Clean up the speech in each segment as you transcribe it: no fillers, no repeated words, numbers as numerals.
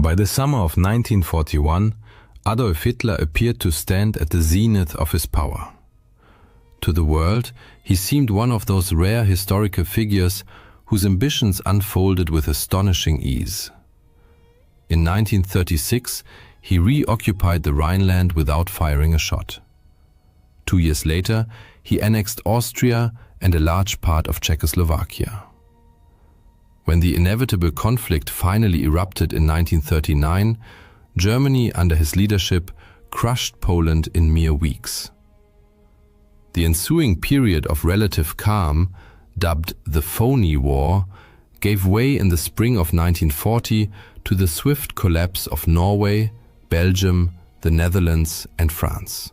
By the summer of 1941, Adolf Hitler appeared to stand at the zenith of his power. To the world, he seemed one of those rare historical figures whose ambitions unfolded with astonishing ease. In 1936, he reoccupied the Rhineland without firing a shot. 2 years later, he annexed Austria and a large part of Czechoslovakia. When the inevitable conflict finally erupted in 1939, Germany, under his leadership, crushed Poland in mere weeks. The ensuing period of relative calm, dubbed the Phony War, gave way in the spring of 1940 to the swift collapse of Norway, Belgium, the Netherlands, and France.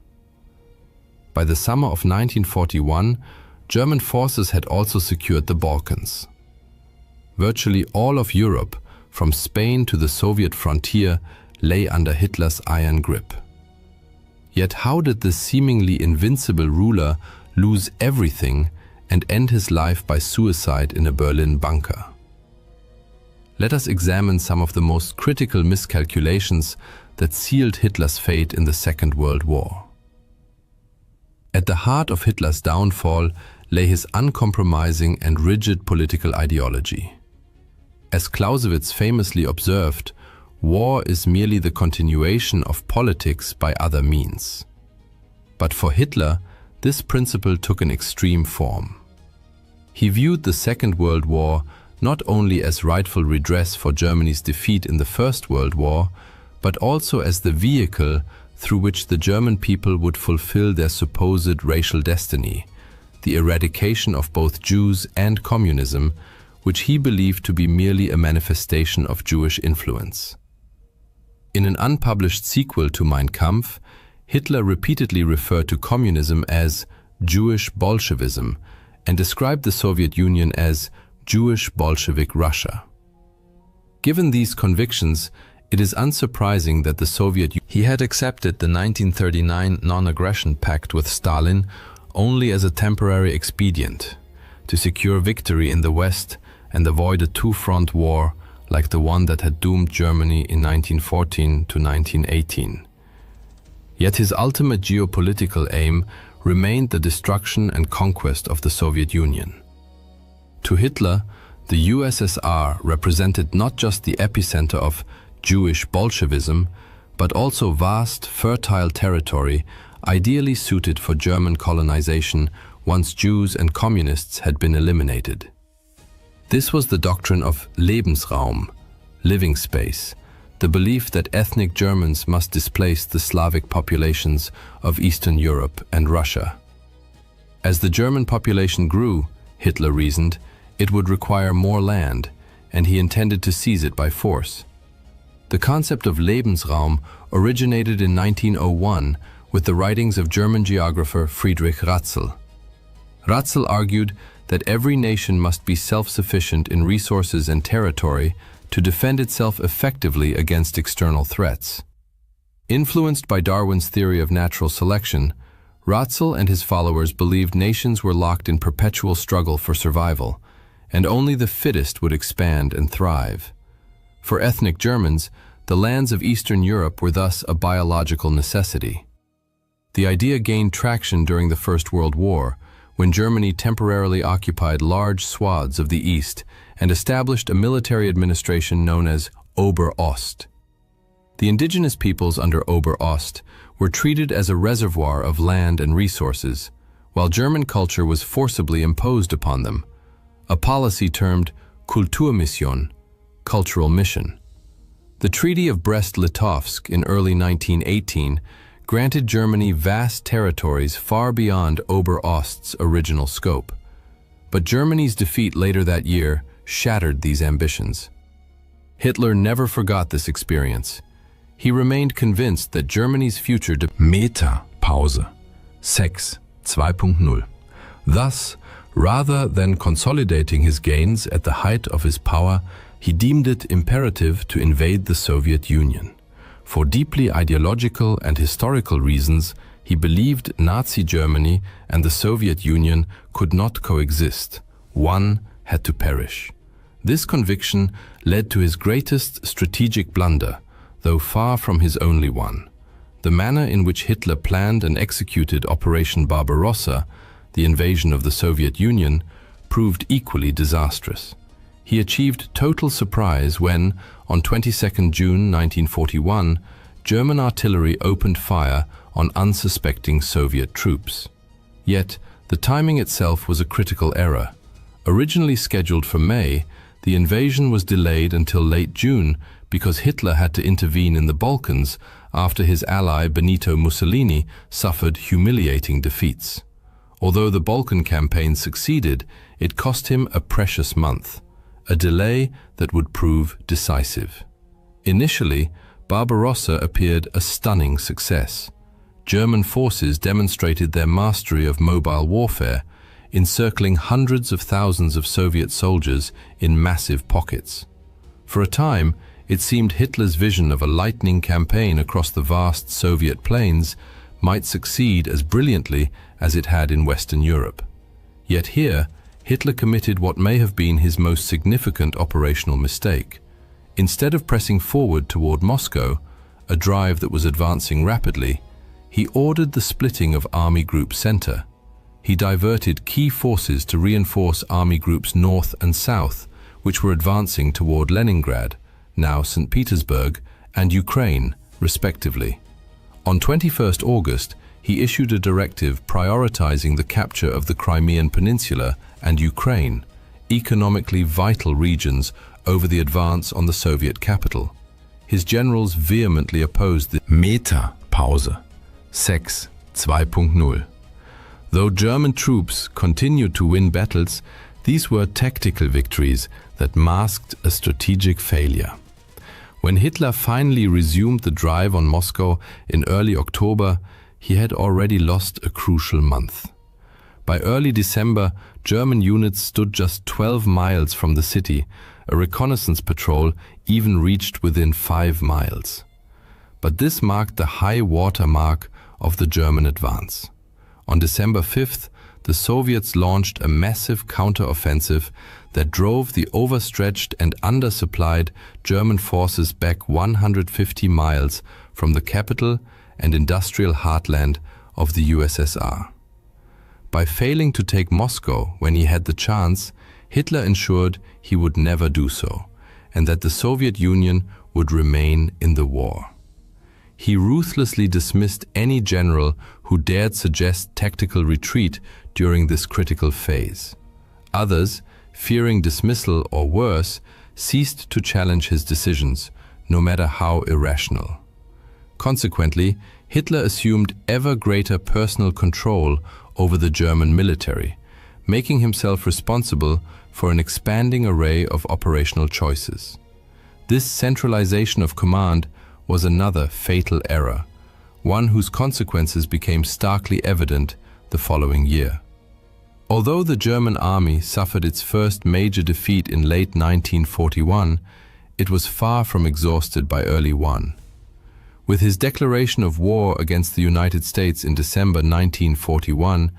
By the summer of 1941, German forces had also secured the Balkans. Virtually all of Europe, from Spain to the Soviet frontier, lay under Hitler's iron grip. Yet how did this seemingly invincible ruler lose everything and end his life by suicide in a Berlin bunker? Let us examine some of the most critical miscalculations that sealed Hitler's fate in the Second World War. At the heart of Hitler's downfall lay his uncompromising and rigid political ideology. As Clausewitz famously observed, war is merely the continuation of politics by other means. But for Hitler, this principle took an extreme form. He viewed the Second World War not only as rightful redress for Germany's defeat in the First World War, but also as the vehicle through which the German people would fulfill their supposed racial destiny, the eradication of both Jews and communism, which he believed to be merely a manifestation of Jewish influence. In an unpublished sequel to Mein Kampf, Hitler repeatedly referred to communism as Jewish Bolshevism and described the Soviet Union as Jewish Bolshevik Russia. Given these convictions, it is unsurprising that the Soviet Union had accepted the 1939 non-aggression pact with Stalin only as a temporary expedient to secure victory in the West and avoid a two-front war like the one that had doomed Germany in 1914 to 1918. Yet his ultimate geopolitical aim remained the destruction and conquest of the Soviet Union. To Hitler, the USSR represented not just the epicenter of Jewish Bolshevism, but also vast, fertile territory ideally suited for German colonization once Jews and communists had been eliminated. This was the doctrine of Lebensraum, living space, the belief that ethnic Germans must displace the Slavic populations of Eastern Europe and Russia. As the German population grew, Hitler reasoned, it would require more land, and he intended to seize it by force. The concept of Lebensraum originated in 1901 with the writings of German geographer Friedrich Ratzel. Ratzel argued that every nation must be self-sufficient in resources and territory to defend itself effectively against external threats. Influenced by Darwin's theory of natural selection, Ratzel and his followers believed nations were locked in perpetual struggle for survival, and only the fittest would expand and thrive. For ethnic Germans, the lands of Eastern Europe were thus a biological necessity. The idea gained traction during the First World War, when Germany temporarily occupied large swaths of the East and established a military administration known as Ober-Ost. The indigenous peoples under Ober-Ost were treated as a reservoir of land and resources, while German culture was forcibly imposed upon them, a policy termed Kulturmission, cultural mission. The Treaty of Brest-Litovsk in early 1918 granted Germany vast territories far beyond Ober-Ost's original scope. But Germany's defeat later that year shattered these ambitions. Hitler never forgot this experience. He remained convinced that Germany's future Meta-Pause 6 2.0. Thus, rather than consolidating his gains at the height of his power, he deemed it imperative to invade the Soviet Union. For deeply ideological and historical reasons, he believed Nazi Germany and the Soviet Union could not coexist. One had to perish. This conviction led to his greatest strategic blunder, though far from his only one. The manner in which Hitler planned and executed Operation Barbarossa, the invasion of the Soviet Union, proved equally disastrous. He achieved total surprise when, on 22 June 1941, German artillery opened fire on unsuspecting Soviet troops. Yet, the timing itself was a critical error. Originally scheduled for May, the invasion was delayed until late June because Hitler had to intervene in the Balkans after his ally Benito Mussolini suffered humiliating defeats. Although the Balkan campaign succeeded, it cost him a precious month, a delay that would prove decisive. Initially, Barbarossa appeared a stunning success. German forces demonstrated their mastery of mobile warfare, encircling hundreds of thousands of Soviet soldiers in massive pockets. For a time, it seemed Hitler's vision of a lightning campaign across the vast Soviet plains might succeed as brilliantly as it had in Western Europe. Yet here, Hitler committed what may have been his most significant operational mistake. Instead of pressing forward toward Moscow, a drive that was advancing rapidly, he ordered the splitting of Army Group Center. He diverted key forces to reinforce Army Groups North and South, which were advancing toward Leningrad, now St. Petersburg, and Ukraine, respectively. On 21 August, he issued a directive prioritizing the capture of the Crimean Peninsula and Ukraine, economically vital regions, over the advance on the Soviet capital. His generals vehemently opposed the Meta-Pause, Sex 2.0. Though German troops continued to win battles, these were tactical victories that masked a strategic failure. When Hitler finally resumed the drive on Moscow in early October, he had already lost a crucial month. By early December, German units stood just 12 miles from the city. A reconnaissance patrol even reached within 5 miles. But this marked the high water mark of the German advance. On December 5th, the Soviets launched a massive counteroffensive that drove the overstretched and undersupplied German forces back 150 miles from the capital and industrial heartland of the USSR. By failing to take Moscow when he had the chance, Hitler ensured he would never do so, and that the Soviet Union would remain in the war. He ruthlessly dismissed any general who dared suggest tactical retreat during this critical phase. Others, fearing dismissal or worse, ceased to challenge his decisions, no matter how irrational. Consequently, Hitler assumed ever greater personal control over the German military, making himself responsible for an expanding array of operational choices. This centralization of command was another fatal error, one whose consequences became starkly evident the following year. Although the German army suffered its first major defeat in late 1941, it was far from exhausted by early one. With his declaration of war against the United States in December 1941,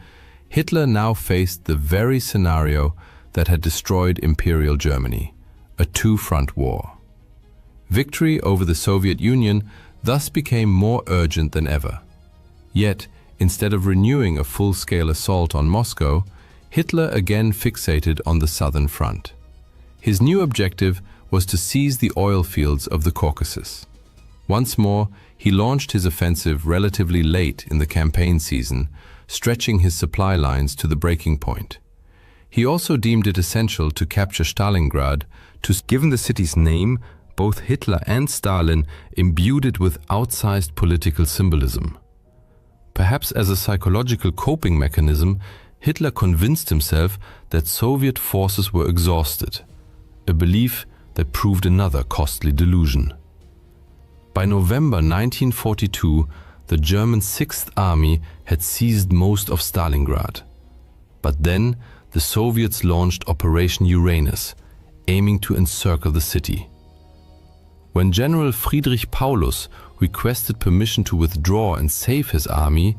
Hitler now faced the very scenario that had destroyed Imperial Germany, a two-front war. Victory over the Soviet Union thus became more urgent than ever. Yet, instead of renewing a full-scale assault on Moscow, Hitler again fixated on the southern front. His new objective was to seize the oil fields of the Caucasus. Once more, he launched his offensive relatively late in the campaign season, stretching his supply lines to the breaking point. He also deemed it essential to capture Stalingrad. Given the city's name, both Hitler and Stalin imbued it with outsized political symbolism. Perhaps as a psychological coping mechanism, Hitler convinced himself that Soviet forces were exhausted, a belief that proved another costly delusion. By November 1942, the German Sixth Army had seized most of Stalingrad. But then, the Soviets launched Operation Uranus, aiming to encircle the city. When General Friedrich Paulus requested permission to withdraw and save his army,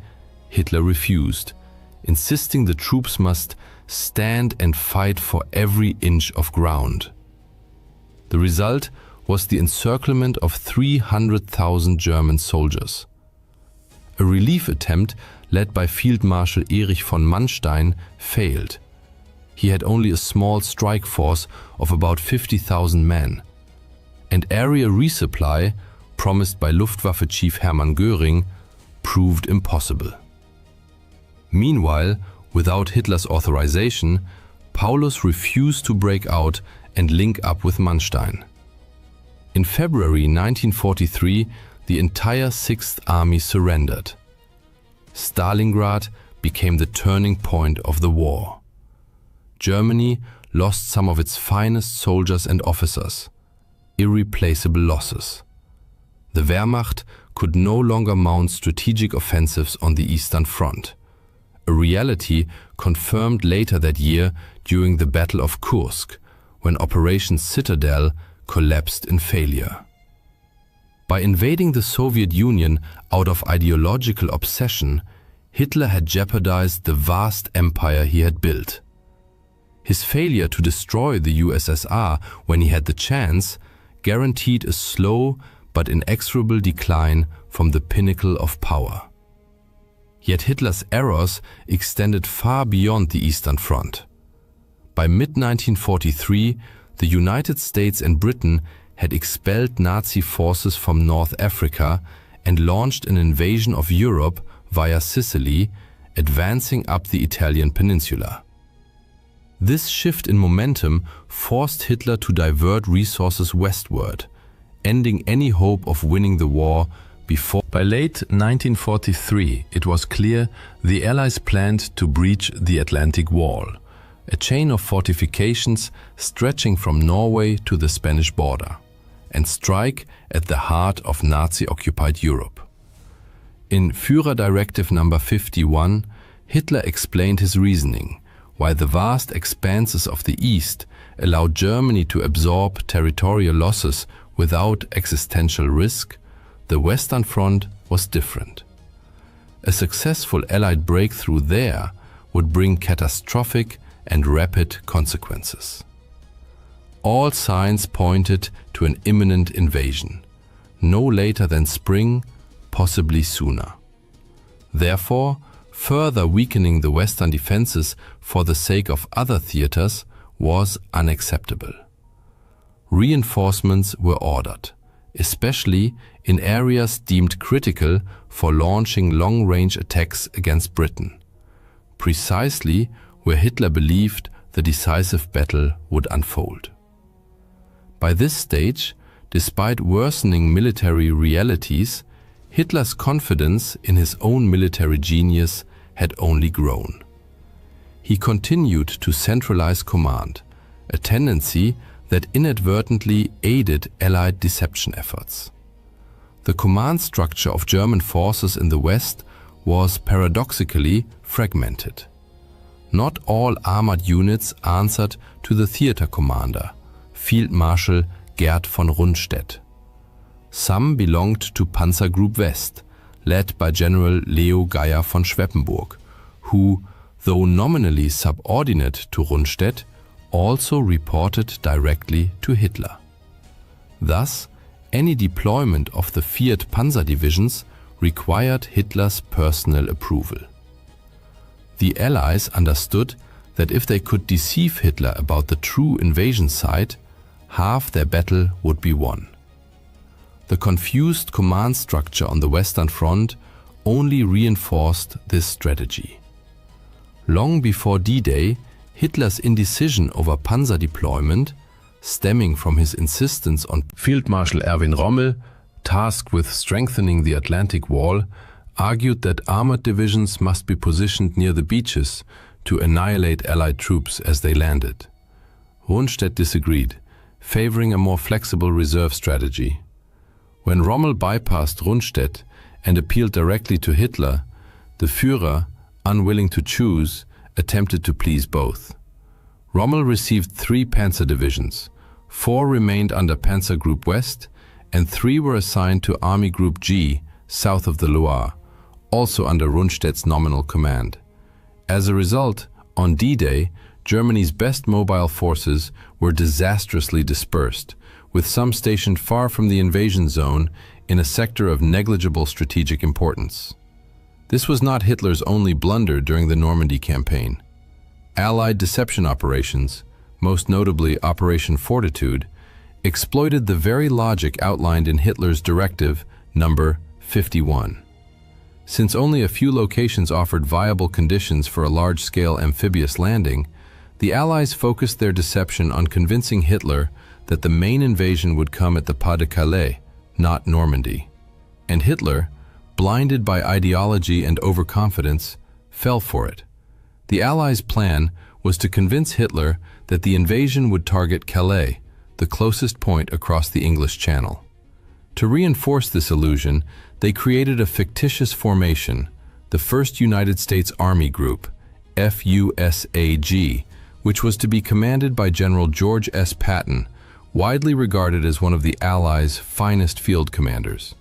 Hitler refused, insisting the troops must stand and fight for every inch of ground. The result was the encirclement of 300,000 German soldiers. A relief attempt led by Field Marshal Erich von Manstein failed. He had only a small strike force of about 50,000 men. And area resupply, promised by Luftwaffe Chief Hermann Göring, proved impossible. Meanwhile, without Hitler's authorization, Paulus refused to break out and link up with Manstein. In February 1943, the entire Sixth Army surrendered. Stalingrad became the turning point of the war. Germany lost some of its finest soldiers and officers, irreplaceable losses. The Wehrmacht could no longer mount strategic offensives on the Eastern Front, a reality confirmed later that year during the Battle of Kursk, when Operation Citadel collapsed in failure. By invading the Soviet Union out of ideological obsession, Hitler had jeopardized the vast empire he had built. His failure to destroy the USSR when he had the chance guaranteed a slow but inexorable decline from the pinnacle of power. Yet Hitler's errors extended far beyond the Eastern Front. By mid-1943, the United States and Britain had expelled Nazi forces from North Africa and launched an invasion of Europe via Sicily, advancing up the Italian peninsula. This shift in momentum forced Hitler to divert resources westward, ending any hope of winning the war before. By late 1943, it was clear the Allies planned to breach the Atlantic Wall, a chain of fortifications stretching from Norway to the Spanish border, and strike at the heart of Nazi-occupied Europe. In Führer Directive No. 51, Hitler explained his reasoning. While the vast expanses of the East allowed Germany to absorb territorial losses without existential risk, the Western Front was different. A successful Allied breakthrough there would bring catastrophic and rapid consequences. All signs pointed to an imminent invasion, no later than spring, possibly sooner. Therefore, further weakening the Western defenses for the sake of other theaters was unacceptable. Reinforcements were ordered, especially in areas deemed critical for launching long-range attacks against Britain, precisely where Hitler believed the decisive battle would unfold. By this stage, despite worsening military realities, Hitler's confidence in his own military genius had only grown. He continued to centralize command, a tendency that inadvertently aided Allied deception efforts. The command structure of German forces in the West was paradoxically fragmented. Not all armored units answered to the theater commander, Field Marshal Gerd von Rundstedt. Some belonged to Panzergroup West, led by General Leo Geier von Schweppenburg, who, though nominally subordinate to Rundstedt, also reported directly to Hitler. Thus, any deployment of the feared panzer divisions required Hitler's personal approval. The Allies understood that if they could deceive Hitler about the true invasion site, half their battle would be won. The confused command structure on the Western Front only reinforced this strategy. Long before D-Day, Hitler's indecision over panzer deployment, stemming from his insistence on Field Marshal Erwin Rommel, tasked with strengthening the Atlantic Wall, argued that armored divisions must be positioned near the beaches to annihilate Allied troops as they landed. Rundstedt disagreed, favoring a more flexible reserve strategy. When Rommel bypassed Rundstedt and appealed directly to Hitler, the Führer, unwilling to choose, attempted to please both. Rommel received 3 panzer divisions, 4 remained under Panzer Group West, and 3 were assigned to Army Group G, south of the Loire, also under Rundstedt's nominal command. As a result, on D-Day, Germany's best mobile forces were disastrously dispersed, with some stationed far from the invasion zone in a sector of negligible strategic importance. This was not Hitler's only blunder during the Normandy campaign. Allied deception operations, most notably Operation Fortitude, exploited the very logic outlined in Hitler's Directive Number 51. Since only a few locations offered viable conditions for a large-scale amphibious landing, the Allies focused their deception on convincing Hitler that the main invasion would come at the Pas de Calais, not Normandy. And Hitler, blinded by ideology and overconfidence, fell for it. The Allies' plan was to convince Hitler that the invasion would target Calais, the closest point across the English Channel. To reinforce this illusion, they created a fictitious formation, the 1st United States Army Group, FUSAG, which was to be commanded by General George S. Patton, widely regarded as one of the Allies' finest field commanders.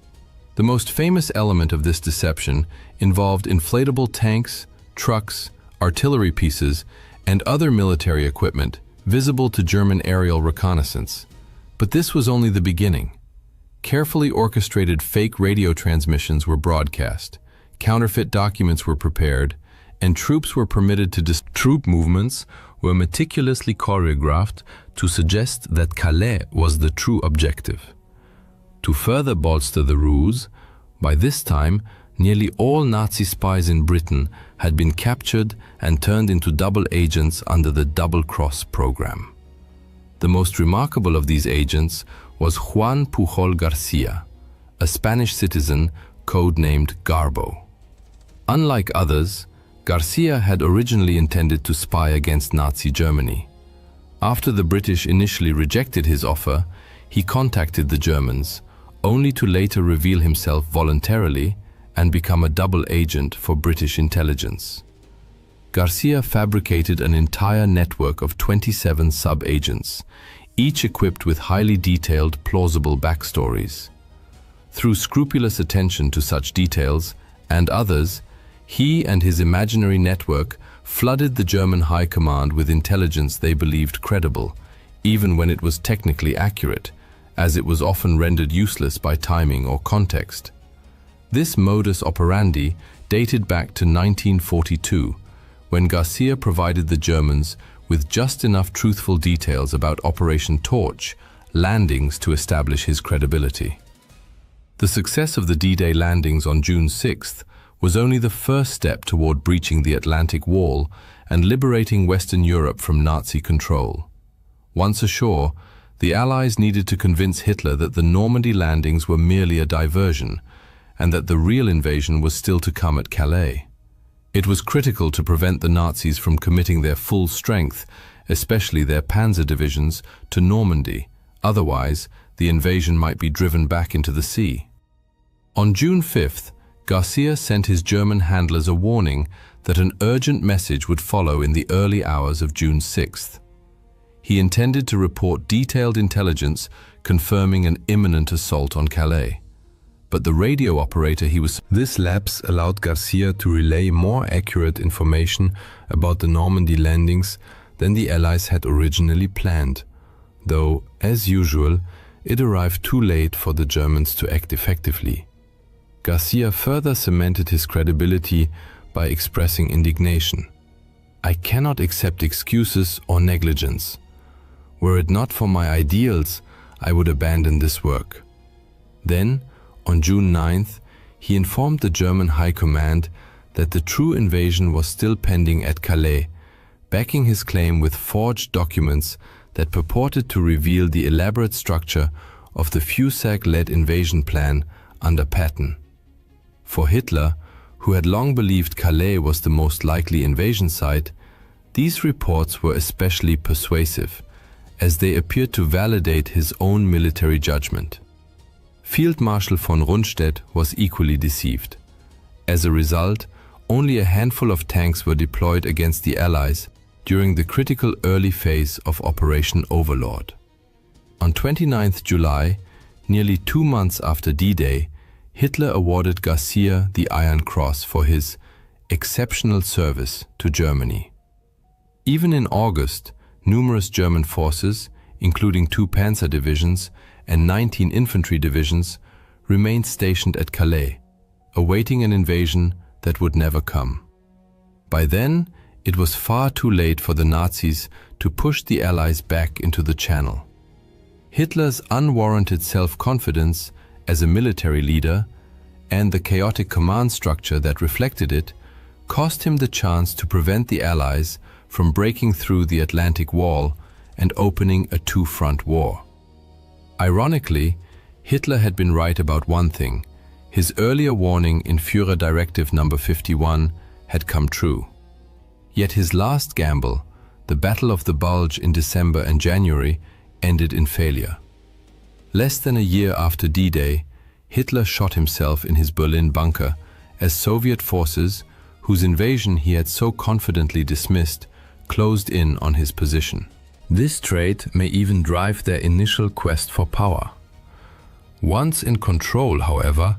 The most famous element of this deception involved inflatable tanks, trucks, artillery pieces, and other military equipment visible to German aerial reconnaissance. But this was only the beginning. Carefully orchestrated fake radio transmissions were broadcast, counterfeit documents were prepared, and troops were permitted to troop movements were meticulously choreographed to suggest that Calais was the true objective. To further bolster the ruse, by this time, nearly all Nazi spies in Britain had been captured and turned into double agents under the Double Cross program. The most remarkable of these agents was Juan Pujol Garcia, a Spanish citizen codenamed Garbo. Unlike others, Garcia had originally intended to spy against Nazi Germany. After the British initially rejected his offer, he contacted the Germans, only to later reveal himself voluntarily and become a double agent for British intelligence. Garcia fabricated an entire network of 27 sub-agents, each equipped with highly detailed, plausible backstories. Through scrupulous attention to such details, and others, he and his imaginary network flooded the German high command with intelligence they believed credible, even when it was technically accurate, as it was often rendered useless by timing or context. This modus operandi dated back to 1942, when Garcia provided the Germans with just enough truthful details about Operation Torch landings to establish his credibility. The success of the D-Day landings on June 6th was only the first step toward breaching the Atlantic Wall and liberating Western Europe from Nazi control. Once ashore, the Allies needed to convince Hitler that the Normandy landings were merely a diversion, and that the real invasion was still to come at Calais. It was critical to prevent the Nazis from committing their full strength, especially their panzer divisions, to Normandy. Otherwise, the invasion might be driven back into the sea. On June 5th, Garcia sent his German handlers a warning that an urgent message would follow in the early hours of June 6th. He intended to report detailed intelligence confirming an imminent assault on Calais. But the radio operator This lapse allowed Garcia to relay more accurate information about the Normandy landings than the Allies had originally planned, though, as usual, it arrived too late for the Germans to act effectively. Garcia further cemented his credibility by expressing indignation. "I cannot accept excuses or negligence. Were it not for my ideals, I would abandon this work." Then, on June 9th, he informed the German High Command that the true invasion was still pending at Calais, backing his claim with forged documents that purported to reveal the elaborate structure of the FUSAG-led invasion plan under Patton. For Hitler, who had long believed Calais was the most likely invasion site, these reports were especially persuasive, as they appeared to validate his own military judgment. Field Marshal von Rundstedt was equally deceived. As a result, only a handful of tanks were deployed against the Allies during the critical early phase of Operation Overlord. On 29 July, nearly 2 months after D-Day, Hitler awarded Garcia the Iron Cross for his exceptional service to Germany. Even in August, numerous German forces, including 2 panzer divisions and 19 infantry divisions, remained stationed at Calais, awaiting an invasion that would never come. By then, it was far too late for the Nazis to push the Allies back into the Channel. Hitler's unwarranted self-confidence as a military leader and the chaotic command structure that reflected it cost him the chance to prevent the Allies from breaking through the Atlantic Wall and opening a 2-front war. Ironically, Hitler had been right about one thing. His earlier warning in Führer Directive No. 51 had come true. Yet his last gamble, the Battle of the Bulge in December and January, ended in failure. Less than a year after D-Day, Hitler shot himself in his Berlin bunker as Soviet forces, whose invasion he had so confidently dismissed, closed in on his position. This trait may even drive their initial quest for power. Once in control, however,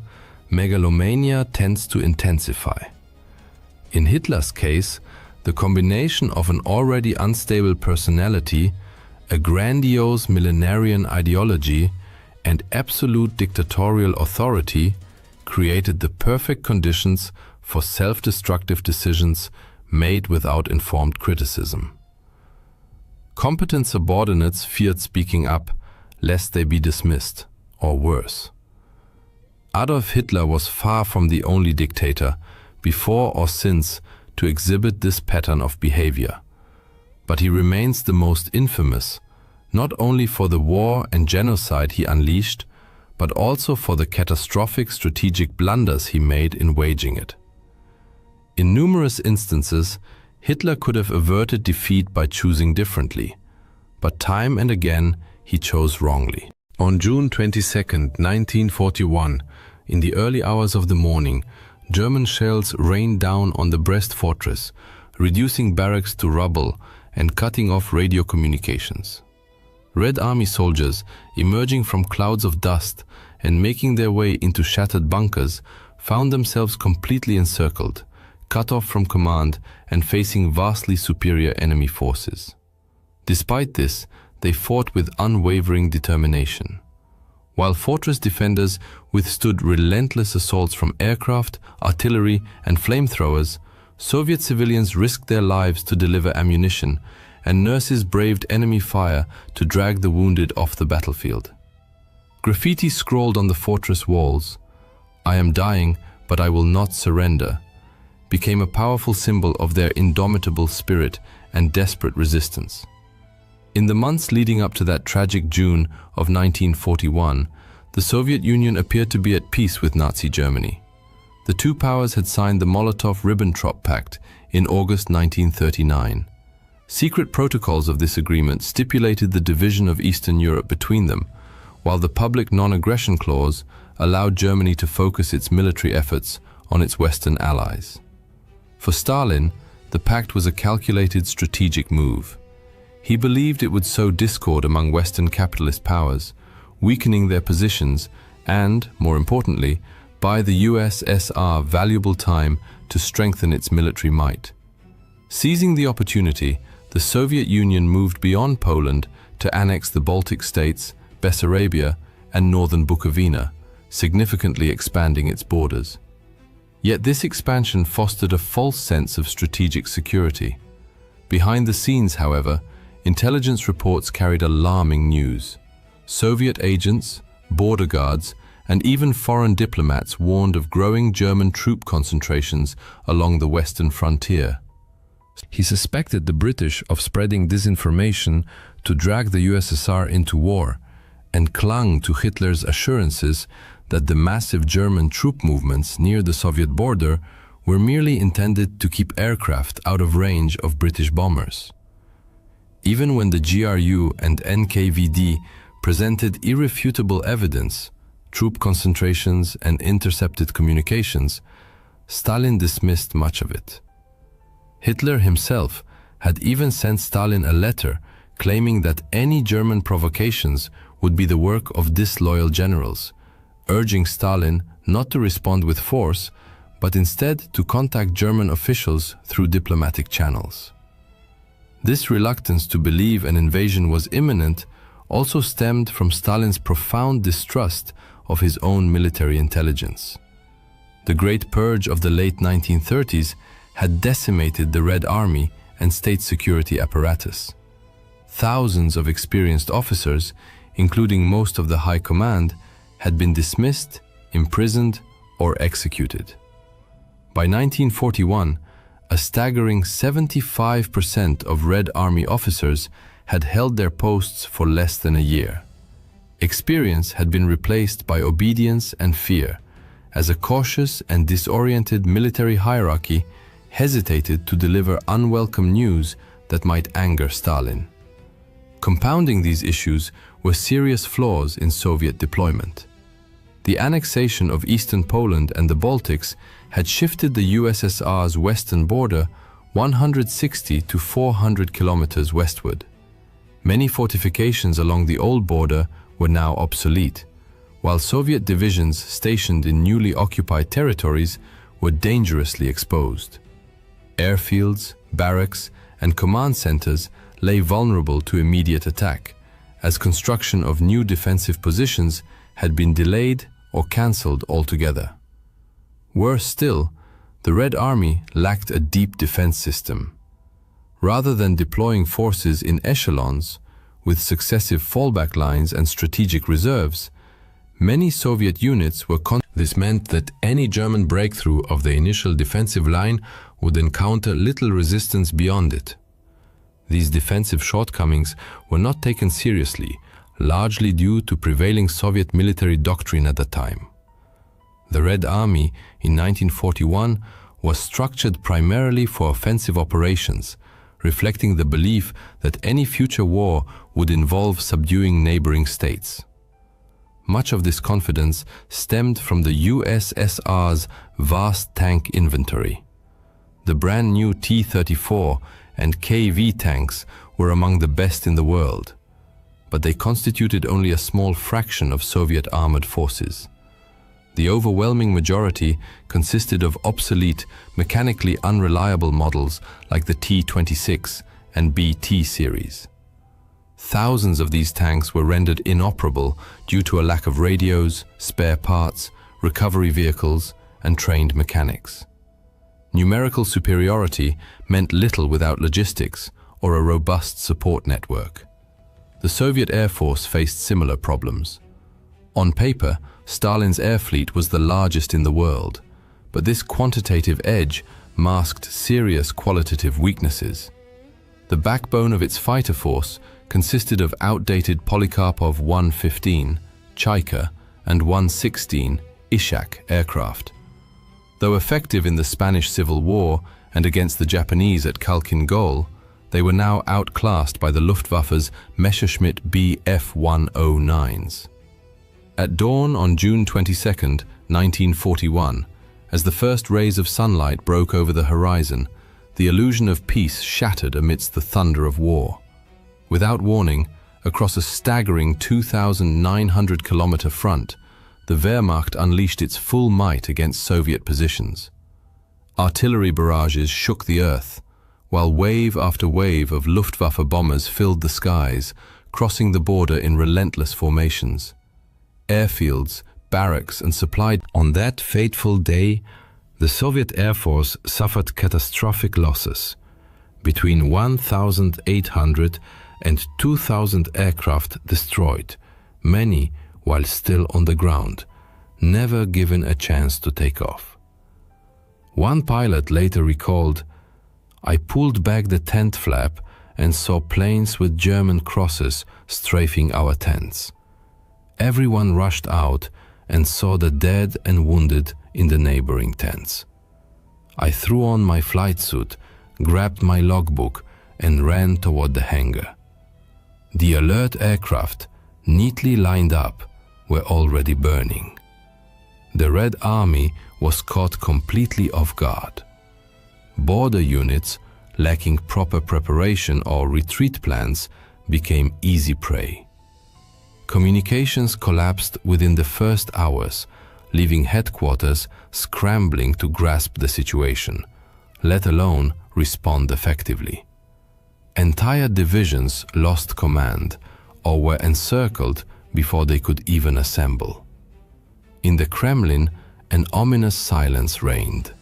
megalomania tends to intensify. In Hitler's case, the combination of an already unstable personality, a grandiose millenarian ideology, and absolute dictatorial authority created the perfect conditions for self-destructive decisions made without informed criticism. Competent subordinates feared speaking up, lest they be dismissed, or worse. Adolf Hitler was far from the only dictator, before or since, to exhibit this pattern of behavior. But he remains the most infamous, not only for the war and genocide he unleashed, but also for the catastrophic strategic blunders he made in waging it. In numerous instances, Hitler could have averted defeat by choosing differently, but time and again he chose wrongly. On June 22, 1941, in the early hours of the morning, German shells rained down on the Brest fortress, reducing barracks to rubble and cutting off radio communications. Red Army soldiers, emerging from clouds of dust and making their way into shattered bunkers, found themselves completely encircled, cut off from command and facing vastly superior enemy forces. Despite this, they fought with unwavering determination. While fortress defenders withstood relentless assaults from aircraft, artillery, and flamethrowers, Soviet civilians risked their lives to deliver ammunition, and nurses braved enemy fire to drag the wounded off the battlefield. Graffiti scrawled on the fortress walls, "I am dying, but I will not surrender," became a powerful symbol of their indomitable spirit and desperate resistance. In the months leading up to that tragic June of 1941, the Soviet Union appeared to be at peace with Nazi Germany. The two powers had signed the Molotov-Ribbentrop Pact in August 1939. Secret protocols of this agreement stipulated the division of Eastern Europe between them, while the public non-aggression clause allowed Germany to focus its military efforts on its Western allies. For Stalin, the pact was a calculated strategic move. He believed it would sow discord among Western capitalist powers, weakening their positions and, more importantly, buy the USSR valuable time to strengthen its military might. Seizing the opportunity, the Soviet Union moved beyond Poland to annex the Baltic states, Bessarabia, and northern Bukovina, significantly expanding its borders. Yet this expansion fostered a false sense of strategic security. Behind the scenes, however, intelligence reports carried alarming news. Soviet agents, border guards, and even foreign diplomats warned of growing German troop concentrations along the western frontier. He suspected the British of spreading disinformation to drag the USSR into war, and clung to Hitler's assurances that the massive German troop movements near the Soviet border were merely intended to keep aircraft out of range of British bombers. Even when the GRU and NKVD presented irrefutable evidence, troop concentrations and intercepted communications, Stalin dismissed much of it. Hitler himself had even sent Stalin a letter claiming that any German provocations would be the work of disloyal generals, urging Stalin not to respond with force, but instead to contact German officials through diplomatic channels. This reluctance to believe an invasion was imminent also stemmed from Stalin's profound distrust of his own military intelligence. The Great Purge of the late 1930s had decimated the Red Army and state security apparatus. Thousands of experienced officers, including most of the high command, had been dismissed, imprisoned, or executed. By 1941, a staggering 75% of Red Army officers had held their posts for less than a year. Experience had been replaced by obedience and fear, as a cautious and disoriented military hierarchy hesitated to deliver unwelcome news that might anger Stalin. Compounding these issues were serious flaws in Soviet deployment. The annexation of eastern Poland and the Baltics had shifted the USSR's western border 160 to 400 kilometers westward. Many fortifications along the old border were now obsolete, while Soviet divisions stationed in newly occupied territories were dangerously exposed. Airfields, barracks, and command centers lay vulnerable to immediate attack, as construction of new defensive positions had been delayed or cancelled altogether. Worse still, the Red Army lacked a deep defense system. Rather than deploying forces in echelons, with successive fallback lines and strategic reserves, many Soviet units were This meant that any German breakthrough of the initial defensive line would encounter little resistance beyond it. These defensive shortcomings were not taken seriously, largely due to prevailing Soviet military doctrine at the time. The Red Army in 1941 was structured primarily for offensive operations, reflecting the belief that any future war would involve subduing neighboring states. Much of this confidence stemmed from the USSR's vast tank inventory. The brand new T-34 and KV tanks were among the best in the world, but they constituted only a small fraction of Soviet armored forces. The overwhelming majority consisted of obsolete, mechanically unreliable models like the T-26 and BT series. Thousands of these tanks were rendered inoperable due to a lack of radios, spare parts, recovery vehicles, and trained mechanics. Numerical superiority meant little without logistics or a robust support network. The Soviet Air Force faced similar problems. On paper, Stalin's air fleet was the largest in the world, but this quantitative edge masked serious qualitative weaknesses. The backbone of its fighter force consisted of outdated Polikarpov 115, Chaika, and 116, Ishak aircraft. Though effective in the Spanish Civil War and against the Japanese at Khalkhin Gol, they were now outclassed by the Luftwaffe's Messerschmitt Bf-109s. At dawn on June 22, 1941, as the first rays of sunlight broke over the horizon, the illusion of peace shattered amidst the thunder of war. Without warning, across a staggering 2,900-kilometer front, the Wehrmacht unleashed its full might against Soviet positions. Artillery barrages shook the earth, while wave after wave of Luftwaffe bombers filled the skies, crossing the border in relentless formations. Airfields, barracks, and supply. On that fateful day, the Soviet Air Force suffered catastrophic losses. Between 1,800 and 2,000 aircraft destroyed, many while still on the ground, never given a chance to take off. One pilot later recalled, "I pulled back the tent flap and saw planes with German crosses strafing our tents. Everyone rushed out and saw the dead and wounded in the neighboring tents. I threw on my flight suit, grabbed my logbook, and ran toward the hangar. The alert aircraft, neatly lined up, were already burning. The Red Army was caught completely off guard. Border units, lacking proper preparation or retreat plans, became easy prey. Communications collapsed within the first hours, leaving headquarters scrambling to grasp the situation, let alone respond effectively. Entire divisions lost command, or were encircled before they could even assemble. In the Kremlin, an ominous silence reigned.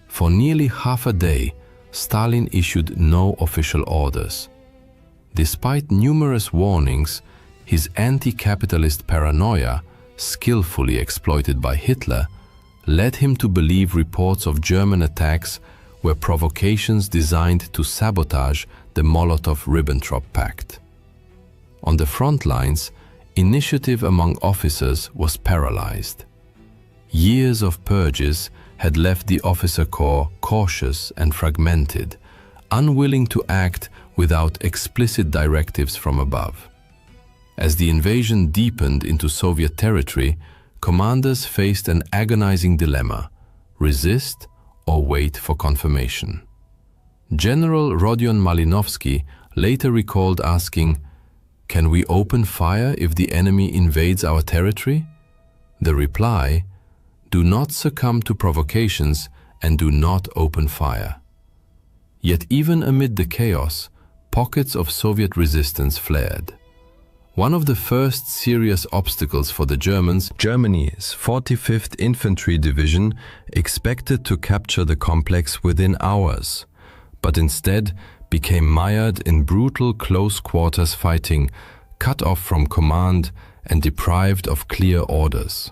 For nearly half a day, Stalin issued no official orders. Despite numerous warnings, his anti-capitalist paranoia, skillfully exploited by Hitler, led him to believe reports of German attacks were provocations designed to sabotage the Molotov-Ribbentrop Pact. On the front lines, initiative among officers was paralyzed. Years of purges had left the officer corps cautious and fragmented, unwilling to act without explicit directives from above. As the invasion deepened into Soviet territory, commanders faced an agonizing dilemma: resist or wait for confirmation. General Rodion Malinovsky later recalled asking, "Can we open fire if the enemy invades our territory?" The reply, "Do not succumb to provocations and do not open fire." Yet even amid the chaos, pockets of Soviet resistance flared. One of the first serious obstacles for the Germans, Germany's 45th Infantry Division, expected to capture the complex within hours, but instead became mired in brutal close-quarters fighting, cut off from command and deprived of clear orders.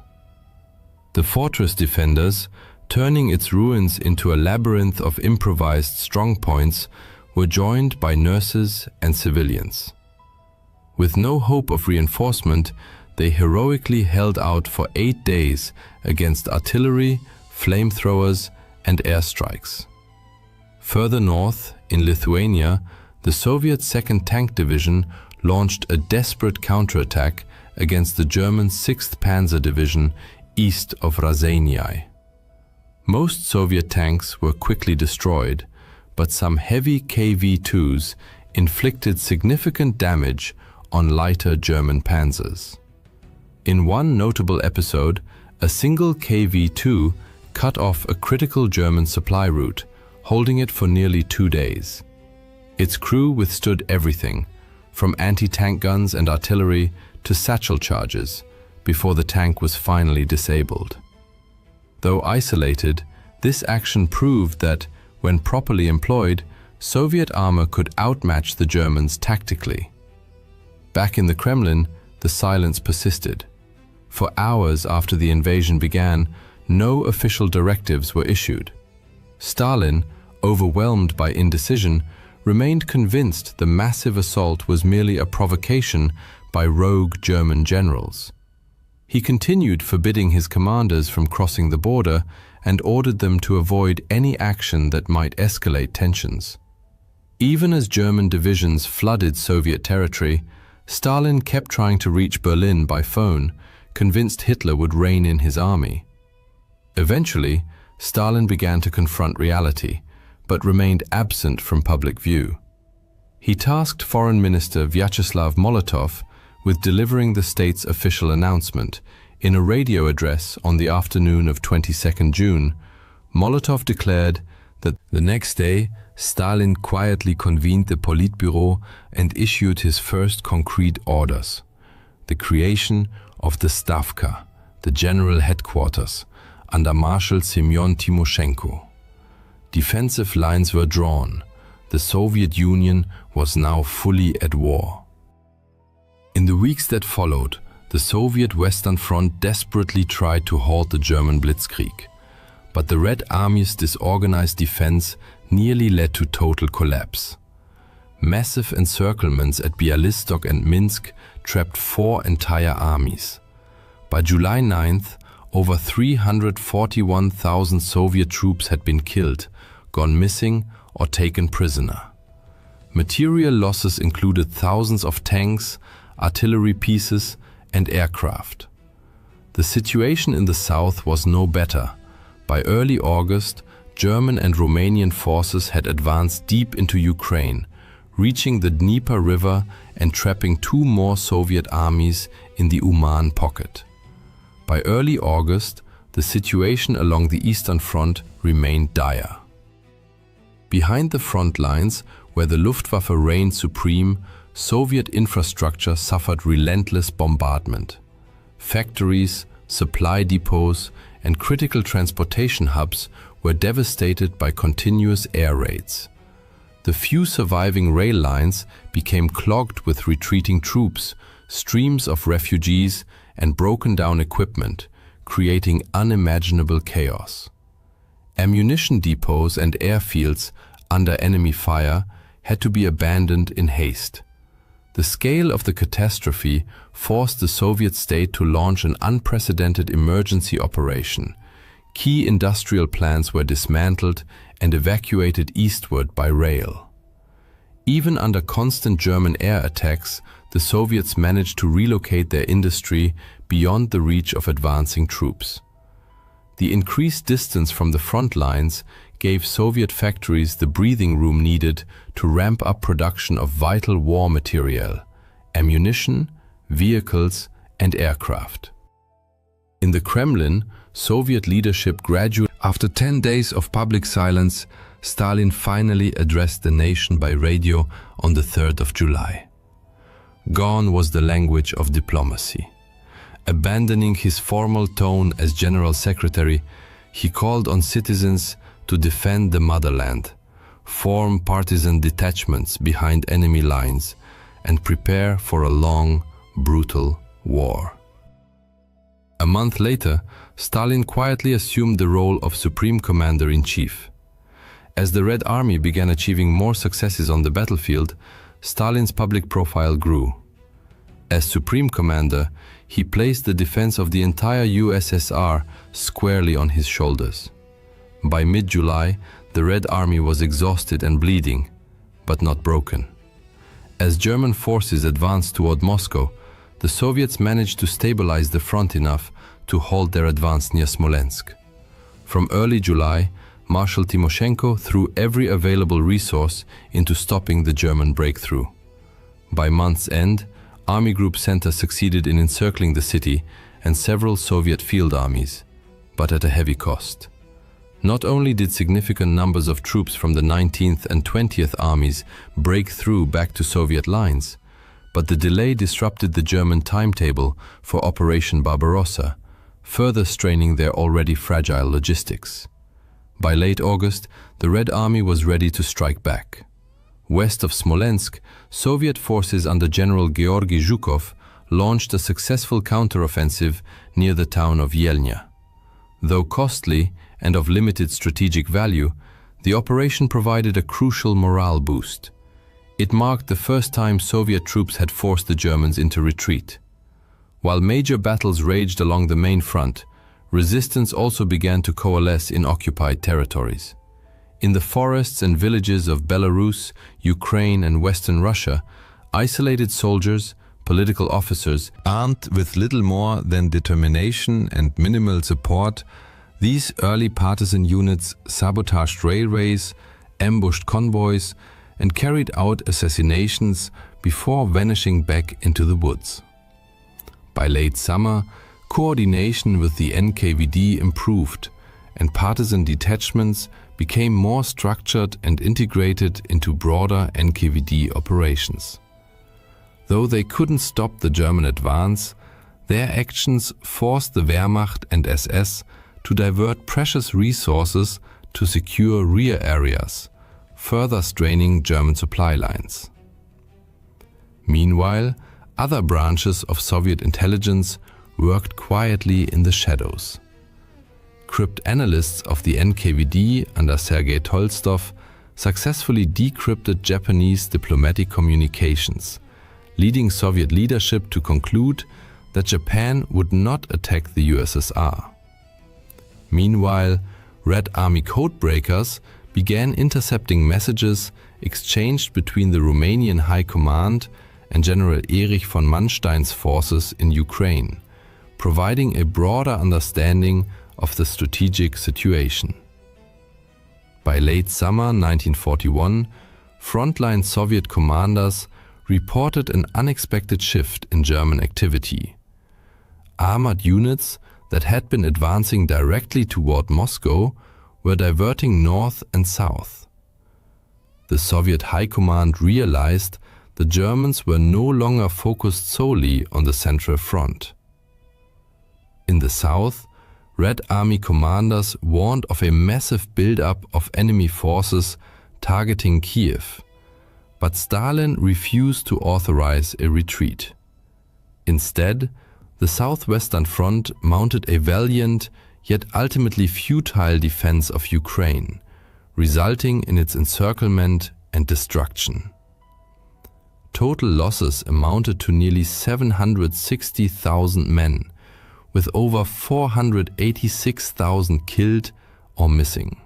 The fortress defenders, turning its ruins into a labyrinth of improvised strongpoints, were joined by nurses and civilians. With no hope of reinforcement, they heroically held out for 8 days against artillery, flamethrowers, and airstrikes. Further north, in Lithuania, the Soviet 2nd Tank Division launched a desperate counterattack against the German 6th Panzer Division east of Raseiniai. Most Soviet tanks were quickly destroyed, but some heavy KV-2s inflicted significant damage on lighter German panzers. In one notable episode, a single KV-2 cut off a critical German supply route, holding it for nearly 2 days. Its crew withstood everything, from anti-tank guns and artillery to satchel charges, before the tank was finally disabled. Though isolated, this action proved that, when properly employed, Soviet armor could outmatch the Germans tactically. Back in the Kremlin, the silence persisted. For hours after the invasion began, no official directives were issued. Stalin, overwhelmed by indecision, remained convinced the massive assault was merely a provocation by rogue German generals. He continued forbidding his commanders from crossing the border and ordered them to avoid any action that might escalate tensions. Even as German divisions flooded Soviet territory, Stalin kept trying to reach Berlin by phone, convinced Hitler would rein in his army. Eventually, Stalin began to confront reality, but remained absent from public view. He tasked Foreign Minister Vyacheslav Molotov with delivering the state's official announcement. In a radio address on the afternoon of 22nd June, Molotov declared that the next day, Stalin quietly convened the Politburo and issued his first concrete orders: the creation of the Stavka, the general headquarters, under Marshal Semyon Timoshenko. Defensive lines were drawn. The Soviet Union was now fully at war. In the weeks that followed, the Soviet Western Front desperately tried to halt the German blitzkrieg, but the Red Army's disorganized defense nearly led to total collapse. Massive encirclements at Bialystok and Minsk trapped 4 entire armies. By July 9th, over 341,000 Soviet troops had been killed, gone missing, or taken prisoner. Material losses included thousands of tanks, artillery pieces, and aircraft. The situation in the south was no better. By early August, German and Romanian forces had advanced deep into Ukraine, reaching the Dnieper River and trapping 2 more Soviet armies in the Uman pocket. By early August, the situation along the Eastern Front remained dire. Behind the front lines, where the Luftwaffe reigned supreme, Soviet infrastructure suffered relentless bombardment. Factories, supply depots, and critical transportation hubs were devastated by continuous air raids. The few surviving rail lines became clogged with retreating troops, streams of refugees, and broken-down equipment, creating unimaginable chaos. Ammunition depots and airfields under enemy fire had to be abandoned in haste. The scale of the catastrophe forced the Soviet state to launch an unprecedented emergency operation. Key industrial plants were dismantled and evacuated eastward by rail. Even under constant German air attacks, the Soviets managed to relocate their industry beyond the reach of advancing troops. The increased distance from the front lines gave Soviet factories the breathing room needed to ramp up production of vital war material, ammunition, vehicles, and aircraft. In the Kremlin, Soviet leadership gradually, after 10 days of public silence, Stalin finally addressed the nation by radio on the 3rd of July. Gone was the language of diplomacy. Abandoning his formal tone as General Secretary, he called on citizens to defend the motherland, form partisan detachments behind enemy lines, and prepare for a long, brutal war. A month later, Stalin quietly assumed the role of Supreme Commander-in-Chief. As the Red Army began achieving more successes on the battlefield, Stalin's public profile grew. As Supreme Commander, he placed the defense of the entire USSR squarely on his shoulders. By mid-July, the Red Army was exhausted and bleeding, but not broken. As German forces advanced toward Moscow, the Soviets managed to stabilize the front enough to halt their advance near Smolensk. From early July, Marshal Timoshenko threw every available resource into stopping the German breakthrough. By month's end, Army Group Center succeeded in encircling the city and several Soviet field armies, but at a heavy cost. Not only did significant numbers of troops from the 19th and 20th armies break through back to Soviet lines, but the delay disrupted the German timetable for Operation Barbarossa, further straining their already fragile logistics. By late August, the Red Army was ready to strike back. West of Smolensk, Soviet forces under General Georgy Zhukov launched a successful counteroffensive near the town of Yelnya. Though costly and of limited strategic value, the operation provided a crucial morale boost. It marked the first time Soviet troops had forced the Germans into retreat. While major battles raged along the main front, resistance also began to coalesce in occupied territories. In the forests and villages of Belarus, Ukraine, and Western Russia, isolated soldiers, political officers, armed with little more than determination and minimal support, these early partisan units sabotaged railways, ambushed convoys, and carried out assassinations before vanishing back into the woods. By late summer, coordination with the NKVD improved, and partisan detachments became more structured and integrated into broader NKVD operations. Though they couldn't stop the German advance, their actions forced the Wehrmacht and SS to divert precious resources to secure rear areas, further straining German supply lines. Meanwhile, other branches of Soviet intelligence worked quietly in the shadows. Cryptanalysts of the NKVD under Sergei Tolstov successfully decrypted Japanese diplomatic communications, leading Soviet leadership to conclude that Japan would not attack the USSR. Meanwhile, Red Army codebreakers began intercepting messages exchanged between the Romanian High Command and General Erich von Manstein's forces in Ukraine, providing a broader understanding of the strategic situation. By late summer 1941, frontline Soviet commanders reported an unexpected shift in German activity. Armored units that had been advancing directly toward Moscow were diverting north and south. The Soviet High Command realized the Germans were no longer focused solely on the Central Front. In the south, Red Army commanders warned of a massive buildup of enemy forces targeting Kiev, but Stalin refused to authorize a retreat. Instead, the Southwestern Front mounted a valiant yet ultimately futile defense of Ukraine, resulting in its encirclement and destruction. Total losses amounted to nearly 760,000 men, with over 486,000 killed or missing.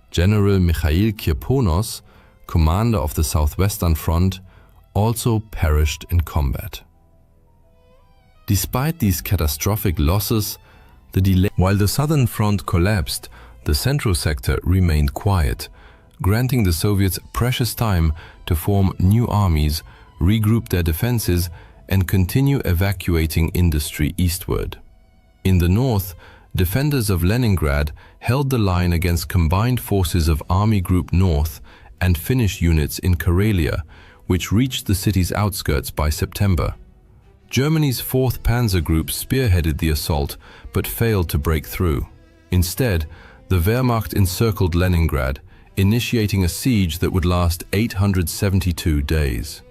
General Mikhail Kirponos, commander of the Southwestern Front, also perished in combat. Despite these catastrophic losses, while the Southern Front collapsed, the Central Sector remained quiet, granting the Soviets precious time to form new armies, regroup their defenses, and continue evacuating industry eastward. In the north, defenders of Leningrad held the line against combined forces of Army Group North and Finnish units in Karelia, which reached the city's outskirts by September. Germany's 4th Panzer Group spearheaded the assault but failed to break through. Instead, the Wehrmacht encircled Leningrad, initiating a siege that would last 872 days.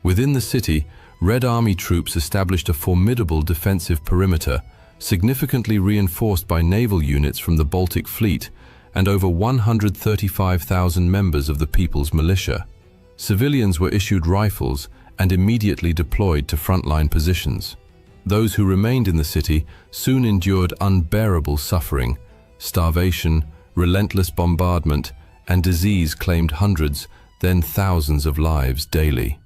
Within the city, Red Army troops established a formidable defensive perimeter, significantly reinforced by naval units from the Baltic Fleet and over 135,000 members of the People's Militia. Civilians were issued rifles and immediately deployed to frontline positions. Those who remained in the city soon endured unbearable suffering. Starvation, relentless bombardment, and disease claimed hundreds, then thousands of lives daily.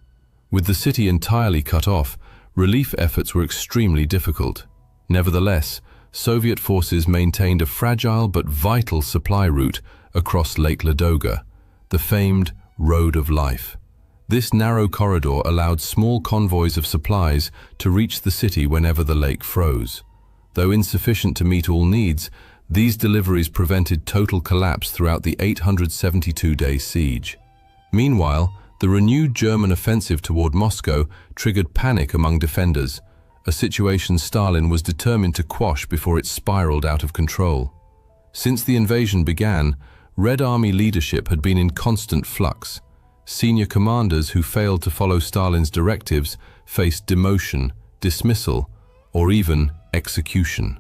With the city entirely cut off, relief efforts were extremely difficult. Nevertheless, Soviet forces maintained a fragile but vital supply route across Lake Ladoga, the famed Road of Life. This narrow corridor allowed small convoys of supplies to reach the city whenever the lake froze. Though insufficient to meet all needs, these deliveries prevented total collapse throughout the 872-day siege. Meanwhile, the renewed German offensive toward Moscow triggered panic among defenders, a situation Stalin was determined to quash before it spiraled out of control. Since the invasion began, Red Army leadership had been in constant flux. Senior commanders who failed to follow Stalin's directives faced demotion, dismissal, or even execution.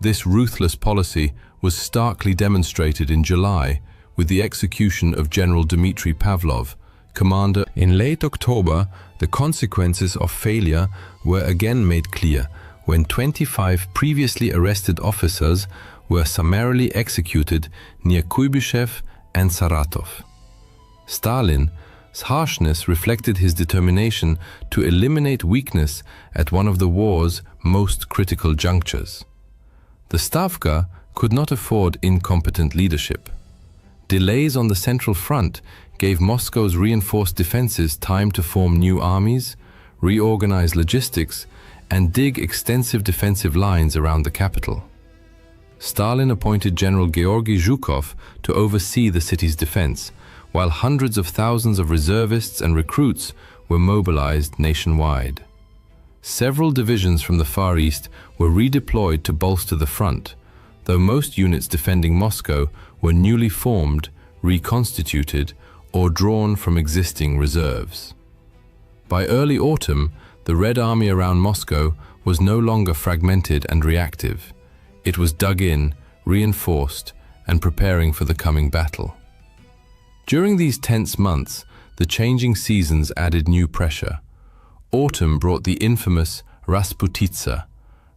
This ruthless policy was starkly demonstrated in July with the execution of General Dmitry Pavlov, commander. In late October, the consequences of failure were again made clear when 25 previously arrested officers were summarily executed near Kuybyshev and Saratov. Stalin's harshness reflected his determination to eliminate weakness at one of the war's most critical junctures. The Stavka could not afford incompetent leadership. Delays on the Central Front gave Moscow's reinforced defenses time to form new armies, reorganize logistics, and dig extensive defensive lines around the capital. Stalin appointed General Georgy Zhukov to oversee the city's defense, while hundreds of thousands of reservists and recruits were mobilized nationwide. Several divisions from the Far East were redeployed to bolster the front, though most units defending Moscow were newly formed, reconstituted, or drawn from existing reserves. By early autumn, the Red Army around Moscow was no longer fragmented and reactive. It was dug in, reinforced, and preparing for the coming battle. During these tense months, the changing seasons added new pressure. Autumn brought the infamous Rasputitsa,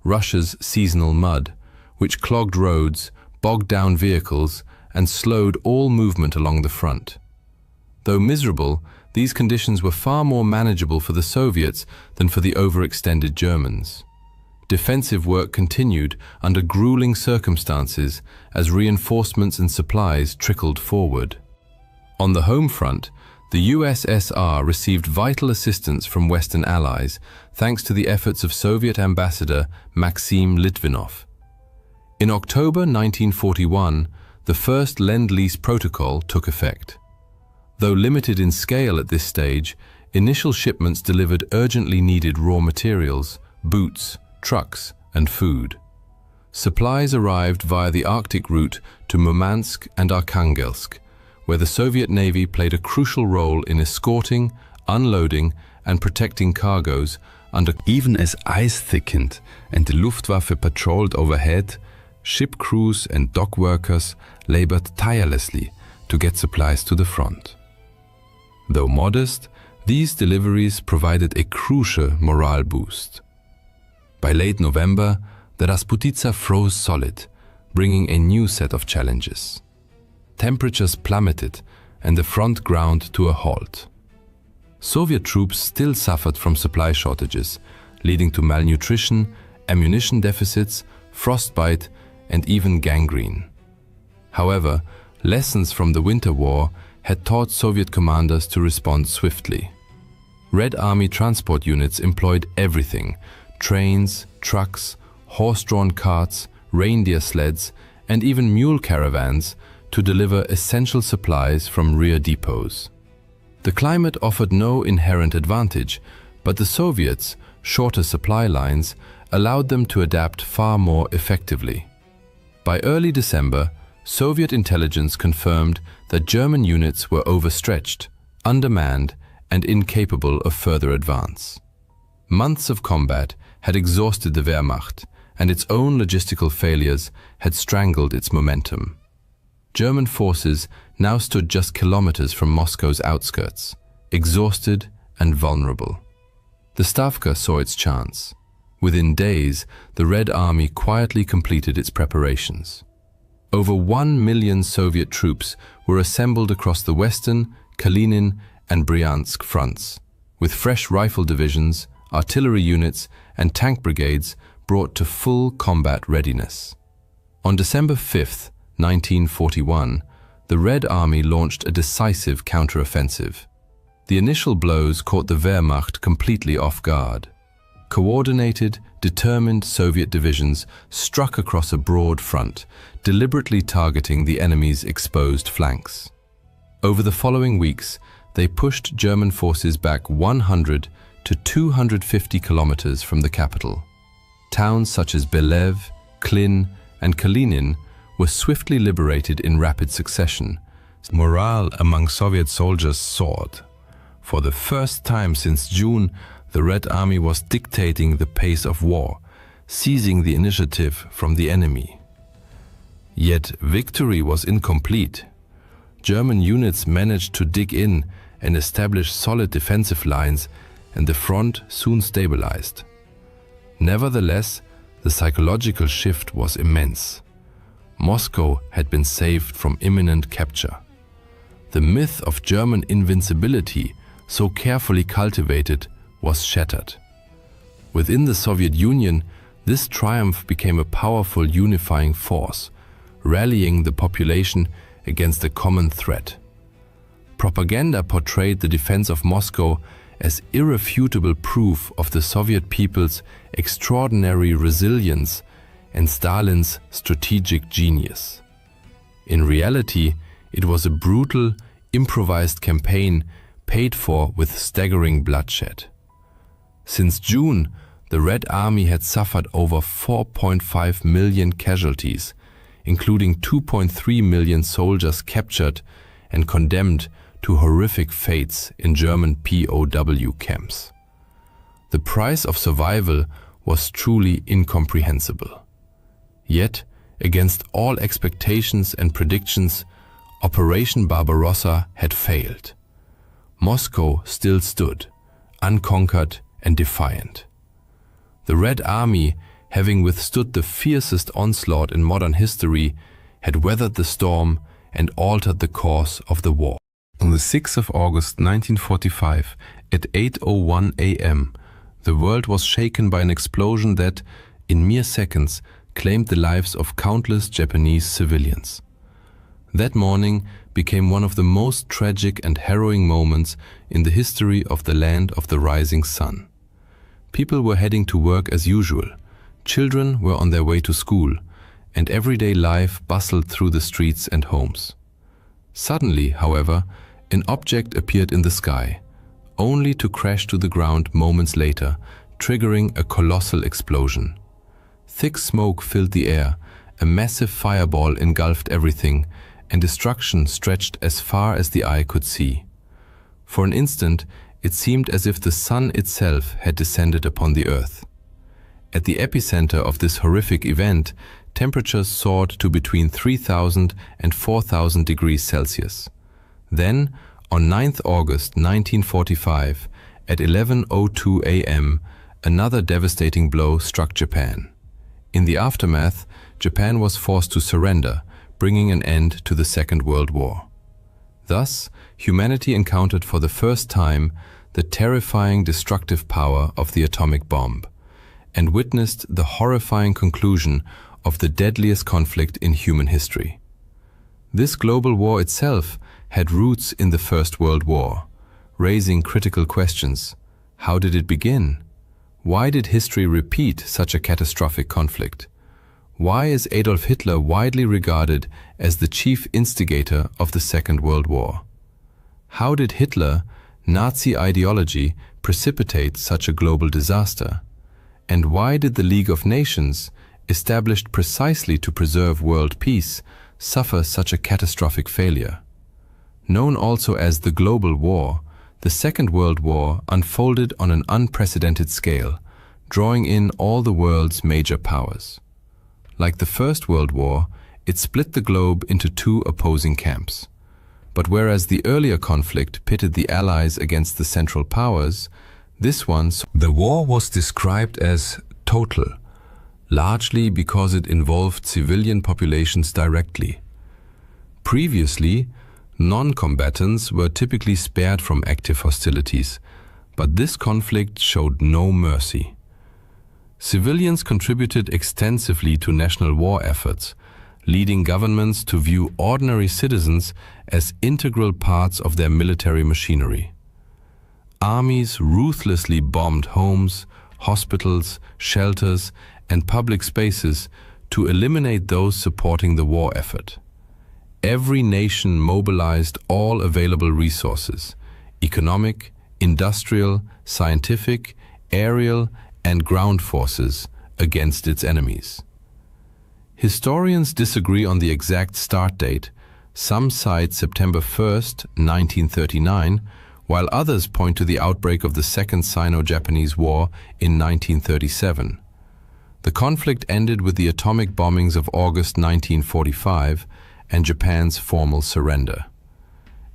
Russia's seasonal mud, which clogged roads, bogged down vehicles, and slowed all movement along the front. Though miserable, these conditions were far more manageable for the Soviets than for the overextended Germans. Defensive work continued under grueling circumstances as reinforcements and supplies trickled forward. On the home front, the USSR received vital assistance from Western allies thanks to the efforts of Soviet ambassador Maxim Litvinov. In October 1941, the first Lend-Lease Protocol took effect. Though limited in scale at this stage, Initial shipments delivered urgently needed raw materials, boots, trucks, and food. Supplies arrived via the Arctic route to Murmansk and Arkhangelsk, where the Soviet Navy played a crucial role in escorting, unloading, and protecting cargoes under. Even as ice thickened and the Luftwaffe patrolled overhead, ship crews and dock workers labored tirelessly to get supplies to the front. Though modest, these deliveries provided a crucial morale boost. By late November, the Rasputitsa froze solid, bringing a new set of challenges. Temperatures plummeted and the front ground to a halt. Soviet troops still suffered from supply shortages, leading to malnutrition, ammunition deficits, frostbite, and even gangrene. However, lessons from the Winter War had taught Soviet commanders to respond swiftly. Red Army transport units employed everything: trains, trucks, horse-drawn carts, reindeer sleds, and even mule caravans to deliver essential supplies from rear depots. The climate offered no inherent advantage, but the Soviets' shorter supply lines allowed them to adapt far more effectively. By early December, Soviet intelligence confirmed that German units were overstretched, undermanned, and incapable of further advance. Months of combat had exhausted the Wehrmacht, and its own logistical failures had strangled its momentum. German forces now stood just kilometers from Moscow's outskirts, exhausted and vulnerable. The Stavka saw its chance. Within days, the Red Army quietly completed its preparations. Over 1 million Soviet troops were assembled across the Western, Kalinin, and Bryansk fronts, with fresh rifle divisions, artillery units, and tank brigades brought to full combat readiness. On December 5, 1941, the Red Army launched a decisive counteroffensive. The initial blows caught the Wehrmacht completely off guard. Coordinated, determined Soviet divisions struck across a broad front, deliberately targeting the enemy's exposed flanks. Over the following weeks, they pushed German forces back 100 to 250 kilometers from the capital. Towns such as Belev, Klin, and Kalinin were swiftly liberated in rapid succession. Morale among Soviet soldiers soared. For the first time since June, the Red Army was dictating the pace of war, seizing the initiative from the enemy. Yet victory was incomplete. German units managed to dig in and establish solid defensive lines, and the front soon stabilized. Nevertheless, the psychological shift was immense. Moscow had been saved from imminent capture. The myth of German invincibility, so carefully cultivated, was shattered. Within the Soviet Union, this triumph became a powerful unifying force, rallying the population against a common threat. Propaganda portrayed the defense of Moscow as irrefutable proof of the Soviet people's extraordinary resilience and Stalin's strategic genius. In reality, it was a brutal, improvised campaign paid for with staggering bloodshed. Since June, the Red Army had suffered over 4.5 million casualties, including 2.3 million soldiers captured and condemned to horrific fates in German POW camps. The price of survival was truly incomprehensible. Yet, against all expectations and predictions, Operation Barbarossa had failed. Moscow still stood, unconquered and defiant. The Red Army, having withstood the fiercest onslaught in modern history, had weathered the storm and altered the course of the war. On the 6th of August 1945, at 8:01 a.m., the world was shaken by an explosion that, in mere seconds, claimed the lives of countless Japanese civilians. That morning became one of the most tragic and harrowing moments in the history of the land of the rising sun. People were heading to work as usual, children were on their way to school, and everyday life bustled through the streets and homes. Suddenly, however, an object appeared in the sky, only to crash to the ground moments later, triggering a colossal explosion. Thick smoke filled the air, a massive fireball engulfed everything, and destruction stretched as far as the eye could see. For an instant, it seemed as if the sun itself had descended upon the earth. At the epicenter of this horrific event, temperatures soared to between 3,000 and 4,000 degrees Celsius. Then, on 9th August 1945, at 11:02 a.m., another devastating blow struck Japan. In the aftermath, Japan was forced to surrender, bringing an end to the Second World War. Thus, humanity encountered for the first time the terrifying destructive power of the atomic bomb, and witnessed the horrifying conclusion of the deadliest conflict in human history. This global war itself had roots in the First World War, raising critical questions. How did it begin? Why did history repeat such a catastrophic conflict? Why is Adolf Hitler widely regarded as the chief instigator of the Second World War? How did Hitler, Nazi ideology, precipitate such a global disaster? And why did the League of Nations, established precisely to preserve world peace, suffer such a catastrophic failure? Known also as the Global War, the Second World War unfolded on an unprecedented scale, drawing in all the world's major powers. Like the First World War, it split the globe into two opposing camps. But whereas the earlier conflict pitted the Allies against the Central Powers, this one, the war was described as total, largely because it involved civilian populations directly. Previously, non-combatants were typically spared from active hostilities, but this conflict showed no mercy. Civilians contributed extensively to national war efforts, leading governments to view ordinary citizens as integral parts of their military machinery. Armies ruthlessly bombed homes, hospitals, shelters, and public spaces to eliminate those supporting the war effort. Every nation mobilized all available resources: economic, industrial, scientific, aerial, and ground forces against its enemies. Historians disagree on the exact start date. Some cite September 1st, 1939, while others point to the outbreak of the Second Sino-Japanese War in 1937. The conflict ended with the atomic bombings of August 1945 and Japan's formal surrender.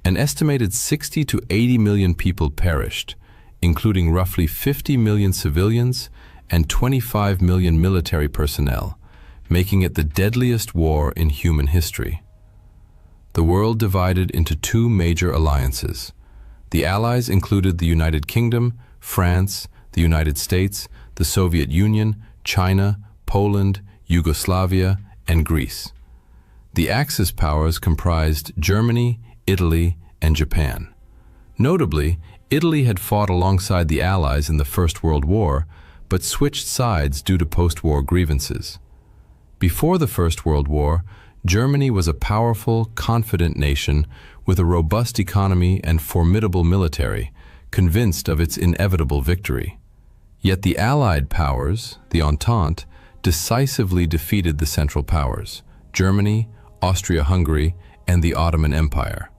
An estimated 60 to 80 million people perished, including roughly 50 million civilians and 25 million military personnel, making it the deadliest war in human history. The world divided into two major alliances. The Allies included the United Kingdom, France, the United States, the Soviet Union, China, Poland, Yugoslavia, and Greece. The Axis powers comprised Germany, Italy, and Japan. Notably, Italy had fought alongside the Allies in the First World War, but switched sides due to post-war grievances. Before the First World War, Germany was a powerful, confident nation with a robust economy and formidable military, convinced of its inevitable victory. Yet the Allied powers, the Entente, decisively defeated the Central Powers, Germany, Austria-Hungary, and the Ottoman Empire.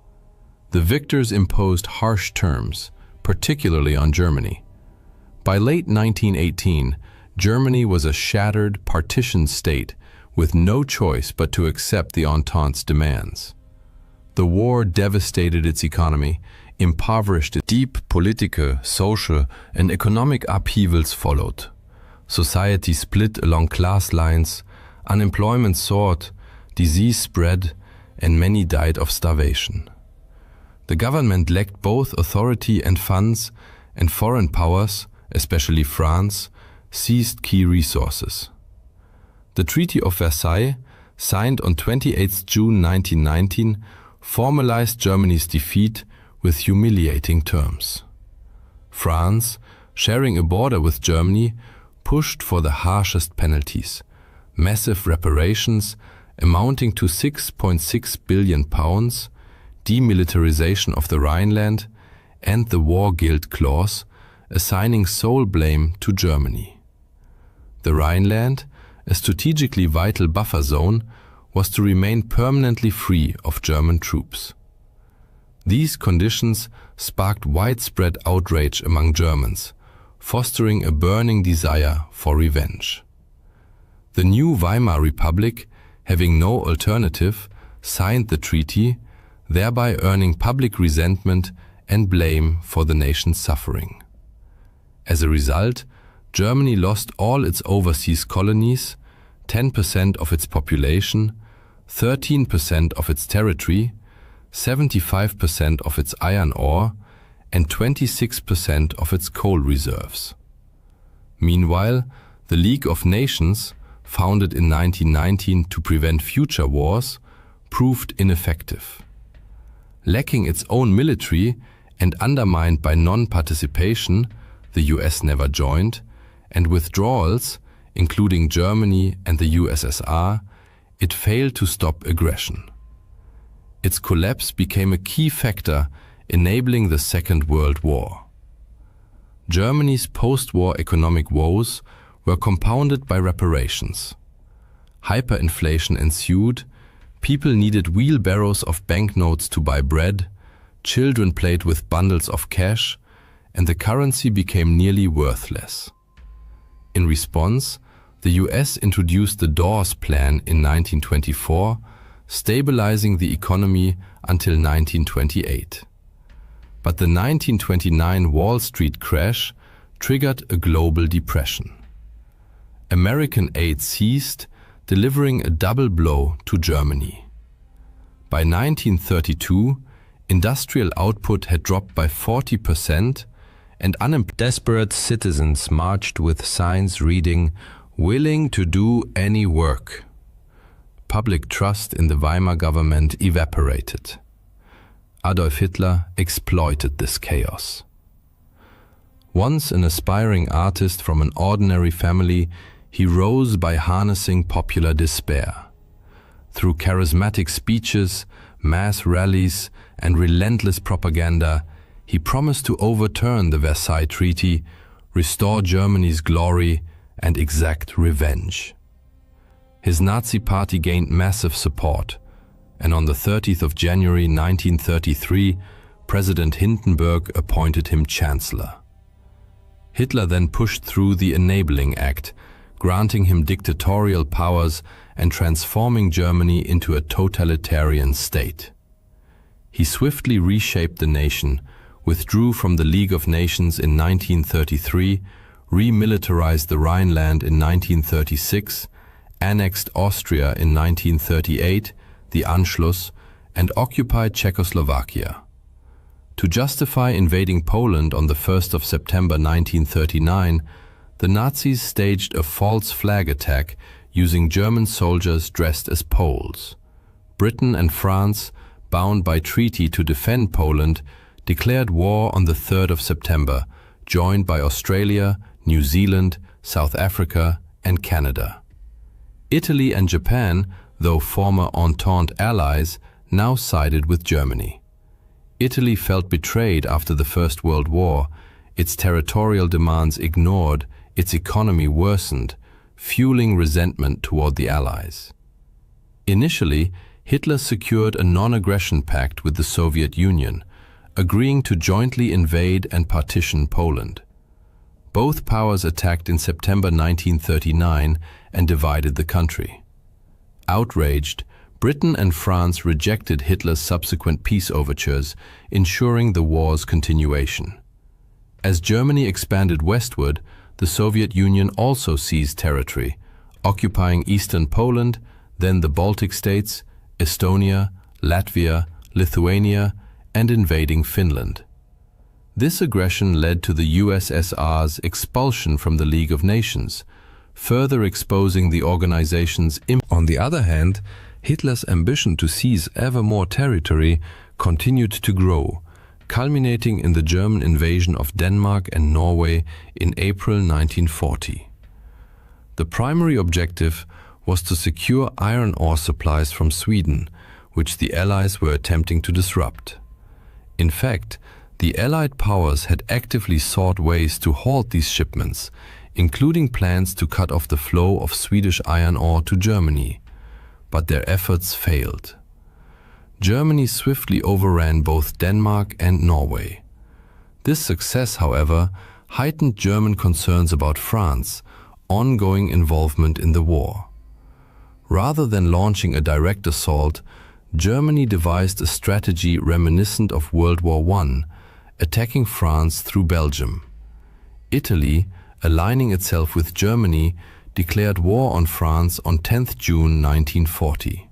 The victors imposed harsh terms, particularly on Germany. By late 1918, Germany was a shattered, partitioned state with no choice but to accept the Entente's demands. The war devastated its economy, impoverished it. Deep political, social, and economic upheavals followed. Society split along class lines, unemployment soared, disease spread, and many died of starvation. The government lacked both authority and funds, and foreign powers, especially France, seized key resources. The Treaty of Versailles, signed on 28 June 1919, formalized Germany's defeat with humiliating terms. France, sharing a border with Germany, pushed for the harshest penalties, massive reparations amounting to £6.6 billion, demilitarization of the Rhineland, and the War Guilt Clause, assigning sole blame to Germany. The Rhineland, a strategically vital buffer zone, was to remain permanently free of German troops. These conditions sparked widespread outrage among Germans, fostering a burning desire for revenge. The new Weimar Republic, having no alternative, signed the treaty, thereby earning public resentment and blame for the nation's suffering. As a result, Germany lost all its overseas colonies, 10% of its population, 13% of its territory, 75% of its iron ore, and 26% of its coal reserves. Meanwhile, the League of Nations, founded in 1919 to prevent future wars, proved ineffective. Lacking its own military and undermined by non-participation, the US never joined, and withdrawals, including Germany and the USSR, it failed to stop aggression. Its collapse became a key factor enabling the Second World War. Germany's post-war economic woes were compounded by reparations. Hyperinflation ensued, people needed wheelbarrows of banknotes to buy bread, children played with bundles of cash, and the currency became nearly worthless. In response, the US introduced the Dawes Plan in 1924, stabilizing the economy until 1928. But the 1929 Wall Street crash triggered a global depression. American aid ceased, delivering a double blow to Germany. By 1932, industrial output had dropped by 40%, and desperate citizens marched with signs reading, "Willing to do any work." Public trust in the Weimar government evaporated. Adolf Hitler exploited this chaos. Once an aspiring artist from an ordinary family, he rose by harnessing popular despair. Through charismatic speeches, mass rallies, and relentless propaganda, he promised to overturn the Versailles Treaty, restore Germany's glory, and exact revenge. His Nazi party gained massive support, and on the 30th of January 1933, President Hindenburg appointed him Chancellor. Hitler then pushed through the Enabling Act, granting him dictatorial powers and transforming Germany into a totalitarian state. He swiftly reshaped the nation, withdrew from the League of Nations in 1933, remilitarized the Rhineland in 1936, annexed Austria in 1938, the Anschluss, and occupied Czechoslovakia. To justify invading Poland on the 1st of September 1939, the Nazis staged a false flag attack using German soldiers dressed as Poles. Britain and France, bound by treaty to defend Poland, declared war on the 3rd of September, joined by Australia, New Zealand, South Africa, and Canada. Italy and Japan, though former Entente allies, now sided with Germany. Italy felt betrayed after the First World War, its territorial demands ignored, its economy worsened, fueling resentment toward the Allies. Initially, Hitler secured a non-aggression pact with the Soviet Union, agreeing to jointly invade and partition Poland. Both powers attacked in September 1939 and divided the country. Outraged, Britain and France rejected Hitler's subsequent peace overtures, ensuring the war's continuation. As Germany expanded westward, the Soviet Union also seized territory, occupying eastern Poland, then the Baltic states, Estonia, Latvia, Lithuania, and invading Finland. This aggression led to the USSR's expulsion from the League of Nations, further exposing the organization's impact. On the other hand, Hitler's ambition to seize ever more territory continued to grow, culminating in the German invasion of Denmark and Norway in April 1940. The primary objective was to secure iron ore supplies from Sweden, which the Allies were attempting to disrupt. In fact, The Allied powers had actively sought ways to halt these shipments, including plans to cut off the flow of Swedish iron ore to Germany, but their efforts failed. Germany swiftly overran both Denmark and Norway. This success, however, heightened German concerns about France's ongoing involvement in the war. Rather than launching a direct assault, Germany devised a strategy reminiscent of World War I, attacking France through Belgium. Italy, aligning itself with Germany, declared war on France on 10 June 1940.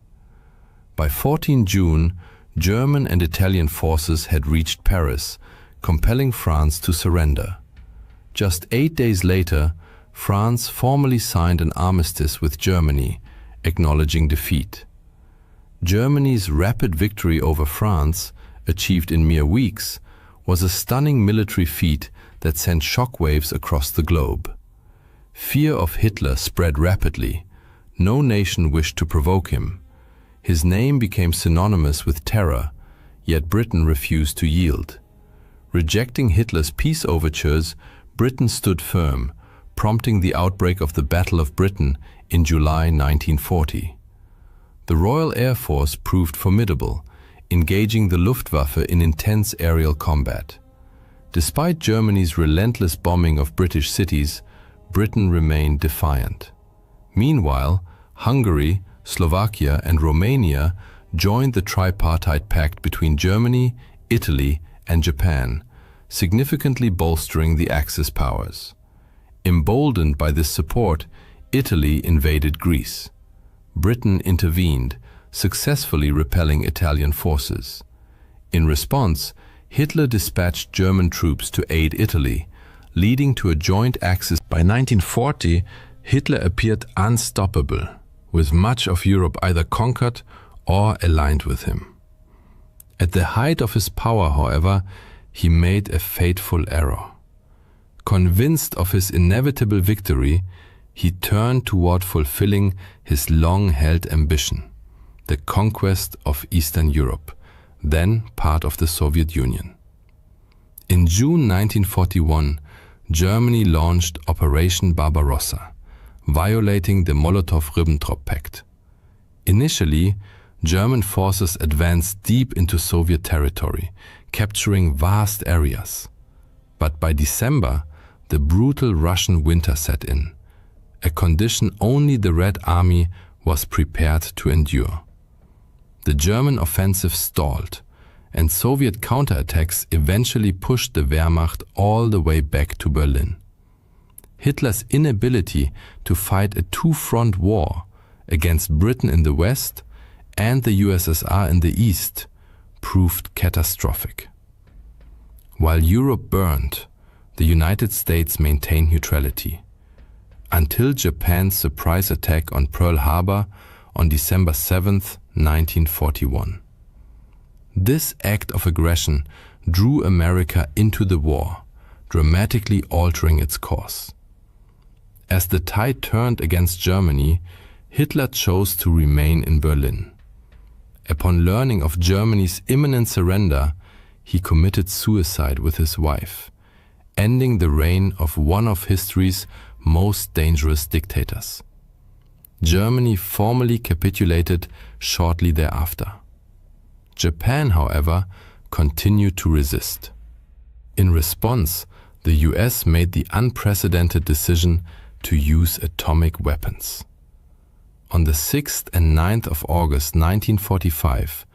By 14 June, German and Italian forces had reached Paris, compelling France to surrender. Just 8 days later, France formally signed an armistice with Germany, acknowledging defeat. Germany's rapid victory over France, achieved in mere weeks, was a stunning military feat that sent shockwaves across the globe. Fear of Hitler spread rapidly. No nation wished to provoke him. His name became synonymous with terror, yet Britain refused to yield. Rejecting Hitler's peace overtures, Britain stood firm, prompting the outbreak of the Battle of Britain in July 1940. The Royal Air Force proved formidable, engaging the Luftwaffe in intense aerial combat. Despite Germany's relentless bombing of British cities, Britain remained defiant. Meanwhile, Hungary, Slovakia and Romania joined the tripartite pact between Germany, Italy and Japan, significantly bolstering the Axis powers. Emboldened by this support, Italy invaded Greece. Britain intervened, successfully repelling Italian forces. In response, Hitler dispatched German troops to aid Italy, leading to a joint Axis. By 1940, Hitler appeared unstoppable, with much of Europe either conquered or aligned with him. At the height of his power, however, he made a fateful error. Convinced of his inevitable victory, he turned toward fulfilling his long-held ambition, the conquest of Eastern Europe, then part of the Soviet Union. In June 1941, Germany launched Operation Barbarossa, violating the Molotov-Ribbentrop Pact. Initially, German forces advanced deep into Soviet territory, capturing vast areas. But by December, the brutal Russian winter set in, a condition only the Red Army was prepared to endure. The German offensive stalled, and Soviet counterattacks eventually pushed the Wehrmacht all the way back to Berlin. Hitler's inability to fight a two-front war against Britain in the west and the USSR in the east proved catastrophic. While Europe burned, the United States maintained neutrality, until Japan's surprise attack on Pearl Harbor on December 7, 1941. This act of aggression drew America into the war, dramatically altering its course. As the tide turned against Germany, Hitler chose to remain in Berlin. Upon learning of Germany's imminent surrender, he committed suicide with his wife, ending the reign of one of history's most dangerous dictators. Germany formally capitulated shortly thereafter. Japan, however, continued to resist. In response, the US made the unprecedented decision to use atomic weapons. On the 6th and 9th of August 1945,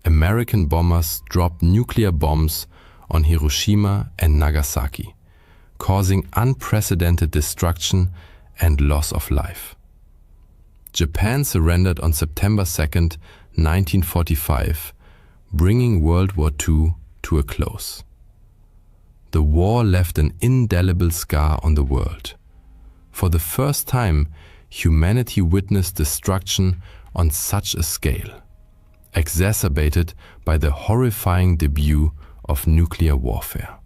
American bombers dropped nuclear bombs on Hiroshima and Nagasaki, causing unprecedented destruction and loss of life. Japan surrendered on September 2, 1945, bringing World War II to a close. The war left an indelible scar on the world. For the first time, humanity witnessed destruction on such a scale, exacerbated by the horrifying debut of nuclear warfare.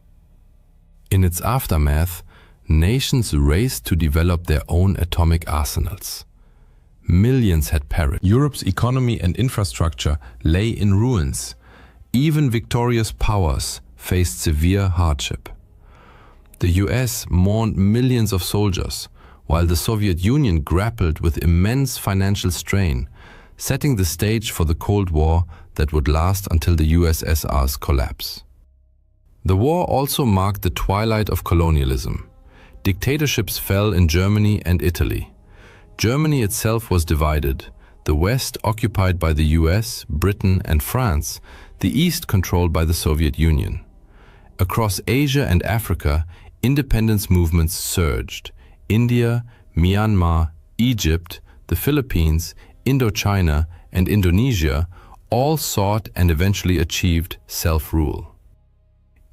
In its aftermath, nations raced to develop their own atomic arsenals. Millions had perished. Europe's economy and infrastructure lay in ruins. Even victorious powers faced severe hardship. The US mourned millions of soldiers, while the Soviet Union grappled with immense financial strain, setting the stage for the Cold War that would last until the USSR's collapse. The war also marked the twilight of colonialism. Dictatorships fell in Germany and Italy. Germany itself was divided, the West occupied by the US, Britain and France, the East controlled by the Soviet Union. Across Asia and Africa, independence movements surged. India, Myanmar, Egypt, the Philippines, Indochina and Indonesia all sought and eventually achieved self-rule.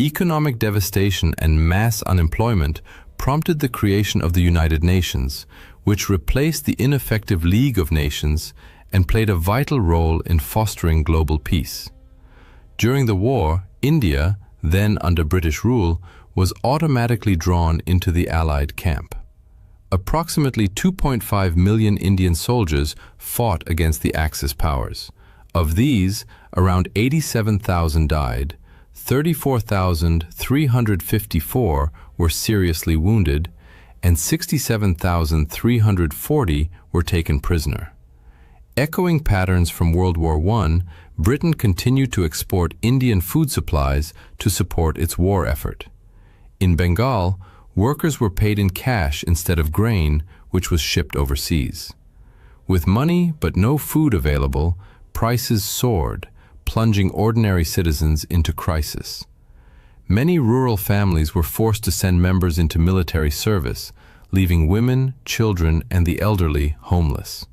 Economic devastation and mass unemployment prompted the creation of the United Nations, which replaced the ineffective League of Nations and played a vital role in fostering global peace. During the war, India, then under British rule, was automatically drawn into the Allied camp. Approximately 2.5 million Indian soldiers fought against the Axis powers. Of these, around 87,000 died, 34,354 were seriously wounded, and 67,340 were taken prisoner. Echoing patterns from World War I, Britain continued to export Indian food supplies to support its war effort. In Bengal, workers were paid in cash instead of grain, which was shipped overseas. With money but no food available, prices soared, plunging ordinary citizens into crisis. Many rural families were forced to send members into military service, leaving women, children, and the elderly homeless.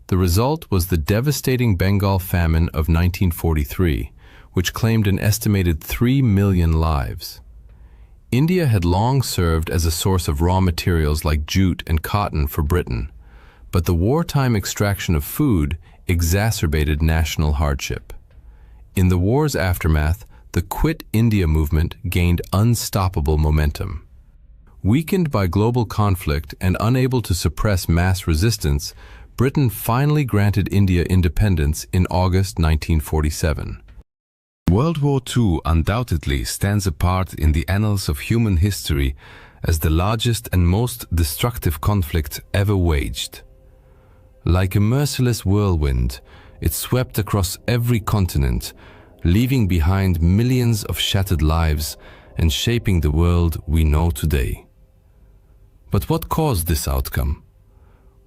The result was the devastating Bengal famine of 1943, which claimed an estimated 3 million lives. India had long served as a source of raw materials like jute and cotton for Britain, but the wartime extraction of food exacerbated national hardship. In the war's aftermath, the Quit India movement gained unstoppable momentum. Weakened by global conflict and unable to suppress mass resistance, Britain finally granted India independence in August 1947. World War II undoubtedly stands apart in the annals of human history as the largest and most destructive conflict ever waged. Like a merciless whirlwind, it swept across every continent, leaving behind millions of shattered lives and shaping the world we know today. But what caused this outcome?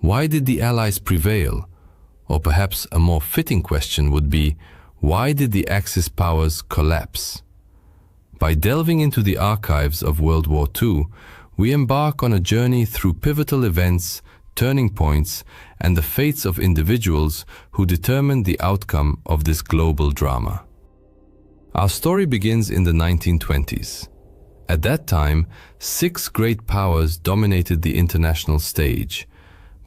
Why did the Allies prevail? Or perhaps a more fitting question would be, why did the Axis powers collapse? By delving into the archives of World War II, we embark on a journey through pivotal events, turning points, and the fates of individuals who determined the outcome of this global drama. Our story begins in the 1920s. At that time, 6 great powers dominated the international stage,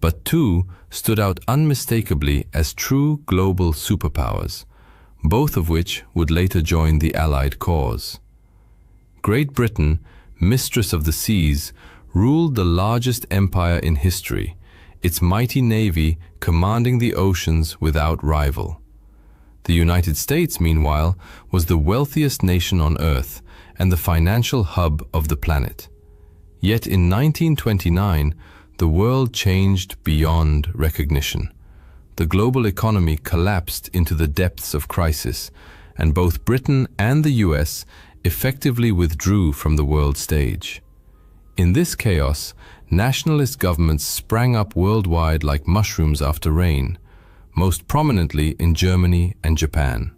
but 2 stood out unmistakably as true global superpowers, both of which would later join the Allied cause. Great Britain, mistress of the seas, ruled the largest empire in history, its mighty navy commanding the oceans without rival. The United States, meanwhile, was the wealthiest nation on Earth and the financial hub of the planet. Yet in 1929, the world changed beyond recognition. The global economy collapsed into the depths of crisis, and both Britain and the US effectively withdrew from the world stage. In this chaos, nationalist governments sprang up worldwide like mushrooms after rain, most prominently in Germany and Japan.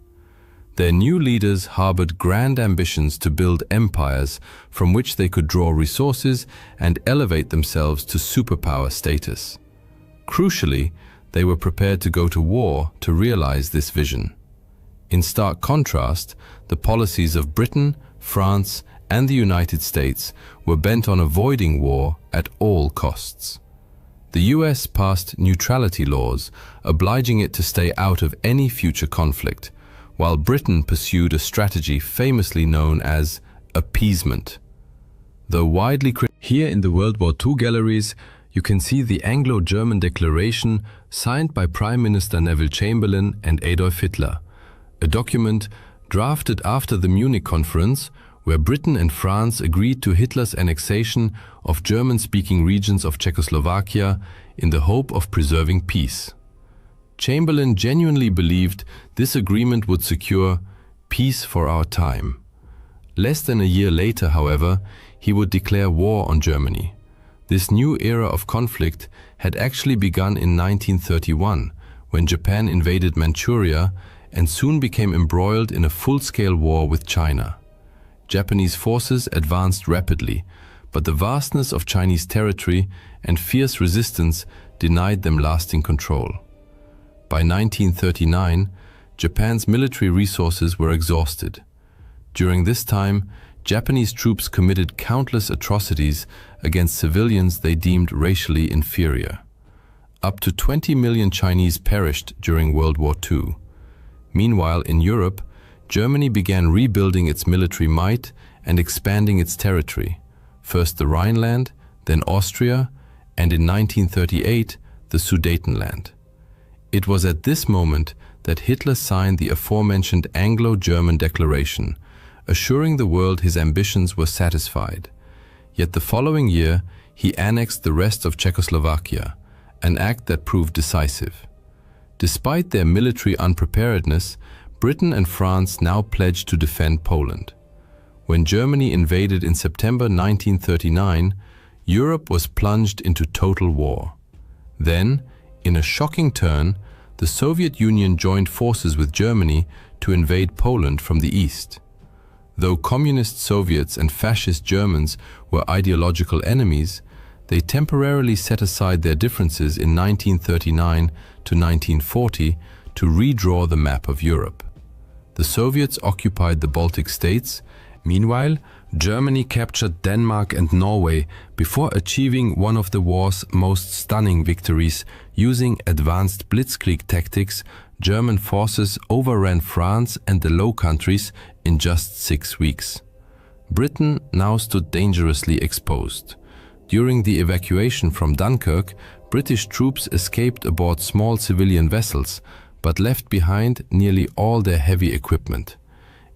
Their new leaders harbored grand ambitions to build empires from which they could draw resources and elevate themselves to superpower status. Crucially, they were prepared to go to war to realize this vision. In stark contrast, the policies of Britain, France, and the United States were bent on avoiding war at all costs. The US passed neutrality laws, obliging it to stay out of any future conflict, while Britain pursued a strategy famously known as appeasement. Though widely criticized, here in the World War II galleries, you can see the Anglo-German Declaration signed by Prime Minister Neville Chamberlain and Adolf Hitler, a document drafted after the Munich Conference, where Britain and France agreed to Hitler's annexation of German-speaking regions of Czechoslovakia in the hope of preserving peace. Chamberlain genuinely believed this agreement would secure peace for our time. Less than a year later, however, he would declare war on Germany. This new era of conflict had actually begun in 1931, when Japan invaded Manchuria and soon became embroiled in a full-scale war with China. Japanese forces advanced rapidly, but the vastness of Chinese territory and fierce resistance denied them lasting control. By 1939, Japan's military resources were exhausted. During this time, Japanese troops committed countless atrocities against civilians they deemed racially inferior. Up to 20 million Chinese perished during World War II. Meanwhile, in Europe, Germany began rebuilding its military might and expanding its territory, first the Rhineland, then Austria, and in 1938, the Sudetenland. It was at this moment that Hitler signed the aforementioned Anglo-German Declaration, assuring the world his ambitions were satisfied. Yet the following year, he annexed the rest of Czechoslovakia, an act that proved decisive. Despite their military unpreparedness, Britain and France now pledged to defend Poland. When Germany invaded in September 1939, Europe was plunged into total war. Then, in a shocking turn, the Soviet Union joined forces with Germany to invade Poland from the east. Though communist Soviets and fascist Germans were ideological enemies, they temporarily set aside their differences in 1939 to 1940 to redraw the map of Europe. The Soviets occupied the Baltic states. Meanwhile, Germany captured Denmark and Norway before achieving one of the war's most stunning victories. Using advanced blitzkrieg tactics, German forces overran France and the Low Countries in just 6 weeks. Britain now stood dangerously exposed. During the evacuation from Dunkirk, British troops escaped aboard small civilian vessels, but left behind nearly all their heavy equipment.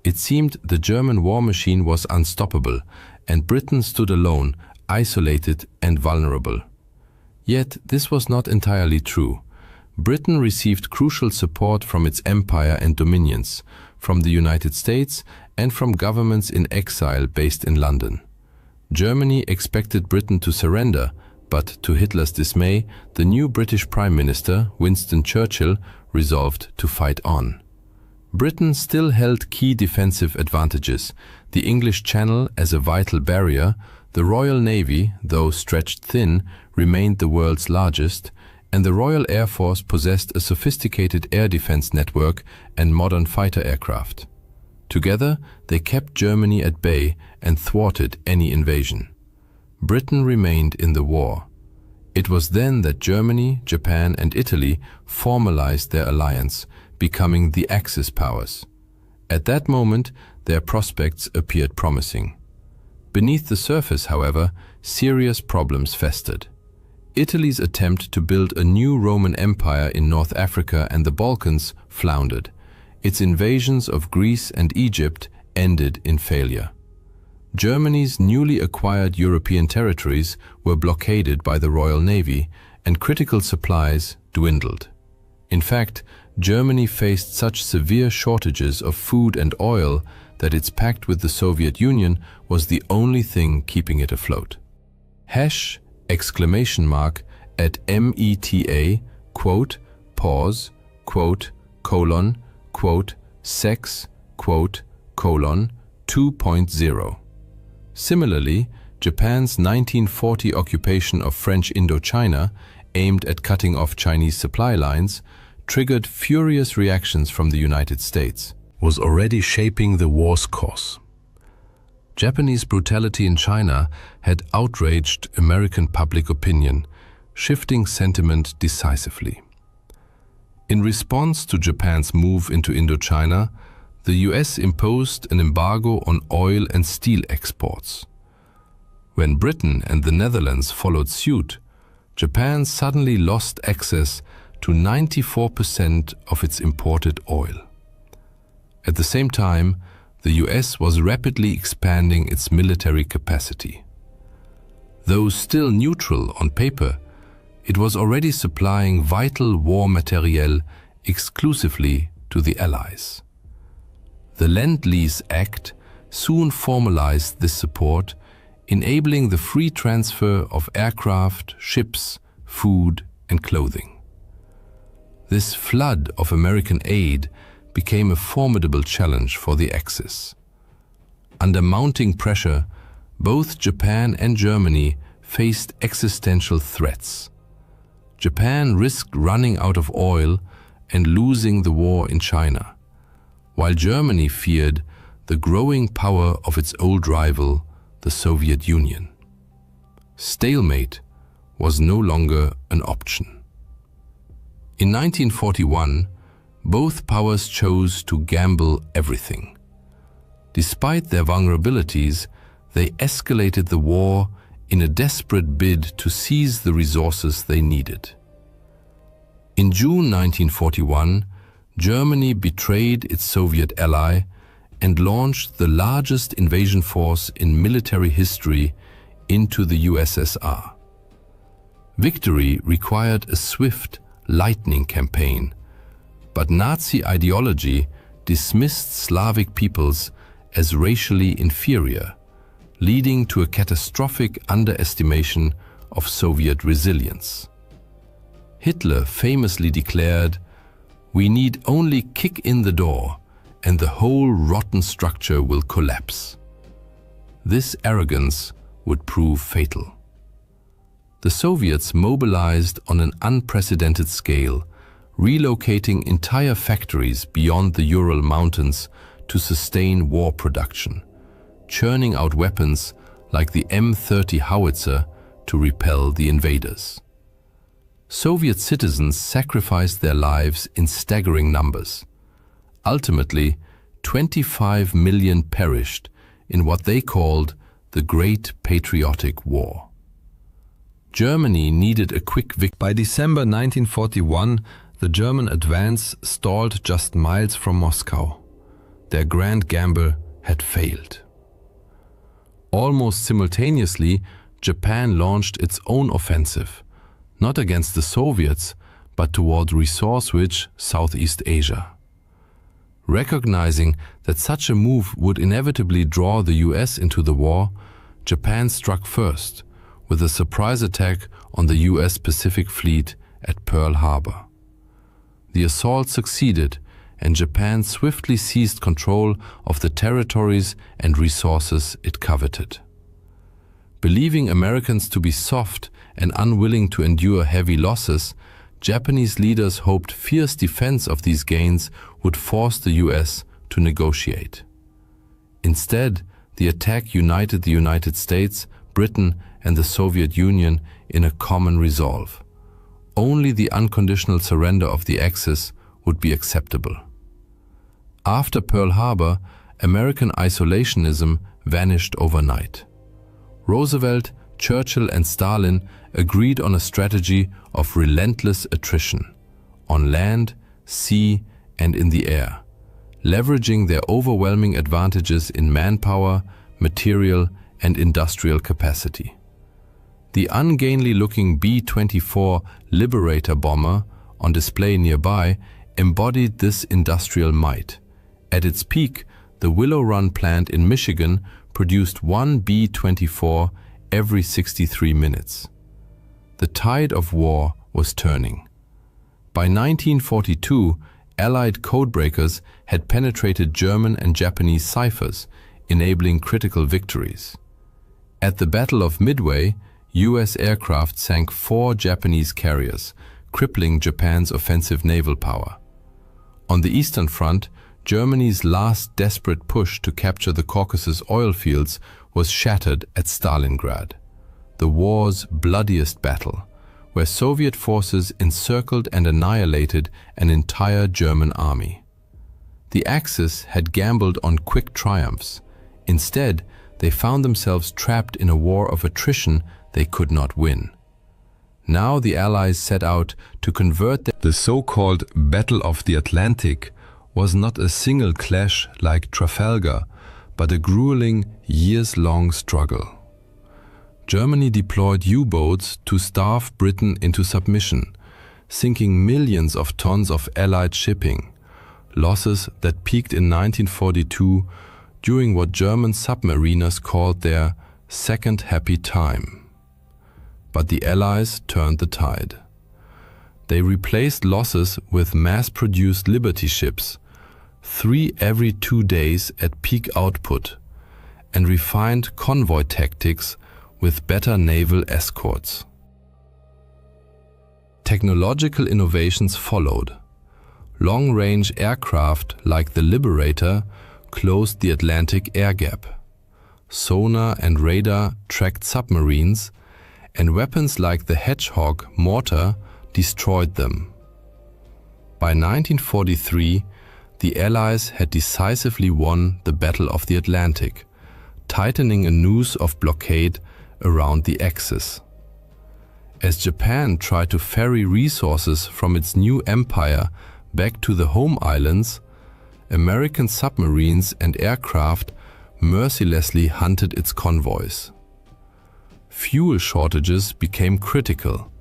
It seemed the German war machine was unstoppable, and Britain stood alone, isolated and vulnerable. Yet this was not entirely true. Britain received crucial support from its empire and dominions, from the United States and from governments in exile based in London. Germany expected Britain to surrender, but to Hitler's dismay, the new British Prime Minister, Winston Churchill, resolved to fight on. Britain still held key defensive advantages: the English Channel as a vital barrier, the Royal Navy, though stretched thin, remained the world's largest, and the Royal Air Force possessed a sophisticated air defense network and modern fighter aircraft. Together, they kept Germany at bay and thwarted any invasion. Britain remained in the war. It was then that Germany, Japan, and Italy formalized their alliance, becoming the Axis powers. At that moment, their prospects appeared promising. Beneath the surface, however, serious problems festered. Italy's attempt to build a new Roman Empire in North Africa and the Balkans floundered. Its invasions of Greece and Egypt ended in failure. Germany's newly acquired European territories were blockaded by the Royal Navy, and critical supplies dwindled. In fact, Germany faced such severe shortages of food and oil that its pact with the Soviet Union was the only thing keeping it afloat. !@META, pause, sex, 2.0. Similarly, Japan's 1940 occupation of French Indochina, aimed at cutting off Chinese supply lines, triggered furious reactions from the United States, was already shaping the war's course. Japanese brutality in China had outraged American public opinion, shifting sentiment decisively. In response to Japan's move into Indochina, the US imposed an embargo on oil and steel exports. When Britain and the Netherlands followed suit, Japan suddenly lost access to 94% of its imported oil. At the same time, the US was rapidly expanding its military capacity. Though still neutral on paper, it was already supplying vital war materiel exclusively to the Allies. The Lend-Lease Act soon formalized this support, enabling the free transfer of aircraft, ships, food, and clothing. This flood of American aid became a formidable challenge for the Axis. Under mounting pressure, both Japan and Germany faced existential threats. Japan risked running out of oil and losing the war in China, while Germany feared the growing power of its old rival, the Soviet Union. Stalemate was no longer an option. In 1941, both powers chose to gamble everything. Despite their vulnerabilities, they escalated the war in a desperate bid to seize the resources they needed. In June 1941, Germany betrayed its Soviet ally and launched the largest invasion force in military history into the USSR. Victory required a swift, lightning campaign, but Nazi ideology dismissed Slavic peoples as racially inferior, leading to a catastrophic underestimation of Soviet resilience. Hitler famously declared, "We need only kick in the door and the whole rotten structure will collapse." This arrogance would prove fatal. The Soviets mobilized on an unprecedented scale, relocating entire factories beyond the Ural Mountains to sustain war production, churning out weapons like the M30 howitzer to repel the invaders. Soviet citizens sacrificed their lives in staggering numbers. Ultimately, 25 million perished in what they called the Great Patriotic War. Germany needed a quick victory. By December 1941, the German advance stalled just miles from Moscow. Their grand gamble had failed. Almost simultaneously, Japan launched its own offensive, not against the Soviets, but toward resource-rich Southeast Asia. Recognizing that such a move would inevitably draw the US into the war, Japan struck first, with a surprise attack on the US Pacific Fleet at Pearl Harbor. The assault succeeded, and Japan swiftly seized control of the territories and resources it coveted. Believing Americans to be soft and unwilling to endure heavy losses, Japanese leaders hoped fierce defense of these gains would force the US to negotiate. Instead, the attack united the United States, Britain, and the Soviet Union in a common resolve. Only the unconditional surrender of the Axis would be acceptable. After Pearl Harbor, American isolationism vanished overnight. Roosevelt, Churchill, and Stalin agreed on a strategy of relentless attrition, on land, sea, and in the air, leveraging their overwhelming advantages in manpower, material, and industrial capacity. The ungainly-looking B-24 Liberator bomber, on display nearby, embodied this industrial might. At its peak, the Willow Run plant in Michigan produced one B-24 every 63 minutes. The tide of war was turning. By 1942, Allied codebreakers had penetrated German and Japanese ciphers, enabling critical victories. At the Battle of Midway, US aircraft sank 4 Japanese carriers, crippling Japan's offensive naval power. On the Eastern Front, Germany's last desperate push to capture the Caucasus oil fields was shattered at Stalingrad, the war's bloodiest battle, where Soviet forces encircled and annihilated an entire German army. The Axis had gambled on quick triumphs. Instead, they found themselves trapped in a war of attrition they could not win. Now the Allies set out to convert the so-called Battle of the Atlantic was not a single clash like Trafalgar, but a grueling, years-long struggle. Germany deployed U-boats to starve Britain into submission, sinking millions of tons of Allied shipping, losses that peaked in 1942 during what German submariners called their second happy time. But the Allies turned the tide. They replaced losses with mass-produced Liberty ships, 3 every 2 days at peak output, and refined convoy tactics with better naval escorts. Technological innovations followed. Long-range aircraft like the Liberator closed the Atlantic air gap. Sonar and radar tracked submarines, and weapons like the Hedgehog mortar destroyed them. By 1943, the Allies had decisively won the Battle of the Atlantic, tightening a noose of blockade around the Axis. As Japan tried to ferry resources from its new empire back to the home islands, American submarines and aircraft mercilessly hunted its convoys. Fuel shortages became critical,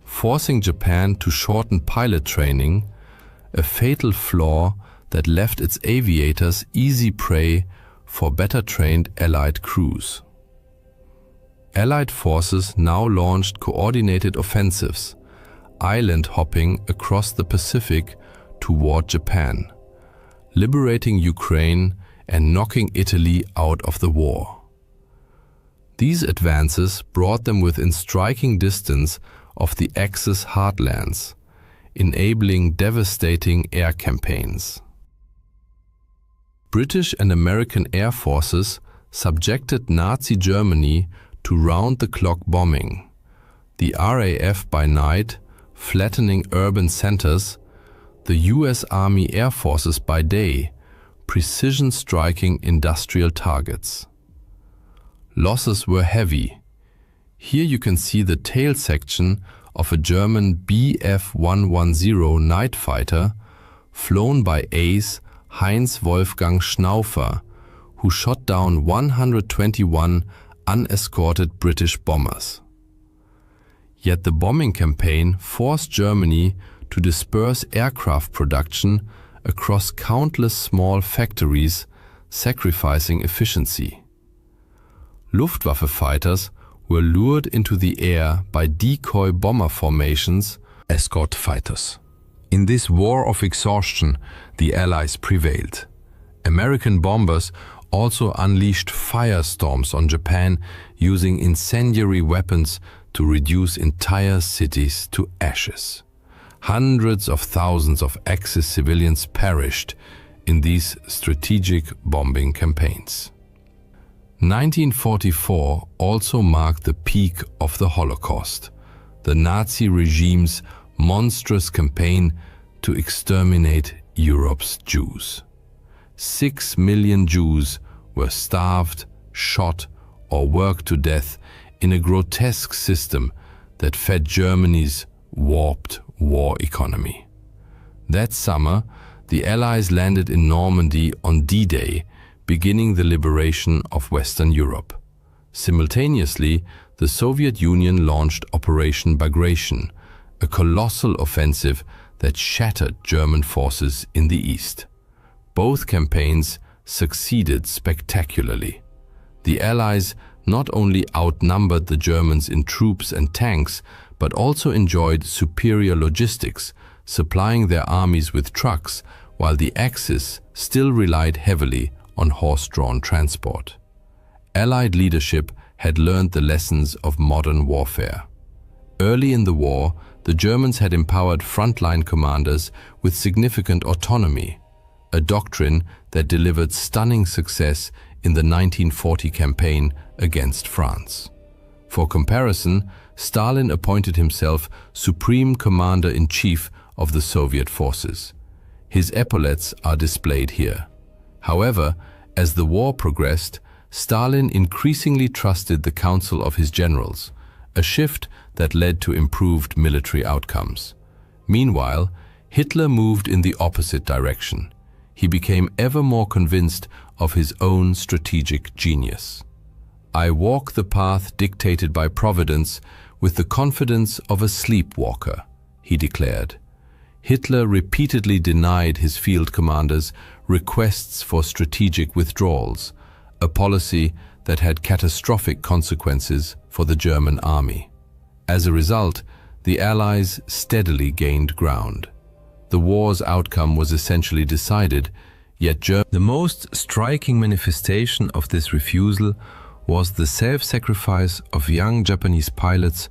forcing Japan to shorten pilot training, a fatal flaw that left its aviators easy prey for better trained Allied crews. Allied forces now launched coordinated offensives, island hopping across the Pacific toward Japan, liberating Ukraine and knocking Italy out of the war. These advances brought them within striking distance of the Axis heartlands, enabling devastating air campaigns. British and American air forces subjected Nazi Germany to round-the-clock bombing, the RAF by night flattening urban centers, the US Army Air Forces by day precision striking industrial targets. Losses were heavy. Here you can see the tail section of a German Bf-110 night fighter flown by ace Heinz Wolfgang Schnaufer, who shot down 121 unescorted British bombers. Yet the bombing campaign forced Germany to disperse aircraft production across countless small factories, sacrificing efficiency. Luftwaffe fighters were lured into the air by decoy bomber formations, escort fighters. In this war of exhaustion, the Allies prevailed. American bombers also unleashed firestorms on Japan, using incendiary weapons to reduce entire cities to ashes. Hundreds of thousands of Axis civilians perished in these strategic bombing campaigns. 1944 also marked the peak of the Holocaust, the Nazi regime's monstrous campaign to exterminate Europe's Jews. 6 million Jews were starved, shot, or worked to death in a grotesque system that fed Germany's warped war economy. That summer, the Allies landed in Normandy on D-Day, beginning the liberation of Western Europe. Simultaneously, the Soviet Union launched Operation Bagration, a colossal offensive that shattered German forces in the east. Both campaigns succeeded spectacularly. The Allies not only outnumbered the Germans in troops and tanks, but also enjoyed superior logistics, supplying their armies with trucks, while the Axis still relied heavily on horse-drawn transport. Allied leadership had learned the lessons of modern warfare. Early in the war, the Germans had empowered frontline commanders with significant autonomy, a doctrine that delivered stunning success in the 1940 campaign against France. For comparison, Stalin appointed himself Supreme Commander-in-Chief of the Soviet forces. His epaulets are displayed here. However, as the war progressed, Stalin increasingly trusted the counsel of his generals, a shift that led to improved military outcomes. Meanwhile, Hitler moved in the opposite direction. he became ever more convinced of his own strategic genius. "I walk the path dictated by Providence with the confidence of a sleepwalker," he declared. Hitler repeatedly denied his field commanders requests for strategic withdrawals, a policy that had catastrophic consequences for the German army. As a result, the Allies steadily gained ground. The war's outcome was essentially decided, yet the most striking manifestation of this refusal was the self-sacrifice of young Japanese pilots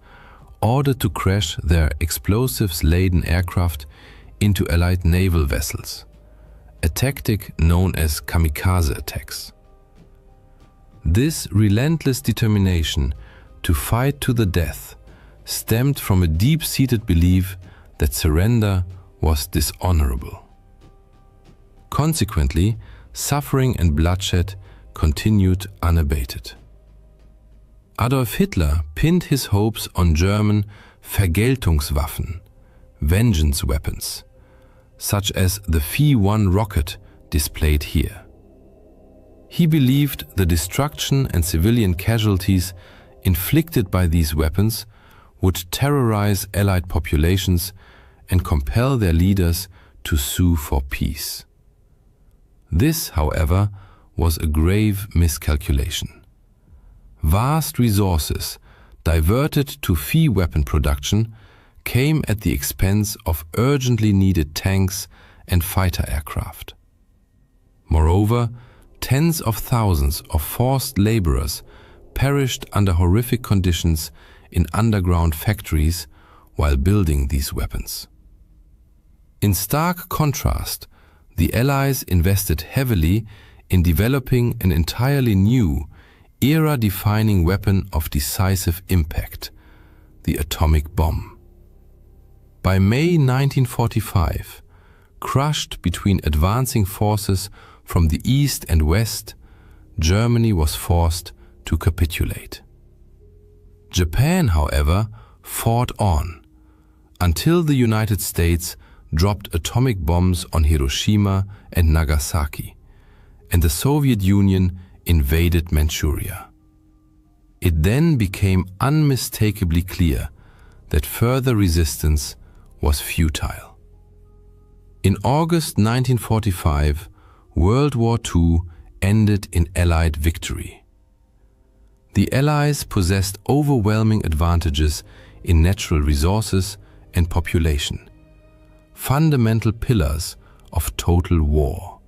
ordered to crash their explosives-laden aircraft into Allied naval vessels, a tactic known as kamikaze attacks. This relentless determination to fight to the death stemmed from a deep-seated belief that surrender was dishonorable. Consequently, suffering and bloodshed continued unabated. Adolf Hitler pinned his hopes on German Vergeltungswaffen, vengeance weapons, such as the Phi-1 rocket displayed here. He believed the destruction and civilian casualties inflicted by these weapons would terrorize Allied populations and compel their leaders to sue for peace. This, however, was a grave miscalculation. Vast resources diverted to Phi weapon production came at the expense of urgently needed tanks and fighter aircraft. Moreover, tens of thousands of forced laborers perished under horrific conditions in underground factories while building these weapons. In stark contrast, the Allies invested heavily in developing an entirely new, era-defining weapon of decisive impact, the atomic bomb. By May 1945, crushed between advancing forces from the east and west, Germany was forced to capitulate. Japan, however, fought on until the United States dropped atomic bombs on Hiroshima and Nagasaki, and the Soviet Union invaded Manchuria. It then became unmistakably clear that further resistance was futile. In August 1945, World War II ended in Allied victory. The Allies possessed overwhelming advantages in natural resources and population, fundamental pillars of total war.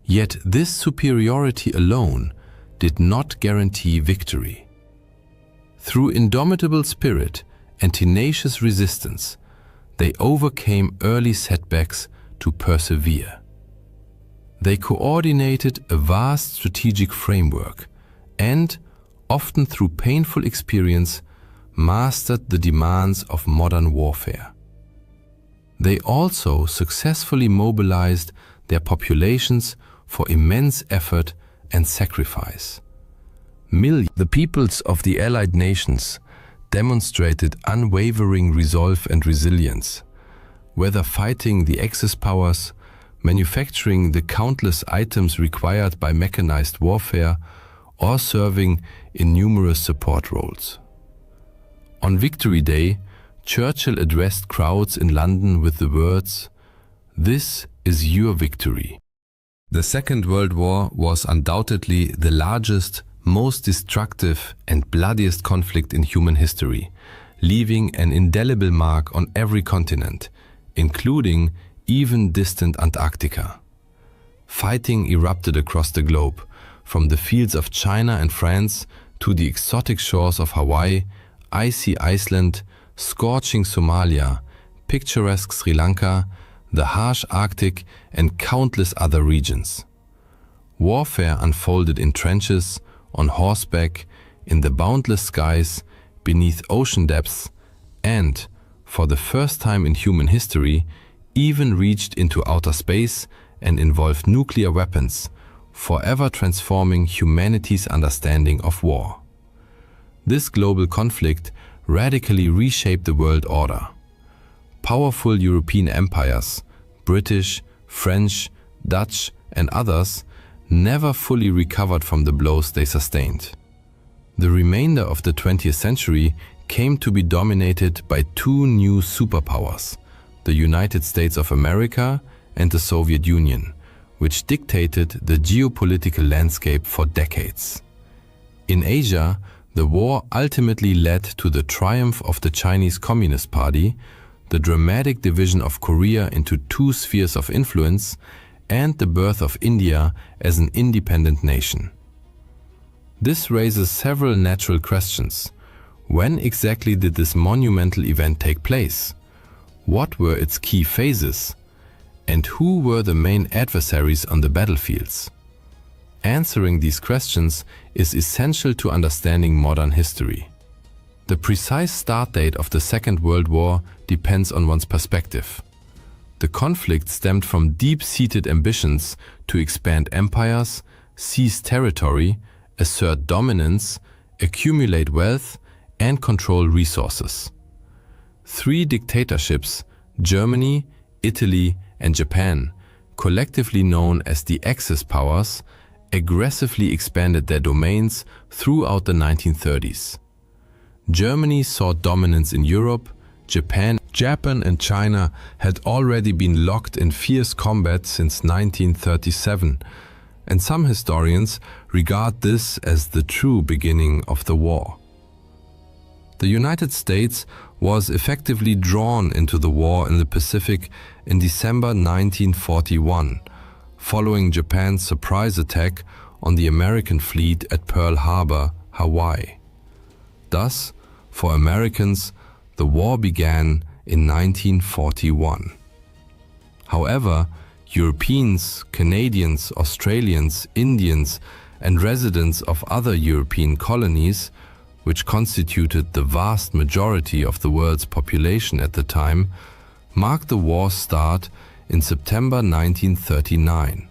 Yet this superiority alone did not guarantee victory. Through indomitable spirit and tenacious resistance, they overcame early setbacks to persevere. They coordinated a vast strategic framework and, often through painful experience, mastered the demands of modern warfare. They also successfully mobilized their populations for immense effort and sacrifice. The peoples of the Allied nations demonstrated unwavering resolve and resilience, whether fighting the Axis powers, manufacturing the countless items required by mechanized warfare, or serving in numerous support roles. On Victory Day, Churchill addressed crowds in London with the words, "This is your victory." The Second World War was undoubtedly the largest, most destructive and bloodiest conflict in human history, leaving an indelible mark on every continent, including even distant Antarctica. Fighting erupted across the globe, from the fields of China and France to the exotic shores of Hawaii, icy Iceland, scorching Somalia, picturesque Sri Lanka, the harsh Arctic, and countless other regions. Warfare unfolded in trenches, on horseback, in the boundless skies, beneath ocean depths, and, for the first time in human history, even reached into outer space and involved nuclear weapons, forever transforming humanity's understanding of war. This global conflict radically reshaped the world order. Powerful European empires, British, French, Dutch, and others, never fully recovered from the blows they sustained. The remainder of the 20th century came to be dominated by two new superpowers, the United States of America and the Soviet Union, which dictated the geopolitical landscape for decades. In Asia, the war ultimately led to the triumph of the Chinese Communist Party, the dramatic division of Korea into two spheres of influence, and the birth of India as an independent nation. This raises several natural questions. When exactly did this monumental event take place? What were its key phases? And who were the main adversaries on the battlefields? Answering these questions is essential to understanding modern history. The precise start date of the Second World War depends on one's perspective. The conflict stemmed from deep-seated ambitions to expand empires, seize territory, assert dominance, accumulate wealth, and control resources. Three dictatorships, Germany, Italy, and Japan, collectively known as the Axis powers, aggressively expanded their domains throughout the 1930s. Germany saw dominance in Europe. Japan and China had already been locked in fierce combat since 1937, and some historians regard this as the true beginning of the war. The United States was effectively drawn into the war in the Pacific in December 1941, following Japan's surprise attack on the American fleet at Pearl Harbor, Hawaii. Thus, for Americans, the war began in 1941. However, Europeans, Canadians, Australians, Indians, and residents of other European colonies, which constituted the vast majority of the world's population at the time, marked the war's start in September 1939.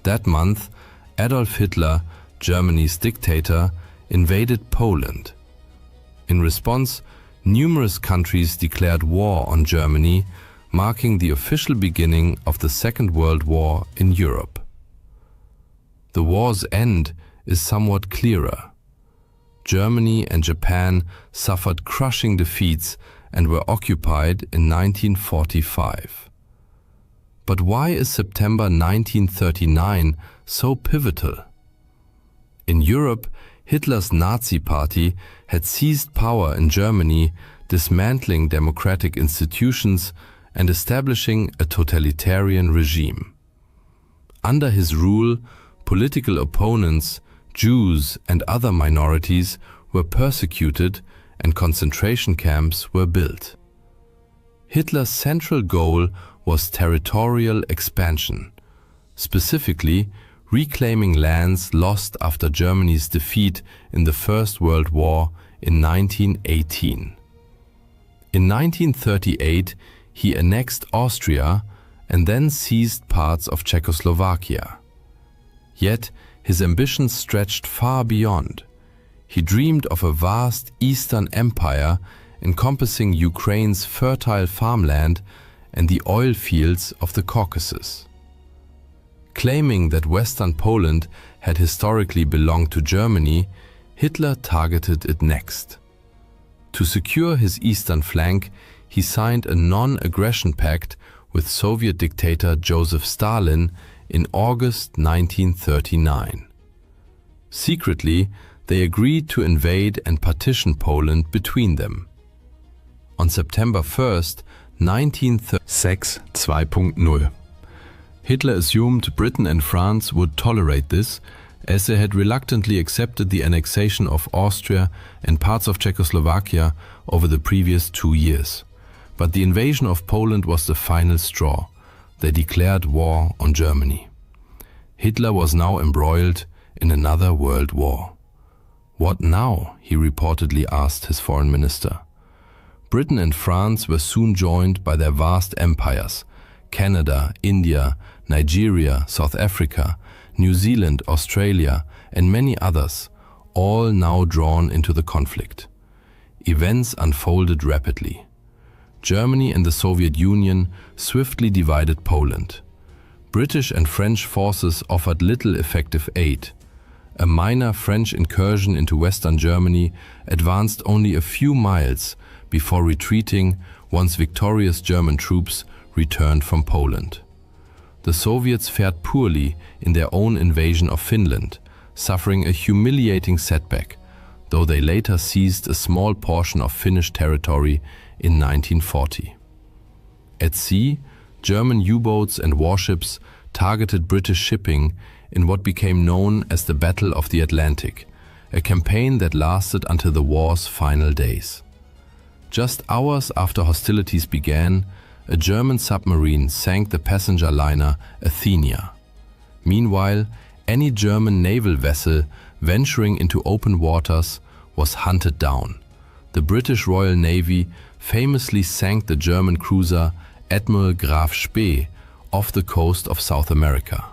That month, Adolf Hitler, Germany's dictator, invaded Poland. In response, numerous countries declared war on Germany, marking the official beginning of the Second World War in Europe. The war's end is somewhat clearer. Germany and Japan suffered crushing defeats and were occupied in 1945. But why is September 1939 so pivotal? In Europe, Hitler's Nazi Party had seized power in Germany, dismantling democratic institutions and establishing a totalitarian regime. Under his rule, political opponents, Jews and other minorities were persecuted and concentration camps were built. Hitler's central goal was territorial expansion, specifically reclaiming lands lost after Germany's defeat in the First World War in 1918. In 1938, he annexed Austria and then seized parts of Czechoslovakia. Yet, his ambitions stretched far beyond. He dreamed of a vast Eastern Empire encompassing Ukraine's fertile farmland and the oil fields of the Caucasus. Claiming that Western Poland had historically belonged to Germany, Hitler targeted it next. To secure his eastern flank, he signed a non-aggression pact with Soviet dictator Joseph Stalin in August 1939. Secretly, they agreed to invade and partition Poland between them. On September 1st, 1936 2.0. Hitler assumed Britain and France would tolerate this, as they had reluctantly accepted the annexation of Austria and parts of Czechoslovakia over the previous 2 years. But the invasion of Poland was the final straw. They declared war on Germany. Hitler was now embroiled in another world war. What now? He reportedly asked his foreign minister. Britain and France were soon joined by their vast empires: Canada, India, Nigeria, South Africa, New Zealand, Australia, and many others, all now drawn into the conflict. Events unfolded rapidly. Germany and the Soviet Union swiftly divided Poland. British and French forces offered little effective aid. A minor French incursion into Western Germany advanced only a few miles before retreating once victorious German troops returned from Poland. The Soviets fared poorly in their own invasion of Finland, suffering a humiliating setback, though they later seized a small portion of Finnish territory in 1940. At sea, German U-boats and warships targeted British shipping in what became known as the Battle of the Atlantic, a campaign that lasted until the war's final days. Just hours after hostilities began, a German submarine sank the passenger liner Athenia. Meanwhile, any German naval vessel venturing into open waters was hunted down. The British Royal Navy famously sank the German cruiser Admiral Graf Spee off the coast of South America.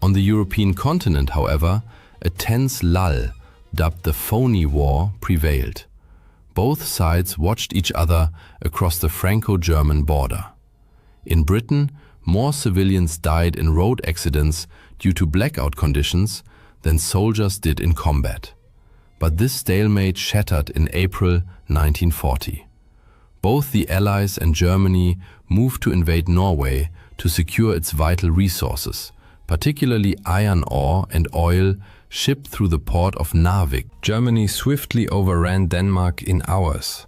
On the European continent, however, a tense lull, dubbed the Phony War, prevailed. Both sides watched each other across the Franco-German border. In Britain, more civilians died in road accidents due to blackout conditions than soldiers did in combat. But this stalemate shattered in April 1940. Both the Allies and Germany moved to invade Norway to secure its vital resources, particularly iron ore and oil shipped through the port of Narvik. Germany swiftly overran Denmark in hours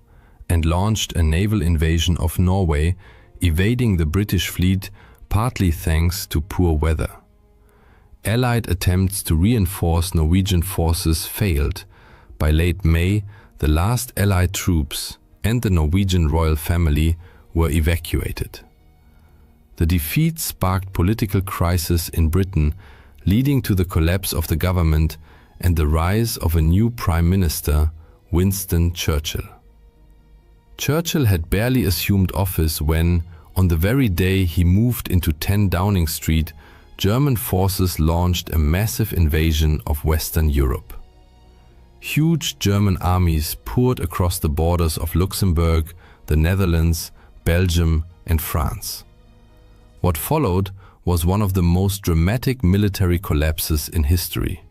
and launched a naval invasion of Norway, evading the British fleet partly thanks to poor weather. Allied attempts to reinforce Norwegian forces failed. By late May, the last Allied troops and the Norwegian royal family were evacuated. The defeat sparked political crisis in Britain, leading to the collapse of the government and the rise of a new Prime Minister, Winston Churchill. Churchill had barely assumed office when, on the very day he moved into 10 Downing Street, German forces launched a massive invasion of Western Europe. Huge German armies poured across the borders of Luxembourg, the Netherlands, Belgium, and France. What followed was one of the most dramatic military collapses in history.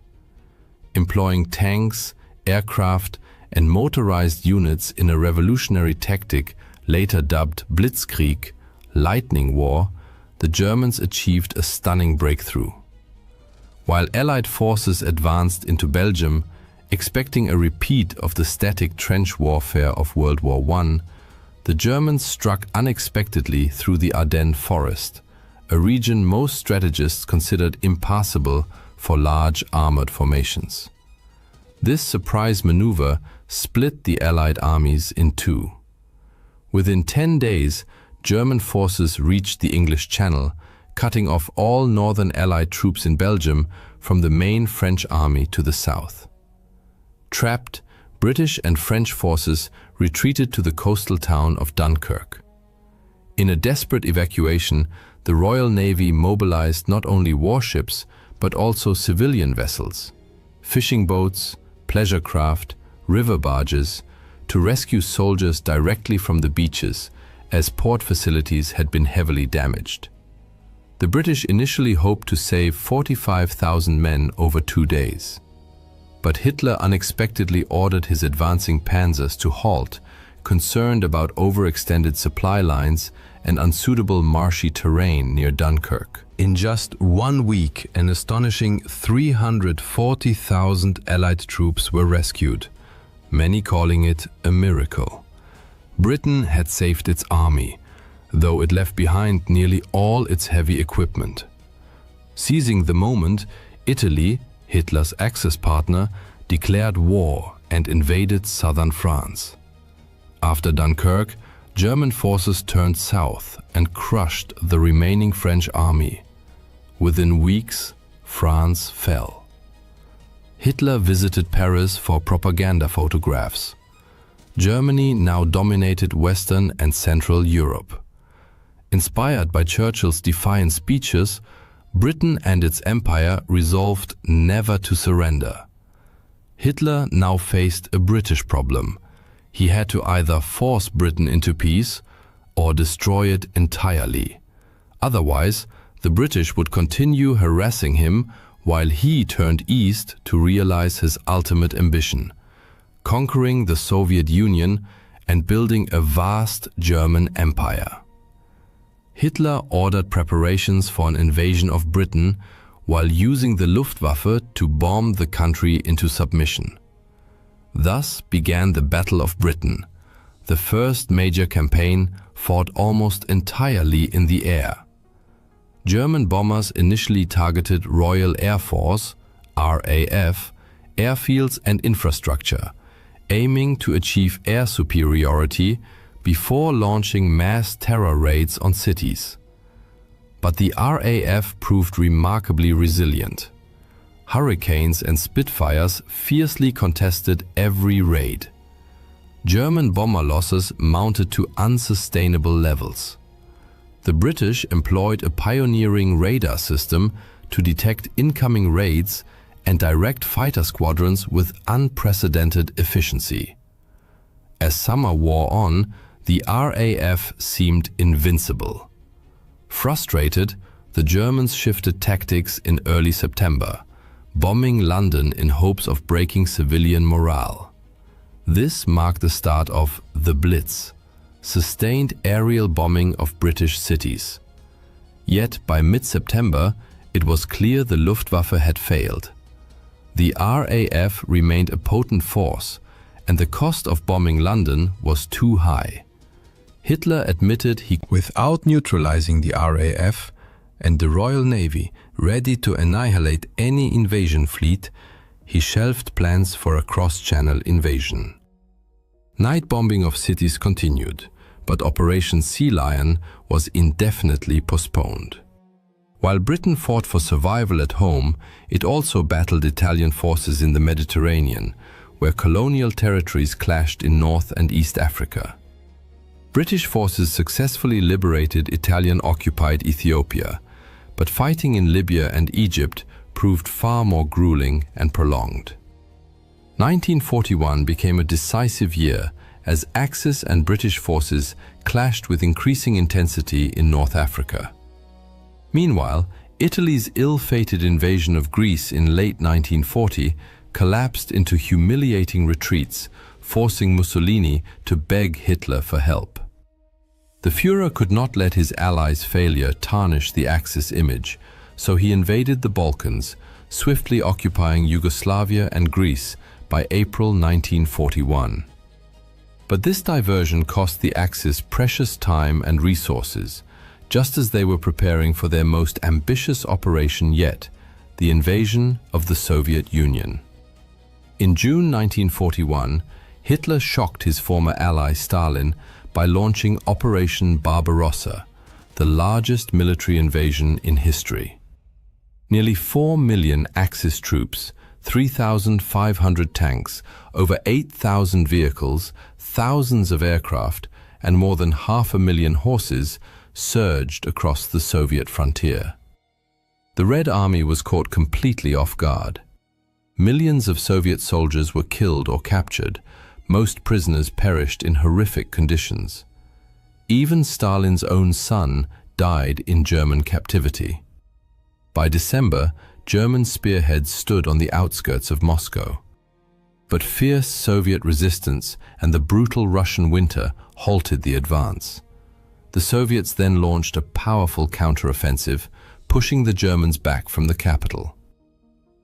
Employing tanks, aircraft, and motorized units in a revolutionary tactic later dubbed Blitzkrieg, Lightning War, the Germans achieved a stunning breakthrough. While Allied forces advanced into Belgium, expecting a repeat of the static trench warfare of World War I, the Germans struck unexpectedly through the Ardennes forest, a region most strategists considered impassable for large armored formations. This surprise maneuver split the Allied armies in two. Within 10 days, German forces reached the English Channel, cutting off all northern Allied troops in Belgium from the main French army to the south. Trapped, British and French forces retreated to the coastal town of Dunkirk. In a desperate evacuation, the Royal Navy mobilized not only warships but also civilian vessels, fishing boats, pleasure craft, river barges, to rescue soldiers directly from the beaches, as port facilities had been heavily damaged. The British initially hoped to save 45,000 men over 2 days. But Hitler unexpectedly ordered his advancing panzers to halt, concerned about overextended supply lines and unsuitable marshy terrain near Dunkirk. In just 1 week, an astonishing 340,000 Allied troops were rescued, many calling it a miracle. Britain had saved its army, though it left behind nearly all its heavy equipment. Seizing the moment, Italy, Hitler's Axis partner, declared war and invaded southern France. After Dunkirk, German forces turned south and crushed the remaining French army. Within weeks, France fell. Hitler visited Paris for propaganda photographs. Germany now dominated Western and Central Europe. Inspired by Churchill's defiant speeches, Britain and its empire resolved never to surrender. Hitler now faced a British problem. He had to either force Britain into peace or destroy it entirely. Otherwise, The British would continue harassing him while he turned east to realize his ultimate ambition, conquering the Soviet Union and building a vast German empire. Hitler ordered preparations for an invasion of Britain while using the Luftwaffe to bomb the country into submission. Thus began the Battle of Britain, the first major campaign fought almost entirely in the air. German bombers initially targeted Royal Air Force, RAF, airfields and infrastructure, aiming to achieve air superiority before launching mass terror raids on cities. But the RAF proved remarkably resilient. Hurricanes and Spitfires fiercely contested every raid. German bomber losses mounted to unsustainable levels. The British employed a pioneering radar system to detect incoming raids and direct fighter squadrons with unprecedented efficiency. As summer wore on, the RAF seemed invincible. Frustrated, the Germans shifted tactics in early September, bombing London in hopes of breaking civilian morale. This marked the start of the Blitz, sustained aerial bombing of British cities. Yet by mid-September, it was clear the Luftwaffe had failed. The RAF remained a potent force, and the cost of bombing London was too high. Hitler admitted he, without neutralizing the RAF and the Royal Navy ready to annihilate any invasion fleet, he shelved plans for a cross-channel invasion. Night bombing of cities continued, but Operation Sea Lion was indefinitely postponed. While Britain fought for survival at home, it also battled Italian forces in the Mediterranean, where colonial territories clashed in North and East Africa. British forces successfully liberated Italian-occupied Ethiopia, but fighting in Libya and Egypt proved far more grueling and prolonged. 1941 became a decisive year as Axis and British forces clashed with increasing intensity in North Africa. Meanwhile, Italy's ill-fated invasion of Greece in late 1940 collapsed into humiliating retreats, forcing Mussolini to beg Hitler for help. The Führer could not let his allies' failure tarnish the Axis image, so he invaded the Balkans, swiftly occupying Yugoslavia and Greece by April 1941. But this diversion cost the Axis precious time and resources, just as they were preparing for their most ambitious operation yet, the invasion of the Soviet Union. In June 1941, Hitler shocked his former ally Stalin by launching Operation Barbarossa, the largest military invasion in history. Nearly 4 million Axis troops, 3,500 tanks, over 8,000 vehicles, thousands of aircraft, and more than 500,000 horses surged across the Soviet frontier. The Red Army was caught completely off guard. Millions of Soviet soldiers were killed or captured. Most prisoners perished in horrific conditions. Even Stalin's own son died in German captivity. By December, German spearheads stood on the outskirts of Moscow. But fierce Soviet resistance and the brutal Russian winter halted the advance. The Soviets then launched a powerful counteroffensive, pushing the Germans back from the capital.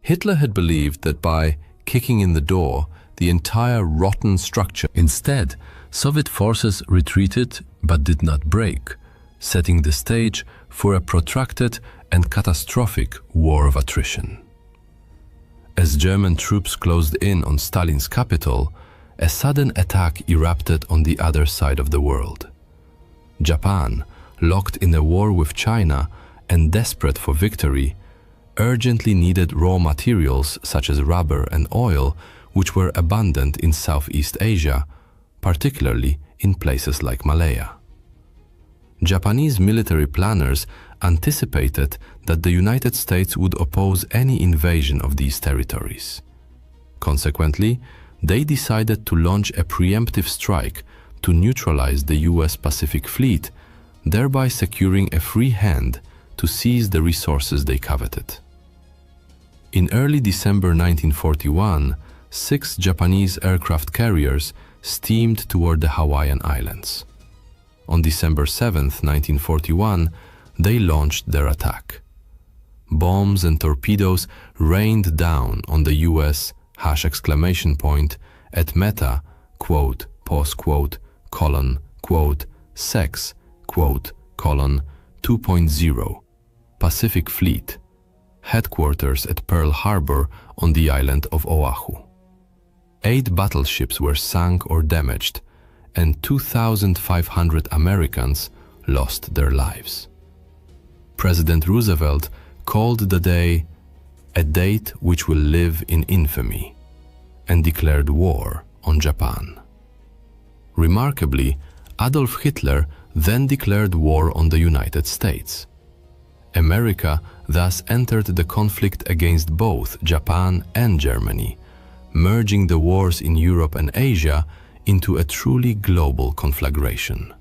Hitler had believed that by kicking in the door, the entire rotten structure. Instead, Soviet forces retreated but did not break, setting the stage for a protracted and catastrophic war of attrition. As German troops closed in on Stalin's capital, a sudden attack erupted on the other side of the world. Japan, locked in a war with China and desperate for victory, urgently needed raw materials such as rubber and oil, which were abundant in Southeast Asia, particularly in places like Malaya. Japanese military planners anticipated that the United States would oppose any invasion of these territories. Consequently, they decided to launch a preemptive strike to neutralize the US Pacific Fleet, thereby securing a free hand to seize the resources they coveted. In early December 1941, 6 Japanese aircraft carriers steamed toward the Hawaiian Islands. On December 7, 1941, they launched their attack. Bombs and torpedoes rained down on the US at Meta, quote, pause quote, colon, quote, sex, quote, colon, 2.0, Pacific Fleet, headquarters at Pearl Harbor on the island of Oahu. 8 battleships were sunk or damaged, and 2,500 Americans lost their lives. President Roosevelt called the day a date which will live in infamy, and declared war on Japan. Remarkably, Adolf Hitler then declared war on the United States. America thus entered the conflict against both Japan and Germany, merging the wars in Europe and Asia into a truly global conflagration.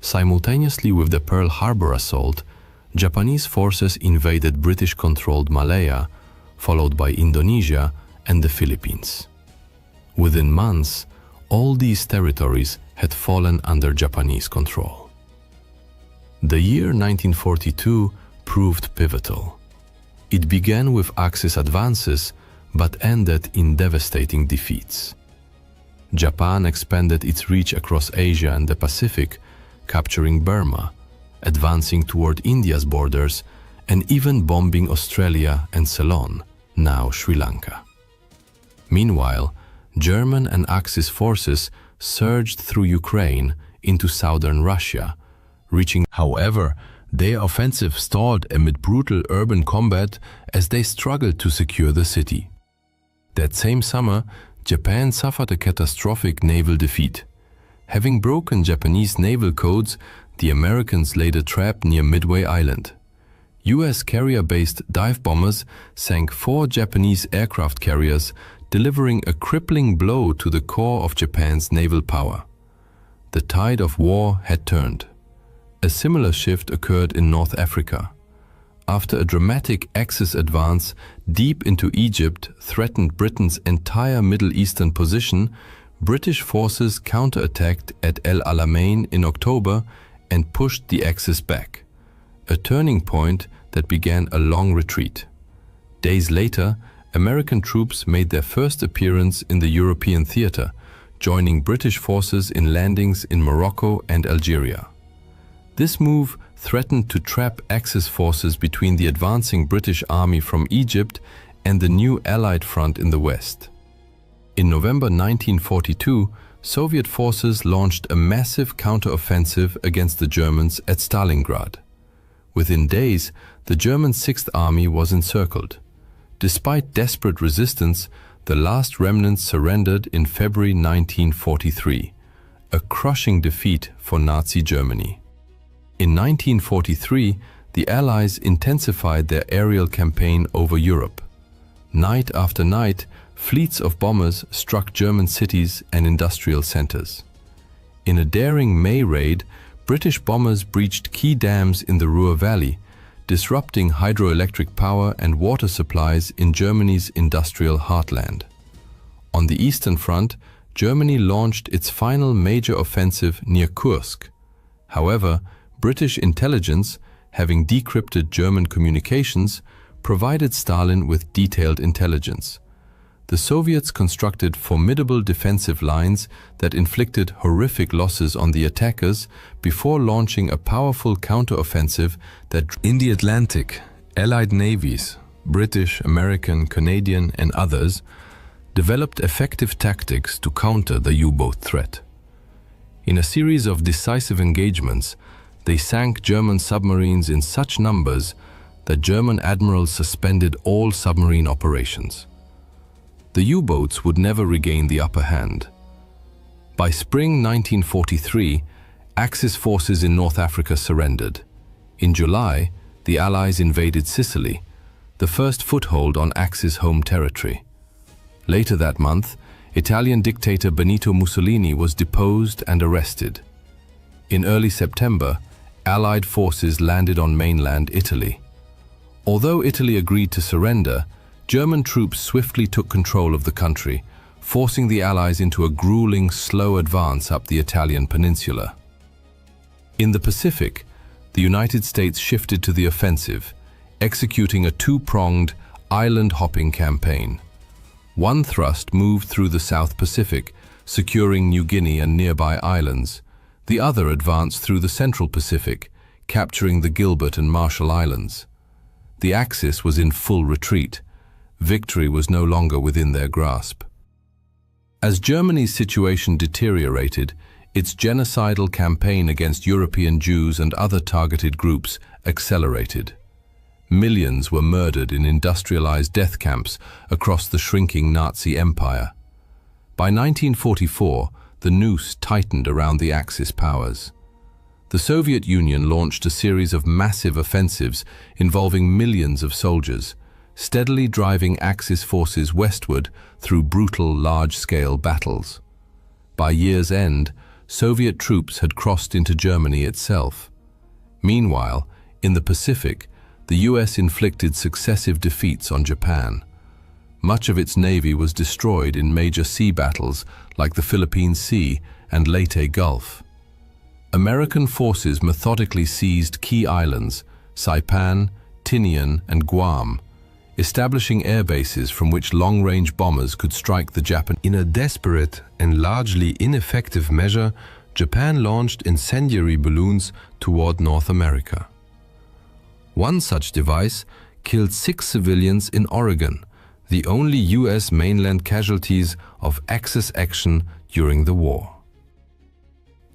Simultaneously with the Pearl Harbor assault, Japanese forces invaded British-controlled Malaya, followed by Indonesia and the Philippines. Within months, all these territories had fallen under Japanese control. The year 1942 proved pivotal. It began with Axis advances, but ended in devastating defeats. Japan expanded its reach across Asia and the Pacific, capturing Burma, advancing toward India's borders, and even bombing Australia and Ceylon, now Sri Lanka. Meanwhile, German and Axis forces surged through Ukraine into southern Russia, reaching. However, their offensive stalled amid brutal urban combat as they struggled to secure the city. That same summer, Japan suffered a catastrophic naval defeat. Having broken Japanese naval codes, the Americans laid a trap near Midway Island. US carrier-based dive bombers sank 4 Japanese aircraft carriers, delivering a crippling blow to the core of Japan's naval power. The tide of war had turned. A similar shift occurred in North Africa. After a dramatic Axis advance deep into Egypt threatened Britain's entire Middle Eastern position, British forces counterattacked at El Alamein in October and pushed the Axis back, a turning point that began a long retreat. Days later, American troops made their first appearance in the European theater, joining British forces in landings in Morocco and Algeria. This move threatened to trap Axis forces between the advancing British army from Egypt and the new Allied front in the west. In November 1942, Soviet forces launched a massive counteroffensive against the Germans at Stalingrad. Within days, the German Sixth Army was encircled. Despite desperate resistance, the last remnants surrendered in February 1943, a crushing defeat for Nazi Germany. In 1943, the Allies intensified their aerial campaign over Europe. Night after night, fleets of bombers struck German cities and industrial centers. In a daring May raid, British bombers breached key dams in the Ruhr Valley, disrupting hydroelectric power and water supplies in Germany's industrial heartland. On the Eastern Front, Germany launched its final major offensive near Kursk. However, British intelligence, having decrypted German communications, provided Stalin with detailed intelligence. The Soviets constructed formidable defensive lines that inflicted horrific losses on the attackers before launching a powerful counteroffensive that. In the Atlantic, Allied navies, British, American, Canadian, and others, developed effective tactics to counter the U-boat threat. In a series of decisive engagements, they sank German submarines in such numbers that German admirals suspended all submarine operations. The U-boats would never regain the upper hand. By spring 1943, Axis forces in North Africa surrendered. In July, the Allies invaded Sicily, the first foothold on Axis home territory. Later that month, Italian dictator Benito Mussolini was deposed and arrested. In early September, Allied forces landed on mainland Italy. Although Italy agreed to surrender, German troops swiftly took control of the country, forcing the Allies into a grueling, slow advance up the Italian peninsula. In the Pacific, the United States shifted to the offensive, executing a two-pronged, island-hopping campaign. One thrust moved through the South Pacific, securing New Guinea and nearby islands. The other advanced through the Central Pacific, capturing the Gilbert and Marshall Islands. The Axis was in full retreat. Victory was no longer within their grasp. As Germany's situation deteriorated, its genocidal campaign against European Jews and other targeted groups accelerated. Millions were murdered in industrialized death camps across the shrinking Nazi empire. By 1944, the noose tightened around the Axis powers. The Soviet Union launched a series of massive offensives involving millions of soldiers, steadily driving Axis forces westward through brutal, large-scale battles. By year's end, Soviet troops had crossed into Germany itself. Meanwhile, in the Pacific, the US inflicted successive defeats on Japan. Much of its navy was destroyed in major sea battles like the Philippine Sea and Leyte Gulf. American forces methodically seized key islands, Saipan, Tinian, and Guam, establishing air bases from which long-range bombers could strike the Japanese. In a desperate and largely ineffective measure, Japan launched incendiary balloons toward North America. One such device killed 6 civilians in Oregon, the only US mainland casualties of Axis action during the war.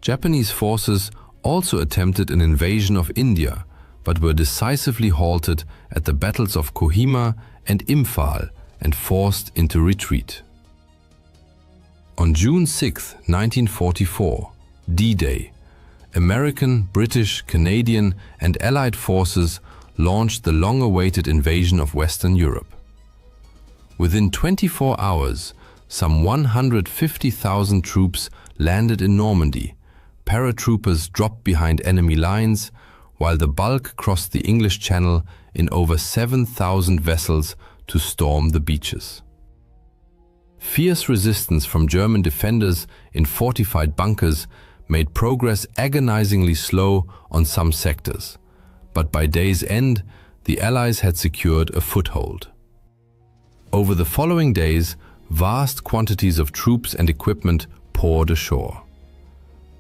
Japanese forces also attempted an invasion of India, but were decisively halted at the battles of Kohima and Imphal and forced into retreat. On June 6, 1944, D-Day, American, British, Canadian, and Allied forces launched the long-awaited invasion of Western Europe. Within 24 hours, some 150,000 troops landed in Normandy. Paratroopers dropped behind enemy lines, while the bulk crossed the English Channel in over 7,000 vessels to storm the beaches. Fierce resistance from German defenders in fortified bunkers made progress agonizingly slow on some sectors, but by day's end, the Allies had secured a foothold. Over the following days, vast quantities of troops and equipment poured ashore.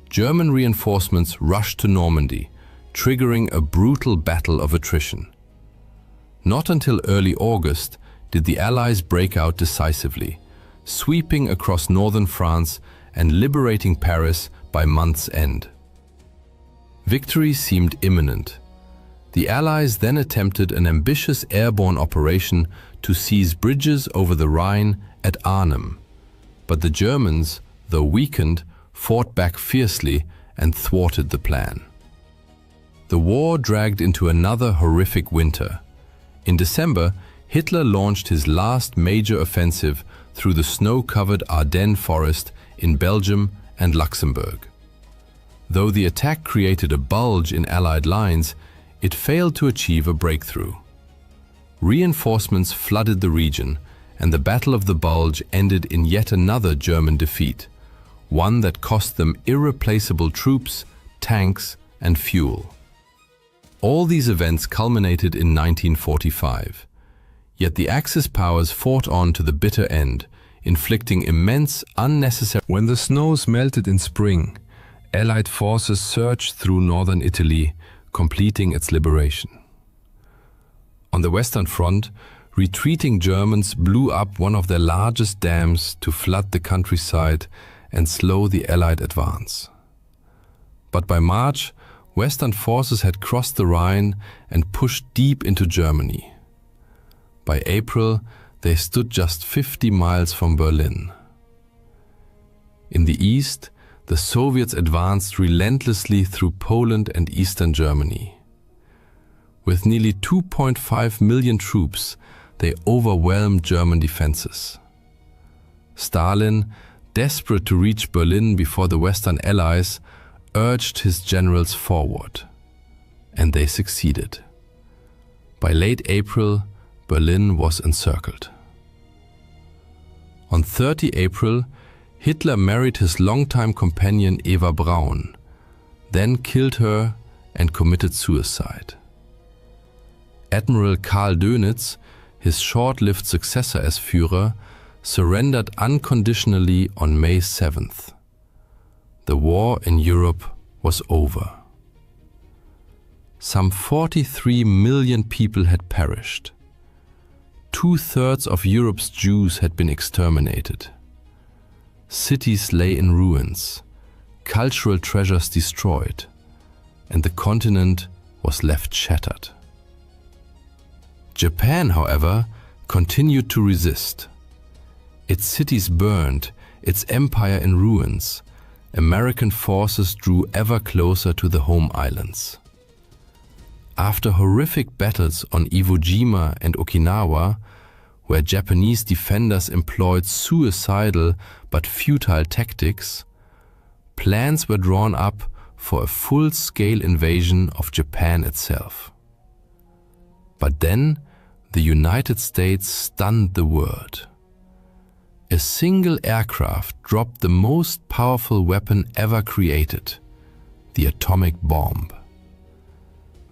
German reinforcements rushed to Normandy, triggering a brutal battle of attrition. Not until early August did the Allies break out decisively, sweeping across northern France and liberating Paris by month's end. Victory seemed imminent. The Allies then attempted an ambitious airborne operation to seize bridges over the Rhine at Arnhem, but the Germans, though weakened, fought back fiercely and thwarted the plan. The war dragged into another horrific winter. In December, Hitler launched his last major offensive through the snow-covered Ardennes forest in Belgium and Luxembourg. Though the attack created a bulge in Allied lines, it failed to achieve a breakthrough. Reinforcements flooded the region, and the Battle of the Bulge ended in yet another German defeat, one that cost them irreplaceable troops, tanks, and fuel. All these events culminated in 1945. Yet the Axis powers fought on to the bitter end, inflicting immense, unnecessary... When the snows melted in spring, Allied forces surged through northern Italy, completing its liberation. On the Western Front, retreating Germans blew up one of their largest dams to flood the countryside and slow the Allied advance. But by March, Western forces had crossed the Rhine and pushed deep into Germany. By April, they stood just 50 miles from Berlin. In the east, the Soviets advanced relentlessly through Poland and eastern Germany. With nearly 2.5 million troops, they overwhelmed German defenses. Stalin, desperate to reach Berlin before the Western Allies, urged his generals forward. and they succeeded. By late April, Berlin was encircled. On 30 April, Hitler married his longtime companion Eva Braun, then killed her and committed suicide. Admiral Karl Dönitz, his short-lived successor as Führer, surrendered unconditionally on May 7th. The war in Europe was over. Some 43 million people had perished. 2/3 of Europe's Jews had been exterminated. Cities lay in ruins, cultural treasures destroyed, and the continent was left shattered. Japan, however, continued to resist. Its cities burned, its empire in ruins. American forces drew ever closer to the home islands. After horrific battles on Iwo Jima and Okinawa, where Japanese defenders employed suicidal but futile tactics, plans were drawn up for a full-scale invasion of Japan itself. But then, the United States stunned the world. A single aircraft dropped the most powerful weapon ever created, the atomic bomb.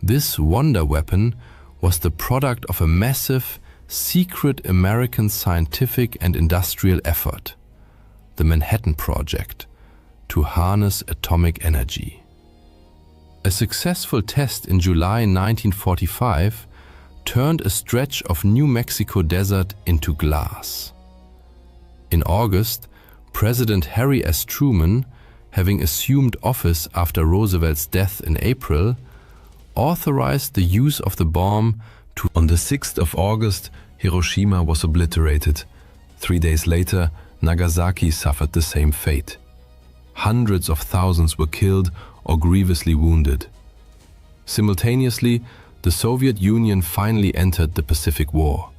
This wonder weapon was the product of a massive, secret American scientific and industrial effort, the Manhattan Project, to harness atomic energy. A successful test in July 1945 turned a stretch of New Mexico desert into glass. In August, President Harry S. Truman, having assumed office after Roosevelt's death in April, authorized the use of the bomb to. On the 6th of August, Hiroshima was obliterated. 3 days later, Nagasaki suffered the same fate. Hundreds of thousands were killed or grievously wounded. Simultaneously, the Soviet Union finally entered the Pacific War.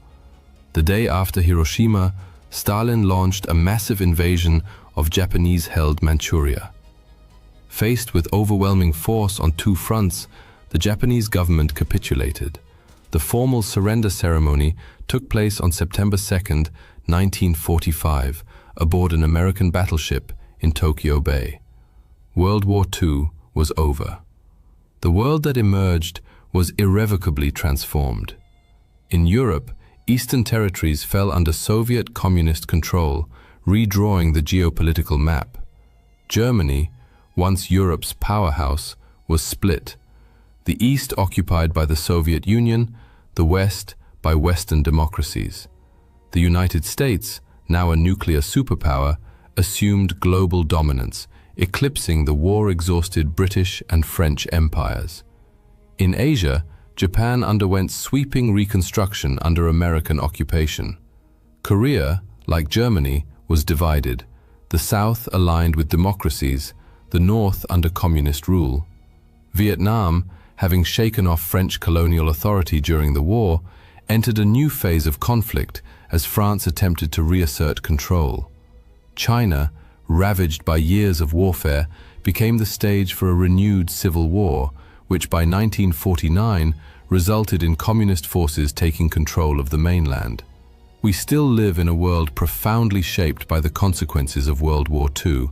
The day after Hiroshima, Stalin launched a massive invasion of Japanese-held Manchuria. Faced with overwhelming force on two fronts, the Japanese government capitulated. The formal surrender ceremony took place on September 2, 1945, aboard an American battleship in Tokyo Bay. World War II was over. The world that emerged was irrevocably transformed. In Europe, Eastern territories fell under Soviet communist control, redrawing the geopolitical map. Germany, once Europe's powerhouse, was split. The East occupied by the Soviet Union, the West by Western democracies. The United States, now a nuclear superpower, assumed global dominance, eclipsing the war-exhausted British and French empires. In Asia, Japan underwent sweeping reconstruction under American occupation. Korea, like Germany, was divided, the South aligned with democracies, the North under communist rule. Vietnam, having shaken off French colonial authority during the war, entered a new phase of conflict as France attempted to reassert control. China, ravaged by years of warfare, became the stage for a renewed civil war, which by 1949 resulted in communist forces taking control of the mainland. We still live in a world profoundly shaped by the consequences of World War II.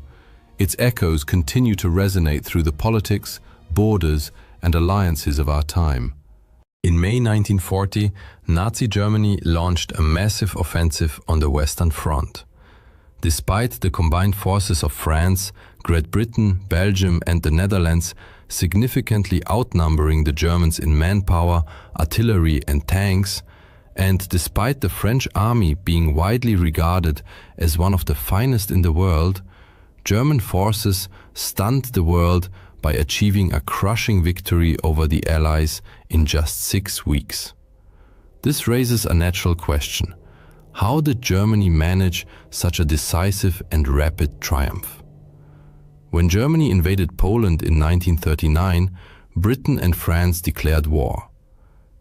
Its echoes continue to resonate through the politics, borders, and alliances of our time. In May 1940, Nazi Germany launched a massive offensive on the Western Front. Despite the combined forces of France, Great Britain, Belgium, and the Netherlands significantly outnumbering the Germans in manpower, artillery, and tanks, and despite the French army being widely regarded as one of the finest in the world, German forces stunned the world by achieving a crushing victory over the Allies in just 6 weeks. This raises a natural question. How did Germany manage such a decisive and rapid triumph? When Germany invaded Poland in 1939, Britain and France declared war.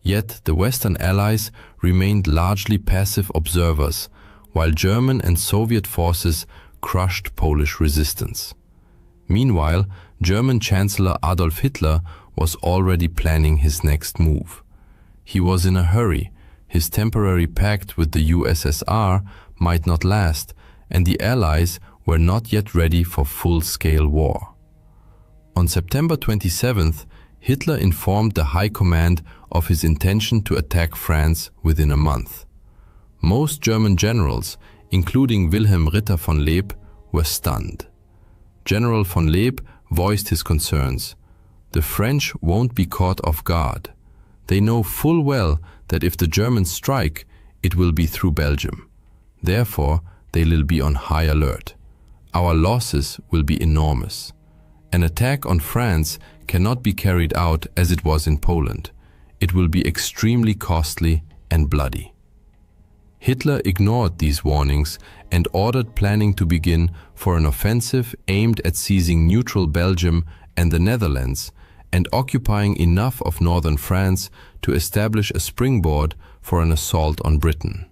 Yet the Western Allies remained largely passive observers, while German and Soviet forces crushed Polish resistance. Meanwhile, German Chancellor Adolf Hitler was already planning his next move. He was in a hurry. His temporary pact with the USSR might not last, and the Allies were not yet ready for full-scale war. On September 27th, Hitler informed the High Command of his intention to attack France within a month. Most German generals, including Wilhelm Ritter von Leeb, were stunned. General von Leeb voiced his concerns. The French won't be caught off guard. They know full well that if the Germans strike, it will be through Belgium. Therefore, they will be on high alert. Our losses will be enormous. An attack on France cannot be carried out as it was in Poland. It will be extremely costly and bloody. Hitler ignored these warnings and ordered planning to begin for an offensive aimed at seizing neutral Belgium and the Netherlands and occupying enough of northern France to establish a springboard for an assault on Britain.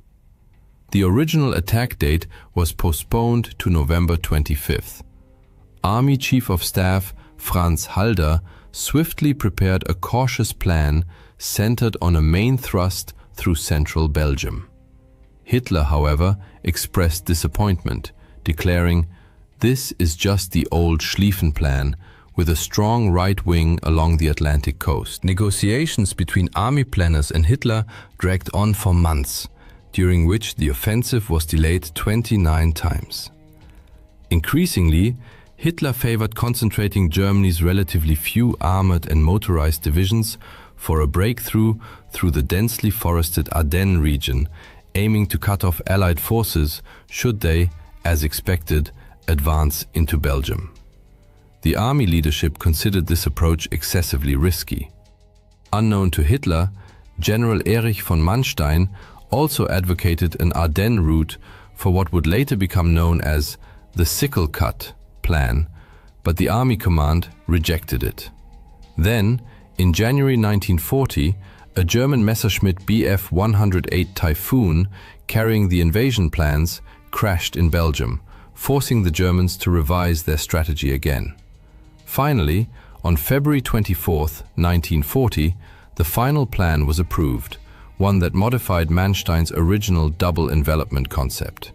The original attack date was postponed to November 25th. Army Chief of Staff Franz Halder swiftly prepared a cautious plan centered on a main thrust through central Belgium. Hitler, however, expressed disappointment, declaring, "This is just the old Schlieffen plan, with a strong right wing along the Atlantic coast." Negotiations between army planners and Hitler dragged on for months, during which the offensive was delayed 29 times. Increasingly, Hitler favored concentrating Germany's relatively few armored and motorized divisions for a breakthrough through the densely forested Ardennes region, aiming to cut off Allied forces should they, as expected, advance into Belgium. The army leadership considered this approach excessively risky. Unknown to Hitler, General Erich von Manstein also advocated an Ardennes route for what would later become known as the Sickle Cut plan, but the army command rejected it. Then, in January 1940, a German Messerschmitt Bf 108 Typhoon carrying the invasion plans crashed in Belgium, forcing the Germans to revise their strategy again. Finally, on February 24, 1940, the final plan was approved, one that modified Manstein's original double envelopment concept.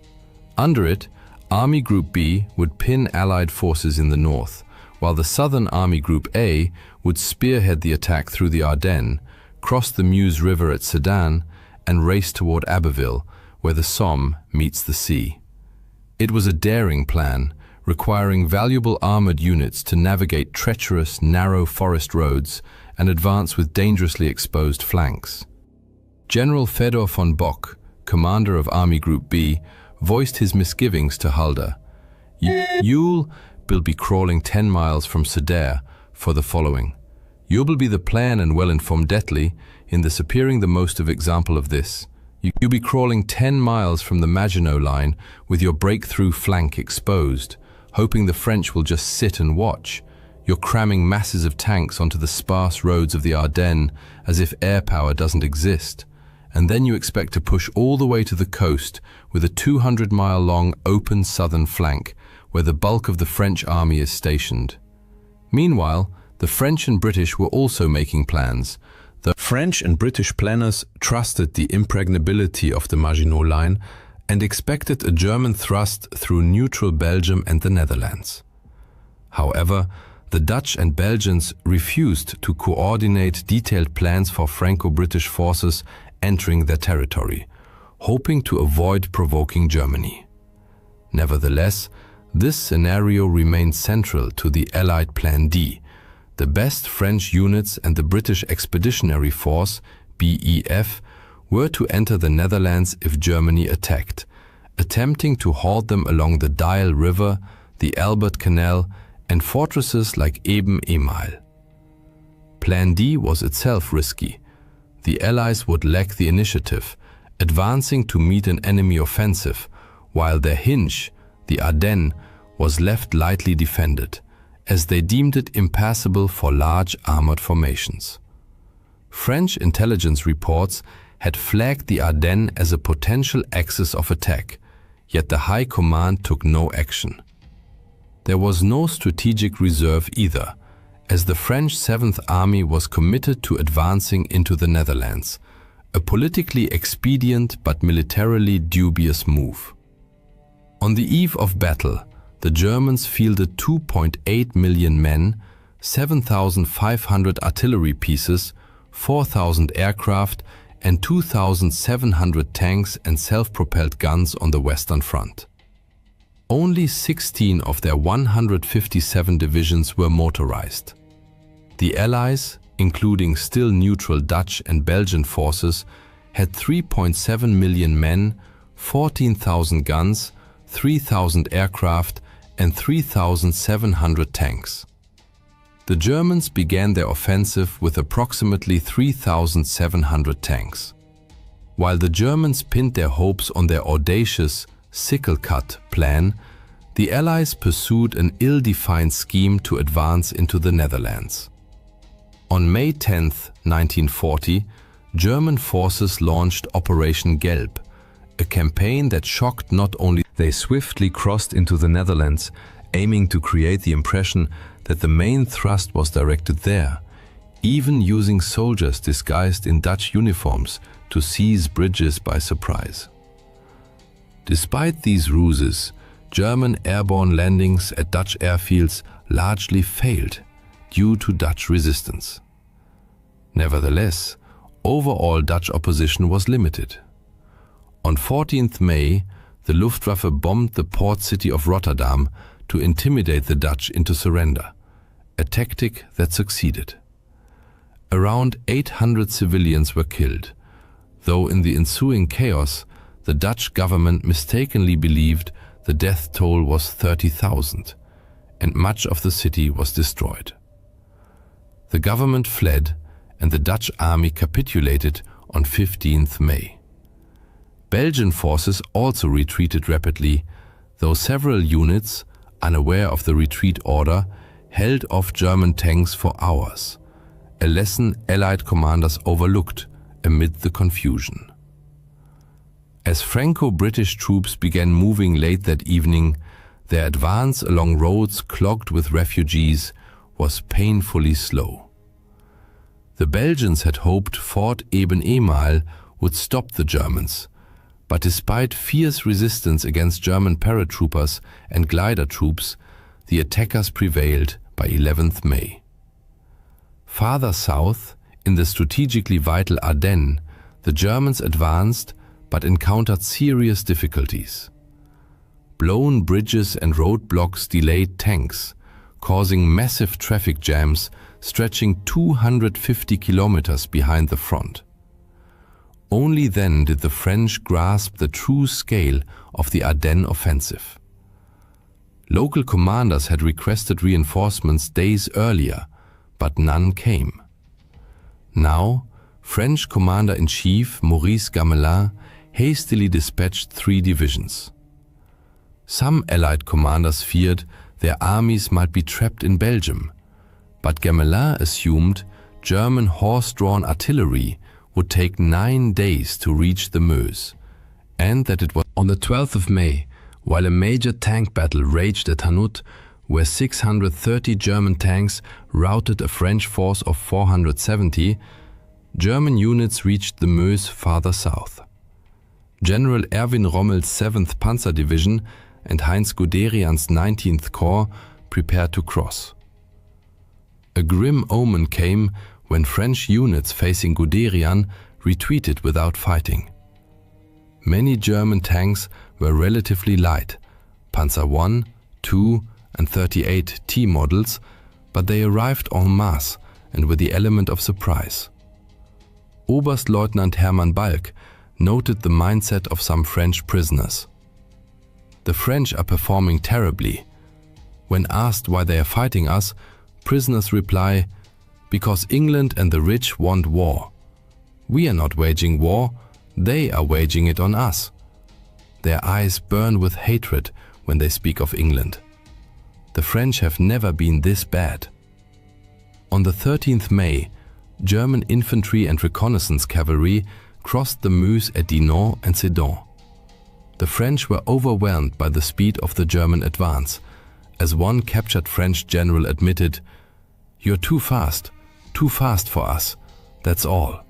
Under it, Army Group B would pin Allied forces in the north, while the Southern Army Group A would spearhead the attack through the Ardennes, cross the Meuse River at Sedan, and race toward Abbeville, where the Somme meets the sea. It was a daring plan, requiring valuable armored units to navigate treacherous, narrow forest roads and advance with dangerously exposed flanks. General Fedor von Bock, commander of Army Group B, voiced his misgivings to Halder. "You'll be crawling 10 miles from Sedan for the following. You will be the plan and well-informed Detli in this appearing the most of example of this. You'll be crawling 10 miles from the Maginot Line with your breakthrough flank exposed, hoping the French will just sit and watch. You're cramming masses of tanks onto the sparse roads of the Ardennes as if air power doesn't exist. And then you expect to push all the way to the coast with a 200-mile-long open southern flank where the bulk of the French army is stationed." Meanwhile, the French and British were also making plans. The French and British planners trusted the impregnability of the Maginot Line and expected a German thrust through neutral Belgium and the Netherlands. However, the Dutch and Belgians refused to coordinate detailed plans for Franco-British forces entering their territory, hoping to avoid provoking Germany. Nevertheless, this scenario remained central to the Allied Plan D. The best French units and the British Expeditionary Force, BEF, were to enter the Netherlands if Germany attacked, attempting to halt them along the Dyle River, the Albert Canal, and fortresses like Eben-Emael. Plan D was itself risky. The Allies would lack the initiative, advancing to meet an enemy offensive, while their hinge, the Ardennes, was left lightly defended, as they deemed it impassable for large armored formations. French intelligence reports had flagged the Ardennes as a potential axis of attack, yet the High Command took no action. There was no strategic reserve either, as the French 7th Army was committed to advancing into the Netherlands, a politically expedient but militarily dubious move. On the eve of battle, the Germans fielded 2.8 million men, 7,500 artillery pieces, 4,000 aircraft, and 2,700 tanks and self-propelled guns on the Western Front. Only 16 of their 157 divisions were motorized. The Allies, including still neutral Dutch and Belgian forces, had 3.7 million men, 14,000 guns, 3,000 aircraft, and 3,700 tanks. The Germans began their offensive with approximately 3,700 tanks. While the Germans pinned their hopes on their audacious sickle-cut plan, the Allies pursued an ill-defined scheme to advance into the Netherlands. On May 10, 1940, German forces launched Operation Gelb, a campaign that shocked not only. They swiftly crossed into the Netherlands, aiming to create the impression that the main thrust was directed there, even using soldiers disguised in Dutch uniforms to seize bridges by surprise. Despite these ruses, German airborne landings at Dutch airfields largely failed due to Dutch resistance. Nevertheless, overall Dutch opposition was limited. On 14th May, the Luftwaffe bombed the port city of Rotterdam to intimidate the Dutch into surrender, a tactic that succeeded. Around 800 civilians were killed, though in the ensuing chaos, the Dutch government mistakenly believed the death toll was 30,000, and much of the city was destroyed. The government fled, and the Dutch army capitulated on 15th May. Belgian forces also retreated rapidly, though several units, unaware of the retreat order, held off German tanks for hours, a lesson Allied commanders overlooked amid the confusion. As Franco-British troops began moving late that evening, their advance along roads clogged with refugees was painfully slow. The Belgians had hoped Fort Eben-Emael would stop the Germans, but despite fierce resistance against German paratroopers and glider troops, the attackers prevailed by 11th May. Farther south, in the strategically vital Ardennes, the Germans advanced but encountered serious difficulties. Blown bridges and roadblocks delayed tanks, causing massive traffic jams stretching 250 kilometers behind the front. Only then did the French grasp the true scale of the Ardennes offensive. Local commanders had requested reinforcements days earlier, but none came. Now, French Commander-in-Chief Maurice Gamelin hastily dispatched 3 divisions. Some Allied commanders feared their armies might be trapped in Belgium, but Gamelin assumed German horse-drawn artillery would take 9 days to reach the Meuse, and that it was on the 12th of May, while a major tank battle raged at Hanout, where 630 German tanks routed a French force of 470, German units reached the Meuse farther south. General Erwin Rommel's 7th Panzer Division and Heinz Guderian's 19th Corps prepared to cross. A grim omen came when French units facing Guderian retreated without fighting. Many German tanks were relatively light, Panzer I, II, and 38 T models, but they arrived en masse and with the element of surprise. Oberstleutnant Hermann Balck noted the mindset of some French prisoners. The French are performing terribly. When asked why they are fighting us, prisoners reply, because England and the rich want war. We are not waging war, they are waging it on us. Their eyes burn with hatred when they speak of England. The French have never been this bad. On the 13th May, German infantry and reconnaissance cavalry crossed the Meuse at Dinant and Sedan. The French were overwhelmed by the speed of the German advance. As one captured French general admitted, "You're too fast for us, that's all."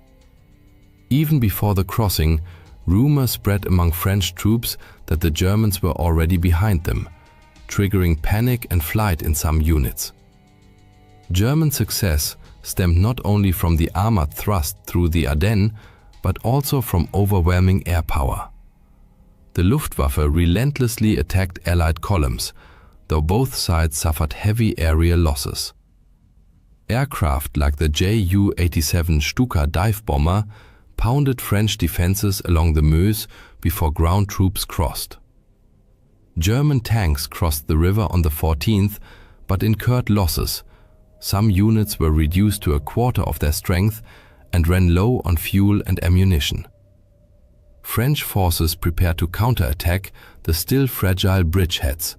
Even before the crossing, rumor spread among French troops that the Germans were already behind them, triggering panic and flight in some units. German success stemmed not only from the armored thrust through the Ardennes, but also from overwhelming air power. The Luftwaffe relentlessly attacked Allied columns, though both sides suffered heavy aerial losses. Aircraft like the Ju-87 Stuka dive bomber pounded French defenses along the Meuse before ground troops crossed. German tanks crossed the river on the 14th, but incurred losses. Some units were reduced to a quarter of their strength and ran low on fuel and ammunition. French forces prepared to counterattack the still fragile bridgeheads.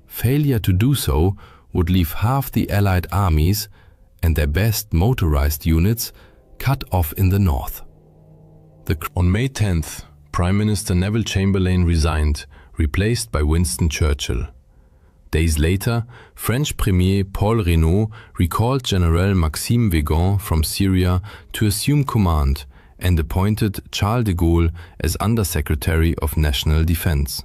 Failure to do so would leave half the Allied armies and their best motorized units cut off in the north. On May 10th, Prime Minister Neville Chamberlain resigned, replaced by Winston Churchill. Days later, French Premier Paul Reynaud recalled General Maxime Weygand from Syria to assume command and appointed Charles de Gaulle as Undersecretary of National Defense.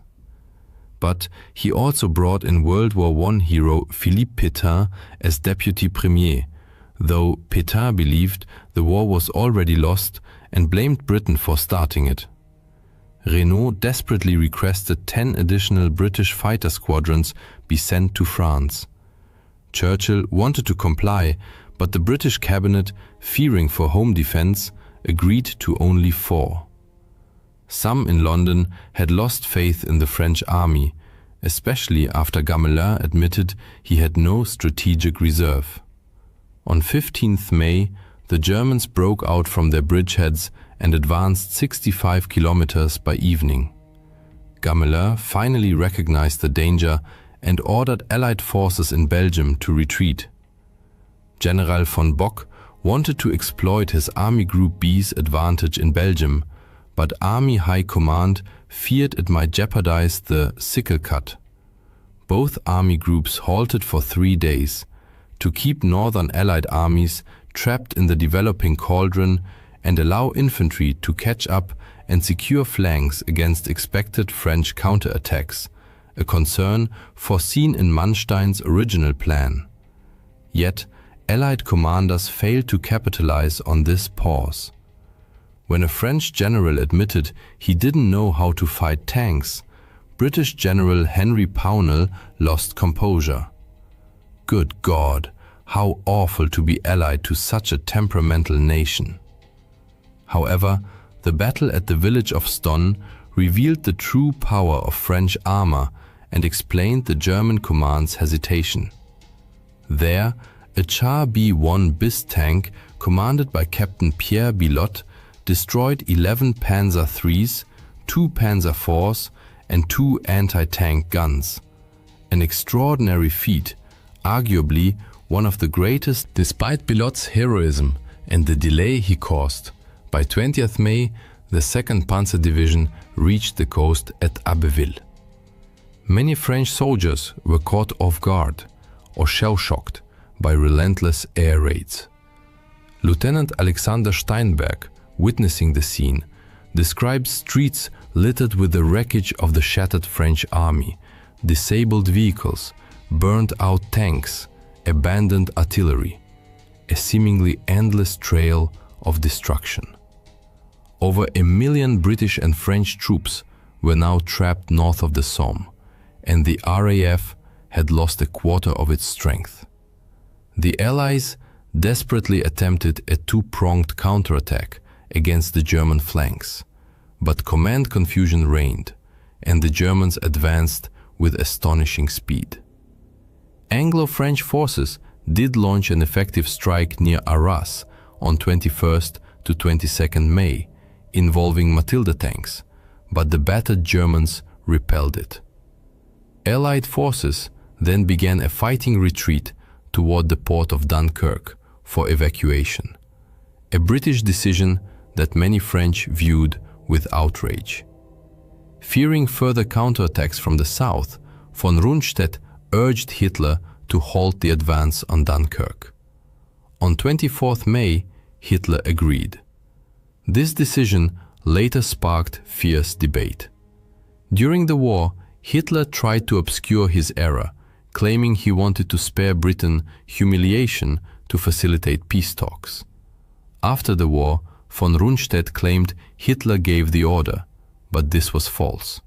But he also brought in World War I hero Philippe Pétain as Deputy Premier, though Pétain believed the war was already lost and blamed Britain for starting it. Reynaud desperately requested 10 additional British fighter squadrons be sent to France. Churchill wanted to comply, but the British cabinet, fearing for home defense, agreed to only 4. Some in London had lost faith in the French army, especially after Gamelin admitted he had no strategic reserve. On 15th May, the Germans broke out from their bridgeheads and advanced 65 kilometers by evening. Gamelin finally recognized the danger and ordered Allied forces in Belgium to retreat. General von Bock wanted to exploit his Army Group B's advantage in Belgium, but Army High Command feared it might jeopardize the sickle cut. Both army groups halted for 3 days to keep northern Allied armies trapped in the developing cauldron and allow infantry to catch up and secure flanks against expected French counterattacks, a concern foreseen in Manstein's original plan. Yet, Allied commanders failed to capitalize on this pause. When a French general admitted he didn't know how to fight tanks, British General Henry Pownall lost composure. Good God, how awful to be allied to such a temperamental nation. However, the battle at the village of Stonne revealed the true power of French armor and explained the German command's hesitation. There, a Char B-1 BIS tank commanded by Captain Pierre Bilotte destroyed 11 Panzer IIIs, 2 Panzer IVs and 2 anti-tank guns. An extraordinary feat, arguably one of the greatest despite Bilotte's heroism and the delay he caused. By 20th May, the 2nd Panzer Division reached the coast at Abbeville. Many French soldiers were caught off guard or shell-shocked by relentless air raids. Lieutenant Alexander Steinberg, witnessing the scene, describes streets littered with the wreckage of the shattered French army, disabled vehicles, burned-out tanks, abandoned artillery, a seemingly endless trail of destruction. Over 1 million British and French troops were now trapped north of the Somme, and the RAF had lost a quarter of its strength. The Allies desperately attempted a two-pronged counterattack against the German flanks, but command confusion reigned, and the Germans advanced with astonishing speed. Anglo-French forces did launch an effective strike near Arras on 21st to 22nd May, involving Matilda tanks, but the battered Germans repelled it. Allied forces then began a fighting retreat toward the port of Dunkirk for evacuation, a British decision that many French viewed with outrage. Fearing further counterattacks from the south, von Rundstedt urged Hitler to halt the advance on Dunkirk. On 24th May, Hitler agreed. This decision later sparked fierce debate. During the war, Hitler tried to obscure his error, claiming he wanted to spare Britain humiliation to facilitate peace talks. After the war, von Rundstedt claimed Hitler gave the order, but this was false.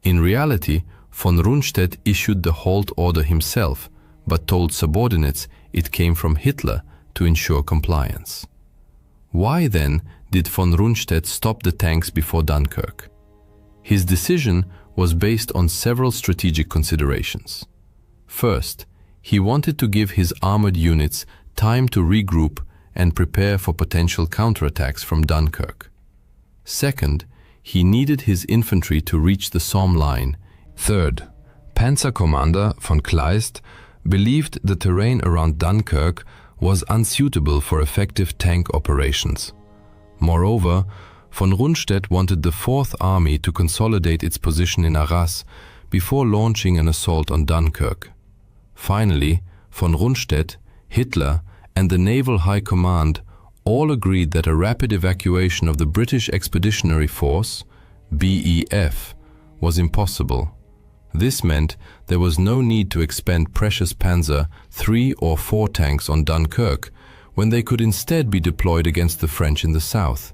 In reality, von Rundstedt issued the halt order himself, but told subordinates it came from Hitler to ensure compliance. Why then did von Rundstedt stop the tanks before Dunkirk? His decision was based on several strategic considerations. First, he wanted to give his armored units time to regroup and prepare for potential counterattacks from Dunkirk. Second, he needed his infantry to reach the Somme line. Third, Panzer Commander von Kleist believed the terrain around Dunkirk was unsuitable for effective tank operations. Moreover, von Rundstedt wanted the Fourth Army to consolidate its position in Arras before launching an assault on Dunkirk. Finally, von Rundstedt, Hitler, and the Naval High Command all agreed that a rapid evacuation of the British Expeditionary Force, BEF, was impossible. This meant there was no need to expend precious Panzer III or IV tanks on Dunkirk when they could instead be deployed against the French in the south,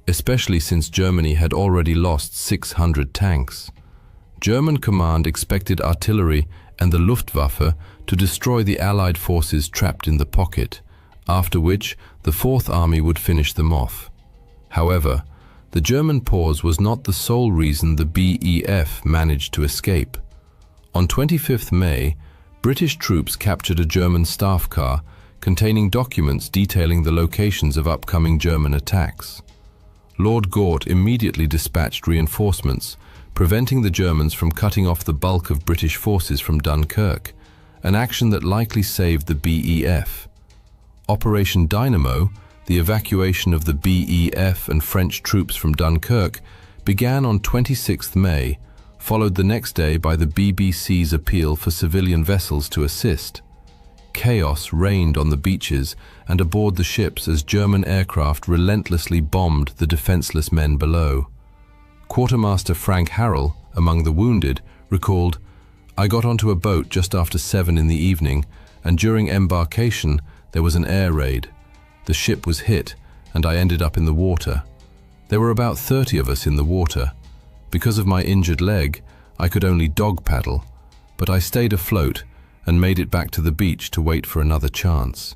especially since Germany had already lost 600 tanks. German command expected artillery and the Luftwaffe to destroy the Allied forces trapped in the pocket, after which the Fourth Army would finish them off. However, the German pause was not the sole reason the BEF managed to escape. On 25th May, British troops captured a German staff car containing documents detailing the locations of upcoming German attacks. Lord Gort immediately dispatched reinforcements, preventing the Germans from cutting off the bulk of British forces from Dunkirk, an action that likely saved the BEF. Operation Dynamo, the evacuation of the BEF and French troops from Dunkirk, began on 26th May, followed the next day by the BBC's appeal for civilian vessels to assist. Chaos reigned on the beaches and aboard the ships as German aircraft relentlessly bombed the defenseless men below. Quartermaster Frank Harrell, among the wounded, recalled, "I got onto a boat just after 7 in the evening, and during embarkation there was an air raid. The ship was hit, and I ended up in the water. There were about 30 of us in the water. Because of my injured leg, I could only dog paddle, but I stayed afloat and made it back to the beach to wait for another chance."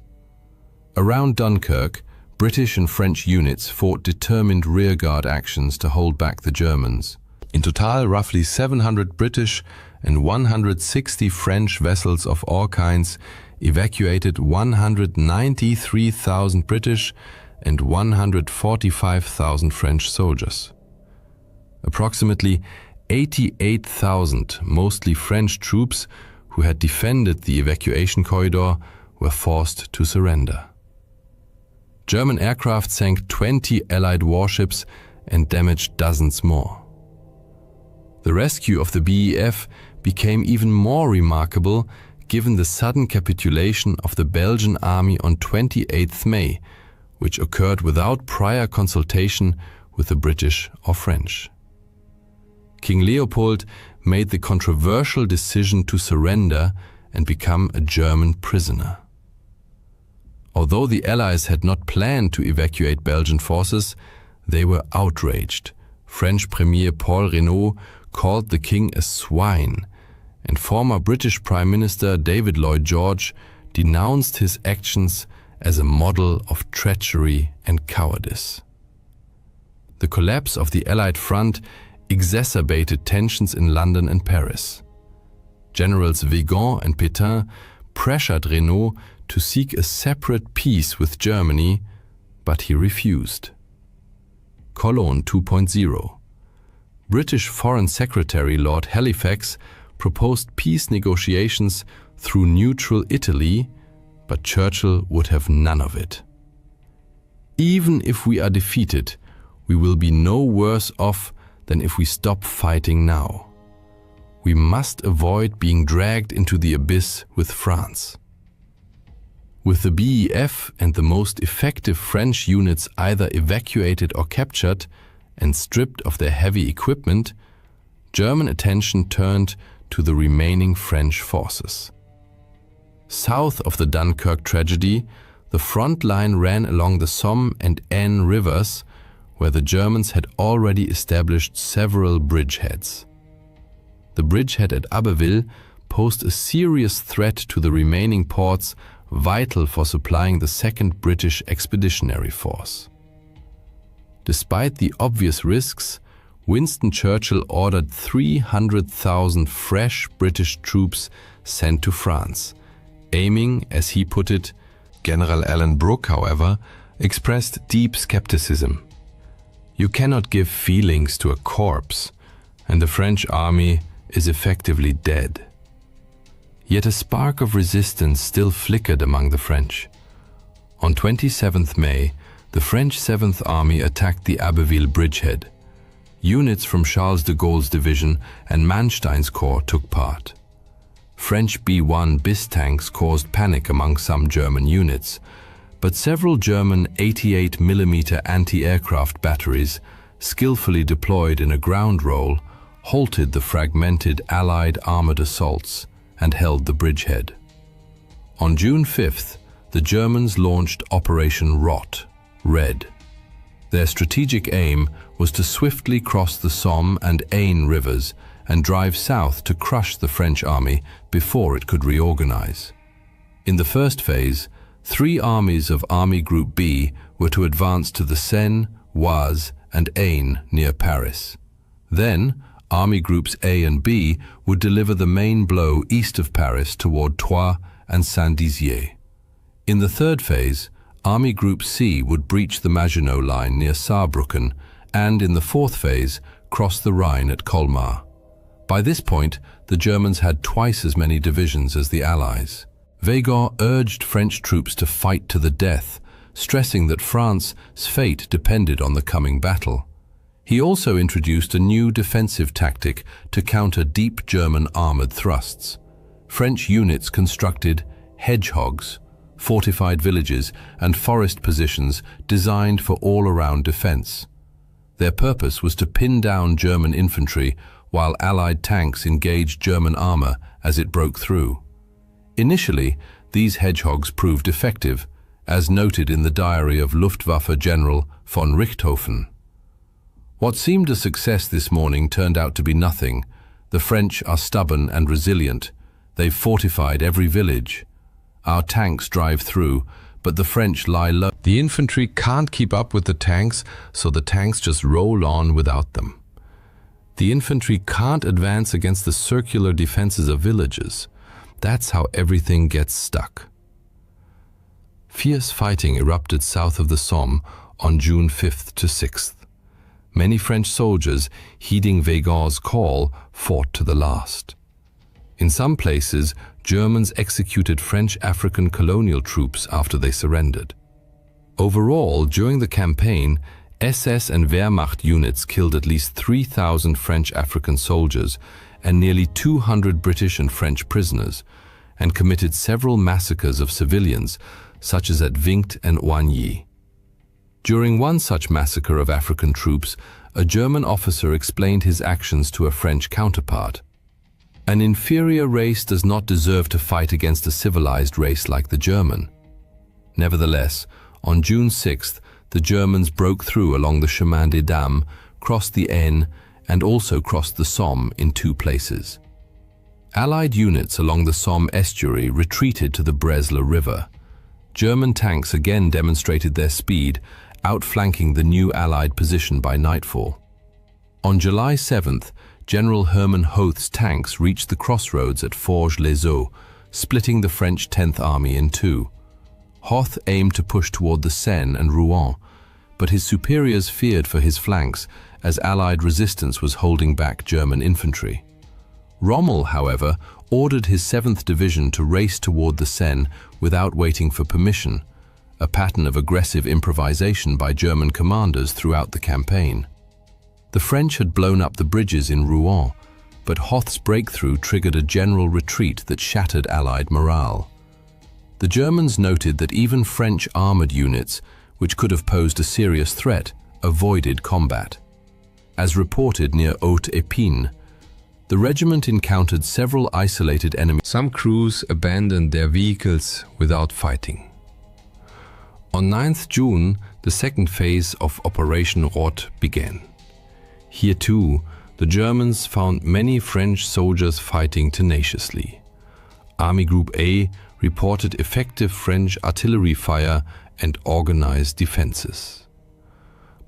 Around Dunkirk, British and French units fought determined rearguard actions to hold back the Germans. In total, roughly 700 British and 160 French vessels of all kinds evacuated 193,000 British and 145,000 French soldiers. Approximately 88,000, mostly French troops who had defended the evacuation corridor, were forced to surrender. German aircraft sank 20 Allied warships and damaged dozens more. The rescue of the BEF became even more remarkable given the sudden capitulation of the Belgian army on 28th May, which occurred without prior consultation with the British or French. King Leopold made the controversial decision to surrender and become a German prisoner. Although the Allies had not planned to evacuate Belgian forces, they were outraged. French Premier Paul Reynaud called the king a swine, and former British Prime Minister David Lloyd George denounced his actions as a model of treachery and cowardice. The collapse of the Allied front exacerbated tensions in London and Paris. Generals Vigan and Pétain pressured Reynaud to seek a separate peace with Germany, but he refused. Cologne 2.0. British Foreign Secretary Lord Halifax proposed peace negotiations through neutral Italy, but Churchill would have none of it. "Even if we are defeated, we will be no worse off than if we stop fighting now. We must avoid being dragged into the abyss with France." With the BEF and the most effective French units either evacuated or captured and stripped of their heavy equipment, German attention turned to the remaining French forces. South of the Dunkirk tragedy, the front line ran along the Somme and Aisne rivers, where the Germans had already established several bridgeheads. The bridgehead at Abbeville posed a serious threat to the remaining ports, vital for supplying the 2nd British Expeditionary Force. Despite the obvious risks, Winston Churchill ordered 300,000 fresh British troops sent to France, aiming, as he put it. General Alan Brooke, however, expressed deep skepticism. You cannot give feelings to a corpse, and the French army is effectively dead. Yet a spark of resistance still flickered among the French. On 27th May, the French 7th Army attacked the Abbeville bridgehead. Units from Charles de Gaulle's division and Manstein's corps took part. French B-1 BIS tanks caused panic among some German units, but several German 88mm anti-aircraft batteries, skillfully deployed in a ground role, halted the fragmented Allied armored assaults and held the bridgehead. On June 5th, the Germans launched Operation Rot, Red. Their strategic aim was to swiftly cross the Somme and Aisne rivers and drive south to crush the French army before it could reorganize. In the first phase, 3 armies of Army Group B were to advance to the Seine, Oise, and Aisne near Paris. Then, Army Groups A and B would deliver the main blow east of Paris toward Troyes and Saint-Dizier. In the third phase, Army Group C would breach the Maginot Line near Saarbrücken and, in the fourth phase, cross the Rhine at Colmar. By this point, the Germans had twice as many divisions as the Allies. Weygand urged French troops to fight to the death, stressing that France's fate depended on the coming battle. He also introduced a new defensive tactic to counter deep German armored thrusts. French units constructed hedgehogs, fortified villages, and forest positions designed for all-around defense. Their purpose was to pin down German infantry while Allied tanks engaged German armor as it broke through. Initially, these hedgehogs proved effective, as noted in the diary of Luftwaffe General von Richthofen. What seemed a success this morning turned out to be nothing. The French are stubborn and resilient. They've fortified every village. Our tanks drive through, but the French lie low. The infantry can't keep up with the tanks, so the tanks just roll on without them. The infantry can't advance against the circular defenses of villages. That's how everything gets stuck. Fierce fighting erupted south of the Somme on June 5th to 6th. Many French soldiers, heeding Weygand's call, fought to the last. In some places, Germans executed French African colonial troops after they surrendered. Overall, during the campaign, SS and Wehrmacht units killed at least 3,000 French African soldiers and nearly 200 British and French prisoners, and committed several massacres of civilians, such as at Vingt and Oigny. During one such massacre of African troops, a German officer explained his actions to a French counterpart. An inferior race does not deserve to fight against a civilized race like the German. Nevertheless, on June 6th, the Germans broke through along the Chemin des Dames, crossed the Aisne, and also crossed the Somme in 2 places. Allied units along the Somme estuary retreated to the Bresle River. German tanks again demonstrated their speed, outflanking the new Allied position by nightfall. On July 7th, General Hermann Hoth's tanks reached the crossroads at Forges-les-Eaux, splitting the French 10th Army in 2. Hoth aimed to push toward the Seine and Rouen, but his superiors feared for his flanks as Allied resistance was holding back German infantry. Rommel, however, ordered his 7th Division to race toward the Seine without waiting for permission, a pattern of aggressive improvisation by German commanders throughout the campaign. The French had blown up the bridges in Rouen, but Hoth's breakthrough triggered a general retreat that shattered Allied morale. The Germans noted that even French armored units, which could have posed a serious threat, avoided combat. As reported near Haute-Épine, the regiment encountered several isolated enemies. Some crews abandoned their vehicles without fighting. On 9th June, the second phase of Operation Rot began. Here too, the Germans found many French soldiers fighting tenaciously. Army Group A reported effective French artillery fire and organized defenses.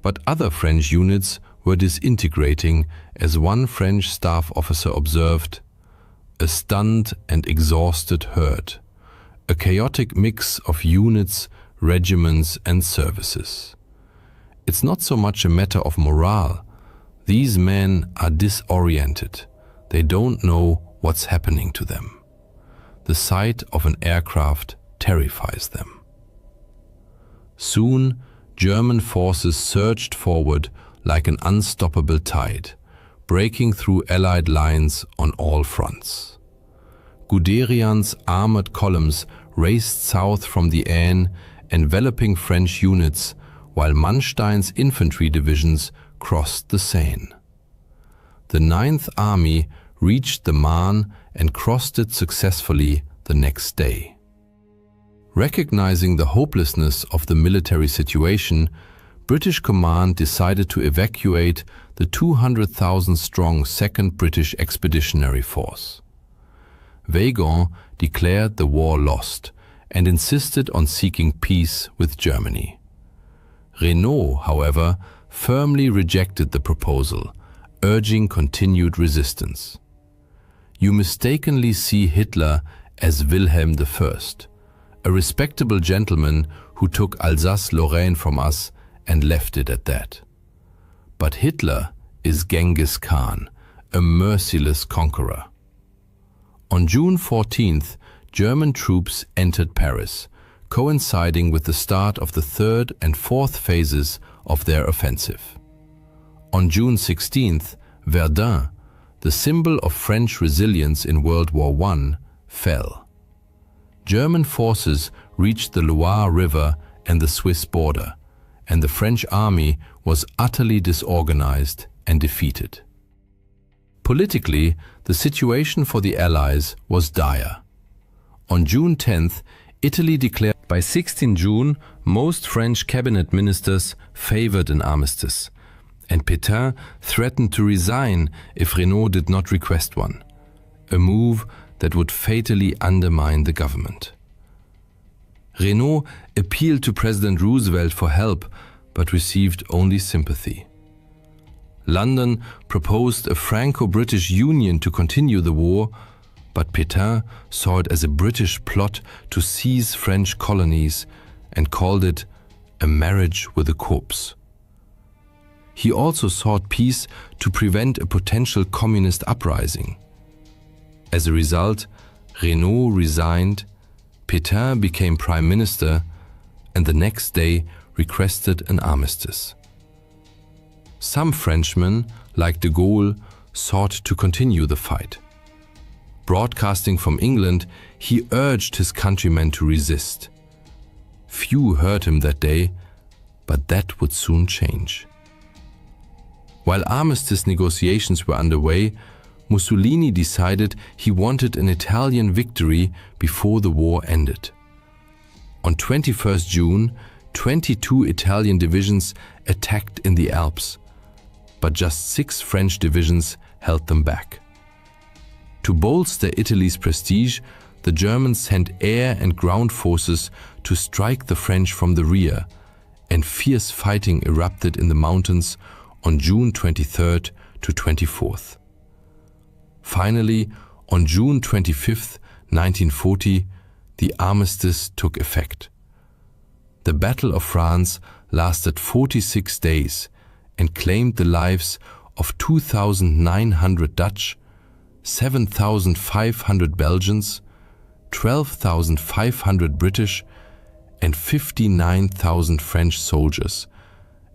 But other French units were disintegrating, as one French staff officer observed, a stunned and exhausted herd, a chaotic mix of units, regiments and services. It's not so much a matter of morale. These men are disoriented. They don't know what's happening to them. The sight of an aircraft terrifies them. Soon, German forces surged forward like an unstoppable tide, breaking through Allied lines on all fronts. Guderian's armored columns raced south from the Aisne, enveloping French units, while Manstein's infantry divisions crossed the Seine. The Ninth Army reached the Marne and crossed it successfully the next day. Recognizing the hopelessness of the military situation, British command decided to evacuate the 200,000-strong 2nd British Expeditionary Force. Weygand declared the war lost and insisted on seeking peace with Germany. Renaud, however, firmly rejected the proposal, urging continued resistance. You mistakenly see Hitler as Wilhelm I, a respectable gentleman who took Alsace-Lorraine from us and left it at that. But Hitler is Genghis Khan, a merciless conqueror. On June 14th, German troops entered Paris, coinciding with the start of the 3rd and 4th phases of their offensive. On June 16th, Verdun, the symbol of French resilience in World War I, fell. German forces reached the Loire River and the Swiss border, and the French army was utterly disorganized and defeated. Politically, the situation for the Allies was dire. On June 10th, Italy declared. By 16 June, most French cabinet ministers favored an armistice, and Pétain threatened to resign if Renaud did not request one, a move that would fatally undermine the government. Renaud appealed to President Roosevelt for help, but received only sympathy. London proposed a Franco-British union to continue the war, but Pétain saw it as a British plot to seize French colonies and called it a marriage with a corpse. He also sought peace to prevent a potential communist uprising. As a result, Renaud resigned, Pétain became prime minister, and the next day requested an armistice. Some Frenchmen, like de Gaulle, sought to continue the fight. Broadcasting from England, he urged his countrymen to resist. Few heard him that day, but that would soon change. While armistice negotiations were underway, Mussolini decided he wanted an Italian victory before the war ended. On 21st June, 22 Italian divisions attacked in the Alps, but just 6 French divisions held them back. To bolster Italy's prestige, the Germans sent air and ground forces to strike the French from the rear, and fierce fighting erupted in the mountains on June 23rd to 24th. Finally, on June 25, 1940, the armistice took effect. The Battle of France lasted 46 days and claimed the lives of 2,900 Dutch, 7,500 Belgians, 12,500 British, and 59,000 French soldiers,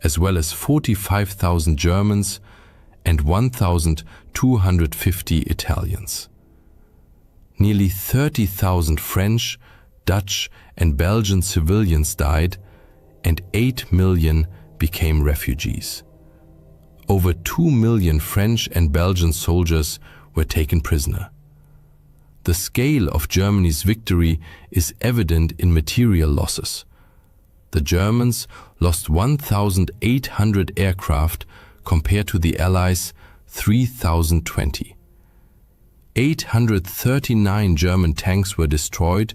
as well as 45,000 Germans and 1,250 Italians. Nearly 30,000 French, Dutch, and Belgian civilians died, and 8 million became refugees. Over 2 million French and Belgian soldiers were taken prisoner. The scale of Germany's victory is evident in material losses. The Germans lost 1,800 aircraft compared to the Allies' 3,020. 839 German tanks were destroyed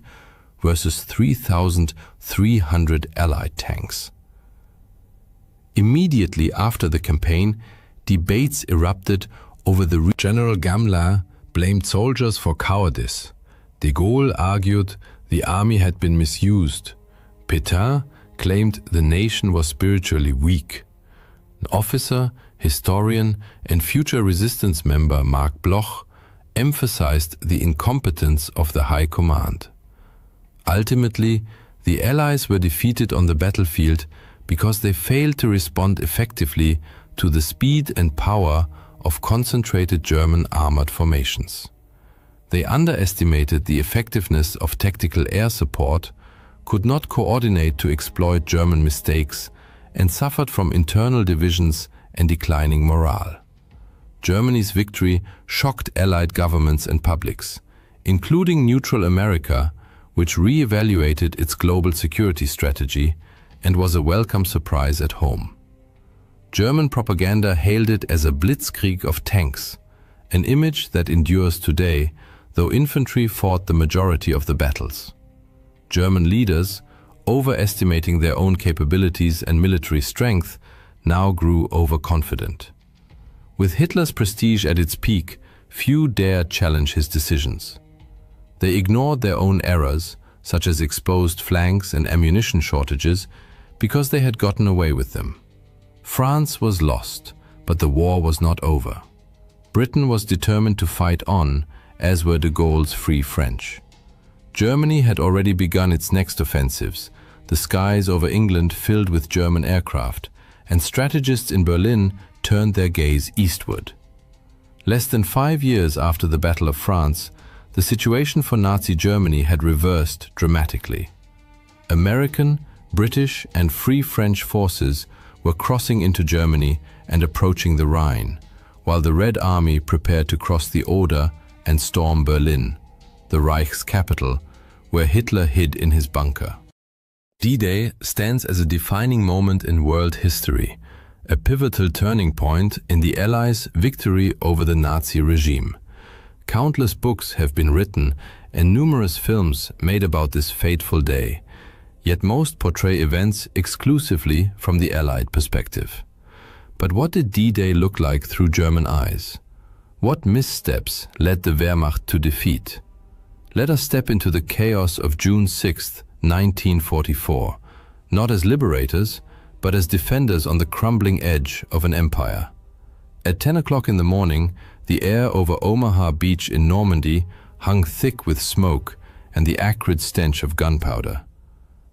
versus 3,300 Allied tanks. Immediately after the campaign, debates erupted over the General Gamelin blamed soldiers for cowardice. De Gaulle argued the army had been misused. Pétain claimed the nation was spiritually weak. An officer, historian, and future resistance member Marc Bloch emphasized the incompetence of the High Command. Ultimately, the Allies were defeated on the battlefield because they failed to respond effectively to the speed and power of concentrated German armored formations. They underestimated the effectiveness of tactical air support, could not coordinate to exploit German mistakes, and suffered from internal divisions and declining morale. Germany's victory shocked Allied governments and publics, including neutral America, which re-evaluated its global security strategy and was a welcome surprise at home. German propaganda hailed it as a blitzkrieg of tanks, an image that endures today, though infantry fought the majority of the battles. German leaders, overestimating their own capabilities and military strength, now grew overconfident. With Hitler's prestige at its peak, few dared challenge his decisions. They ignored their own errors, such as exposed flanks and ammunition shortages, because they had gotten away with them. France was lost, but the war was not over. Britain was determined to fight on, as were de Gaulle's Free French. Germany had already begun its next offensives, the skies over England filled with German aircraft, and strategists in Berlin turned their gaze eastward. Less than 5 years after the Battle of France, the situation for Nazi Germany had reversed dramatically. American, British, and Free French forces were crossing into Germany and approaching the Rhine, while the Red Army prepared to cross the Oder and storm Berlin, the Reich's capital, where Hitler hid in his bunker. D-Day stands as a defining moment in world history, a pivotal turning point in the Allies' victory over the Nazi regime. Countless books have been written and numerous films made about this fateful day, yet most portray events exclusively from the Allied perspective. But what did D-Day look like through German eyes? What missteps led the Wehrmacht to defeat? Let us step into the chaos of June 6, 1944, not as liberators, but as defenders on the crumbling edge of an empire. At 10 o'clock in the morning, the air over Omaha Beach in Normandy hung thick with smoke and the acrid stench of gunpowder.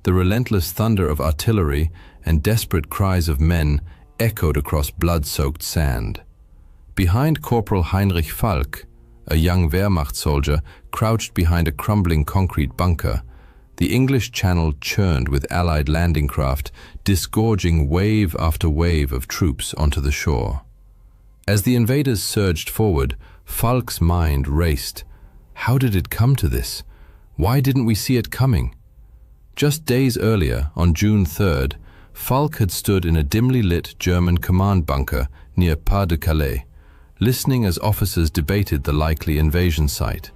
The relentless thunder of artillery and desperate cries of men echoed across blood-soaked sand. Behind Corporal Heinrich Falk, a young Wehrmacht soldier crouched behind a crumbling concrete bunker, the English Channel churned with Allied landing craft, disgorging wave after wave of troops onto the shore. As the invaders surged forward, Falk's mind raced. How did it come to this? Why didn't we see it coming? Just days earlier, on June 3rd, Falk had stood in a dimly lit German command bunker near Pas-de-Calais, listening as officers debated the likely invasion site.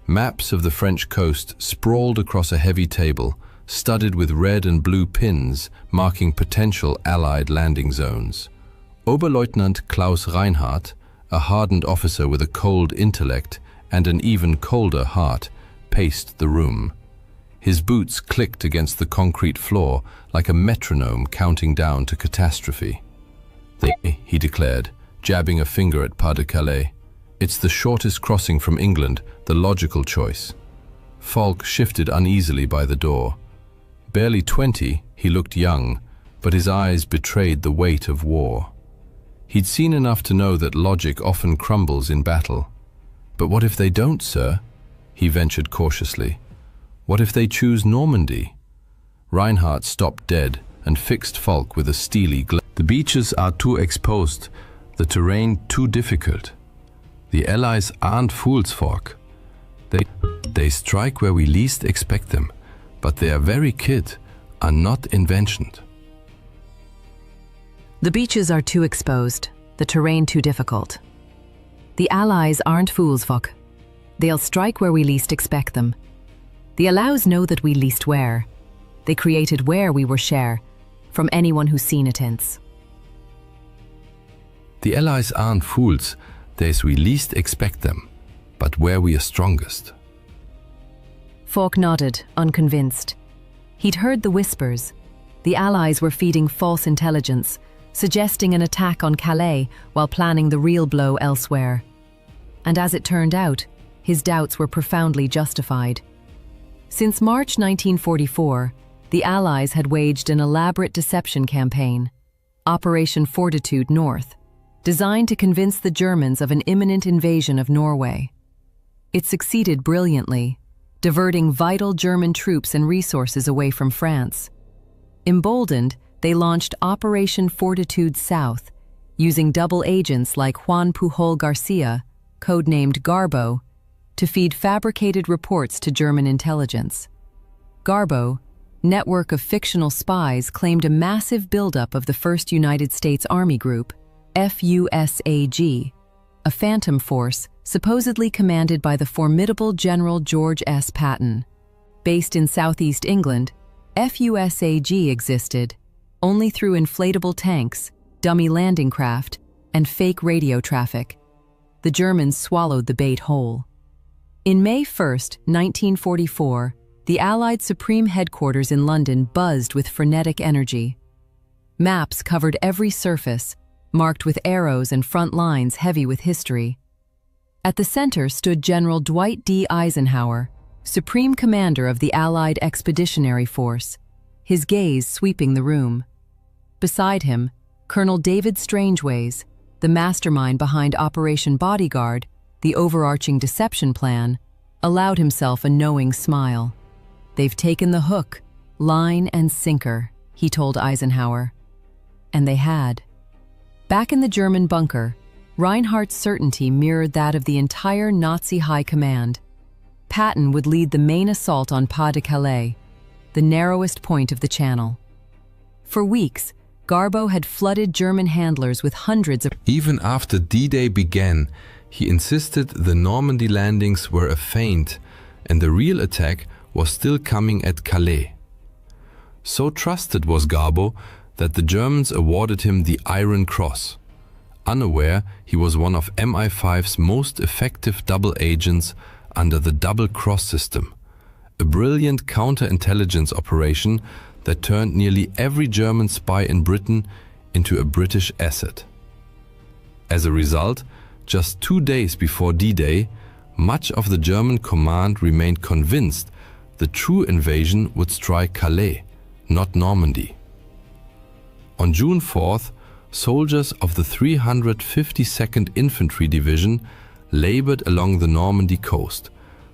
Maps of the French coast sprawled across a heavy table, studded with red and blue pins marking potential Allied landing zones. Oberleutnant Klaus Reinhardt, a hardened officer with a cold intellect and an even colder heart, paced the room. His boots clicked against the concrete floor like a metronome counting down to catastrophe. He declared, jabbing a finger at Pas-de-Calais. It's the shortest crossing from England, the logical choice. Falk shifted uneasily by the door. Barely 20, he looked young, but his eyes betrayed the weight of war. He'd seen enough to know that logic often crumbles in battle. But what if they don't, sir? He ventured cautiously. What if they choose Normandy? Reinhardt stopped dead and fixed Falk with a steely glare. The beaches are too exposed, the terrain too difficult. The Allies aren't fools, Falk. They strike where we least expect them, but their very kit are not inventions. The beaches are too exposed, the terrain too difficult. The Allies aren't fools, Falk. They'll strike where we least expect them. The Allies know that we least where. They created where we were share, from anyone who's seen it hence. The Allies aren't fools, there's we least expect them, but where we are strongest. Falk nodded, unconvinced. He'd heard the whispers. The Allies were feeding false intelligence, suggesting an attack on Calais while planning the real blow elsewhere. And as it turned out, his doubts were profoundly justified. Since March 1944, the Allies had waged an elaborate deception campaign, Operation Fortitude North, designed to convince the Germans of an imminent invasion of Norway. It succeeded brilliantly, diverting vital German troops and resources away from France. Emboldened, they launched Operation Fortitude South, using double agents like Juan Pujol Garcia, codenamed Garbo, to feed fabricated reports to German intelligence. Garbo, network of fictional spies, claimed a massive buildup of the 1st United States Army Group, FUSAG, a phantom force supposedly commanded by the formidable General George S. Patton. Based in southeast England, FUSAG existed only through inflatable tanks, dummy landing craft, and fake radio traffic. The Germans swallowed the bait whole. In May 1, 1944, the Allied Supreme Headquarters in London buzzed with frenetic energy. Maps covered every surface, marked with arrows and front lines heavy with history. At the center stood General Dwight D. Eisenhower, Supreme Commander of the Allied Expeditionary Force, his gaze sweeping the room. Beside him, Colonel David Strangeways, the mastermind behind Operation Bodyguard, the overarching deception plan, allowed himself a knowing smile. "They've taken the hook, line and sinker," he told Eisenhower. And they had. Back in the German bunker, Reinhardt's certainty mirrored that of the entire Nazi high command. Patton would lead the main assault on Pas de Calais, the narrowest point of the Channel. For weeks, Garbo had flooded German handlers with hundreds of... Even after D-Day began, he insisted the Normandy landings were a feint and the real attack was still coming at Calais. So trusted was Garbo that the Germans awarded him the Iron Cross. Unaware, he was one of MI5's most effective double agents under the Double Cross system, a brilliant counterintelligence operation that turned nearly every German spy in Britain into a British asset. As a result, just 2 days before D-Day, much of the German command remained convinced the true invasion would strike Calais, not Normandy. On June 4th, soldiers of the 352nd Infantry Division labored along the Normandy coast,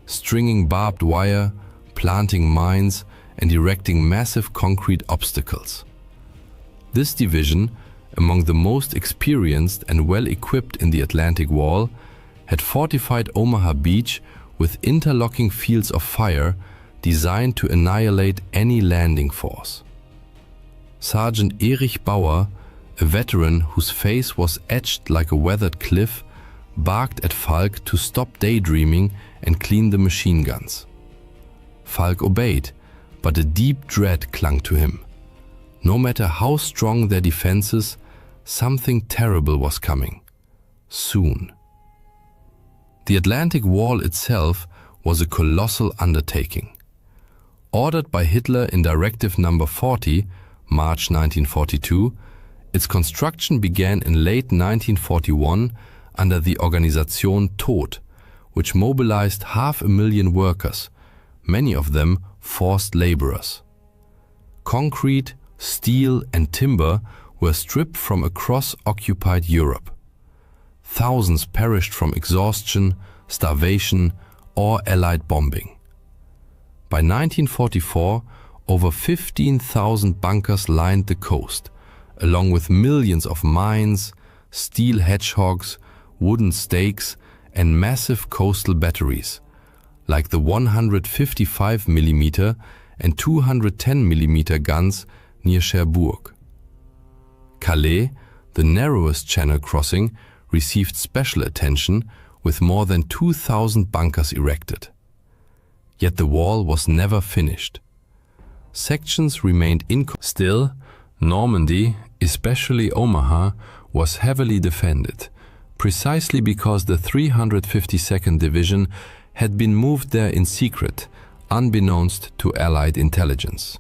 stringing barbed wire, planting mines, and erecting massive concrete obstacles. This division, among the most experienced and well-equipped in the Atlantic Wall, had fortified Omaha Beach with interlocking fields of fire designed to annihilate any landing force. Sergeant Erich Bauer, a veteran whose face was etched like a weathered cliff, barked at Falk to stop daydreaming and clean the machine guns. Falk obeyed, but a deep dread clung to him. No matter how strong their defenses, something terrible was coming. Soon. The Atlantic Wall itself was a colossal undertaking. Ordered by Hitler in Directive No. 40, March 1942, its construction began in late 1941 under the Organisation Tod, which mobilized 500,000 workers, many of them forced laborers. Concrete, steel and timber were stripped from across occupied Europe. Thousands perished from exhaustion, starvation or Allied bombing. By 1944, over 15,000 bunkers lined the coast, along with millions of mines, steel hedgehogs, wooden stakes, and massive coastal batteries, like the 155mm and 210mm guns near Cherbourg. Calais, the narrowest channel crossing, received special attention with more than 2,000 bunkers erected. Yet the wall was never finished. Sections remained Still, Normandy, especially Omaha, was heavily defended, precisely because the 352nd Division had been moved there in secret, unbeknownst to Allied intelligence.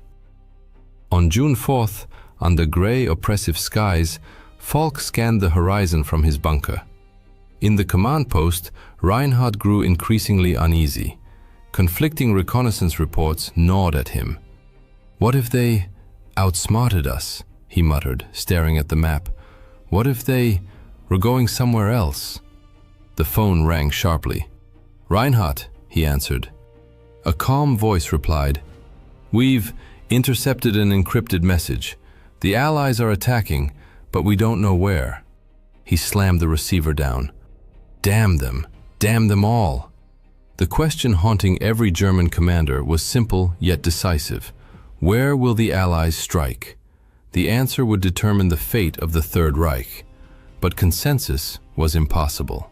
On June 4th, under grey, oppressive skies, Falk scanned the horizon from his bunker. In the command post, Reinhardt grew increasingly uneasy. Conflicting reconnaissance reports gnawed at him. "What if they outsmarted us?" he muttered, staring at the map. "What if they were going somewhere else?" The phone rang sharply. "Reinhardt," he answered. A calm voice replied, "We've intercepted an encrypted message. The Allies are attacking, but we don't know where." He slammed the receiver down. Damn them all. The question haunting every German commander was simple yet decisive. Where will the Allies strike? The answer would determine the fate of the Third Reich, but consensus was impossible. ...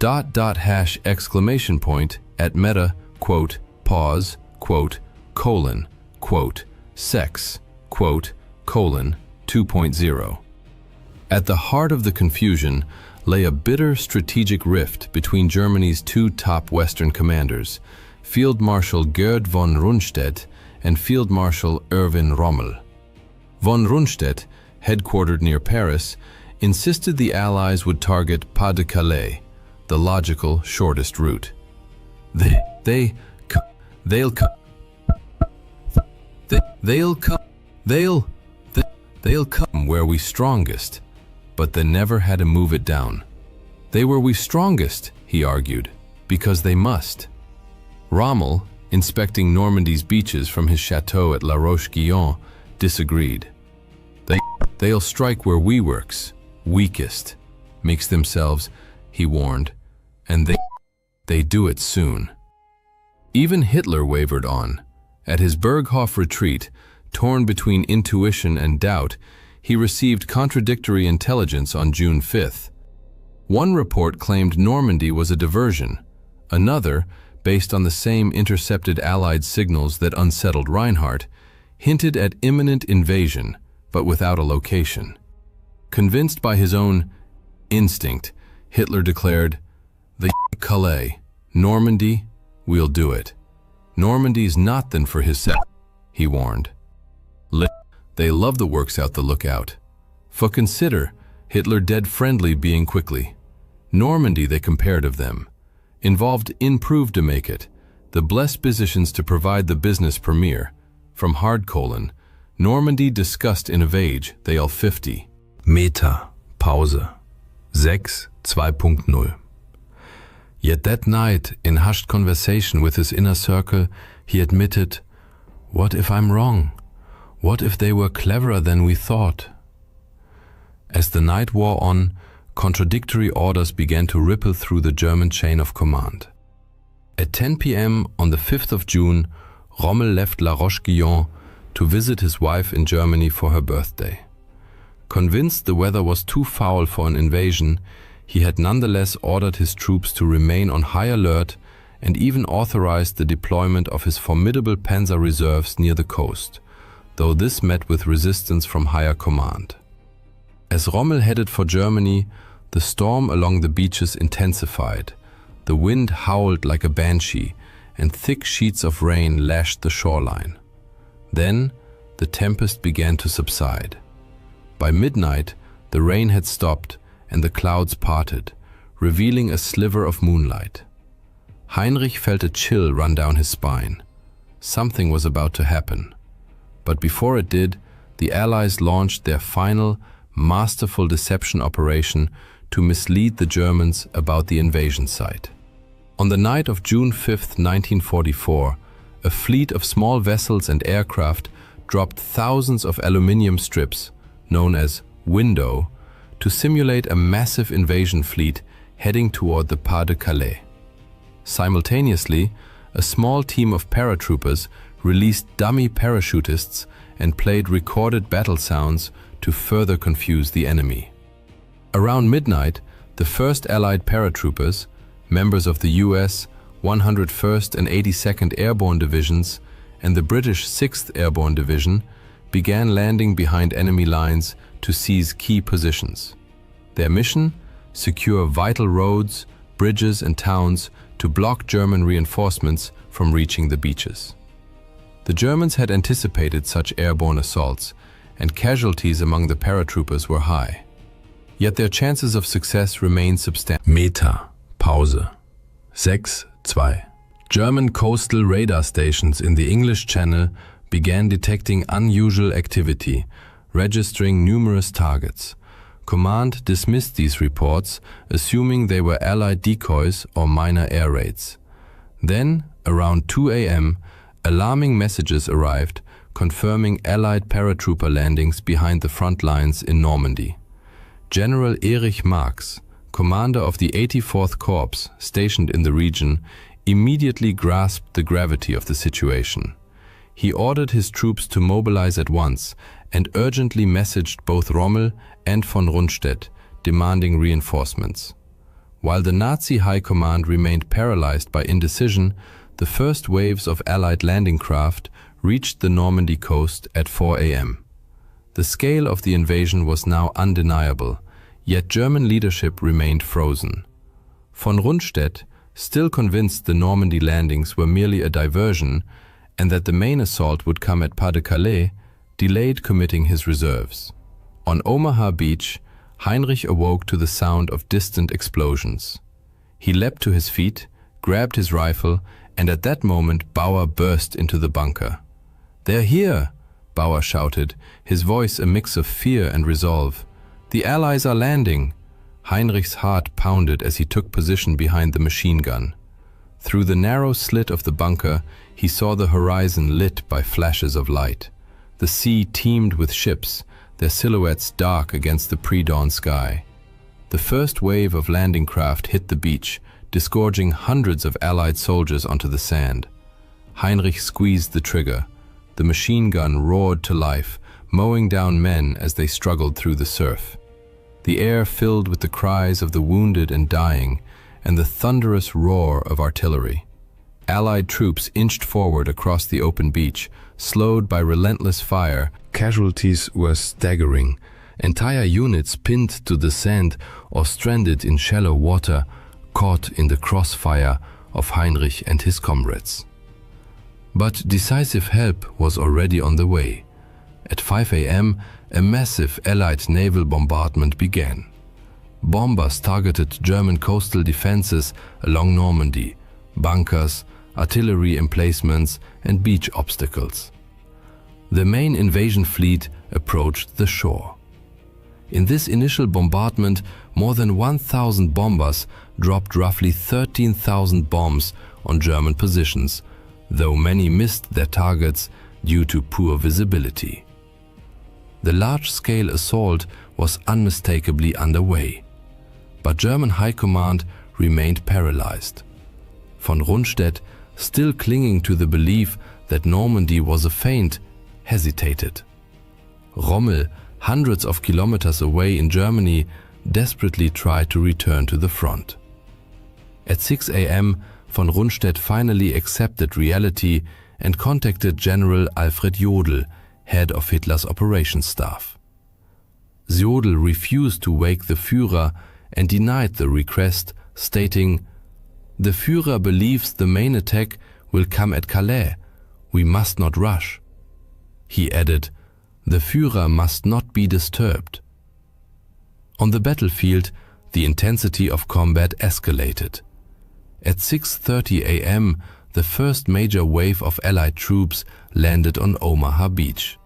exclamation point at meta, quote, pause, quote, colon, quote, sex, quote, colon, 2.0. At the heart of the confusion lay a bitter strategic rift between Germany's two top Western commanders, Field Marshal Gerd von Rundstedt and Field Marshal Erwin Rommel. Von Rundstedt, headquartered near Paris, insisted the Allies would target Pas-de-Calais, the logical, shortest route. They'll come where we strongest, but they never had to move it down. They were we strongest, he argued, because they must. Rommel, inspecting Normandy's beaches from his chateau at La Roche-Guyon, disagreed. They'll strike where we works, weakest, makes themselves, he warned, and they do it soon. Even Hitler wavered on. At his Berghof retreat, torn between intuition and doubt, he received contradictory intelligence on June 5th. One report claimed Normandy was a diversion. Another, based on the same intercepted Allied signals that unsettled Reinhardt, hinted at imminent invasion, but without a location. Convinced by his own instinct, Hitler declared, "The Calais, Normandy, we'll do it. Normandy's not then for his set," he warned. They love the works out the lookout. For consider, Hitler dead friendly being quickly. Normandy they compared of them. Involved improved to make it, the blessed positions to provide the business premier. From hard colon, Normandy discussed in a age, they all 50. Meta, Pause, 6, 2.0. Yet that night, in hushed conversation with his inner circle, he admitted, "What if I'm wrong? What if they were cleverer than we thought?" As the night wore on, contradictory orders began to ripple through the German chain of command. At 10 p.m. on the 5th of June, Rommel left La Roche-Guyon to visit his wife in Germany for her birthday. Convinced the weather was too foul for an invasion, he had nonetheless ordered his troops to remain on high alert and even authorized the deployment of his formidable panzer reserves near the coast, though this met with resistance from higher command. As Rommel headed for Germany, the storm along the beaches intensified. The wind howled like a banshee, and thick sheets of rain lashed the shoreline. Then, the tempest began to subside. By midnight, the rain had stopped and the clouds parted, revealing a sliver of moonlight. Heinrich felt a chill run down his spine. Something was about to happen. But before it did, the Allies launched their final, masterful deception operation to mislead the Germans about the invasion site. On the night of June 5, 1944, a fleet of small vessels and aircraft dropped thousands of aluminium strips, known as window, to simulate a massive invasion fleet heading toward the Pas de Calais. Simultaneously, a small team of paratroopers released dummy parachutists and played recorded battle sounds to further confuse the enemy. Around midnight, the 1st Allied paratroopers, members of the US 101st and 82nd Airborne Divisions and the British 6th Airborne Division, began landing behind enemy lines to seize key positions. Their mission? Secure vital roads, bridges and towns to block German reinforcements from reaching the beaches. The Germans had anticipated such airborne assaults, and casualties among the paratroopers were high. Yet their chances of success remained substantial. Meta. Pause. 6.2. German coastal radar stations in the English Channel began detecting unusual activity, registering numerous targets. Command dismissed these reports, assuming they were Allied decoys or minor air raids. Then, around 2 a.m., alarming messages arrived, confirming Allied paratrooper landings behind the front lines in Normandy. General Erich Marx, commander of the 84th Corps stationed in the region, immediately grasped the gravity of the situation. He ordered his troops to mobilize at once and urgently messaged both Rommel and von Rundstedt, demanding reinforcements. While the Nazi High Command remained paralyzed by indecision, the first waves of Allied landing craft reached the Normandy coast at 4 a.m. The scale of the invasion was now undeniable, yet German leadership remained frozen. Von Rundstedt, still convinced the Normandy landings were merely a diversion and that the main assault would come at Pas de Calais, delayed committing his reserves. On Omaha Beach, Heinrich awoke to the sound of distant explosions. He leapt to his feet, grabbed his rifle, and at that moment Bauer burst into the bunker. "They're here!" Bauer shouted, his voice a mix of fear and resolve. "The Allies are landing!" Heinrich's heart pounded as he took position behind the machine gun. Through the narrow slit of the bunker, he saw the horizon lit by flashes of light. The sea teemed with ships, their silhouettes dark against the pre-dawn sky. The first wave of landing craft hit the beach, disgorging hundreds of Allied soldiers onto the sand. Heinrich squeezed the trigger. The machine gun roared to life, mowing down men as they struggled through the surf. The air filled with the cries of the wounded and dying, and the thunderous roar of artillery. Allied troops inched forward across the open beach, slowed by relentless fire. Casualties were staggering. Entire units pinned to the sand or stranded in shallow water, caught in the crossfire of Heinrich and his comrades. But decisive help was already on the way. At 5 a.m., a massive Allied naval bombardment began. Bombers targeted German coastal defenses along Normandy, bunkers, artillery emplacements, and beach obstacles. The main invasion fleet approached the shore. In this initial bombardment, more than 1,000 bombers dropped roughly 13,000 bombs on German positions, though many missed their targets due to poor visibility. The large-scale assault was unmistakably underway, but German High Command remained paralyzed. Von Rundstedt, still clinging to the belief that Normandy was a feint, hesitated. Rommel, hundreds of kilometers away in Germany, desperately tried to return to the front. At 6 a.m., von Rundstedt finally accepted reality and contacted General Alfred Jodl, head of Hitler's operations staff. Jodl refused to wake the Führer and denied the request, stating, "The Führer believes the main attack will come at Calais. We must not rush." He added, "The Führer must not be disturbed." On the battlefield, the intensity of combat escalated. At 6:30 a.m., the first major wave of Allied troops landed on Omaha Beach.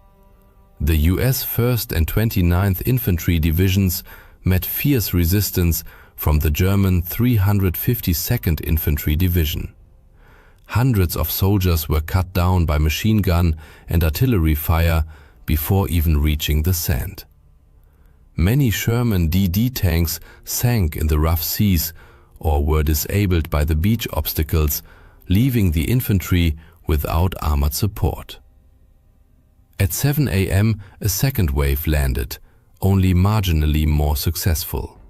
The US 1st and 29th Infantry Divisions met fierce resistance from the German 352nd Infantry Division. Hundreds of soldiers were cut down by machine gun and artillery fire before even reaching the sand. Many Sherman DD tanks sank in the rough seas or were disabled by the beach obstacles, leaving the infantry without armored support. At 7 a.m., a second wave landed, only marginally more successful.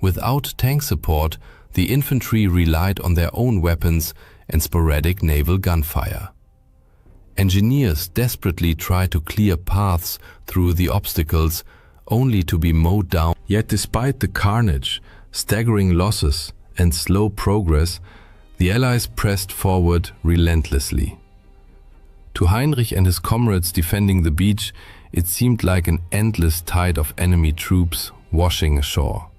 Without tank support, the infantry relied on their own weapons and sporadic naval gunfire. Engineers desperately tried to clear paths through the obstacles, only to be mowed down. Yet despite the carnage, staggering losses, and slow progress, the Allies pressed forward relentlessly. To Heinrich and his comrades defending the beach, it seemed like an endless tide of enemy troops washing ashore.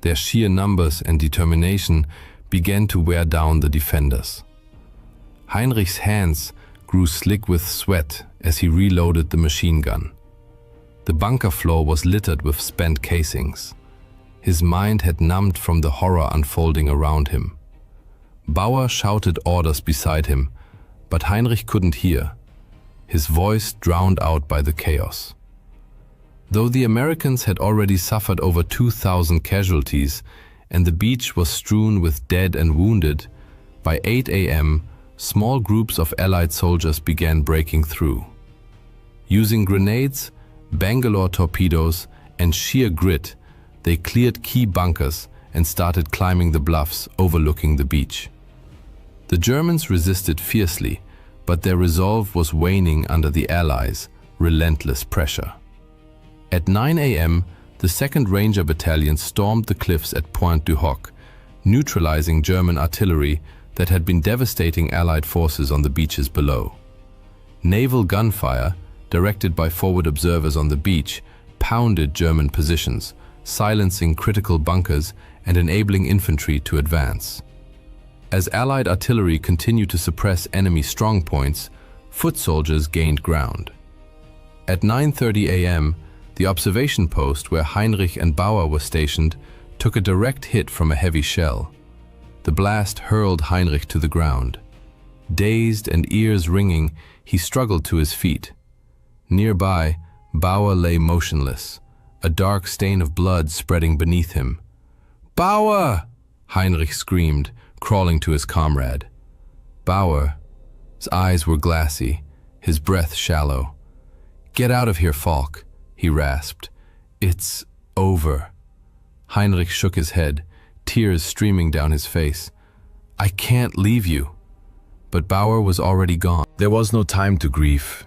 Their sheer numbers and determination began to wear down the defenders. Heinrich's hands grew slick with sweat as he reloaded the machine gun. The bunker floor was littered with spent casings. His mind had numbed from the horror unfolding around him. Bauer shouted orders beside him, but Heinrich couldn't hear, his voice drowned out by the chaos. Though the Americans had already suffered over 2,000 casualties and the beach was strewn with dead and wounded, by 8 a.m., small groups of Allied soldiers began breaking through. Using grenades, Bangalore torpedoes, and sheer grit, they cleared key bunkers and started climbing the bluffs overlooking the beach. The Germans resisted fiercely, but their resolve was waning under the Allies' relentless pressure. At 9 a.m., the 2nd Ranger Battalion stormed the cliffs at Pointe du Hoc, neutralizing German artillery that had been devastating Allied forces on the beaches below. Naval gunfire, directed by forward observers on the beach, pounded German positions, silencing critical bunkers and enabling infantry to advance. As Allied artillery continued to suppress enemy strongpoints, foot soldiers gained ground. At 9:30 a.m., the observation post where Heinrich and Bauer were stationed took a direct hit from a heavy shell. The blast hurled Heinrich to the ground. Dazed and ears ringing, he struggled to his feet. Nearby, Bauer lay motionless, a dark stain of blood spreading beneath him. "Bauer!" Heinrich screamed, crawling to his comrade. Bauer's eyes were glassy, his breath shallow. "Get out of here, Falk," he rasped. "It's over." Heinrich shook his head, tears streaming down his face. "I can't leave you." But Bauer was already gone. There was no time to grieve.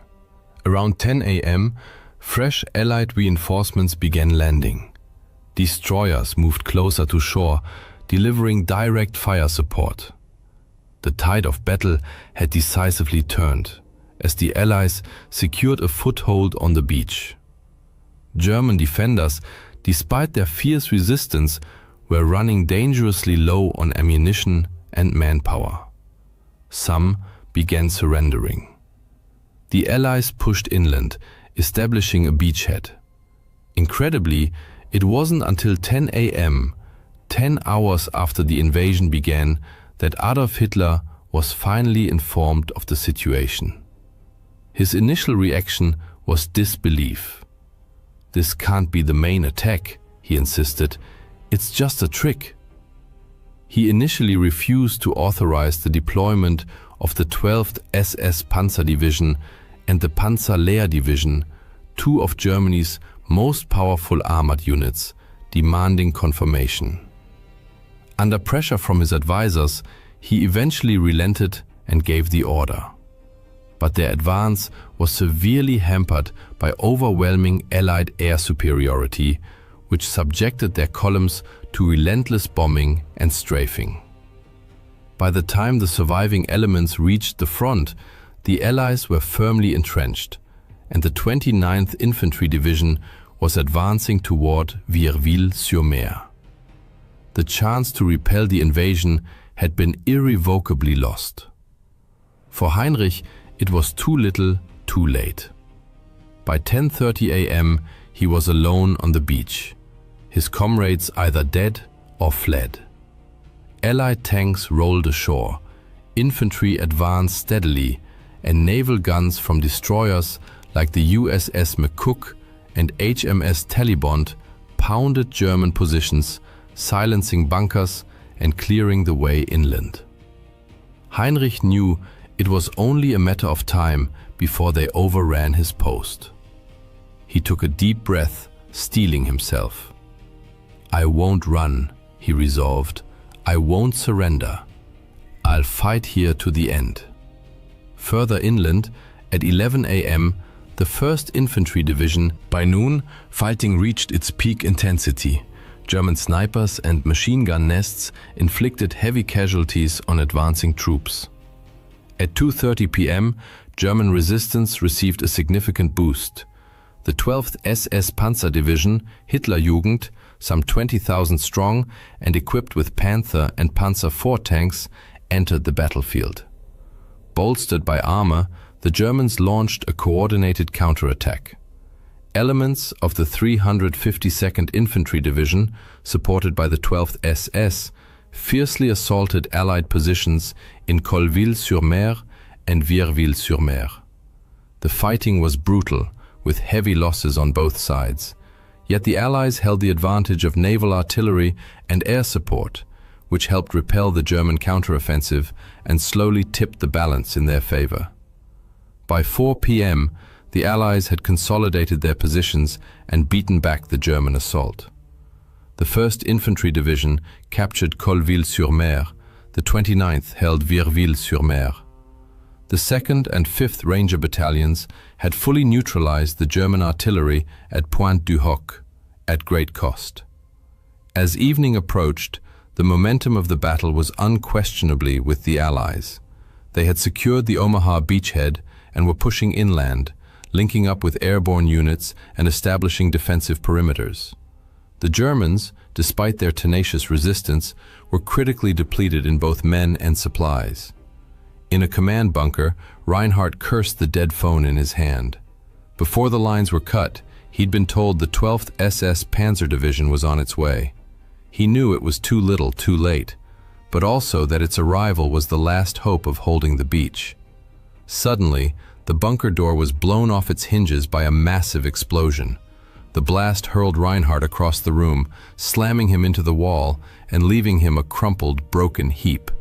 Around 10 a.m., fresh Allied reinforcements began landing. Destroyers moved closer to shore, delivering direct fire support. The tide of battle had decisively turned, as the Allies secured a foothold on the beach. German defenders, despite their fierce resistance, were running dangerously low on ammunition and manpower. Some began surrendering. The Allies pushed inland, establishing a beachhead. Incredibly, it wasn't until 10 a.m., 10 hours after the invasion began, that Adolf Hitler was finally informed of the situation. His initial reaction was disbelief. "This can't be the main attack," he insisted. "It's just a trick." He initially refused to authorize the deployment of the 12th SS Panzer Division and the Panzerlehr Division, two of Germany's most powerful armored units, demanding confirmation. Under pressure from his advisors, he eventually relented and gave the order. But their advance was severely hampered by overwhelming Allied air superiority, which subjected their columns to relentless bombing and strafing. By the time the surviving elements reached the front, the Allies were firmly entrenched, and the 29th Infantry Division was advancing toward Vierville-sur-Mer. The chance to repel the invasion had been irrevocably lost. For Heinrich, it was too little, too late. By 10:30 a.m., he was alone on the beach, his comrades either dead or fled. Allied tanks rolled ashore, infantry advanced steadily, and naval guns from destroyers like the USS McCook and HMS Talibond pounded German positions, silencing bunkers and clearing the way inland. Heinrich knew it was only a matter of time before they overran his post. He took a deep breath, steeling himself. "I won't run," he resolved. "I won't surrender. I'll fight here to the end." Further inland, at 11 a.m., the 1st Infantry Division. By noon, fighting reached its peak intensity. German snipers and machine gun nests inflicted heavy casualties on advancing troops. At 2:30 p.m., German resistance received a significant boost. The 12th SS Panzer Division, Hitlerjugend, some 20,000 strong and equipped with Panther and Panzer IV tanks, entered the battlefield. Bolstered by armor, the Germans launched a coordinated counterattack. Elements of the 352nd Infantry Division, supported by the 12th SS, fiercely assaulted Allied positions in Colleville-sur-Mer and Vierville-sur-Mer. The fighting was brutal, with heavy losses on both sides. Yet the Allies held the advantage of naval artillery and air support, which helped repel the German counteroffensive and slowly tipped the balance in their favor. By 4 p.m., the Allies had consolidated their positions and beaten back the German assault. The 1st Infantry Division captured Colleville-sur-Mer, the 29th held Vierville-sur-Mer. The 2nd and 5th Ranger Battalions had fully neutralized the German artillery at Pointe du Hoc, at great cost. As evening approached, the momentum of the battle was unquestionably with the Allies. They had secured the Omaha beachhead and were pushing inland, linking up with airborne units and establishing defensive perimeters. The Germans, despite their tenacious resistance, were critically depleted in both men and supplies. In a command bunker, Reinhardt cursed the dead phone in his hand. Before the lines were cut, he'd been told the 12th SS Panzer Division was on its way. He knew it was too little, too late, but also that its arrival was the last hope of holding the beach. Suddenly, the bunker door was blown off its hinges by a massive explosion. The blast hurled Reinhardt across the room, slamming him into the wall and leaving him a crumpled, broken heap.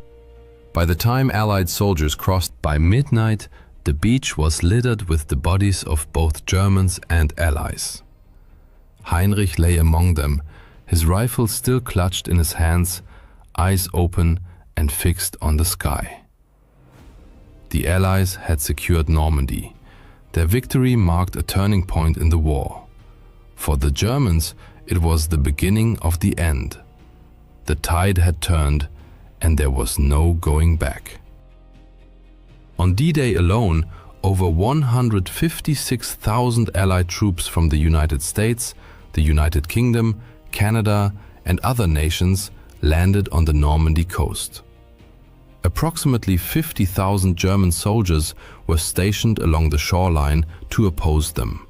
By the time Allied soldiers crossed by midnight, the beach was littered with the bodies of both Germans and Allies. Heinrich lay among them, his rifle still clutched in his hands, eyes open and fixed on the sky. The Allies had secured Normandy. Their victory marked a turning point in the war. For the Germans, it was the beginning of the end. The tide had turned, and there was no going back. On D-Day alone, over 156,000 Allied troops from the United States, the United Kingdom, Canada, and other nations landed on the Normandy coast. Approximately 50,000 German soldiers were stationed along the shoreline to oppose them.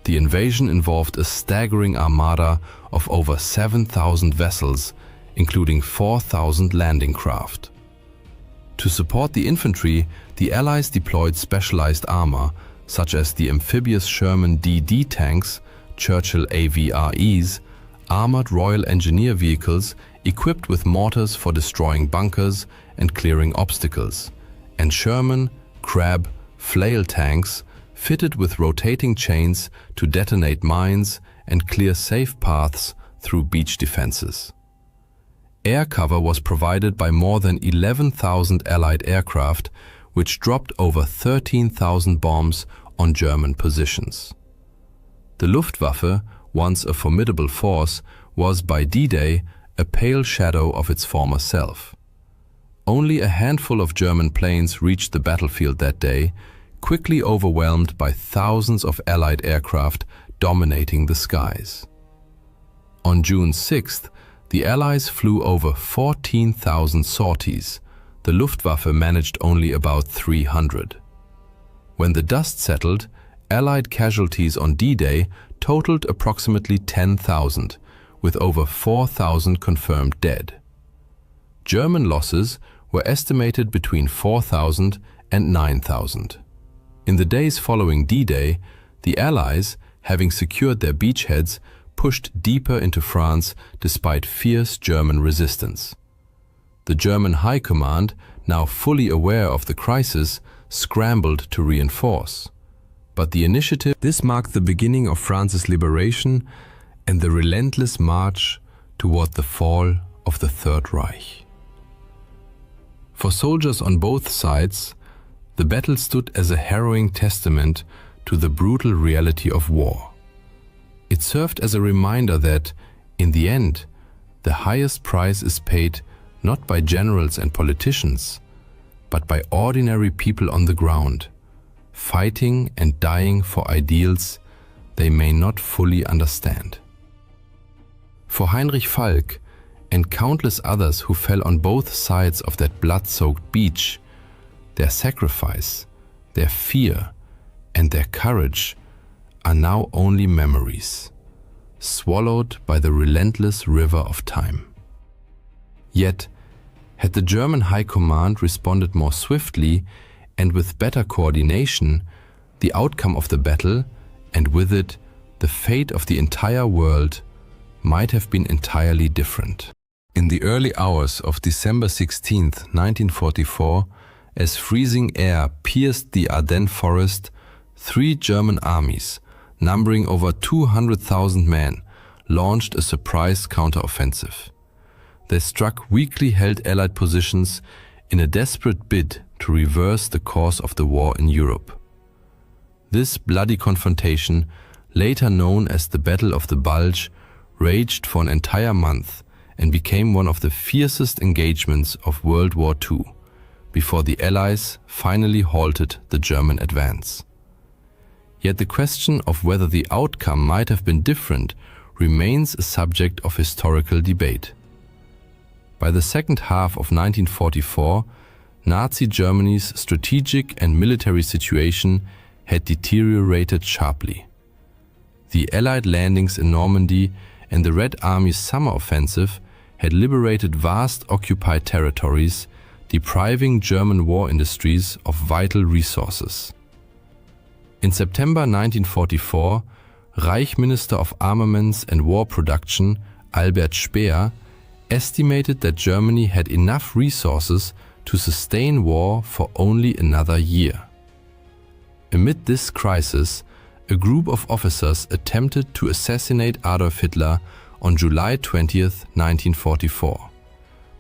The invasion involved a staggering armada of over 7,000 vessels, including 4,000 landing craft. To support the infantry, the Allies deployed specialized armor, such as the amphibious Sherman DD tanks, Churchill AVREs, armored Royal Engineer vehicles equipped with mortars for destroying bunkers and clearing obstacles, and Sherman, Crab, flail tanks fitted with rotating chains to detonate mines and clear safe paths through beach defenses. Air cover was provided by more than 11,000 Allied aircraft, which dropped over 13,000 bombs on German positions. The Luftwaffe, once a formidable force, was by D-Day a pale shadow of its former self. Only a handful of German planes reached the battlefield that day, quickly overwhelmed by thousands of Allied aircraft dominating the skies. On June 6th, the Allies flew over 14,000 sorties. The Luftwaffe managed only about 300. When the dust settled, Allied casualties on D-Day totaled approximately 10,000, with over 4,000 confirmed dead. German losses were estimated between 4,000 and 9,000. In the days following D-Day, the Allies, having secured their beachheads, pushed deeper into France despite fierce German resistance. The German High Command, now fully aware of the crisis, scrambled to reinforce. But the initiative... This marked the beginning of France's liberation and the relentless march toward the fall of the Third Reich. For soldiers on both sides, the battle stood as a harrowing testament to the brutal reality of war. It served as a reminder that, in the end, the highest price is paid not by generals and politicians, but by ordinary people on the ground, fighting and dying for ideals they may not fully understand. For Heinrich Falk and countless others who fell on both sides of that blood-soaked beach, their sacrifice, their fear, and their courage are now only memories, swallowed by the relentless river of time. Yet, had the German High Command responded more swiftly and with better coordination, the outcome of the battle, and with it the fate of the entire world, might have been entirely different. In the early hours of December 16, 1944, as freezing air pierced the Ardennes forest, 3 German armies, numbering over 200,000 men, launched a surprise counteroffensive. They struck weakly held Allied positions in a desperate bid to reverse the course of the war in Europe. This bloody confrontation, later known as the Battle of the Bulge, raged for an entire month and became one of the fiercest engagements of World War II, before the Allies finally halted the German advance. Yet the question of whether the outcome might have been different remains a subject of historical debate. By the second half of 1944, Nazi Germany's strategic and military situation had deteriorated sharply. The Allied landings in Normandy and the Red Army's summer offensive had liberated vast occupied territories, depriving German war industries of vital resources. In September 1944, Reich Minister of Armaments and War Production Albert Speer estimated that Germany had enough resources to sustain war for only another year. Amid this crisis, a group of officers attempted to assassinate Adolf Hitler on July 20, 1944,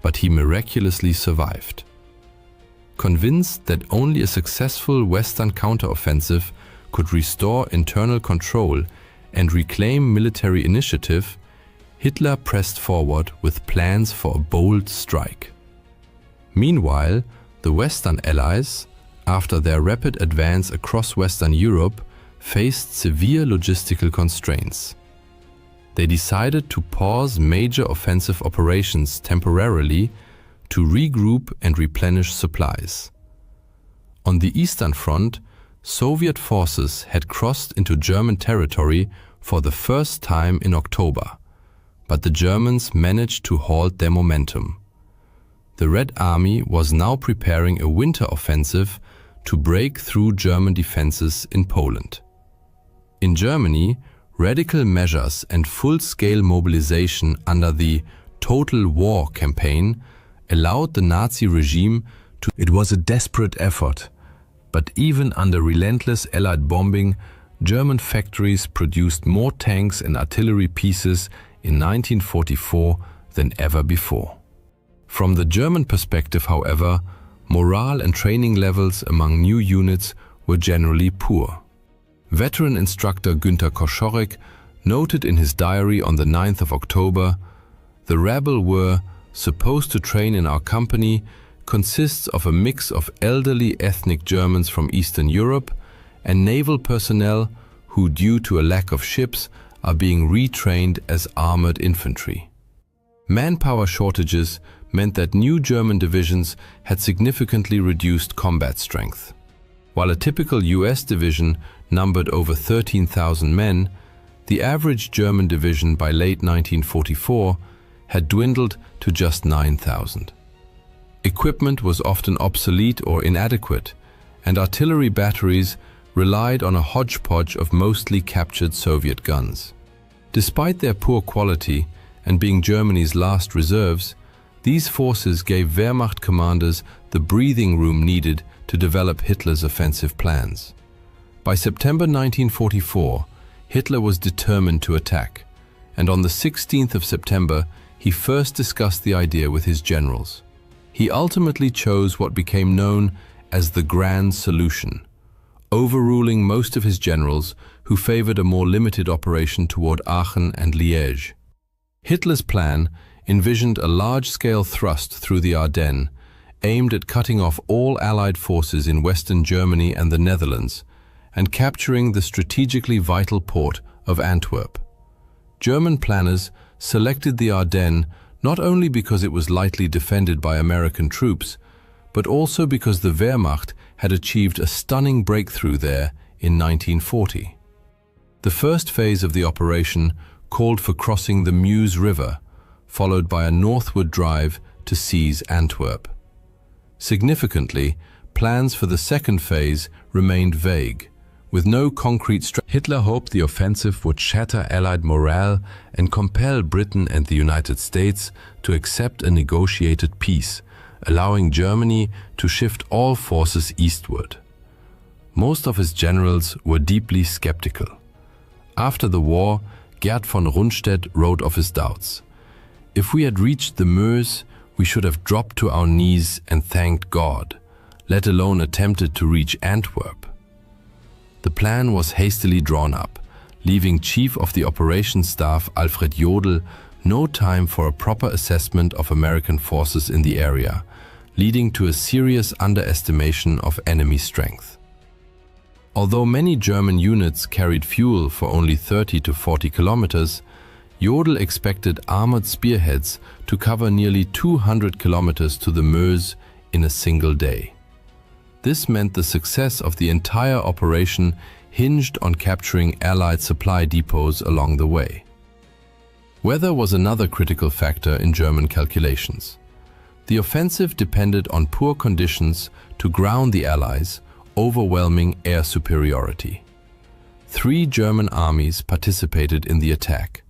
but he miraculously survived. Convinced that only a successful Western counteroffensive could restore internal control and reclaim military initiative, Hitler pressed forward with plans for a bold strike. Meanwhile, the Western Allies, after their rapid advance across Western Europe, faced severe logistical constraints. They decided to pause major offensive operations temporarily to regroup and replenish supplies. On the Eastern Front, Soviet forces had crossed into German territory for the first time in October, but the Germans managed to halt their momentum. The Red Army was now preparing a winter offensive to break through German defenses in Poland. In Germany, radical measures and full-scale mobilization under the Total War campaign allowed the Nazi regime to... It was a desperate effort, but even under relentless Allied bombing, German factories produced more tanks and artillery pieces in 1944 than ever before. From the German perspective, however, morale and training levels among new units were generally poor. Veteran instructor Günter Koschorek noted in his diary on the 9th of October, "The rabble were supposed to train in our company consists of a mix of elderly ethnic Germans from Eastern Europe and naval personnel who, due to a lack of ships, are being retrained as armored infantry." Manpower shortages meant that new German divisions had significantly reduced combat strength. While a typical US division numbered over 13,000 men, the average German division by late 1944 had dwindled to just 9,000. Equipment was often obsolete or inadequate, and artillery batteries relied on a hodgepodge of mostly captured Soviet guns. Despite their poor quality and being Germany's last reserves, these forces gave Wehrmacht commanders the breathing room needed to develop Hitler's offensive plans. By September 1944, Hitler was determined to attack, and on the 16th of September, he first discussed the idea with his generals. He ultimately chose what became known as the Grand Solution, overruling most of his generals who favored a more limited operation toward Aachen and Liège. Hitler's plan envisioned a large-scale thrust through the Ardennes, aimed at cutting off all Allied forces in Western Germany and the Netherlands, and capturing the strategically vital port of Antwerp. German planners selected the Ardennes not only because it was lightly defended by American troops, but also because the Wehrmacht had achieved a stunning breakthrough there in 1940. The first phase of the operation called for crossing the Meuse River, followed by a northward drive to seize Antwerp. Significantly, plans for the second phase remained vague, with no concrete strategy. Hitler hoped the offensive would shatter Allied morale and compel Britain and the United States to accept a negotiated peace, allowing Germany to shift all forces eastward. Most of his generals were deeply skeptical. After the war, Gerd von Rundstedt wrote of his doubts. "If we had reached the Meuse, we should have dropped to our knees and thanked God, let alone attempted to reach Antwerp." The plan was hastily drawn up, leaving Chief of the Operations Staff Alfred Jodl no time for a proper assessment of American forces in the area, leading to a serious underestimation of enemy strength. Although many German units carried fuel for only 30 to 40 kilometers, Jodl expected armored spearheads to cover nearly 200 kilometers to the Meuse in a single day. This meant the success of the entire operation hinged on capturing Allied supply depots along the way. Weather was another critical factor in German calculations. The offensive depended on poor conditions to ground the Allies, overwhelming air superiority. 3 German armies participated in the attack.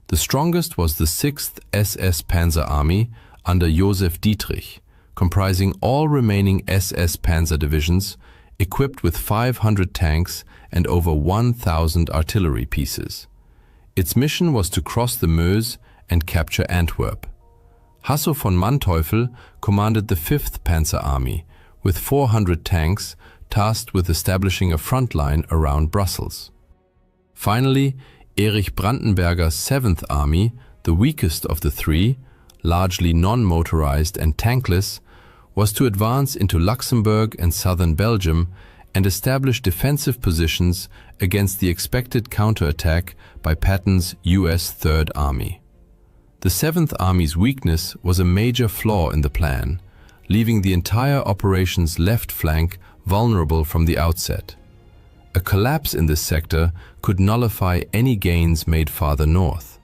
The strongest was the 6th SS Panzer Army under Josef Dietrich, comprising all remaining SS Panzer divisions, equipped with 500 tanks and over 1,000 artillery pieces. Its mission was to cross the Meuse and capture Antwerp. Hasso von Manteuffel commanded the 5th Panzer Army, with 400 tanks, tasked with establishing a front line around Brussels. Finally, Erich Brandenberger's 7th Army, the weakest of the 3, largely non-motorized and tankless, was to advance into Luxembourg and southern Belgium and establish defensive positions against the expected counterattack by Patton's US 3rd Army. The 7th Army's weakness was a major flaw in the plan, leaving the entire operation's left flank vulnerable from the outset. A collapse in this sector could nullify any gains made farther north.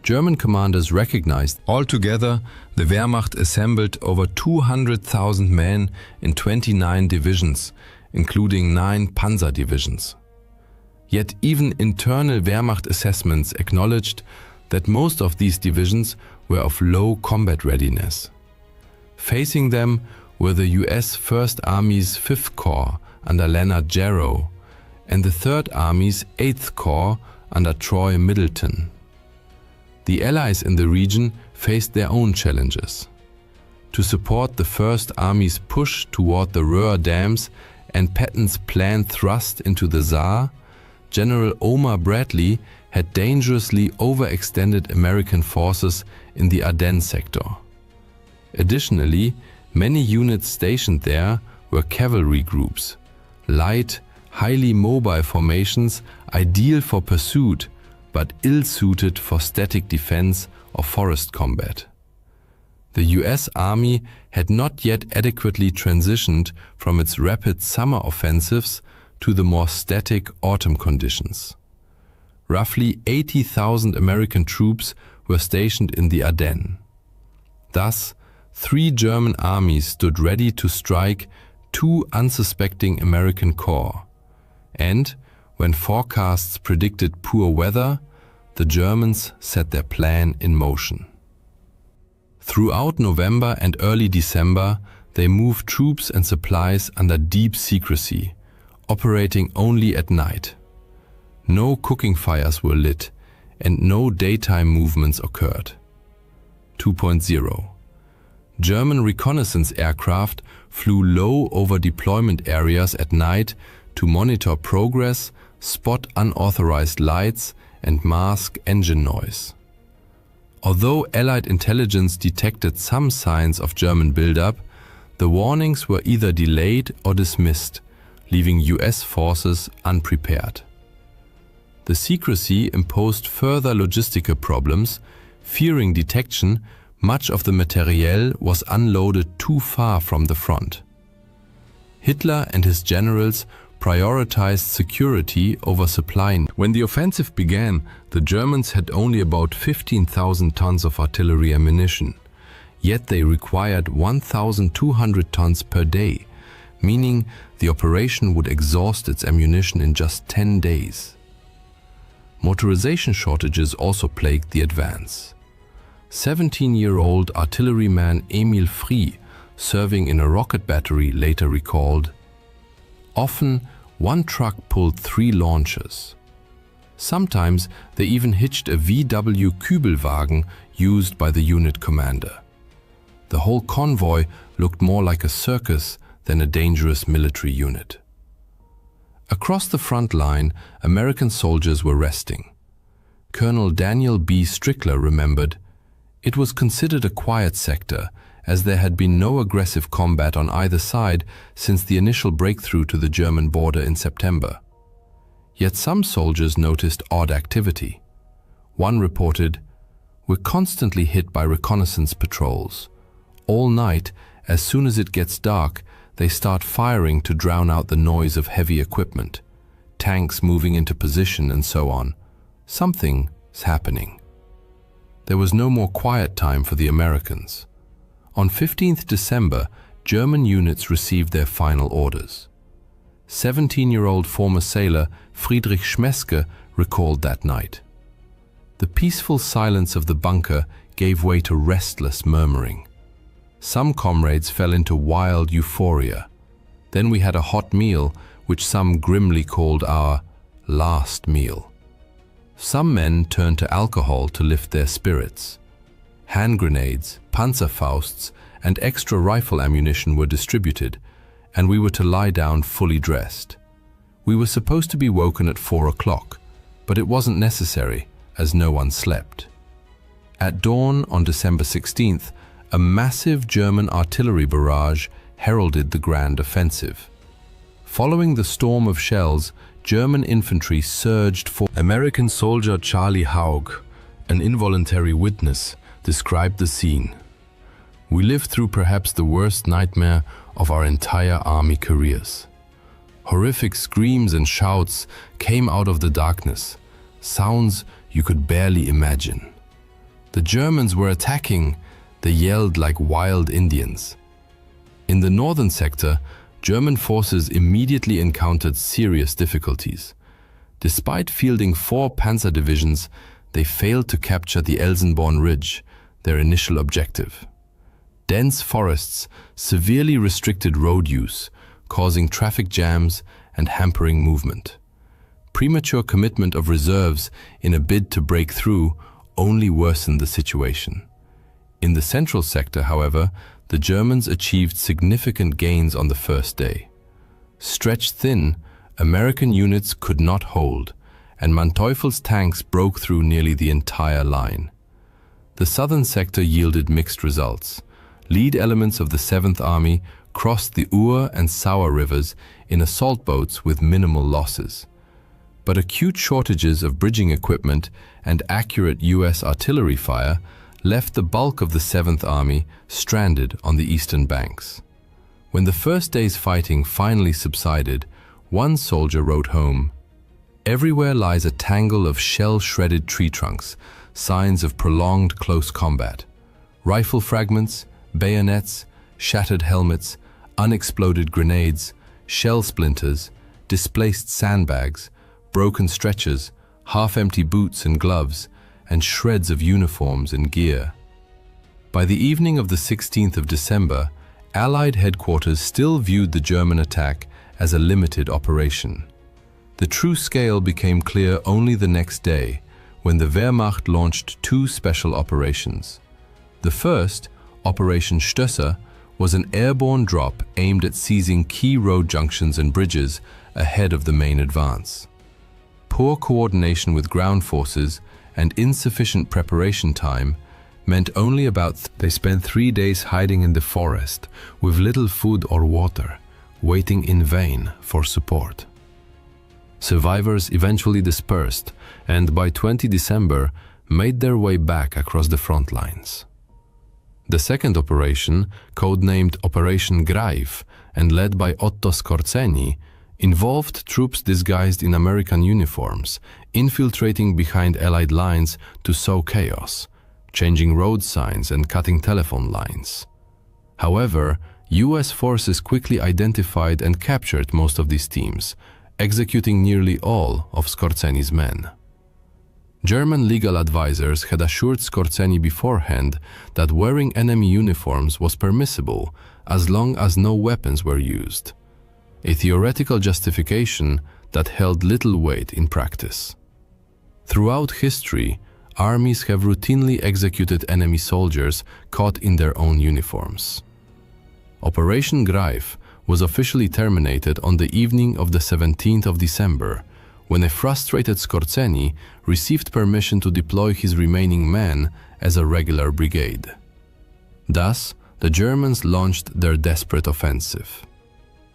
German commanders recognized. Altogether, the Wehrmacht assembled over 200,000 men in 29 divisions, including 9 panzer divisions. Yet even internal Wehrmacht assessments acknowledged that most of these divisions were of low combat readiness. Facing them were the US 1st Army's 5th Corps under Leonard Jarrow and the 3rd Army's 8th Corps under Troy Middleton. The Allies in the region faced their own challenges. To support the 1st Army's push toward the Ruhr dams and Patton's planned thrust into the Saar, General Omar Bradley had dangerously overextended American forces in the Ardennes sector. Additionally, many units stationed there were cavalry groups, light, highly mobile formations ideal for pursuit but ill-suited for static defense or forest combat. The US Army had not yet adequately transitioned from its rapid summer offensives to the more static autumn conditions. Roughly 80,000 American troops were stationed in the Ardennes. Thus, 3 German armies stood ready to strike 2 unsuspecting American corps. And, when forecasts predicted poor weather, the Germans set their plan in motion. Throughout November and early December, they moved troops and supplies under deep secrecy, operating only at night. No cooking fires were lit, and no daytime movements occurred. 2.0. German reconnaissance aircraft flew low over deployment areas at night to monitor progress, spot unauthorized lights, and mask engine noise. Although Allied intelligence detected some signs of German buildup, the warnings were either delayed or dismissed, leaving US forces unprepared. The secrecy imposed further logistical problems. Fearing detection, much of the materiel was unloaded too far from the front. Hitler and his generals prioritized security over supply. When the offensive began, the Germans had only about 15,000 tons of artillery ammunition, yet they required 1,200 tons per day, meaning the operation would exhaust its ammunition in just 10 days. Motorization shortages also plagued the advance. 17-year-old artilleryman Emil Frie, serving in a rocket battery, later recalled, "Often, one truck pulled 3 launchers. Sometimes they even hitched a VW Kübelwagen used by the unit commander. The whole convoy looked more like a circus than a dangerous military unit." Across the front line, American soldiers were resting. Colonel Daniel B. Strickler remembered, "It was considered a quiet sector, as there had been no aggressive combat on either side since the initial breakthrough to the German border in September. Yet some soldiers noticed odd activity. One reported, "We're constantly hit by reconnaissance patrols. All night, as soon as it gets dark, they start firing to drown out the noise of heavy equipment, tanks moving into position and so on. Something's happening." There was no more quiet time for the Americans. On 15th December, German units received their final orders. 17-year-old former sailor Friedrich Schmeske recalled that night. The peaceful silence of the bunker gave way to restless murmuring. Some comrades fell into wild euphoria. Then we had a hot meal, which some grimly called our last meal. Some men turned to alcohol to lift their spirits. Hand grenades, Panzerfausts, and extra rifle ammunition were distributed, and we were to lie down fully dressed. We were supposed to be woken at 4 o'clock, but it wasn't necessary, as no one slept. At dawn on December 16th, a massive German artillery barrage heralded the grand offensive. Following the storm of shells, German infantry surged for. American soldier Charlie Haug, an involuntary witness, described the scene. "We lived through perhaps the worst nightmare of our entire army careers. Horrific screams and shouts came out of the darkness, sounds you could barely imagine. The Germans were attacking, they yelled like wild Indians." In the northern sector, German forces immediately encountered serious difficulties. Despite fielding 4 panzer divisions, they failed to capture the Elsenborn Ridge, their initial objective. Dense forests severely restricted road use, causing traffic jams and hampering movement. Premature commitment of reserves in a bid to break through only worsened the situation. In the central sector, however, the Germans achieved significant gains on the first day. Stretched thin, American units could not hold, and Manteuffel's tanks broke through nearly the entire line. The southern sector yielded mixed results. Lead elements of the 7th Army crossed the Ur and Sauer rivers in assault boats with minimal losses. But acute shortages of bridging equipment and accurate US artillery fire left the bulk of the 7th Army stranded on the eastern banks. When the first day's fighting finally subsided, one soldier wrote home, "Everywhere lies a tangle of shell-shredded tree trunks, signs of prolonged close combat. Rifle fragments, bayonets, shattered helmets, unexploded grenades, shell splinters, displaced sandbags, broken stretchers, half-empty boots and gloves, and shreds of uniforms and gear. By the evening of the 16th of December, Allied headquarters still viewed the German attack as a limited operation. The true scale became clear only the next day, when the Wehrmacht launched two special operations. The first, Operation Stösser, was an airborne drop aimed at seizing key road junctions and bridges ahead of the main advance. Poor coordination with ground forces and insufficient preparation time meant they spent 3 days hiding in the forest with little food or water, waiting in vain for support. Survivors eventually dispersed and by 20 December made their way back across the front lines. The second operation, codenamed Operation Greif and led by Otto Skorzeny, involved troops disguised in American uniforms, infiltrating behind Allied lines to sow chaos, changing road signs and cutting telephone lines. However, US forces quickly identified and captured most of these teams, executing nearly all of Skorzeny's men. German legal advisors had assured Skorzeny beforehand that wearing enemy uniforms was permissible as long as no weapons were used, a theoretical justification that held little weight in practice. Throughout history, armies have routinely executed enemy soldiers caught in their own uniforms. Operation Greif was officially terminated on the evening of the 17th of December, when a frustrated Skorzeny received permission to deploy his remaining men as a regular brigade. Thus, the Germans launched their desperate offensive.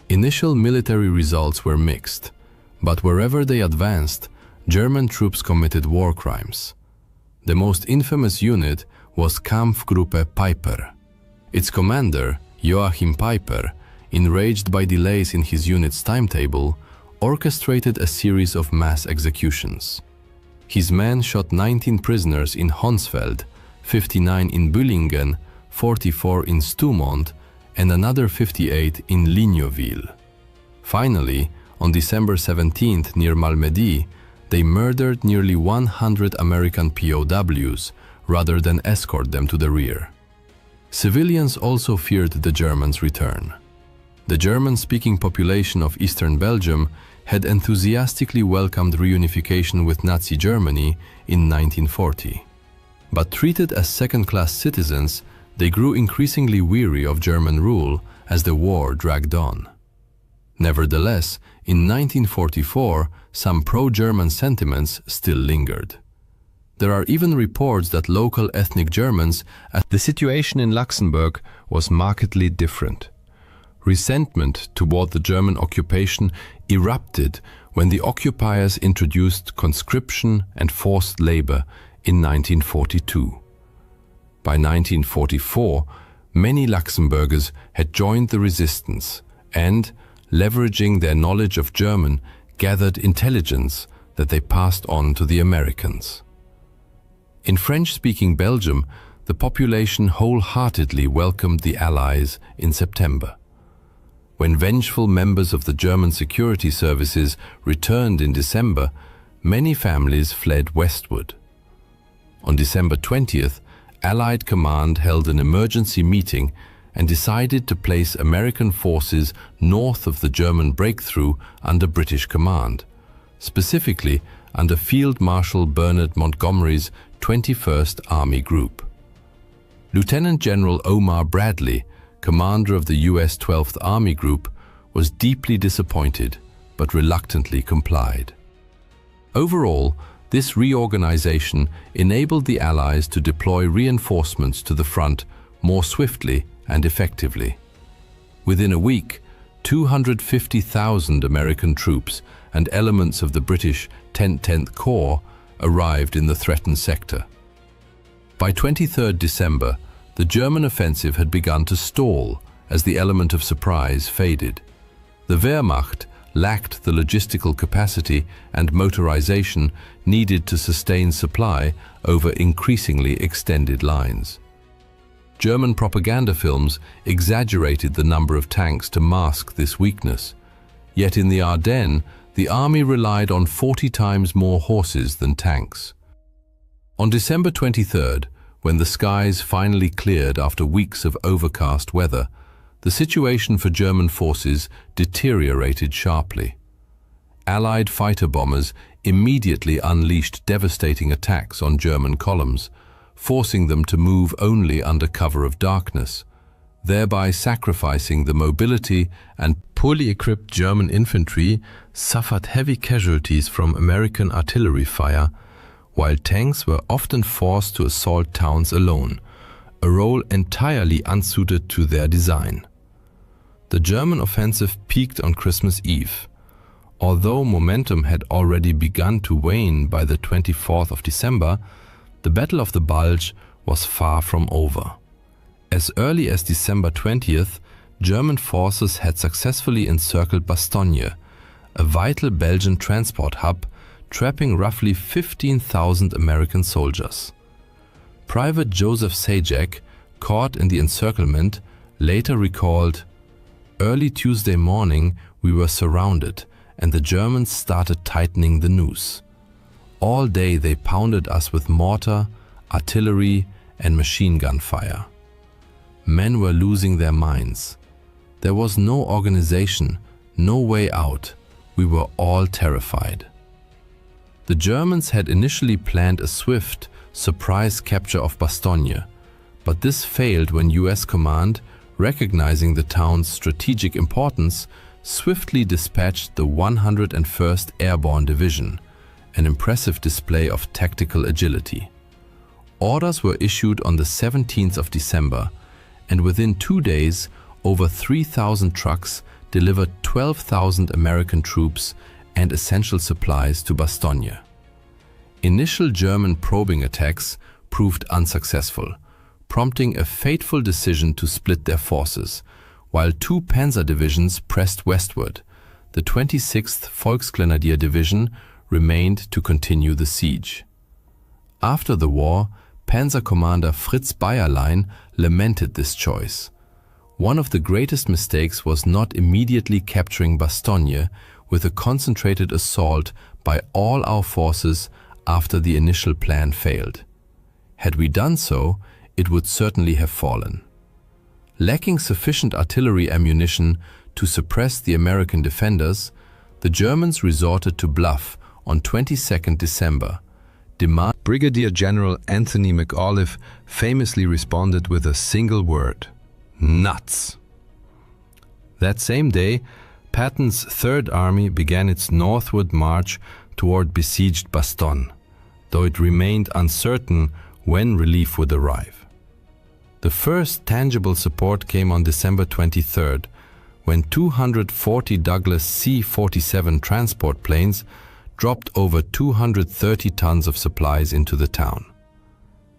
Initial military results were mixed, but wherever they advanced, German troops committed war crimes. The most infamous unit was Kampfgruppe Peiper. Its commander, Joachim Peiper, enraged by delays in his unit's timetable, orchestrated a series of mass executions. His men shot 19 prisoners in Honsfeld, 59 in Büllingen, 44 in Stoumont, and another 58 in Lignoville. Finally, on December 17th near Malmedy, they murdered nearly 100 American POWs rather than escort them to the rear. Civilians also feared the Germans' return. The German-speaking population of eastern Belgium had enthusiastically welcomed reunification with Nazi Germany in 1940. But treated as second-class citizens, they grew increasingly weary of German rule as the war dragged on. Nevertheless, in 1944, some pro-German sentiments still lingered. There are even reports that local ethnic Germans, the situation in Luxembourg was markedly different. Resentment toward the German occupation erupted when the occupiers introduced conscription and forced labor in 1942. By 1944, many Luxembourgers had joined the resistance and, leveraging their knowledge of German, gathered intelligence that they passed on to the Americans. In French-speaking Belgium, the population wholeheartedly welcomed the Allies in September. When vengeful members of the German security services returned in December, many families fled westward. On December 20th, Allied Command held an emergency meeting and decided to place American forces north of the German breakthrough under British command, specifically under Field Marshal Bernard Montgomery's 21st Army Group. Lieutenant General Omar Bradley, commander of the US 12th Army Group, was deeply disappointed but reluctantly complied. Overall, this reorganization enabled the Allies to deploy reinforcements to the front more swiftly and effectively. Within a week, 250,000 American troops and elements of the British 10th Corps arrived in the threatened sector. By 23rd December, the German offensive had begun to stall as the element of surprise faded. The Wehrmacht lacked the logistical capacity and motorization needed to sustain supply over increasingly extended lines. German propaganda films exaggerated the number of tanks to mask this weakness. Yet in the Ardennes, the army relied on 40 times more horses than tanks. On December 23rd, when the skies finally cleared after weeks of overcast weather, the situation for German forces deteriorated sharply. Allied fighter bombers immediately unleashed devastating attacks on German columns, forcing them to move only under cover of darkness, thereby sacrificing the mobility, and poorly equipped German infantry suffered heavy casualties from American artillery fire, while tanks were often forced to assault towns alone, a role entirely unsuited to their design. The German offensive peaked on Christmas Eve. Although momentum had already begun to wane by the 24th of December, the Battle of the Bulge was far from over. As early as December 20th, German forces had successfully encircled Bastogne, a vital Belgian transport hub, trapping roughly 15,000 American soldiers. Private Joseph Sajak, caught in the encirclement, later recalled, "Early Tuesday morning we were surrounded, and the Germans started tightening the noose. All day they pounded us with mortar, artillery, and machine gun fire. Men were losing their minds. There was no organization, no way out. We were all terrified." The Germans had initially planned a swift, surprise capture of Bastogne, but this failed when US command, recognizing the town's strategic importance, swiftly dispatched the 101st Airborne Division, an impressive display of tactical agility. Orders were issued on the 17th of December, and within 2 days, over 3,000 trucks delivered 12,000 American troops and essential supplies to Bastogne. Initial German probing attacks proved unsuccessful, prompting a fateful decision to split their forces. While 2 panzer divisions pressed westward, the 26th Volksgrenadier Division remained to continue the siege. After the war, Panzer Commander Fritz Bayerlein lamented this choice. "One of the greatest mistakes was not immediately capturing Bastogne with a concentrated assault by all our forces after the initial plan failed. Had we done so, it would certainly have fallen." Lacking sufficient artillery ammunition to suppress the American defenders, the Germans resorted to bluff on 22nd December. Brigadier General Anthony McAuliffe famously responded with a single word: "Nuts." That same day, Patton's Third Army began its northward march toward besieged Bastogne, though it remained uncertain when relief would arrive. The first tangible support came on December 23rd, when 240 Douglas C-47 transport planes dropped over 230 tons of supplies into the town.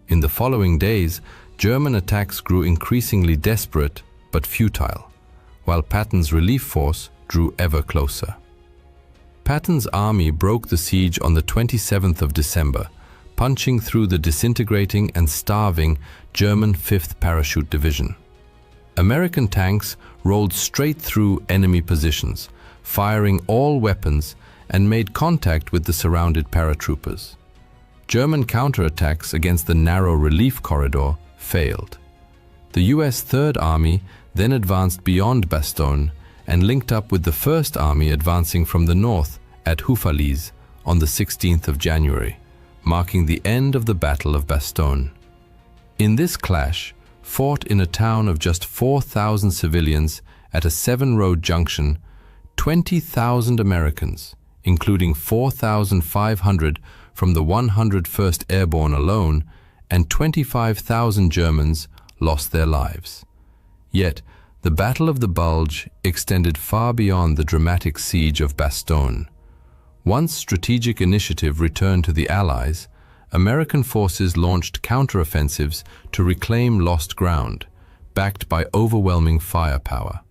In the following days, German attacks grew increasingly desperate but futile, while Patton's relief force drew ever closer. Patton's army broke the siege on the 27th of December, punching through the disintegrating and starving German 5th Parachute Division. American tanks rolled straight through enemy positions, firing all weapons, and made contact with the surrounded paratroopers. German counterattacks against the narrow relief corridor failed. The US Third Army then advanced beyond Bastogne and linked up with the First Army advancing from the north at Houffalize on the 16th of January, marking the end of the Battle of Bastogne. In this clash, fought in a town of just 4,000 civilians at a 7-road junction, 20,000 Americans, including 4,500 from the 101st Airborne alone, and 25,000 Germans lost their lives. Yet, the Battle of the Bulge extended far beyond the dramatic siege of Bastogne. Once strategic initiative returned to the Allies, American forces launched counteroffensives to reclaim lost ground, backed by overwhelming firepower.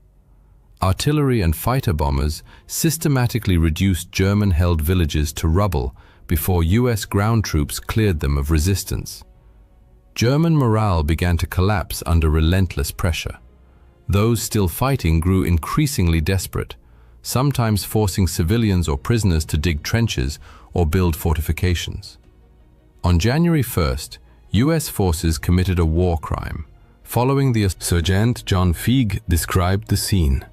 Artillery and fighter bombers systematically reduced German-held villages to rubble before US ground troops cleared them of resistance. German morale began to collapse under relentless pressure. Those still fighting grew increasingly desperate, sometimes forcing civilians or prisoners to dig trenches or build fortifications. On January 1st, US forces committed a war crime. Following the Sergeant John Feig described the scene.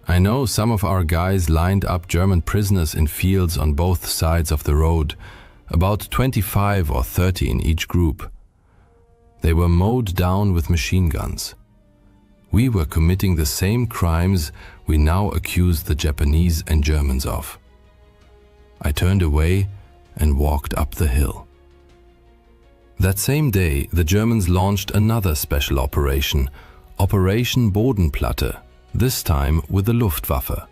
"I know some of our guys lined up German prisoners in fields on both sides of the road, about 25 or 30 in each group. They were mowed down with machine guns. We were committing the same crimes we now accuse the Japanese and Germans of. I turned away and walked up the hill." That same day, the Germans launched another special operation, Operation Bodenplatte, this time with the Luftwaffe.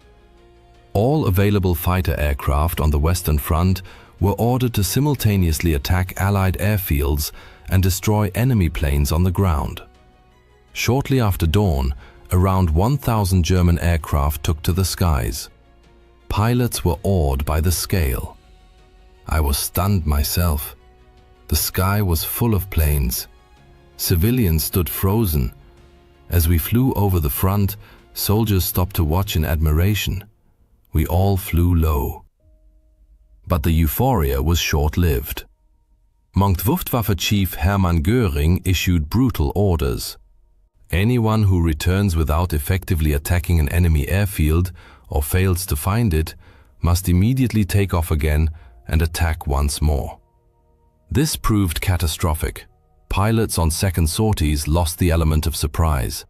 All available fighter aircraft on the Western Front were ordered to simultaneously attack Allied airfields and destroy enemy planes on the ground. Shortly after dawn, around 1,000 German aircraft took to the skies. Pilots were awed by the scale. I was stunned myself. The sky was full of planes. Civilians stood frozen. As we flew over the front, soldiers stopped to watch in admiration. We all flew low. But the euphoria was short-lived. Luftwaffe Chief Hermann Göring issued brutal orders. Anyone who returns without effectively attacking an enemy airfield or fails to find it must immediately take off again and attack once more. This proved catastrophic. Pilots on second sorties lost the element of surprise.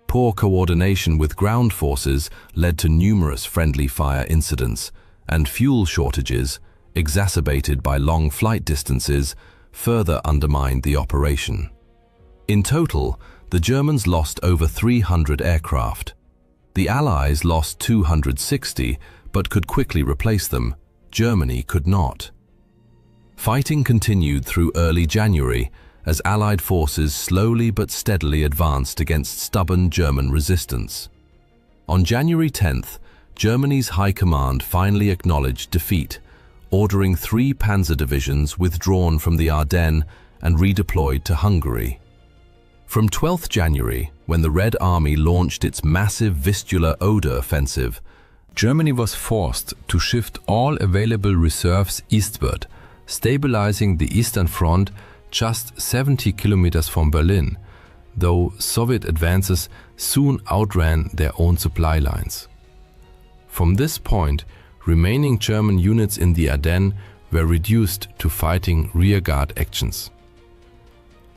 Poor coordination with ground forces led to numerous friendly fire incidents, and fuel shortages, exacerbated by long flight distances, further undermined the operation. In total, the Germans lost over 300 aircraft. The Allies lost 260, but could quickly replace them. Germany could not. Fighting continued through early January as Allied forces slowly but steadily advanced against stubborn German resistance. On January 10th, Germany's High Command finally acknowledged defeat, ordering 3 panzer divisions withdrawn from the Ardennes and redeployed to Hungary. From 12th January, when the Red Army launched its massive Vistula-Oder offensive, Germany was forced to shift all available reserves eastward, stabilizing the Eastern Front just 70 kilometers from Berlin, though Soviet advances soon outran their own supply lines. From this point, remaining German units in the Ardennes were reduced to fighting rearguard actions.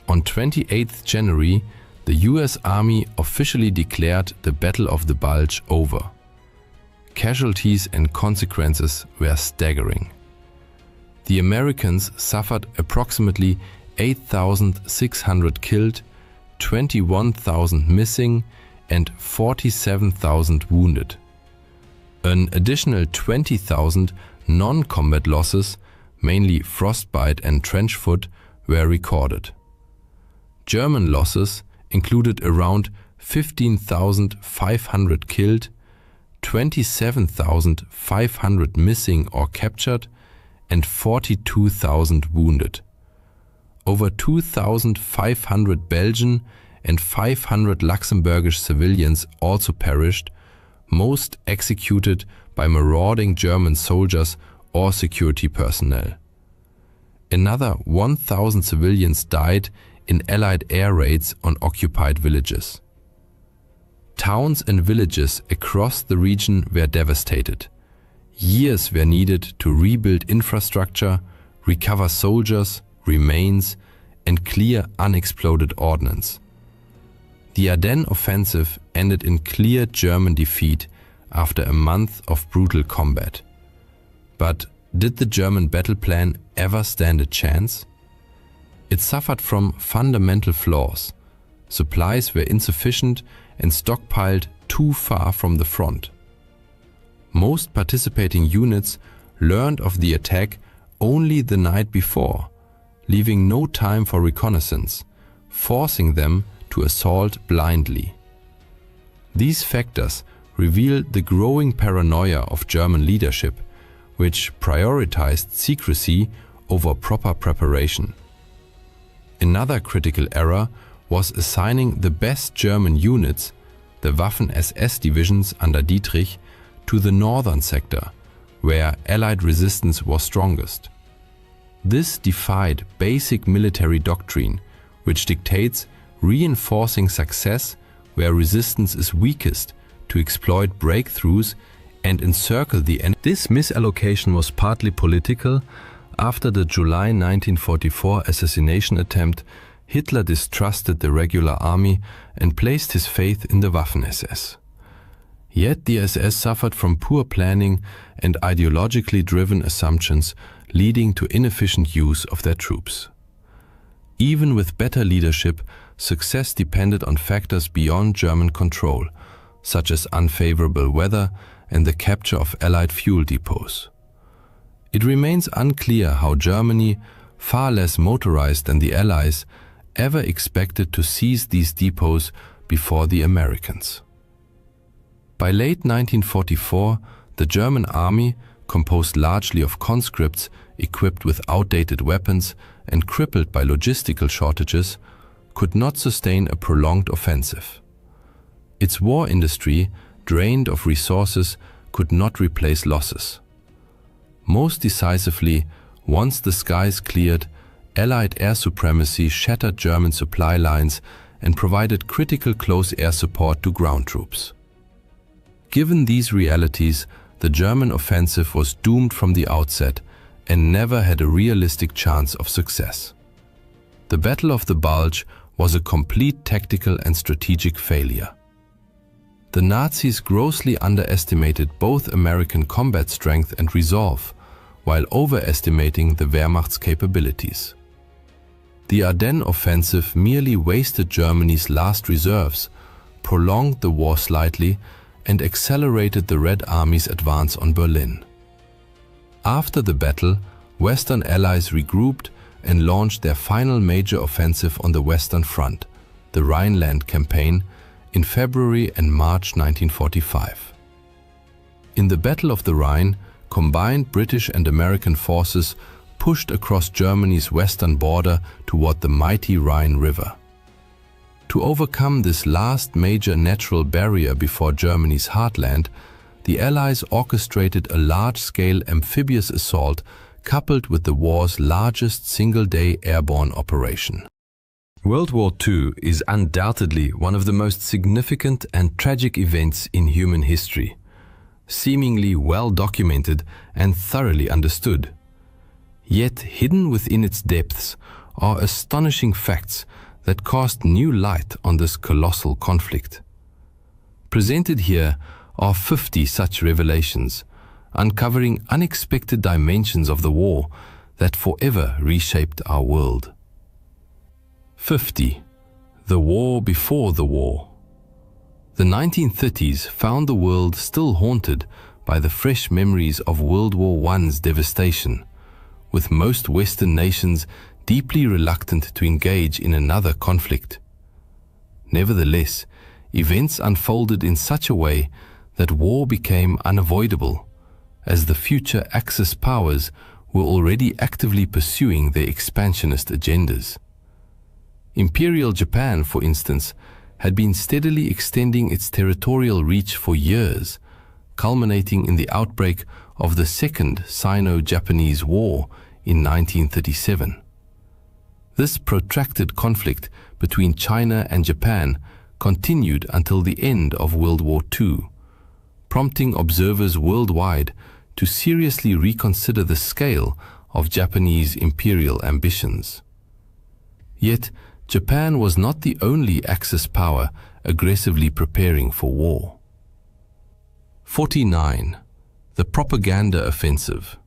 On 28th January, the US Army officially declared the Battle of the Bulge over. Casualties and consequences were staggering. The Americans suffered approximately 8,600 killed, 21,000 missing, and 47,000 wounded. An additional 20,000 non-combat losses, mainly frostbite and trench foot, were recorded. German losses included around 15,500 killed, 27,500 missing or captured, and 42,000 wounded. Over 2,500 Belgian and 500 Luxembourgish civilians also perished, most executed by marauding German soldiers or security personnel. Another 1,000 civilians died in Allied air raids on occupied villages. Towns and villages across the region were devastated. Years were needed to rebuild infrastructure, recover soldiers, remains, and clear unexploded ordnance. The Ardennes offensive ended in clear German defeat after a month of brutal combat. But did the German battle plan ever stand a chance? It suffered from fundamental flaws. Supplies were insufficient and stockpiled too far from the front. Most participating units learned of the attack only the night before, leaving no time for reconnaissance, forcing them to assault blindly. These factors reveal the growing paranoia of German leadership, which prioritized secrecy over proper preparation. Another critical error was assigning the best German units, the Waffen-SS divisions under Dietrich, to the northern sector, where Allied resistance was strongest. This defied basic military doctrine, which dictates reinforcing success where resistance is weakest to exploit breakthroughs and encircle the enemy. This misallocation was partly political. After the July 1944 assassination attempt, Hitler distrusted the regular army and placed his faith in the Waffen-SS. Yet the SS suffered from poor planning and ideologically driven assumptions, leading to inefficient use of their troops. Even with better leadership, success depended on factors beyond German control, such as unfavorable weather and the capture of Allied fuel depots. It remains unclear how Germany, far less motorized than the Allies, ever expected to seize these depots before the Americans. By late 1944, the German army, composed largely of conscripts equipped with outdated weapons and crippled by logistical shortages, could not sustain a prolonged offensive. Its war industry, drained of resources, could not replace losses. Most decisively, once the skies cleared, Allied air supremacy shattered German supply lines and provided critical close air support to ground troops. Given these realities, the German offensive was doomed from the outset and never had a realistic chance of success. The Battle of the Bulge was a complete tactical and strategic failure. The Nazis grossly underestimated both American combat strength and resolve, while overestimating the Wehrmacht's capabilities. The Ardennes offensive merely wasted Germany's last reserves, prolonged the war slightly, and accelerated the Red Army's advance on Berlin. After the battle, Western Allies regrouped and launched their final major offensive on the Western Front, the Rhineland Campaign, in February and March 1945. In the Battle of the Rhine, combined British and American forces pushed across Germany's western border toward the mighty Rhine River. To overcome this last major natural barrier before Germany's heartland, the Allies orchestrated a large-scale amphibious assault coupled with the war's largest single-day airborne operation. World War II is undoubtedly one of the most significant and tragic events in human history, seemingly well documented and thoroughly understood. Yet hidden within its depths are astonishing facts that cast new light on this colossal conflict. Presented here are 50 such revelations, uncovering unexpected dimensions of the war that forever reshaped our world. 50. The war before the war. The 1930s found the world still haunted by the fresh memories of World War I's devastation, with most Western nations deeply reluctant to engage in another conflict. Nevertheless, events unfolded in such a way that war became unavoidable, as the future Axis powers were already actively pursuing their expansionist agendas. Imperial Japan, for instance, had been steadily extending its territorial reach for years, culminating in the outbreak of the Second Sino-Japanese War in 1937. This protracted conflict between China and Japan continued until the end of World War II, prompting observers worldwide to seriously reconsider the scale of Japanese imperial ambitions. Yet, Japan was not the only Axis power aggressively preparing for war. 49. The propaganda offensive.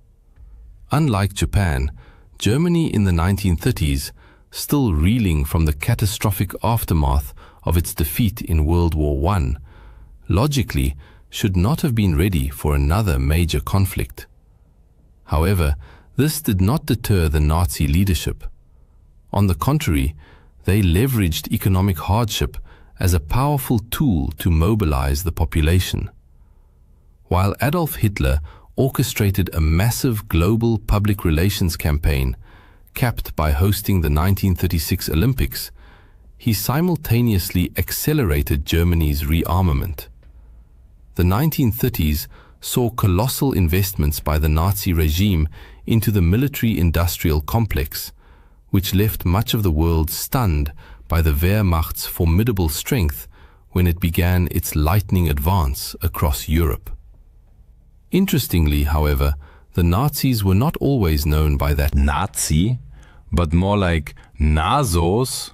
Unlike Japan, Germany in the 1930s, still reeling from the catastrophic aftermath of its defeat in World War I, logically should not have been ready for another major conflict. However, this did not deter the Nazi leadership. On the contrary, they leveraged economic hardship as a powerful tool to mobilize the population. While Adolf Hitler orchestrated a massive global public relations campaign, capped by hosting the 1936 Olympics, he simultaneously accelerated Germany's rearmament. The 1930s saw colossal investments by the Nazi regime into the military-industrial complex, which left much of the world stunned by the Wehrmacht's formidable strength when it began its lightning advance across Europe. Interestingly, however, the Nazis were not always known by that Nazi, but more like Nazos.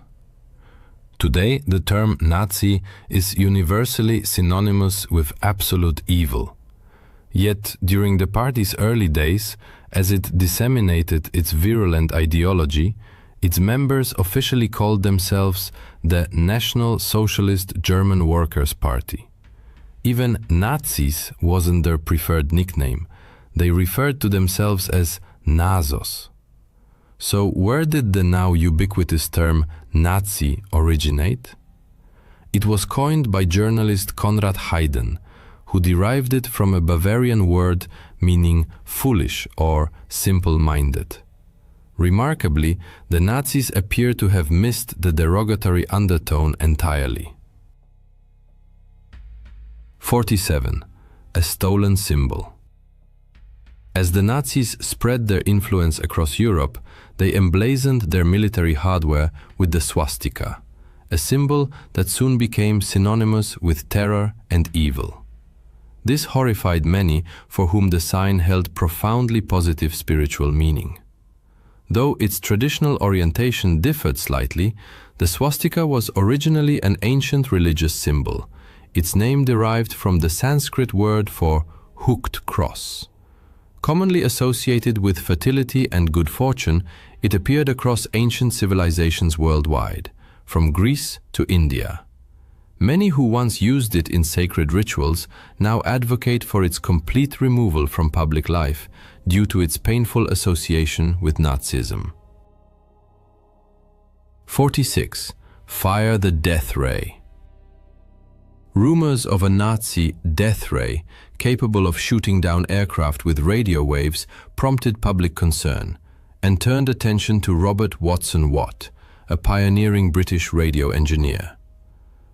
Today, the term Nazi is universally synonymous with absolute evil. Yet, during the party's early days, as it disseminated its virulent ideology, its members officially called themselves the National Socialist German Workers' Party. Even Nazis wasn't their preferred nickname. They referred to themselves as Nazos. So where did the now ubiquitous term Nazi originate? It was coined by journalist Konrad Haydn, who derived it from a Bavarian word meaning foolish or simple-minded. Remarkably, the Nazis appear to have missed the derogatory undertone entirely. 47. A stolen symbol. As the Nazis spread their influence across Europe, they emblazoned their military hardware with the swastika, a symbol that soon became synonymous with terror and evil. This horrified many for whom the sign held profoundly positive spiritual meaning. Though its traditional orientation differed slightly, the swastika was originally an ancient religious symbol. Its name derived from the Sanskrit word for hooked cross. Commonly associated with fertility and good fortune, it appeared across ancient civilizations worldwide, from Greece to India. Many who once used it in sacred rituals now advocate for its complete removal from public life due to its painful association with Nazism. 46. Fire the death ray. Rumors of a Nazi death ray capable of shooting down aircraft with radio waves prompted public concern and turned attention to Robert Watson Watt, a pioneering British radio engineer.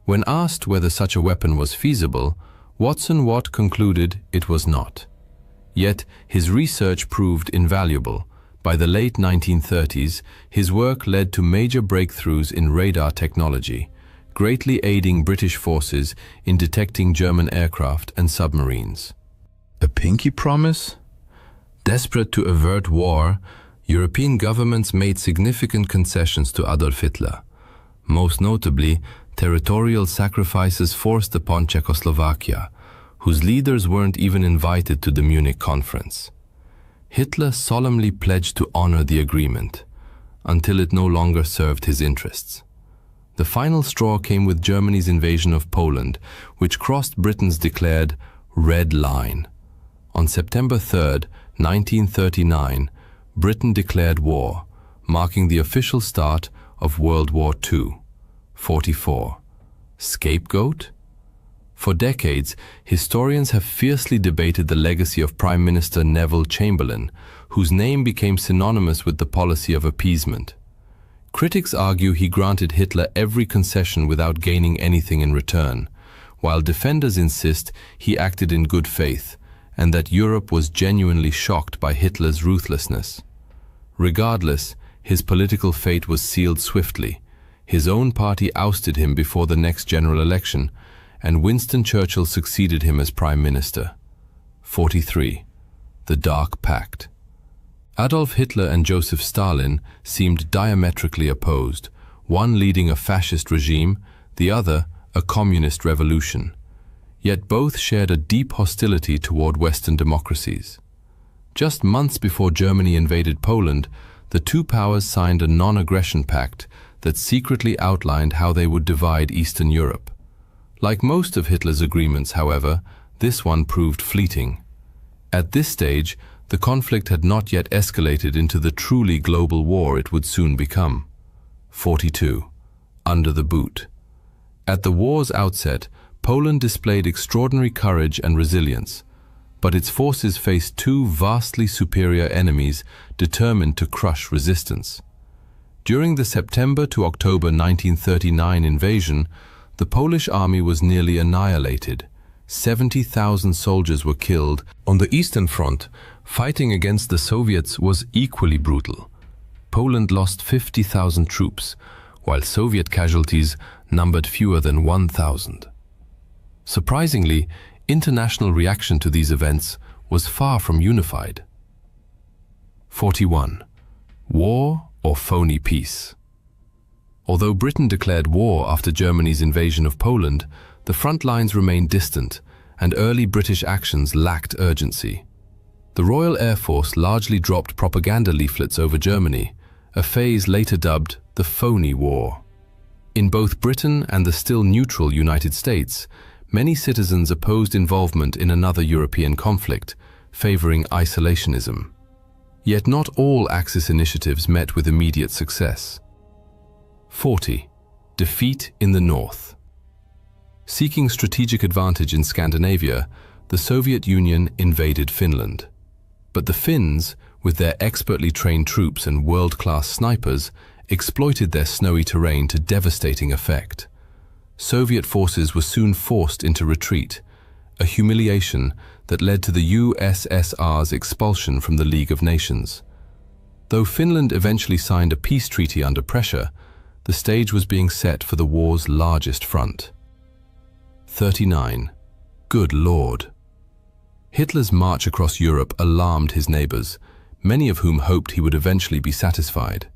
When asked whether such a weapon was feasible, Watson Watt concluded it was not. Yet his research proved invaluable. By the late 1930s, his work led to major breakthroughs in radar technology, greatly aiding British forces in detecting German aircraft and submarines. A pinky promise? Desperate to avert war, European governments made significant concessions to Adolf Hitler. Most notably, territorial sacrifices forced upon Czechoslovakia, whose leaders weren't even invited to the Munich conference. Hitler solemnly pledged to honor the agreement, until it no longer served his interests. The final straw came with Germany's invasion of Poland, which crossed Britain's declared red line. On September 3, 1939, Britain declared war, marking the official start of World War II. 44. Scapegoat? For decades, historians have fiercely debated the legacy of Prime Minister Neville Chamberlain, whose name became synonymous with the policy of appeasement. Critics argue he granted Hitler every concession without gaining anything in return, while defenders insist he acted in good faith and that Europe was genuinely shocked by Hitler's ruthlessness. Regardless, his political fate was sealed swiftly. His own party ousted him before the next general election, and Winston Churchill succeeded him as Prime Minister. 43. The Dark Pact. Adolf Hitler and Joseph Stalin seemed diametrically opposed, one leading a fascist regime, the other a communist revolution. Yet both shared a deep hostility toward Western democracies. Just months before Germany invaded Poland, the two powers signed a non-aggression pact that secretly outlined how they would divide Eastern Europe. Like most of Hitler's agreements, however, this one proved fleeting. At this stage, the conflict had not yet escalated into the truly global war it would soon become. 42. Under the boot. At the war's outset, Poland displayed extraordinary courage and resilience. but its forces faced two vastly superior enemies determined to crush resistance. During the September to October 1939 invasion, the Polish army was nearly annihilated. 70,000 soldiers were killed. On the Eastern Front, fighting against the Soviets was equally brutal. Poland lost 50,000 troops, while Soviet casualties numbered fewer than 1,000. Surprisingly, international reaction to these events was far from unified. 41. War or phony peace? Although Britain declared war after Germany's invasion of Poland, the front lines remained distant, and early British actions lacked urgency. The Royal Air Force largely dropped propaganda leaflets over Germany, a phase later dubbed the phony war. In both Britain and the still neutral United States, many citizens opposed involvement in another European conflict, favoring isolationism. Yet not all Axis initiatives met with immediate success. 40. Defeat in the North. Seeking strategic advantage in Scandinavia, the Soviet Union invaded Finland. But the Finns, with their expertly trained troops and world-class snipers, exploited their snowy terrain to devastating effect. Soviet forces were soon forced into retreat, a humiliation that led to the USSR's expulsion from the League of Nations. Though Finland eventually signed a peace treaty under pressure, the stage was being set for the war's largest front. 39. Good Lord. Hitler's march across Europe alarmed his neighbors, many of whom hoped he would eventually be satisfied.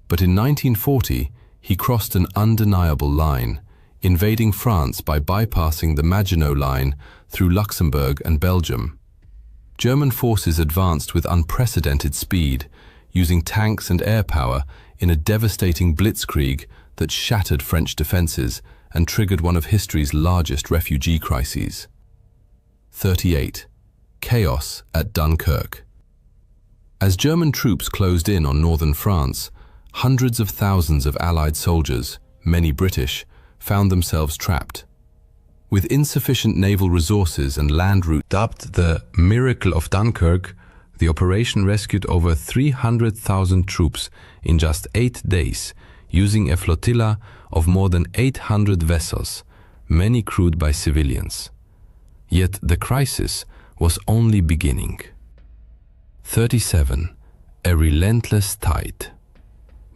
But in 1940, he crossed an undeniable line, invading France by bypassing the Maginot Line through Luxembourg and Belgium. German forces advanced with unprecedented speed, using tanks and air power in a devastating blitzkrieg that shattered French defenses and triggered one of history's largest refugee crises. 38. Chaos at Dunkirk. As German troops closed in on northern France, hundreds of thousands of Allied soldiers, many British, found themselves trapped. With insufficient naval resources and land routes dubbed the Miracle of Dunkirk, the operation rescued over 300,000 troops in just 8 days, using a flotilla of more than 800 vessels, many crewed by civilians. Yet the crisis was only beginning. 37. A relentless tide.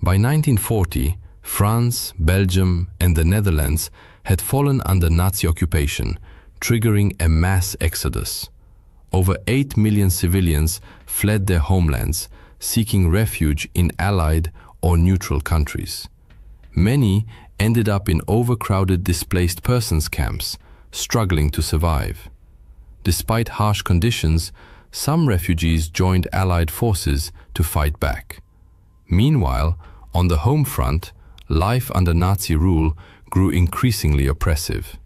By 1940, France, Belgium, and the Netherlands had fallen under Nazi occupation, triggering a mass exodus. Over 8 million civilians fled their homelands, seeking refuge in Allied or neutral countries. Many ended up in overcrowded displaced persons camps, struggling to survive. Despite harsh conditions, some refugees joined Allied forces to fight back. Meanwhile, on the home front, life under Nazi rule grew increasingly oppressive.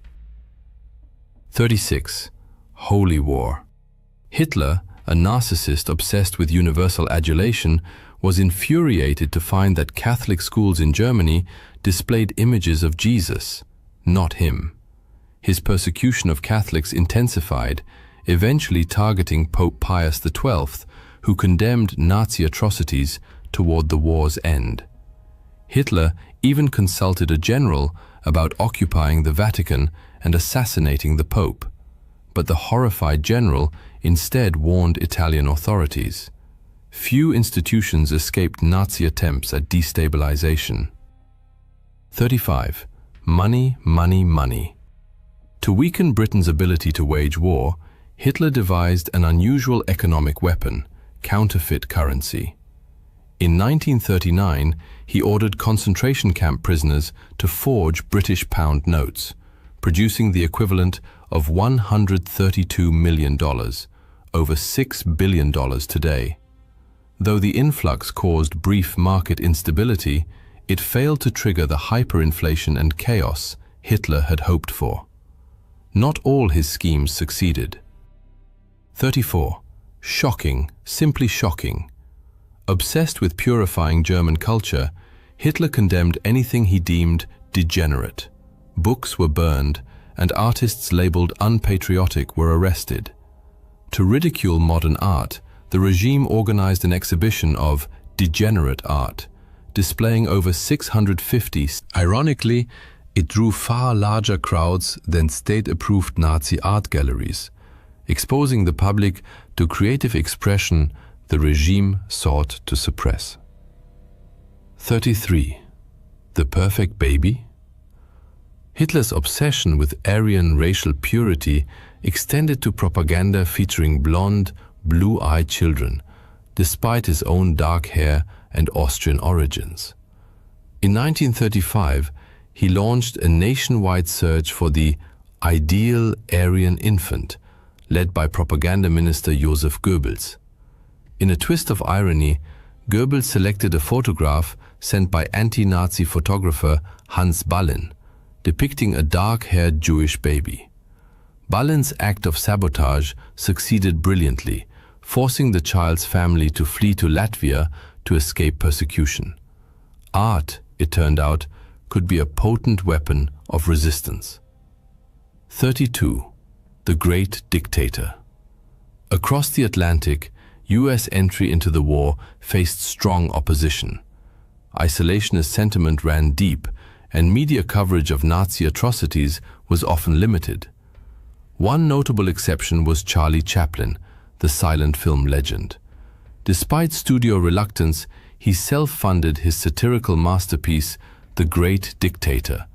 36. Holy War. Hitler, a narcissist obsessed with universal adulation, was infuriated to find that Catholic schools in Germany displayed images of Jesus, not him. His persecution of Catholics intensified, eventually targeting Pope Pius XII, who condemned Nazi atrocities toward the war's end. Hitler even consulted a general about occupying the Vatican and assassinating the Pope, but the horrified general instead warned Italian authorities. Few institutions escaped Nazi attempts at destabilization. 35. Money, money, money. To weaken Britain's ability to wage war, Hitler devised an unusual economic weapon, counterfeit currency. In 1939, he ordered concentration camp prisoners to forge British pound notes, producing the equivalent of $132 million, over $6 billion today. Though the influx caused brief market instability, it failed to trigger the hyperinflation and chaos Hitler had hoped for. Not all his schemes succeeded. 34. Shocking, simply shocking. Obsessed with purifying German culture, Hitler condemned anything he deemed degenerate. Books were burned, and artists labeled unpatriotic were arrested. To ridicule modern art, the regime organized an exhibition of degenerate art, displaying over 650. Ironically, it drew far larger crowds than state-approved Nazi art galleries, exposing the public to creative expression the regime sought to suppress. 33. The perfect baby? Hitler's obsession with Aryan racial purity extended to propaganda featuring blonde, blue-eyed children, despite his own dark hair and Austrian origins. In 1935, he launched a nationwide search for the ideal Aryan infant, led by propaganda minister Joseph Goebbels. In a twist of irony, Goebbels selected a photograph sent by anti-Nazi photographer Hans Ballin, depicting a dark-haired Jewish baby. Ballin's act of sabotage succeeded brilliantly, forcing the child's family to flee to Latvia to escape persecution. Art, it turned out, could be a potent weapon of resistance. 32. The Great Dictator. Across the Atlantic, US entry into the war faced strong opposition. Isolationist sentiment ran deep, and media coverage of Nazi atrocities was often limited. One notable exception was Charlie Chaplin, the silent film legend. Despite studio reluctance, he self-funded his satirical masterpiece, The Great Dictator,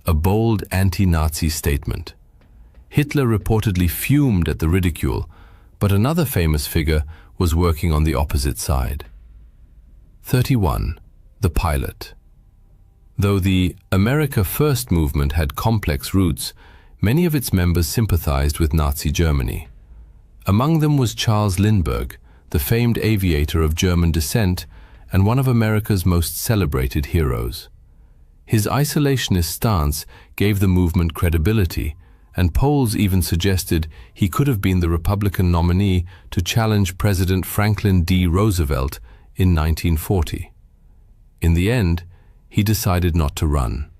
a bold anti-Nazi statement. Hitler reportedly fumed at the ridicule, but another famous figure was working on the opposite side. 31. The Pilot. Though the America First movement had complex roots, many of its members sympathized with Nazi Germany. Among them was Charles Lindbergh, the famed aviator of German descent and one of America's most celebrated heroes. His isolationist stance gave the movement credibility, and polls even suggested he could have been the Republican nominee to challenge President Franklin D. Roosevelt in 1940. In the end, he decided not to run.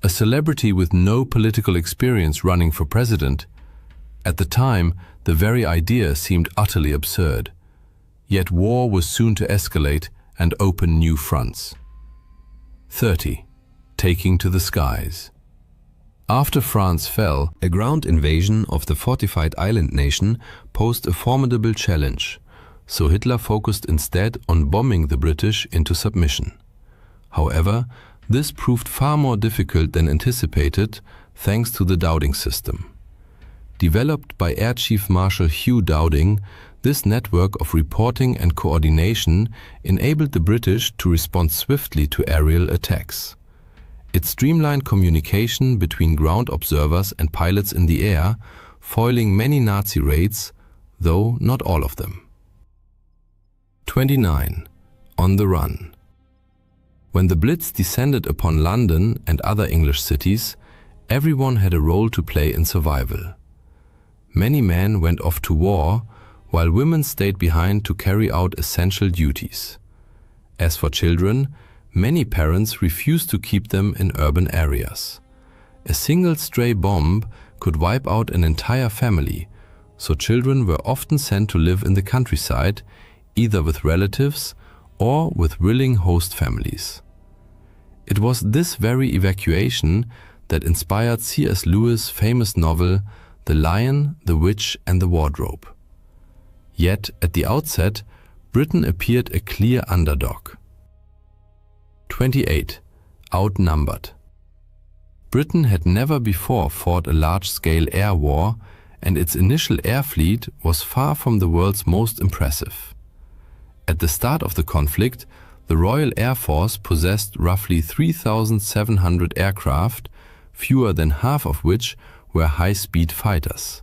A celebrity with no political experience running for president, at the time, the very idea seemed utterly absurd. Yet war was soon to escalate and open new fronts. 30. Taking to the skies. After France fell, a ground invasion of the fortified island nation posed a formidable challenge, so Hitler focused instead on bombing the British into submission. However, this proved far more difficult than anticipated thanks to the Dowding system. Developed by Air Chief Marshal Hugh Dowding, this network of reporting and coordination enabled the British to respond swiftly to aerial attacks. It streamlined communication between ground observers and pilots in the air, foiling many Nazi raids, though not all of them. 29. On the Run. When the Blitz descended upon London and other English cities, everyone had a role to play in survival. Many men went off to war, while women stayed behind to carry out essential duties. As for children, many parents refused to keep them in urban areas. A single stray bomb could wipe out an entire family, so children were often sent to live in the countryside, either with relatives or with willing host families. It was this very evacuation that inspired C.S. Lewis' famous novel The Lion, the Witch and the Wardrobe. Yet, at the outset, Britain appeared a clear underdog. 28. Outnumbered. Britain had never before fought a large-scale air war, and its initial air fleet was far from the world's most impressive. At the start of the conflict, the Royal Air Force possessed roughly 3,700 aircraft, fewer than half of which were high-speed fighters.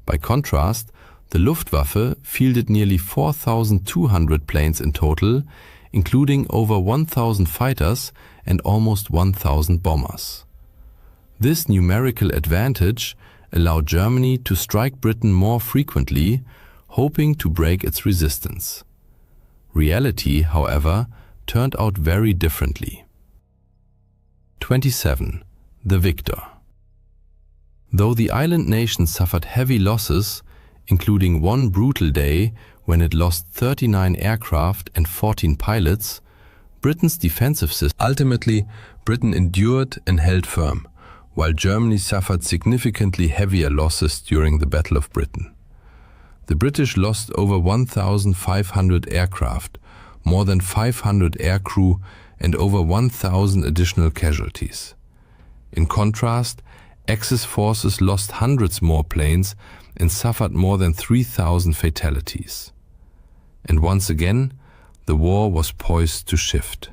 By contrast, the Luftwaffe fielded nearly 4,200 planes in total, including over 1,000 fighters and almost 1,000 bombers. This numerical advantage allowed Germany to strike Britain more frequently, hoping to break its resistance. Reality, however, turned out very differently. 27. The Victor. Though the island nation suffered heavy losses, including one brutal day when it lost 39 aircraft and 14 pilots, Britain's defensive system. Ultimately, Britain endured and held firm, while Germany suffered significantly heavier losses during the Battle of Britain. The British lost over 1,500 aircraft, more than 500 aircrew, and over 1,000 additional casualties. In contrast, Axis forces lost hundreds more planes and suffered more than 3,000 fatalities. And once again, the war was poised to shift.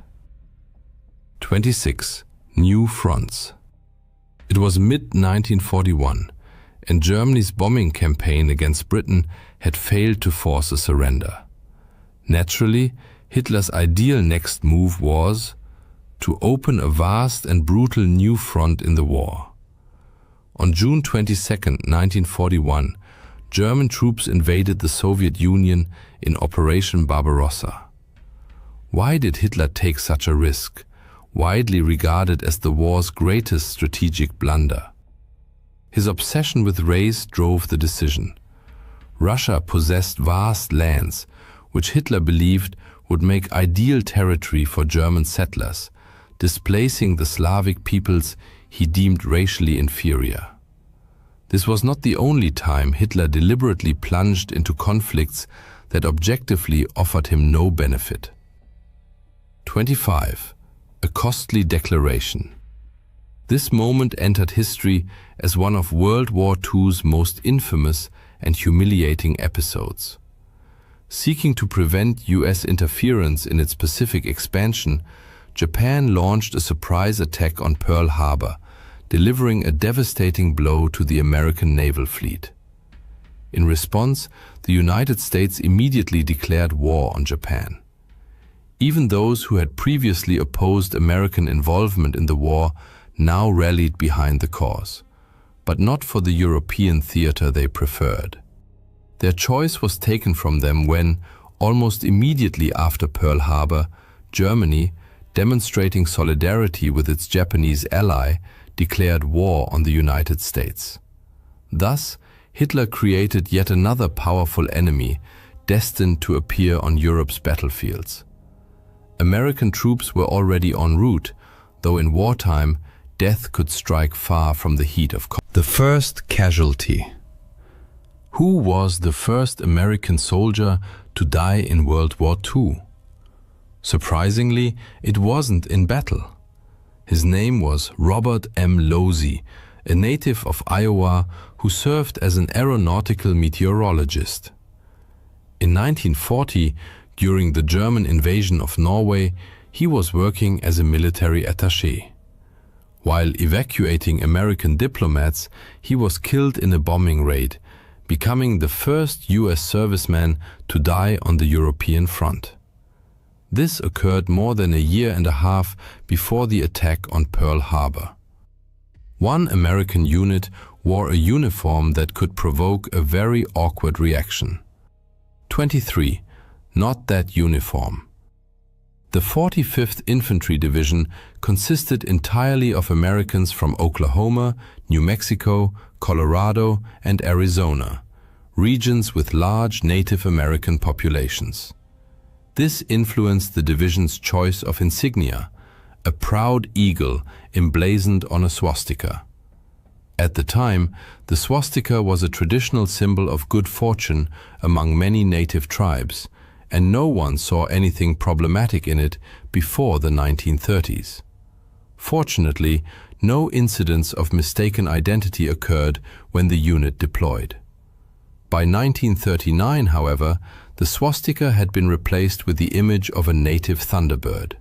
26. New fronts. It was mid-1941, and Germany's bombing campaign against Britain had failed to force a surrender. Naturally, Hitler's ideal next move was to open a vast and brutal new front in the war. On June 22, 1941, German troops invaded the Soviet Union in Operation Barbarossa. Why did Hitler take such a risk, widely regarded as the war's greatest strategic blunder? His obsession with race drove the decision. Russia possessed vast lands, which Hitler believed would make ideal territory for German settlers, displacing the Slavic peoples he deemed racially inferior. This was not the only time Hitler deliberately plunged into conflicts that objectively offered him no benefit. 25. A costly declaration. This moment entered history as one of World War II's most infamous and humiliating episodes. Seeking to prevent US interference in its Pacific expansion, Japan launched a surprise attack on Pearl Harbor, delivering a devastating blow to the American naval fleet. In response, the United States immediately declared war on Japan. Even those who had previously opposed American involvement in the war now rallied behind the cause, but not for the European theater they preferred. Their choice was taken from them when, almost immediately after Pearl Harbor, Germany, demonstrating solidarity with its Japanese ally, declared war on the United States. Thus, Hitler created yet another powerful enemy destined to appear on Europe's battlefields. American troops were already en route, though in wartime, death could strike far from the heat of combat. The first casualty. Who was the first American soldier to die in World War II? Surprisingly, it wasn't in battle. His name was Robert M. Losey, a native of Iowa who served as an aeronautical meteorologist. In 1940, during the German invasion of Norway, he was working as a military attaché. While evacuating American diplomats, he was killed in a bombing raid, becoming the first US serviceman to die on the European front. This occurred more than a year and a half before the attack on Pearl Harbor. One American unit wore a uniform that could provoke a very awkward reaction. 23. Not that uniform. The 45th Infantry Division consisted entirely of Americans from Oklahoma, New Mexico, Colorado, and Arizona, regions with large Native American populations. This influenced the division's choice of insignia, a proud eagle emblazoned on a swastika. At the time, the swastika was a traditional symbol of good fortune among many native tribes, and no one saw anything problematic in it before the 1930s. Fortunately, no incidents of mistaken identity occurred when the unit deployed. By 1939, however, the swastika had been replaced with the image of a native thunderbird.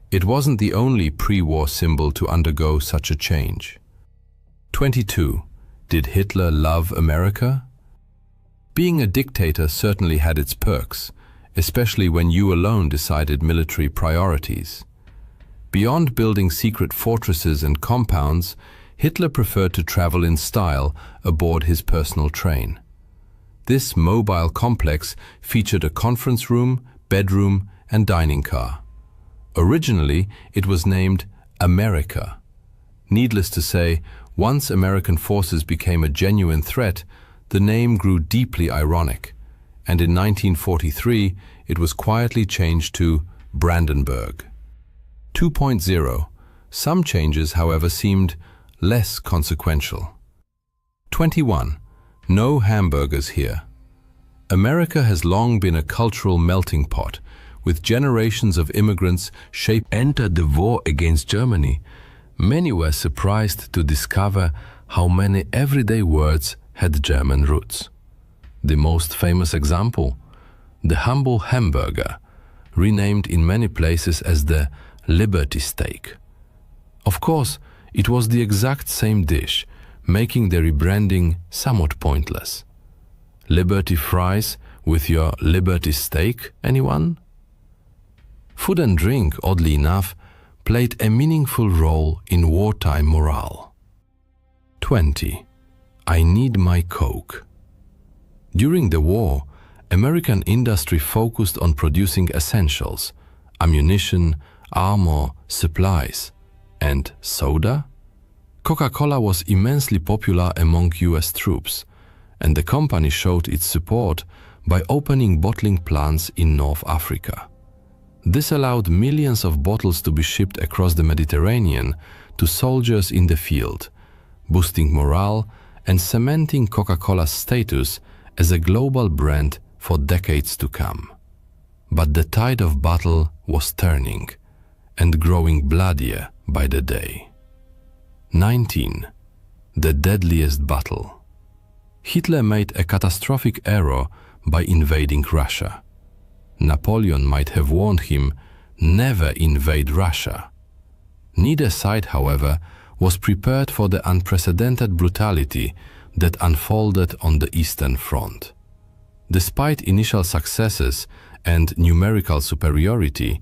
It wasn't the only pre-war symbol to undergo such a change. 22. Did Hitler love America? Being a dictator certainly had its perks, especially when you alone decided military priorities. Beyond building secret fortresses and compounds, Hitler preferred to travel in style aboard his personal train. This mobile complex featured a conference room, bedroom, and dining car. Originally, it was named America. Needless to say, once American forces became a genuine threat, the name grew deeply ironic, and in 1943 it was quietly changed to Brandenburg. 2.0. Some changes, however, seemed less consequential. 21. No hamburgers here. America has long been a cultural melting pot, with generations of immigrants entered the war against Germany. Many were surprised to discover how many everyday words had German roots. The most famous example, the humble hamburger, renamed in many places as the Liberty steak. Of course, it was the exact same dish, making the rebranding somewhat pointless. Liberty fries with your Liberty steak, anyone? Food and drink, oddly enough, played a meaningful role in wartime morale. 20. I need my Coke. During the war, American industry focused on producing essentials, ammunition, armor, supplies, and soda? Coca-Cola was immensely popular among US troops, and the company showed its support by opening bottling plants in North Africa. This allowed millions of bottles to be shipped across the Mediterranean to soldiers in the field, boosting morale and cementing Coca-Cola's status as a global brand for decades to come. But the tide of battle was turning and growing bloodier by the day. 19. The deadliest battle. Hitler made a catastrophic error by invading Russia. Napoleon might have warned him, never invade Russia. Neither side, however, was prepared for the unprecedented brutality that unfolded on the Eastern Front. Despite initial successes and numerical superiority,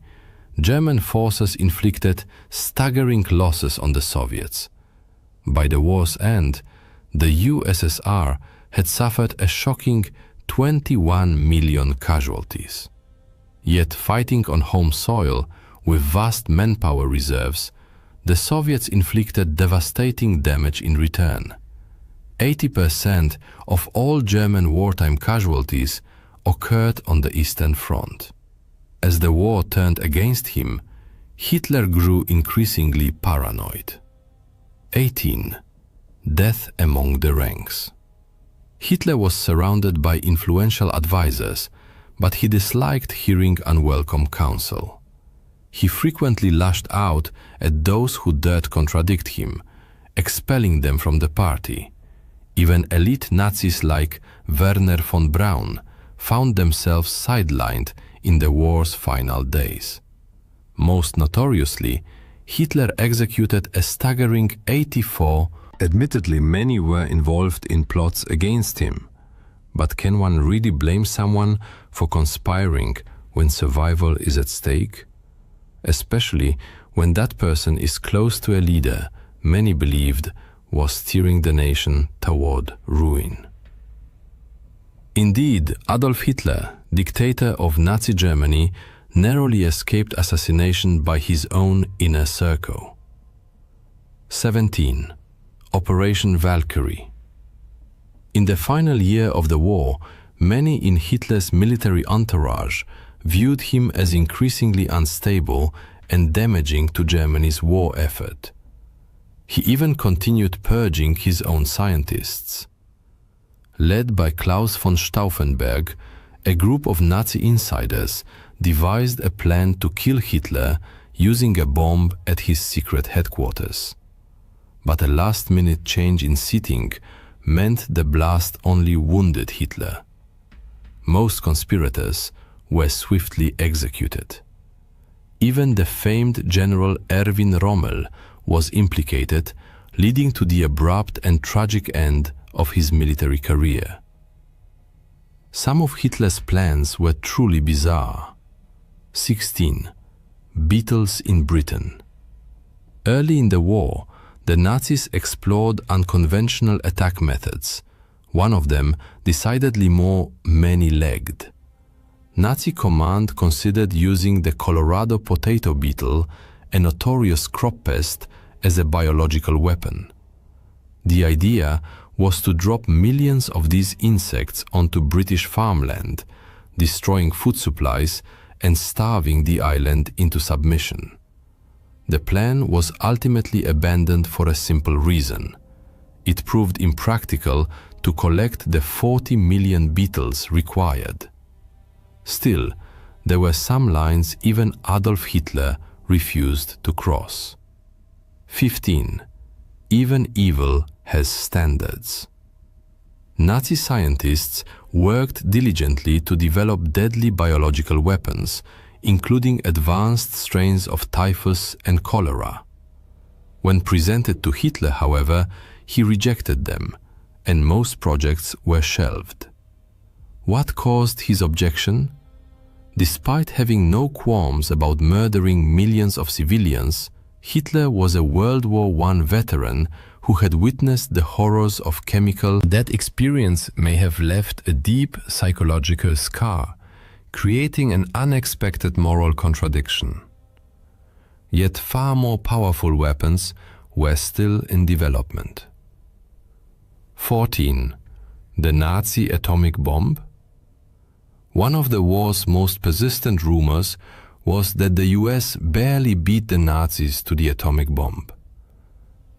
German forces inflicted staggering losses on the Soviets. By the war's end, the USSR had suffered a shocking 21 million casualties. Yet fighting on home soil with vast manpower reserves, the Soviets inflicted devastating damage in return. 80% of all German wartime casualties occurred on the Eastern Front. As the war turned against him, Hitler grew increasingly paranoid. 18. Death among the ranks. Hitler was surrounded by influential advisors, but he disliked hearing unwelcome counsel. He frequently lashed out at those who dared contradict him, expelling them from the party. Even elite Nazis like Werner von Braun found themselves sidelined in the war's final days. Most notoriously, Hitler executed a staggering 84. Admittedly, many were involved in plots against him. But can one really blame someone for conspiring when survival is at stake? Especially when that person is close to a leader many believed was steering the nation toward ruin. Indeed, Adolf Hitler, dictator of Nazi Germany, narrowly escaped assassination by his own inner circle. 17. Operation Valkyrie. In the final year of the war, many in Hitler's military entourage viewed him as increasingly unstable and damaging to Germany's war effort. He even continued purging his own scientists. Led by Klaus von Stauffenberg, a group of Nazi insiders devised a plan to kill Hitler using a bomb at his secret headquarters. But a last-minute change in seating meant the blast only wounded Hitler. Most conspirators were swiftly executed. Even the famed General Erwin Rommel was implicated, leading to the abrupt and tragic end of his military career. Some of Hitler's plans were truly bizarre. 16. Beatles in Britain. Early in the war, the Nazis explored unconventional attack methods, one of them decidedly more many-legged. Nazi command considered using the Colorado potato beetle, a notorious crop pest, as a biological weapon. The idea was to drop millions of these insects onto British farmland, destroying food supplies and starving the island into submission. The plan was ultimately abandoned for a simple reason. It proved impractical to collect the 40 million beetles required. Still, there were some lines even Adolf Hitler refused to cross. 15. Even evil has standards. Nazi scientists worked diligently to develop deadly biological weapons, including advanced strains of typhus and cholera. When presented to Hitler, however, he rejected them, and most projects were shelved. What caused his objection? Despite having no qualms about murdering millions of civilians, Hitler was a World War I veteran who had witnessed the horrors of chemical. That experience may have left a deep psychological scar, creating an unexpected moral contradiction. Yet far more powerful weapons were still in development. 14. The Nazi atomic bomb? One of the war's most persistent rumors was that the US barely beat the Nazis to the atomic bomb.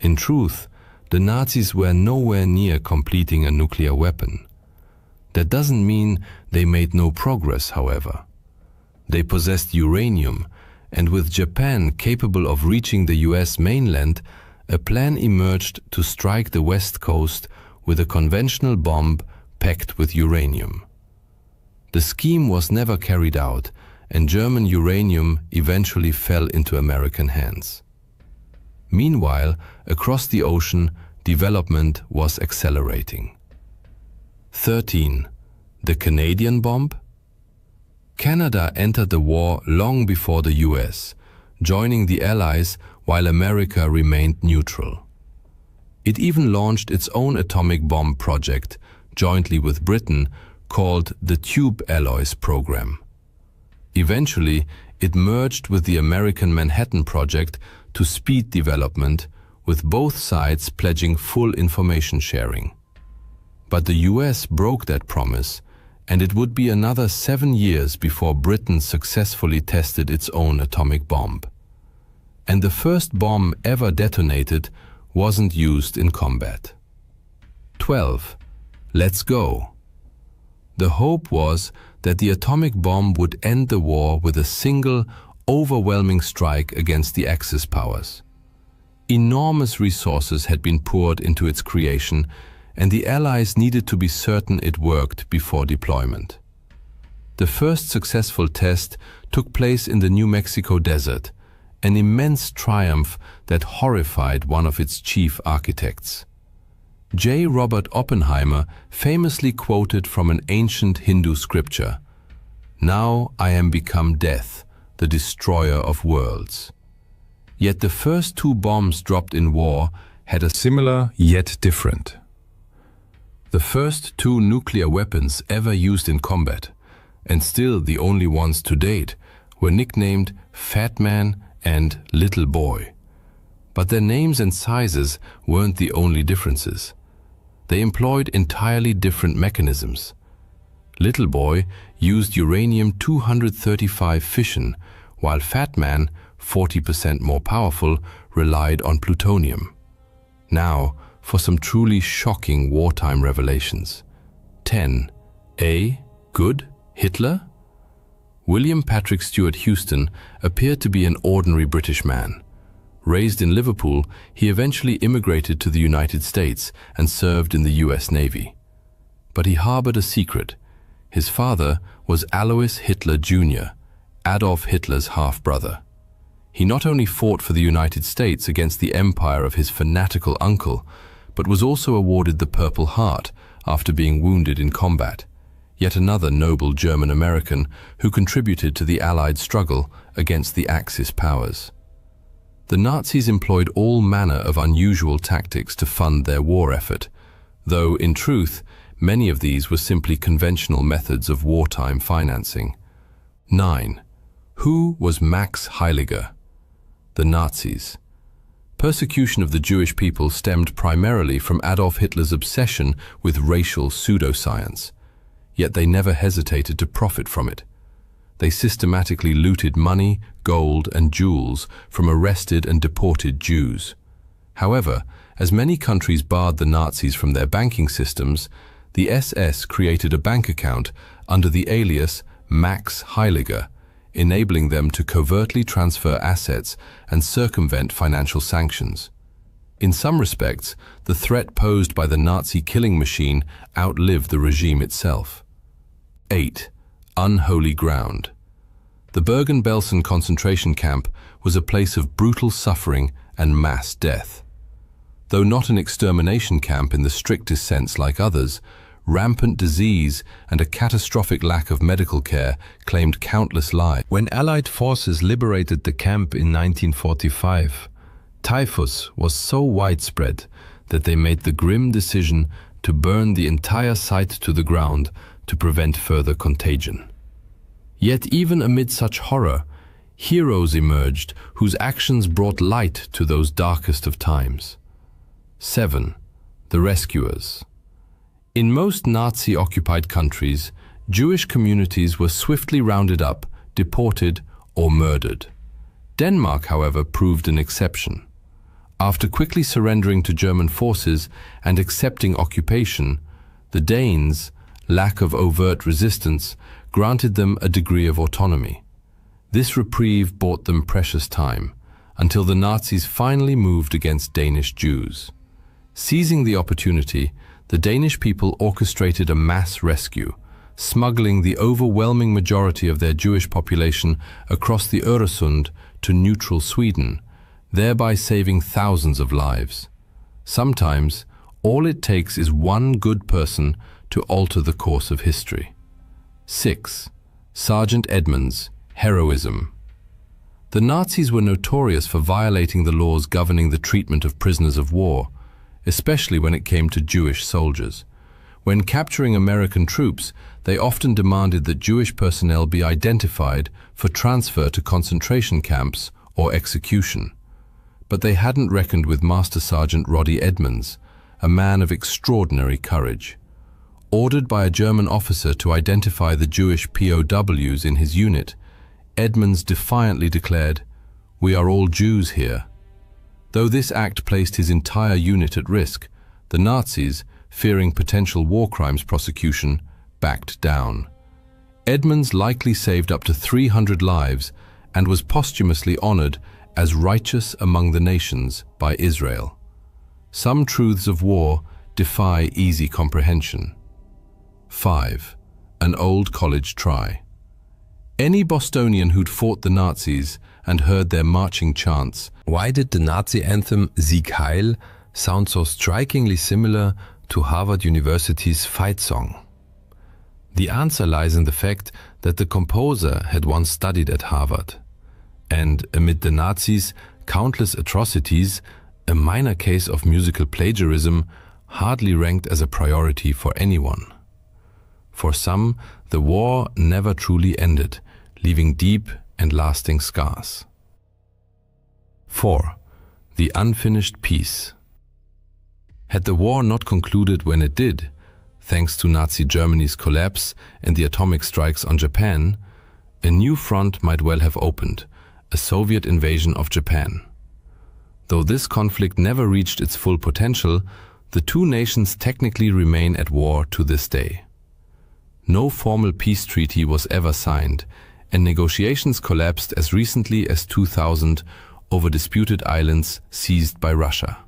In truth, the Nazis were nowhere near completing a nuclear weapon. That doesn't mean they made no progress, however. They possessed uranium, and with Japan capable of reaching the US mainland, a plan emerged to strike the West Coast with a conventional bomb packed with uranium. The scheme was never carried out, and German uranium eventually fell into American hands. Meanwhile, across the ocean, development was accelerating. 13. The Canadian bomb? Canada entered the war long before the US, joining the Allies while America remained neutral. It even launched its own atomic bomb project, jointly with Britain, called the Tube Alloys Program. Eventually, it merged with the American Manhattan Project to speed development, with both sides pledging full information sharing. But the US broke that promise, and it would be another 7 years before Britain successfully tested its own atomic bomb. And the first bomb ever detonated wasn't used in combat. 12. Let's go. The hope was that the atomic bomb would end the war with a single, overwhelming strike against the Axis powers. Enormous resources had been poured into its creation, and the Allies needed to be certain it worked before deployment. The first successful test took place in the New Mexico desert, an immense triumph that horrified one of its chief architects. J. Robert Oppenheimer famously quoted from an ancient Hindu scripture, "Now I am become death, the destroyer of worlds." Yet the first 2 bombs dropped in war had a similar yet different. The first 2 nuclear weapons ever used in combat, and still the only ones to date, were nicknamed Fat Man and Little Boy. But their names and sizes weren't the only differences. They employed entirely different mechanisms. Little Boy used uranium-235 fission, while Fat Man, 40% more powerful, relied on plutonium. Now, for some truly shocking wartime revelations. 10. A. Good? Hitler? William Patrick Stewart Houston appeared to be an ordinary British man. Raised in Liverpool, he eventually immigrated to the United States and served in the US Navy. But he harbored a secret. His father was Alois Hitler Jr., Adolf Hitler's half-brother. He not only fought for the United States against the empire of his fanatical uncle, but was also awarded the Purple Heart after being wounded in combat, yet another noble German-American who contributed to the Allied struggle against the Axis powers. The Nazis employed all manner of unusual tactics to fund their war effort, though, in truth, many of these were simply conventional methods of wartime financing. 9. Who was Max Heiliger? The Nazis. Persecution of the Jewish people stemmed primarily from Adolf Hitler's obsession with racial pseudoscience, yet they never hesitated to profit from it. They systematically looted money, gold, and jewels from arrested and deported Jews. However, as many countries barred the Nazis from their banking systems, the SS created a bank account under the alias Max Heiliger, enabling them to covertly transfer assets and circumvent financial sanctions. In some respects, the threat posed by the Nazi killing machine outlived the regime itself. 8. Unholy ground. The Bergen-Belsen concentration camp was a place of brutal suffering and mass death. Though not an extermination camp in the strictest sense like others, rampant disease and a catastrophic lack of medical care claimed countless lives. When Allied forces liberated the camp in 1945, typhus was so widespread that they made the grim decision to burn the entire site to the ground to prevent further contagion. Yet even amid such horror, heroes emerged whose actions brought light to those darkest of times. 7. The rescuers. In most Nazi-occupied countries, Jewish communities were swiftly rounded up, deported, or murdered. Denmark, however, proved an exception. After quickly surrendering to German forces and accepting occupation, the Danes, lack of overt resistance, granted them a degree of autonomy. This reprieve bought them precious time, until the Nazis finally moved against Danish Jews. Seizing the opportunity, the Danish people orchestrated a mass rescue, smuggling the overwhelming majority of their Jewish population across the Öresund to neutral Sweden, thereby saving thousands of lives. Sometimes, all it takes is one good person to alter the course of history. 6. Sergeant Edmunds, heroism. The Nazis were notorious for violating the laws governing the treatment of prisoners of war, especially when it came to Jewish soldiers. When capturing American troops, they often demanded that Jewish personnel be identified for transfer to concentration camps or execution. But they hadn't reckoned with Master Sergeant Roddy Edmunds, a man of extraordinary courage. Ordered by a German officer to identify the Jewish POWs in his unit, Edmunds defiantly declared, "We are all Jews here." Though this act placed his entire unit at risk, the Nazis, fearing potential war crimes prosecution, backed down. Edmunds likely saved up to 300 lives and was posthumously honored as righteous among the nations by Israel. Some truths of war defy easy comprehension. 5. An old college try. Any Bostonian who'd fought the Nazis and heard their marching chants, "Why did the Nazi anthem Sieg Heil sound so strikingly similar to Harvard University's fight song?" The answer lies in the fact that the composer had once studied at Harvard. And amid the Nazis' countless atrocities, a minor case of musical plagiarism hardly ranked as a priority for anyone. For some, the war never truly ended, leaving deep and lasting scars. 4. The unfinished peace. Had the war not concluded when it did, thanks to Nazi Germany's collapse and the atomic strikes on Japan, a new front might well have opened, a Soviet invasion of Japan. Though this conflict never reached its full potential, the two nations technically remain at war to this day. No formal peace treaty was ever signed, and negotiations collapsed as recently as 2000 over disputed islands seized by Russia.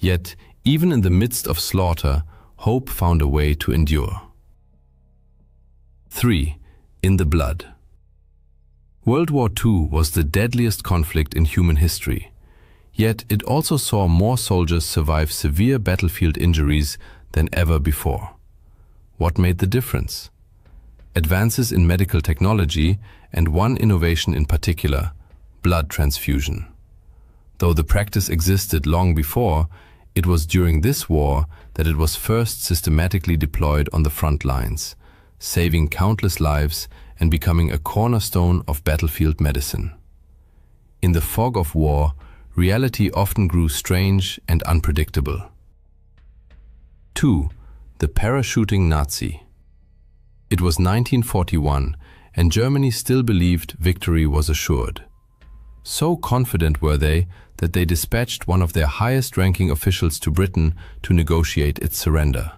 Yet, even in the midst of slaughter, hope found a way to endure. 3. In the blood. World War II was the deadliest conflict in human history, yet it also saw more soldiers survive severe battlefield injuries than ever before. What made the difference? Advances in medical technology and one innovation in particular, blood transfusion. Though the practice existed long before, it was during this war that it was first systematically deployed on the front lines, saving countless lives and becoming a cornerstone of battlefield medicine. In the fog of war, reality often grew strange and unpredictable. 2. The parachuting Nazi. It was 1941, and Germany still believed victory was assured. So confident were they that they dispatched one of their highest-ranking officials to Britain to negotiate its surrender.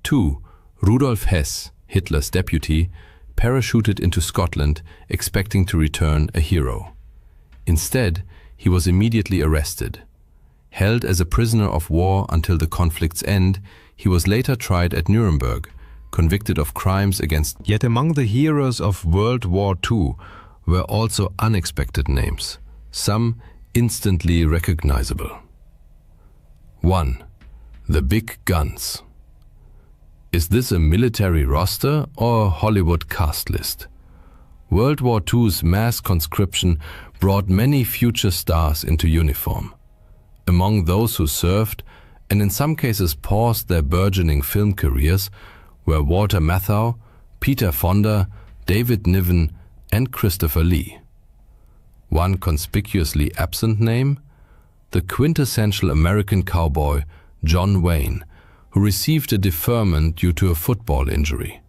2. Rudolf Hess, Hitler's deputy, parachuted into Scotland expecting to return a hero. Instead, he was immediately arrested. Held as a prisoner of war until the conflict's end, he was later tried at Nuremberg, convicted of crimes against. Yet among the heroes of World War II were also unexpected names, some instantly recognizable. 1. The Big Guns. Is this a military roster or a Hollywood cast list? World War II's mass conscription brought many future stars into uniform. Among those who served, and in some cases paused their burgeoning film careers, were Walter Matthau, Peter Fonda, David Niven, and Christopher Lee. One conspicuously absent name? The quintessential American cowboy, John Wayne, who received a deferment due to a football injury.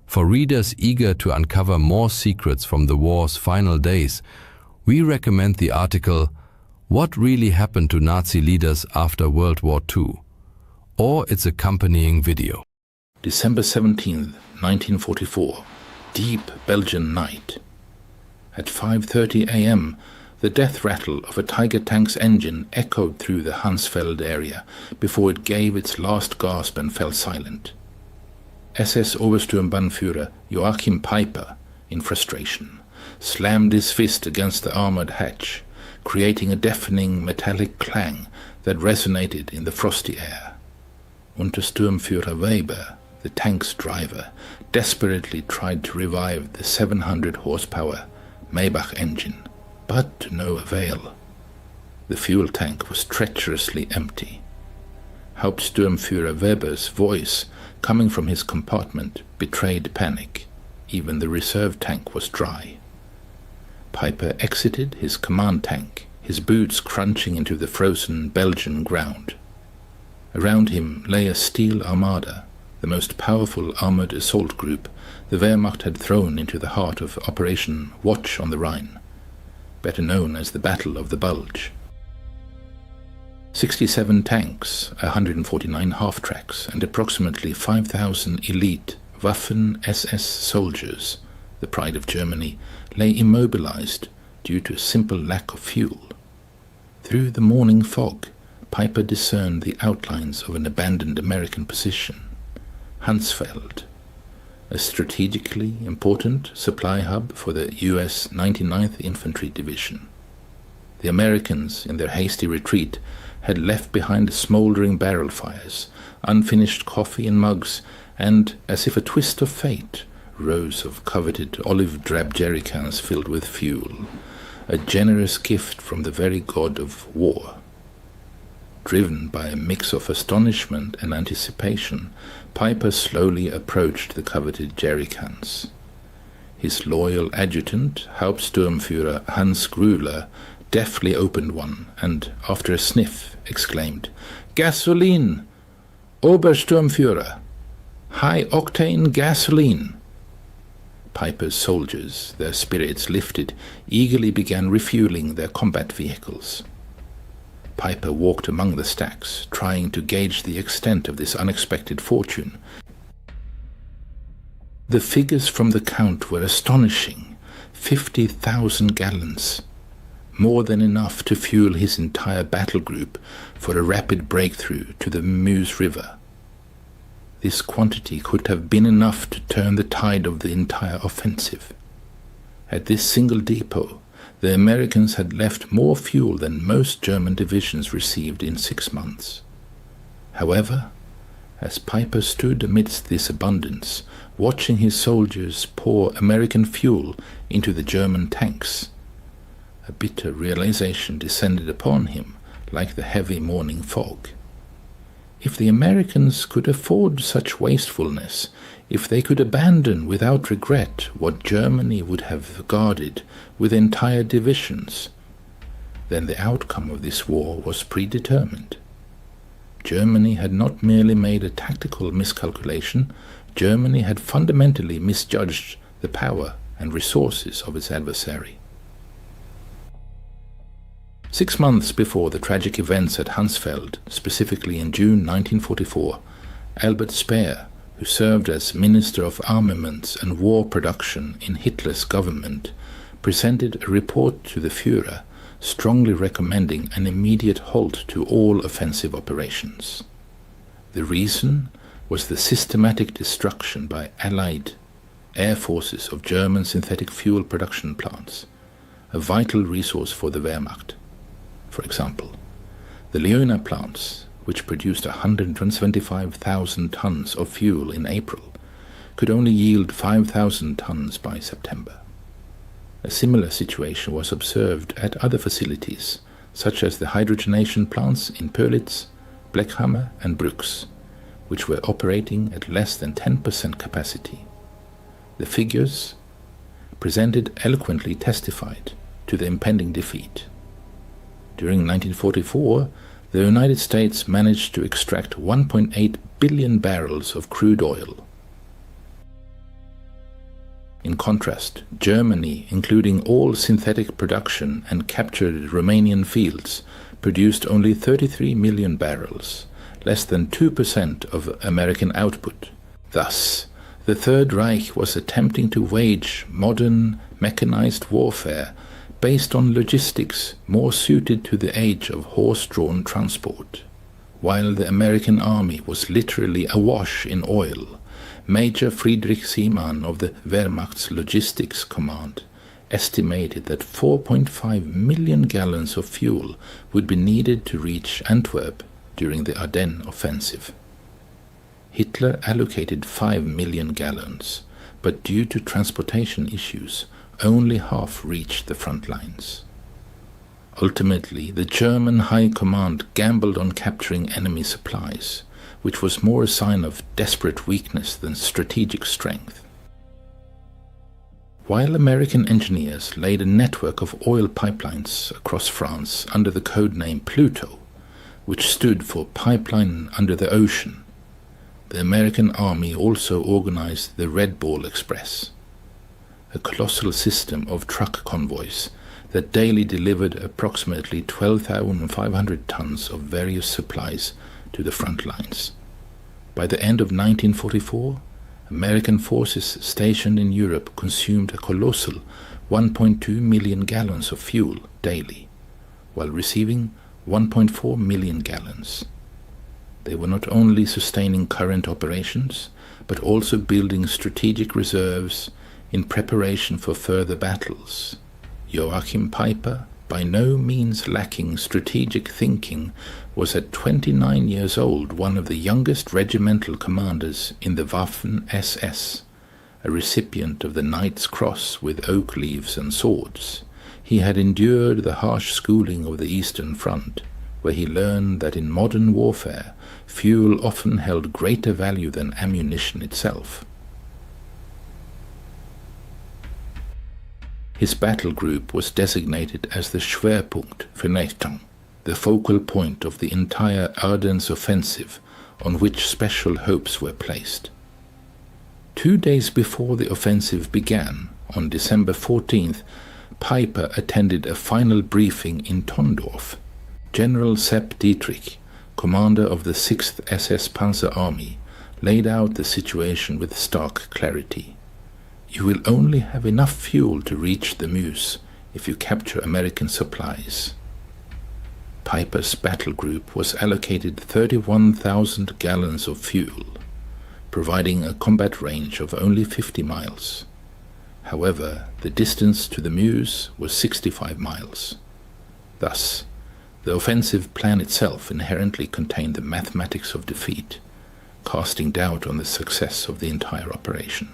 For readers eager to uncover more secrets from the war's final days, we recommend the article "What Really Happened to Nazi Leaders After World War II?" or its accompanying video. December 17, 1944, deep Belgian night. At 5:30 a.m., the death rattle of a Tiger tank's engine echoed through the Hansfeld area before it gave its last gasp and fell silent. SS Obersturmbannführer Joachim Peiper, in frustration, slammed his fist against the armored hatch, creating a deafening metallic clang that resonated in the frosty air. Untersturmführer Weber, the tank's driver, desperately tried to revive the 700 horsepower Maybach engine, but to no avail. The fuel tank was treacherously empty. Hauptsturmführer Weber's voice, coming from his compartment, betrayed panic. Even the reserve tank was dry. Peiper exited his command tank, his boots crunching into the frozen Belgian ground. Around him lay a steel armada, the most powerful armored assault group the Wehrmacht had thrown into the heart of Operation Watch on the Rhine, better known as the Battle of the Bulge. 67 tanks, 149 half-tracks, and approximately 5,000 elite Waffen-SS soldiers, the pride of Germany, lay immobilized due to a simple lack of fuel. Through the morning fog, Peiper discerned the outlines of an abandoned American position, Hansfeld, a strategically important supply hub for the US 99th Infantry Division. The Americans, in their hasty retreat, had left behind smoldering barrel fires, unfinished coffee in mugs, and, as if a twist of fate, rows of coveted olive-drab jerrycans filled with fuel, a generous gift from the very god of war. Driven by a mix of astonishment and anticipation, Peiper slowly approached the coveted jerrycans. His loyal adjutant, Hauptsturmführer Hans Grüler, deftly opened one and, after a sniff, exclaimed, "Gasoline! Obersturmführer! High-octane gasoline!" Peiper's soldiers, their spirits lifted, eagerly began refueling their combat vehicles. Peiper walked among the stacks, trying to gauge the extent of this unexpected fortune. The figures from the count were astonishing. 50,000 gallons. More than enough to fuel his entire battle group for a rapid breakthrough to the Meuse River. This quantity could have been enough to turn the tide of the entire offensive. At this single depot, the Americans had left more fuel than most German divisions received in 6 months. However, as Peiper stood amidst this abundance, watching his soldiers pour American fuel into the German tanks, a bitter realization descended upon him like the heavy morning fog. If the Americans could afford such wastefulness, if they could abandon without regret what Germany would have guarded with entire divisions, then the outcome of this war was predetermined. Germany had not merely made a tactical miscalculation, Germany had fundamentally misjudged the power and resources of its adversary. 6 months before the tragic events at Hansfeld, specifically in June 1944, Albert Speer, who served as Minister of Armaments and War Production in Hitler's government, presented a report to the Führer strongly recommending an immediate halt to all offensive operations. The reason was the systematic destruction by Allied air forces of German synthetic fuel production plants, a vital resource for the Wehrmacht. For example, the Leuna plants, which produced 125,000 tons of fuel in April, could only yield 5,000 tons by September. A similar situation was observed at other facilities, such as the hydrogenation plants in Pölitz, Blechhammer and Brux, which were operating at less than 10% capacity. The figures presented eloquently testified to the impending defeat. During 1944, the United States managed to extract 1.8 billion barrels of crude oil. In contrast, Germany, including all synthetic production and captured Romanian fields, produced only 33 million barrels, less than 2% of American output. Thus, the Third Reich was attempting to wage modern, mechanized warfare based on logistics more suited to the age of horse-drawn transport. While the American army was literally awash in oil, Major Friedrich Siemann of the Wehrmacht's Logistics Command estimated that 4.5 million gallons of fuel would be needed to reach Antwerp during the Ardennes offensive. Hitler allocated 5 million gallons, but due to transportation issues, only half reached the front lines. Ultimately, the German High Command gambled on capturing enemy supplies, which was more a sign of desperate weakness than strategic strength. While American engineers laid a network of oil pipelines across France under the code name Pluto, which stood for Pipeline Under the Ocean, the American Army also organized the Red Ball Express, a colossal system of truck convoys that daily delivered approximately 12,500 tons of various supplies to the front lines. By the end of 1944, American forces stationed in Europe consumed a colossal 1.2 million gallons of fuel daily, while receiving 1.4 million gallons. They were not only sustaining current operations, but also building strategic reserves in preparation for further battles. Joachim Peiper, by no means lacking strategic thinking, was at 29 years old one of the youngest regimental commanders in the Waffen-SS, a recipient of the Knight's Cross with oak leaves and swords. He had endured the harsh schooling of the Eastern Front, where he learned that in modern warfare, fuel often held greater value than ammunition itself. His battle group was designated as the Schwerpunkt Vernichtung, the focal point of the entire Ardennes offensive, on which special hopes were placed. 2 days before the offensive began, on December 14th, Peiper attended a final briefing in Tondorf. General Sepp Dietrich, commander of the 6th SS Panzer Army, laid out the situation with stark clarity. You will only have enough fuel to reach the Meuse if you capture American supplies. Peiper's battle group was allocated 31,000 gallons of fuel, providing a combat range of only 50 miles. However, the distance to the Meuse was 65 miles. Thus, the offensive plan itself inherently contained the mathematics of defeat, casting doubt on the success of the entire operation.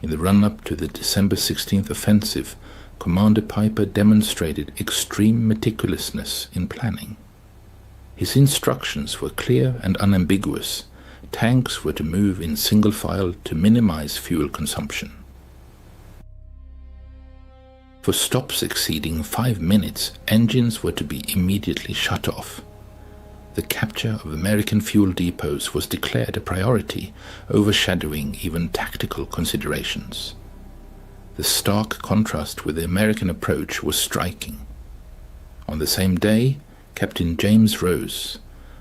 In the run-up to the December 16th offensive, Commander Peiper demonstrated extreme meticulousness in planning. His instructions were clear and unambiguous. Tanks were to move in single file to minimize fuel consumption. For stops exceeding 5 minutes, engines were to be immediately shut off. The capture of American fuel depots was declared a priority, overshadowing even tactical considerations. The stark contrast with the American approach was striking. On the same day, Captain James Rose,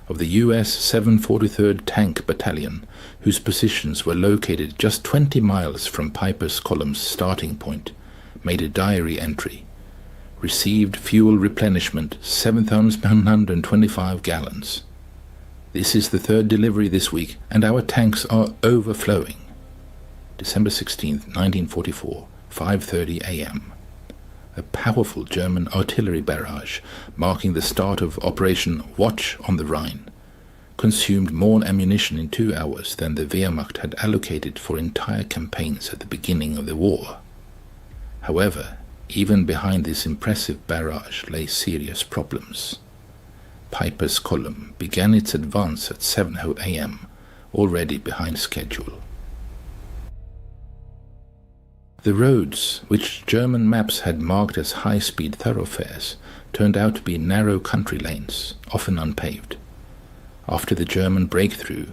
of the U.S. 743rd Tank Battalion, whose positions were located just 20 miles from Piper's Column's starting point, made a diary entry. Received fuel replenishment 7,125 gallons. This is the third delivery this week, and our tanks are overflowing. December 16, 1944, 5:30 a.m. A powerful German artillery barrage, marking the start of Operation Watch on the Rhine, consumed more ammunition in 2 hours than the Wehrmacht had allocated for entire campaigns at the beginning of the war. However, even behind this impressive barrage lay serious problems. Piper's Column began its advance at 7:00 a.m., already behind schedule. The roads, which German maps had marked as high-speed thoroughfares, turned out to be narrow country lanes, often unpaved. After the German breakthrough,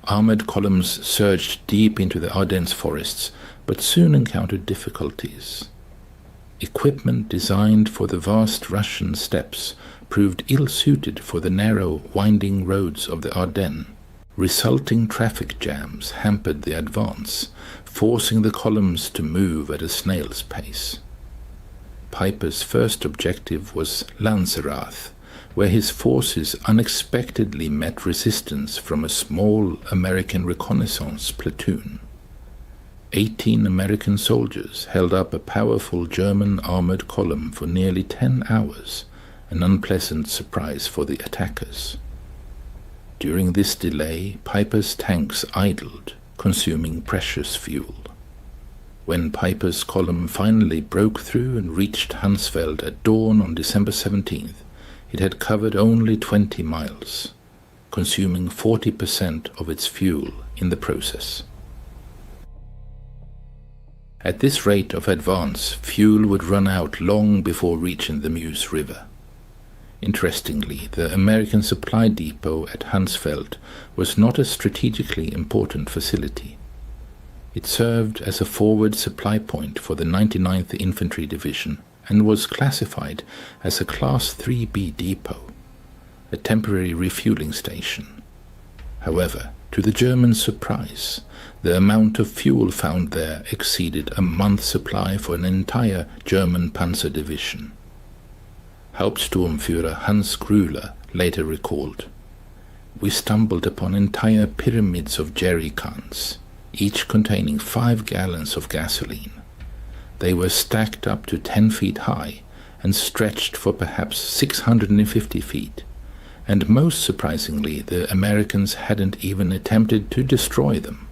armored columns surged deep into the Ardennes forests, but soon encountered difficulties. Equipment designed for the vast Russian steppes proved ill-suited for the narrow, winding roads of the Ardennes. Resulting traffic jams hampered the advance, forcing the columns to move at a snail's pace. Piper's first objective was Lanzerath, where his forces unexpectedly met resistance from a small American reconnaissance platoon. 18 American soldiers held up a powerful German armored column for nearly 10 hours, an unpleasant surprise for the attackers. During this delay, Piper's tanks idled, consuming precious fuel. When Piper's column finally broke through and reached Hansfeld at dawn on December 17th, it had covered only 20 miles, consuming 40% of its fuel in the process. At this rate of advance, fuel would run out long before reaching the Meuse River. Interestingly, the American supply depot at Hansfeld was not a strategically important facility. It served as a forward supply point for the 99th Infantry Division and was classified as a Class 3B depot, a temporary refueling station. However, to the Germans' surprise, the amount of fuel found there exceeded a month's supply for an entire German panzer division. Hauptsturmführer Hans Grüler later recalled, "We stumbled upon entire pyramids of jerry cans, each containing 5 gallons of gasoline. They were stacked up to 10 feet high and stretched for perhaps 650 feet, and most surprisingly, the Americans hadn't even attempted to destroy them.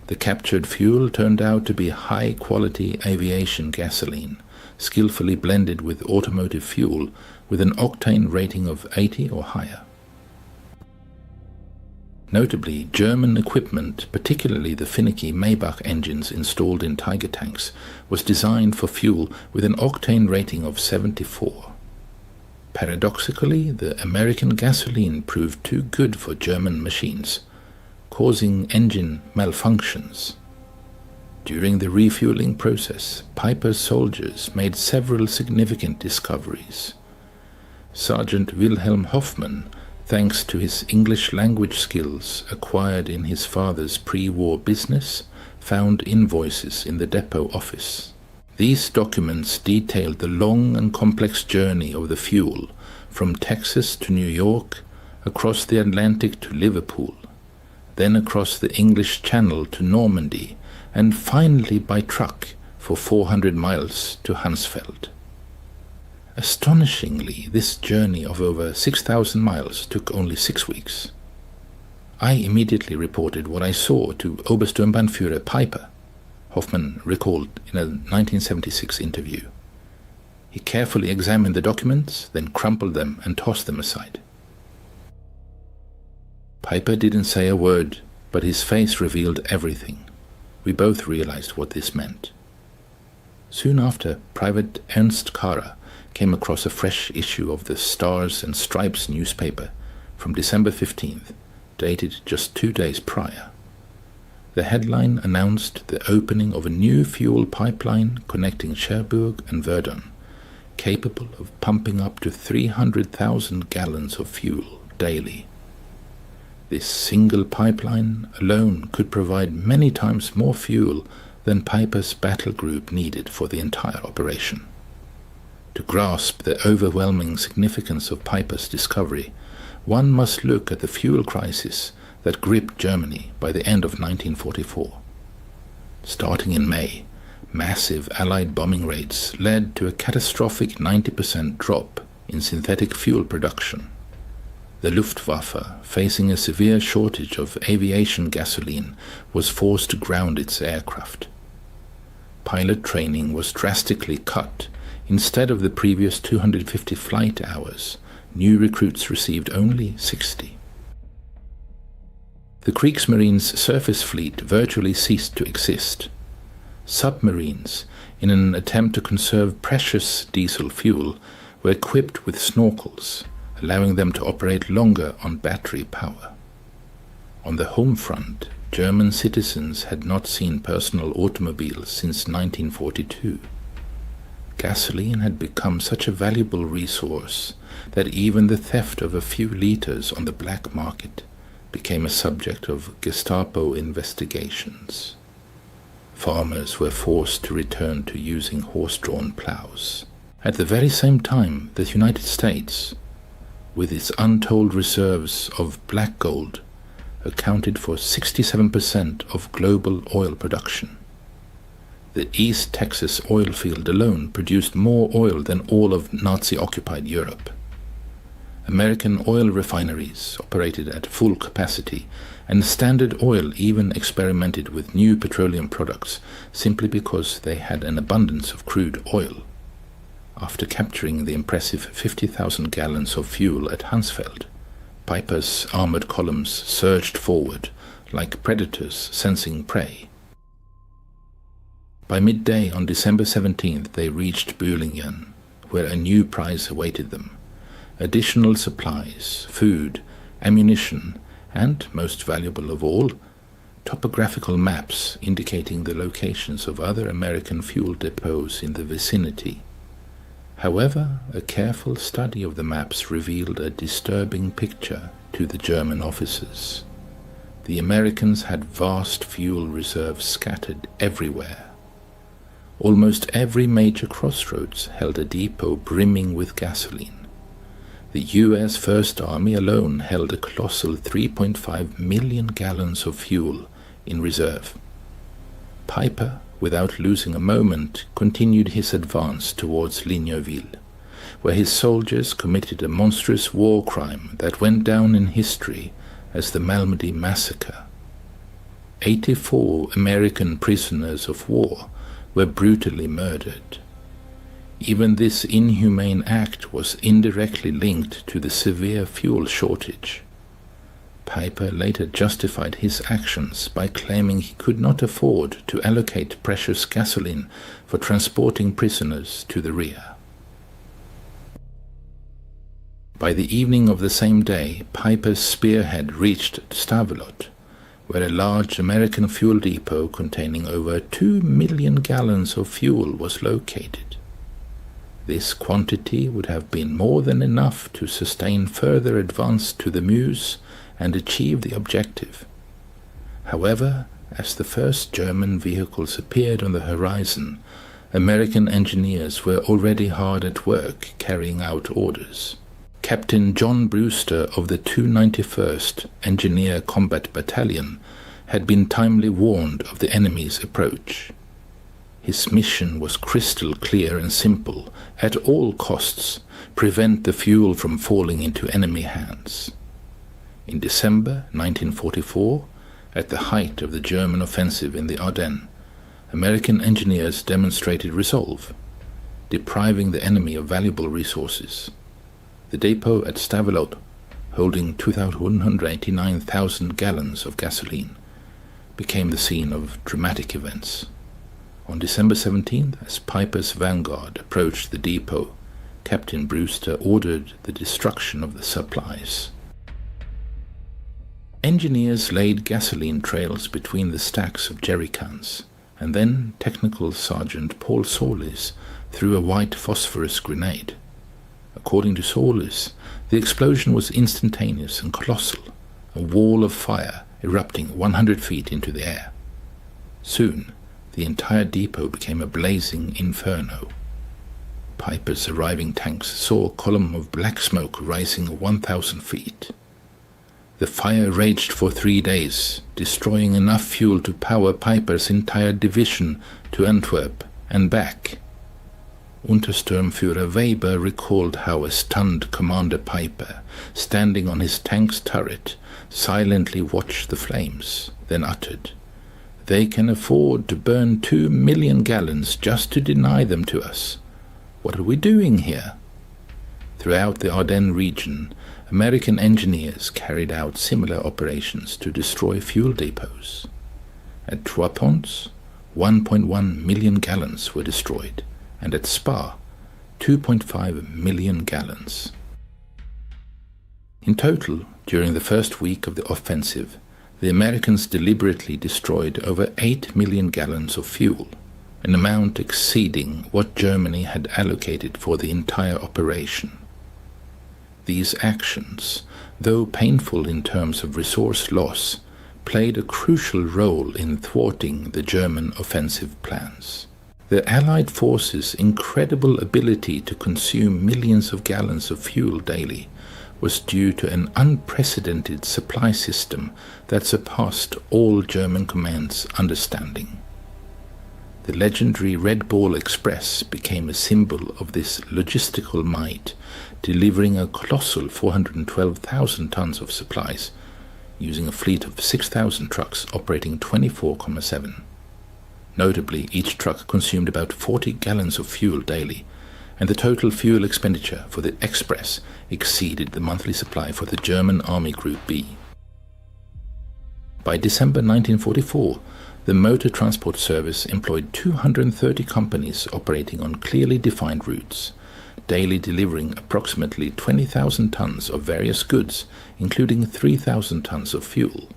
The captured fuel turned out to be high-quality aviation gasoline, skillfully blended with automotive fuel with an octane rating of 80 or higher." Notably, German equipment, particularly the finicky Maybach engines installed in Tiger tanks, was designed for fuel with an octane rating of 74. Paradoxically, the American gasoline proved too good for German machines, causing engine malfunctions. During the refueling process, Piper's soldiers made several significant discoveries. Sergeant Wilhelm Hoffmann, thanks to his English language skills acquired in his father's pre-war business, found invoices in the depot office. These documents detailed the long and complex journey of the fuel from Texas to New York, across the Atlantic to Liverpool, then across the English Channel to Normandy, and finally by truck for 400 miles to Hansfeld. Astonishingly, this journey of over 6,000 miles took only 6 weeks. I immediately reported what I saw to Obersturmbannführer Piper, Hoffmann recalled in a 1976 interview. He carefully examined the documents, then crumpled them and tossed them aside. Piper didn't say a word, but his face revealed everything. We both realized what this meant. Soon after, Private Ernst Kara came across a fresh issue of the Stars and Stripes newspaper from December 15th, dated just 2 days prior. The headline announced the opening of a new fuel pipeline connecting Cherbourg and Verdun, capable of pumping up to 300,000 gallons of fuel daily. This single pipeline alone could provide many times more fuel than Piper's battle group needed for the entire operation. To grasp the overwhelming significance of Piper's discovery, one must look at the fuel crisis that gripped Germany by the end of 1944. Starting in May, massive Allied bombing raids led to a catastrophic 90% drop in synthetic fuel production. The Luftwaffe, facing a severe shortage of aviation gasoline, was forced to ground its aircraft. Pilot training was drastically cut. Instead of the previous 250 flight hours, new recruits received only 60. The Kriegsmarine's surface fleet virtually ceased to exist. Submarines, in an attempt to conserve precious diesel fuel, were equipped with snorkels, allowing them to operate longer on battery power. On the home front, German citizens had not seen personal automobiles since 1942. Gasoline had become such a valuable resource that even the theft of a few liters on the black market became a subject of Gestapo investigations. Farmers were forced to return to using horse-drawn plows. At the very same time, the United States, with its untold reserves of black gold, accounted for 67% of global oil production. The East Texas oil field alone produced more oil than all of Nazi-occupied Europe. American oil refineries operated at full capacity, and Standard Oil even experimented with new petroleum products simply because they had an abundance of crude oil. After capturing the impressive 50,000 gallons of fuel at Hansfeld, Piper's armored columns surged forward like predators sensing prey. By midday on December 17th, they reached Bühlingen, where a new prize awaited them. Additional supplies, food, ammunition, and, most valuable of all, topographical maps indicating the locations of other American fuel depots in the vicinity. However, a careful study of the maps revealed a disturbing picture to the German officers. The Americans had vast fuel reserves scattered everywhere. Almost every major crossroads held a depot brimming with gasoline. The U.S. First Army alone held a colossal 3.5 million gallons of fuel in reserve. Piper, without losing a moment, continued his advance towards Ligneville, where his soldiers committed a monstrous war crime that went down in history as the Malmedy Massacre. 84 American prisoners of war were brutally murdered. Even this inhumane act was indirectly linked to the severe fuel shortage. Piper later justified his actions by claiming he could not afford to allocate precious gasoline for transporting prisoners to the rear. By the evening of the same day, Piper's spearhead reached Stavelot, where a large American fuel depot containing over 2 million gallons of fuel was located. This quantity would have been more than enough to sustain further advance to the Meuse and achieve the objective. However, as the first German vehicles appeared on the horizon, American engineers were already hard at work carrying out orders. Captain John Brewster of the 291st Engineer Combat Battalion had been timely warned of the enemy's approach. His mission was crystal clear and simple: at all costs, prevent the fuel from falling into enemy hands. In December 1944, at the height of the German offensive in the Ardennes, American engineers demonstrated resolve, depriving the enemy of valuable resources. The depot at Stavelot, holding 289,000 gallons of gasoline, became the scene of dramatic events. On December 17th, as Piper's vanguard approached the depot, Captain Brewster ordered the destruction of the supplies. Engineers laid gasoline trails between the stacks of jerrycans, and then Technical Sergeant Paul Solis threw a white phosphorus grenade. According to Solis, the explosion was instantaneous and colossal, a wall of fire erupting 100 feet into the air. Soon, the entire depot became a blazing inferno. Piper's arriving tanks saw a column of black smoke rising 1,000 feet. The fire raged for 3 days, destroying enough fuel to power Piper's entire division to Antwerp and back. Untersturmführer Weber recalled how a stunned Commander Piper, standing on his tank's turret, silently watched the flames, then uttered, "They can afford to burn 2 million gallons just to deny them to us. What are we doing here?" Throughout the Ardennes region, American engineers carried out similar operations to destroy fuel depots. At Trois Ponts, 1.1 million gallons were destroyed, and at Spa, 2.5 million gallons. In total, during the first week of the offensive, the Americans deliberately destroyed over 8 million gallons of fuel, an amount exceeding what Germany had allocated for the entire operation. These actions, though painful in terms of resource loss, played a crucial role in thwarting the German offensive plans. The Allied forces' incredible ability to consume millions of gallons of fuel daily was due to an unprecedented supply system that surpassed all German command's understanding. The legendary Red Ball Express became a symbol of this logistical might, delivering a colossal 412,000 tons of supplies, using a fleet of 6,000 trucks operating 24/7. Notably, each truck consumed about 40 gallons of fuel daily, and the total fuel expenditure for the Express exceeded the monthly supply for the German Army Group B. By December 1944, the Motor Transport Service employed 230 companies operating on clearly defined routes, daily delivering approximately 20,000 tons of various goods, including 3,000 tons of fuel.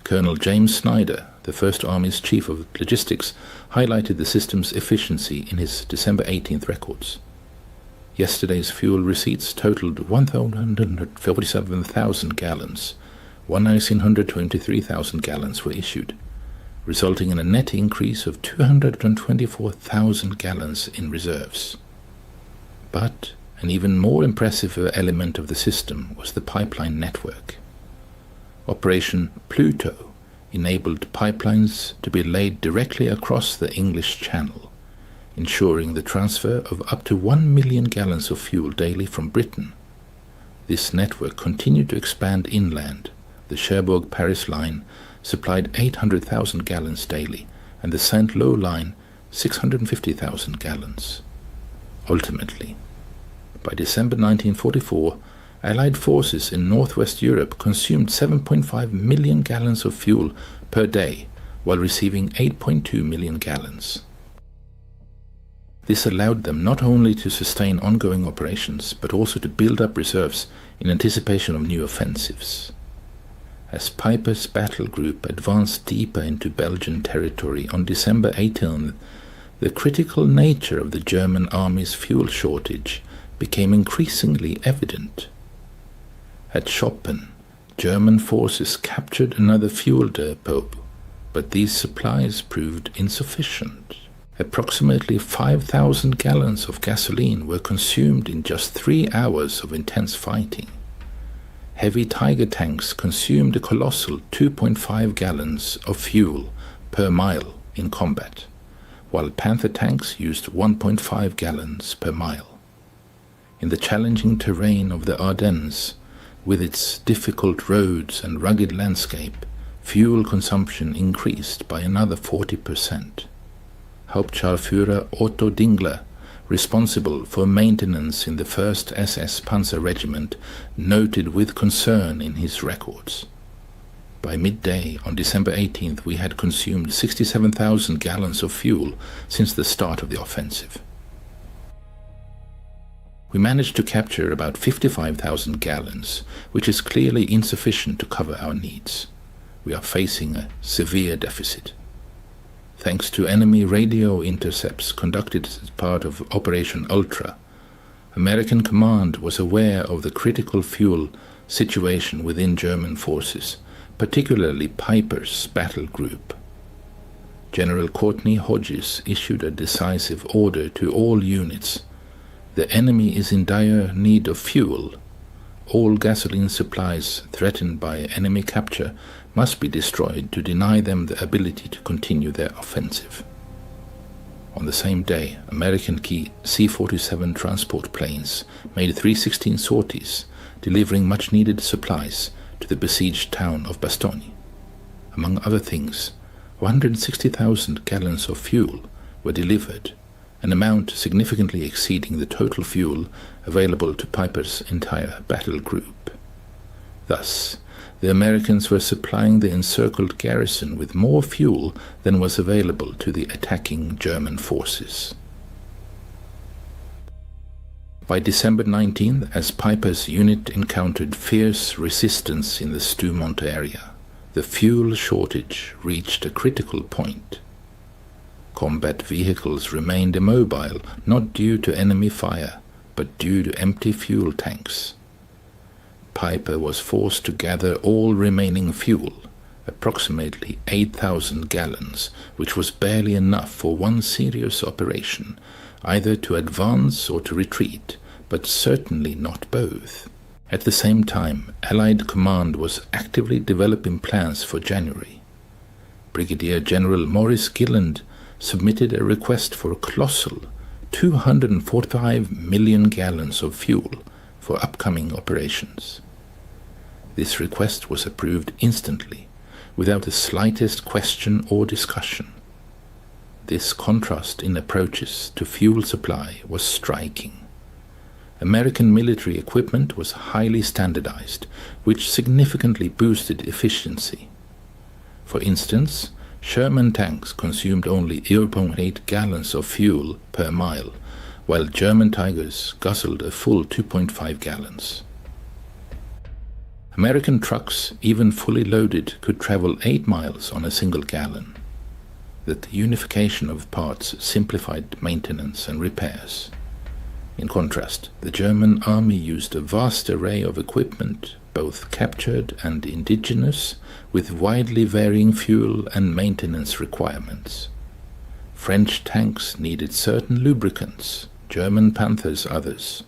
Colonel James Snyder, the First Army's Chief of Logistics, highlighted the system's efficiency in his December 18th records. Yesterday's fuel receipts totaled 147,000 gallons. 1,923,000 gallons were issued, resulting in a net increase of 224,000 gallons in reserves. But an even more impressive element of the system was the pipeline network. Operation Pluto enabled pipelines to be laid directly across the English Channel, ensuring the transfer of up to 1 million gallons of fuel daily from Britain. This network continued to expand inland. The Cherbourg-Paris line supplied 800,000 gallons daily, and the Saint-Lô line 650,000 gallons. Ultimately, by December 1944, Allied forces in northwest Europe consumed 7.5 million gallons of fuel per day, while receiving 8.2 million gallons. This allowed them not only to sustain ongoing operations, but also to build up reserves in anticipation of new offensives. As Piper's battle group advanced deeper into Belgian territory on December 18th, the critical nature of the German army's fuel shortage became increasingly evident. At Schoppen, German forces captured another fuel depot, but these supplies proved insufficient. Approximately 5,000 gallons of gasoline were consumed in just 3 hours of intense fighting. Heavy Tiger tanks consumed a colossal 2.5 gallons of fuel per mile in combat, while Panther tanks used 1.5 gallons per mile. In the challenging terrain of the Ardennes, with its difficult roads and rugged landscape, fuel consumption increased by another 40%. Hauptscharführer Otto Dingler, responsible for maintenance in the 1st SS Panzer Regiment, noted with concern in his records, By midday on December 18th, we had consumed 67,000 gallons of fuel since the start of the offensive. We managed to capture about 55,000 gallons, which is clearly insufficient to cover our needs. We are facing a severe deficit. Thanks to enemy radio intercepts conducted as part of Operation Ultra, American command was aware of the critical fuel situation within German forces, particularly Piper's battle group. General Courtney Hodges issued a decisive order to all units. The enemy is in dire need of fuel. All gasoline supplies threatened by enemy capture must be destroyed to deny them the ability to continue their offensive. On the same day, American C-47 transport planes made 316 sorties, delivering much-needed supplies to the besieged town of Bastogne. Among other things, 160,000 gallons of fuel were delivered, an amount significantly exceeding the total fuel available to Piper's entire battle group. Thus, the Americans were supplying the encircled garrison with more fuel than was available to the attacking German forces. By December 19th, as Piper's unit encountered fierce resistance in the Stoumont area, the fuel shortage reached a critical point. Combat vehicles remained immobile, not due to enemy fire, but due to empty fuel tanks. Piper was forced to gather all remaining fuel, approximately 8,000 gallons, which was barely enough for one serious operation, either to advance or to retreat, but certainly not both. At the same time, Allied command was actively developing plans for January. Brigadier General Maurice Gilland submitted a request for a colossal 245 million gallons of fuel for upcoming operations. This request was approved instantly, without the slightest question or discussion. This contrast in approaches to fuel supply was striking. American military equipment was highly standardized, which significantly boosted efficiency. For instance, Sherman tanks consumed only 0.8 gallons of fuel per mile, while German Tigers guzzled a full 2.5 gallons. American trucks, even fully loaded, could travel 8 miles on a single gallon. The unification of parts simplified maintenance and repairs. In contrast, the German army used a vast array of equipment, both captured and indigenous, with widely varying fuel and maintenance requirements. French tanks needed certain lubricants, German Panthers others.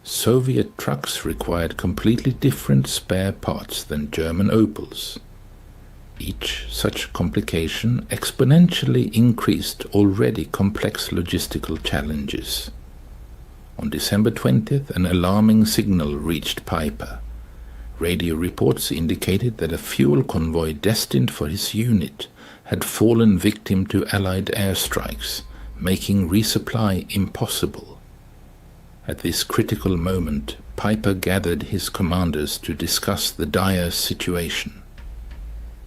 Soviet trucks required completely different spare parts than German Opels. Each such complication exponentially increased already complex logistical challenges. On December 20th, an alarming signal reached Piper. Radio reports indicated that a fuel convoy destined for his unit had fallen victim to Allied airstrikes, making resupply impossible. At this critical moment, Piper gathered his commanders to discuss the dire situation.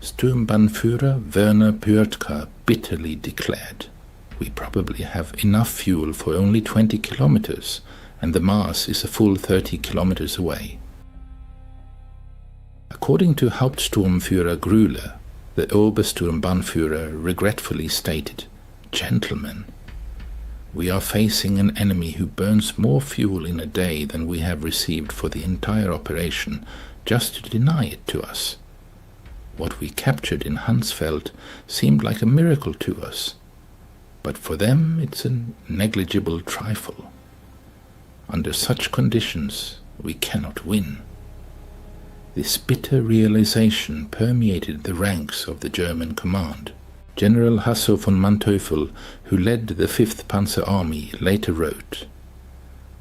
Sturmbannführer Werner Pürtka bitterly declared, "We probably have enough fuel for only 20 kilometers, and the Mars is a full 30 kilometers away." According to Hauptsturmführer Grüller, the Obersturmbannführer regretfully stated, "Gentlemen, we are facing an enemy who burns more fuel in a day than we have received for the entire operation just to deny it to us. What we captured in Hansfeld seemed like a miracle to us, but for them it's a negligible trifle. Under such conditions we cannot win." This bitter realization permeated the ranks of the German command. General Hasso von Manteuffel, who led the 5th Panzer Army, later wrote,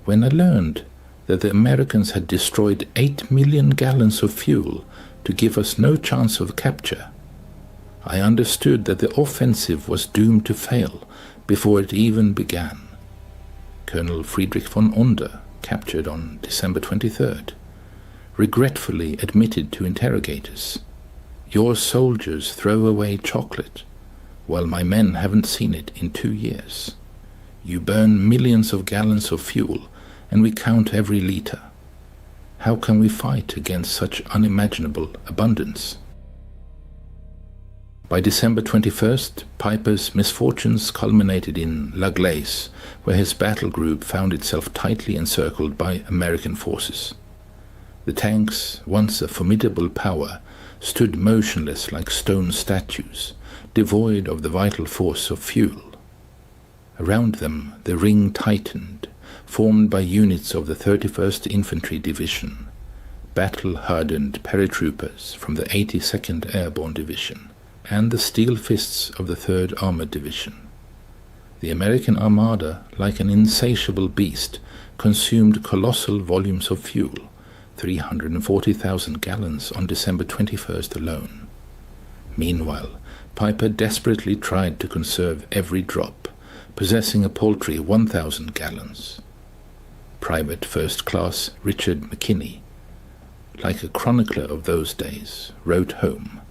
"When I learned that the Americans had destroyed 8 million gallons of fuel to give us no chance of capture, I understood that the offensive was doomed to fail before it even began." Colonel Friedrich von Onder, captured on December 23rd, regretfully admitted to interrogators, Your soldiers throw away chocolate, while my men haven't seen it in 2 years. You burn millions of gallons of fuel, and we count every liter. How can we fight against such unimaginable abundance? By December 21st, Piper's misfortunes culminated in La Glace, where his battle group found itself tightly encircled by American forces. The tanks, once a formidable power, stood motionless like stone statues, devoid of the vital force of fuel. Around them the ring tightened, formed by units of the 31st Infantry Division, battle-hardened paratroopers from the 82nd Airborne Division, and the steel fists of the 3rd Armored Division. The American Armada, like an insatiable beast, consumed colossal volumes of fuel, 340,000 gallons on December 21st alone. Meanwhile, Piper desperately tried to conserve every drop, possessing a paltry 1,000 gallons. Private First Class Richard McKinney, like a chronicler of those days, wrote home,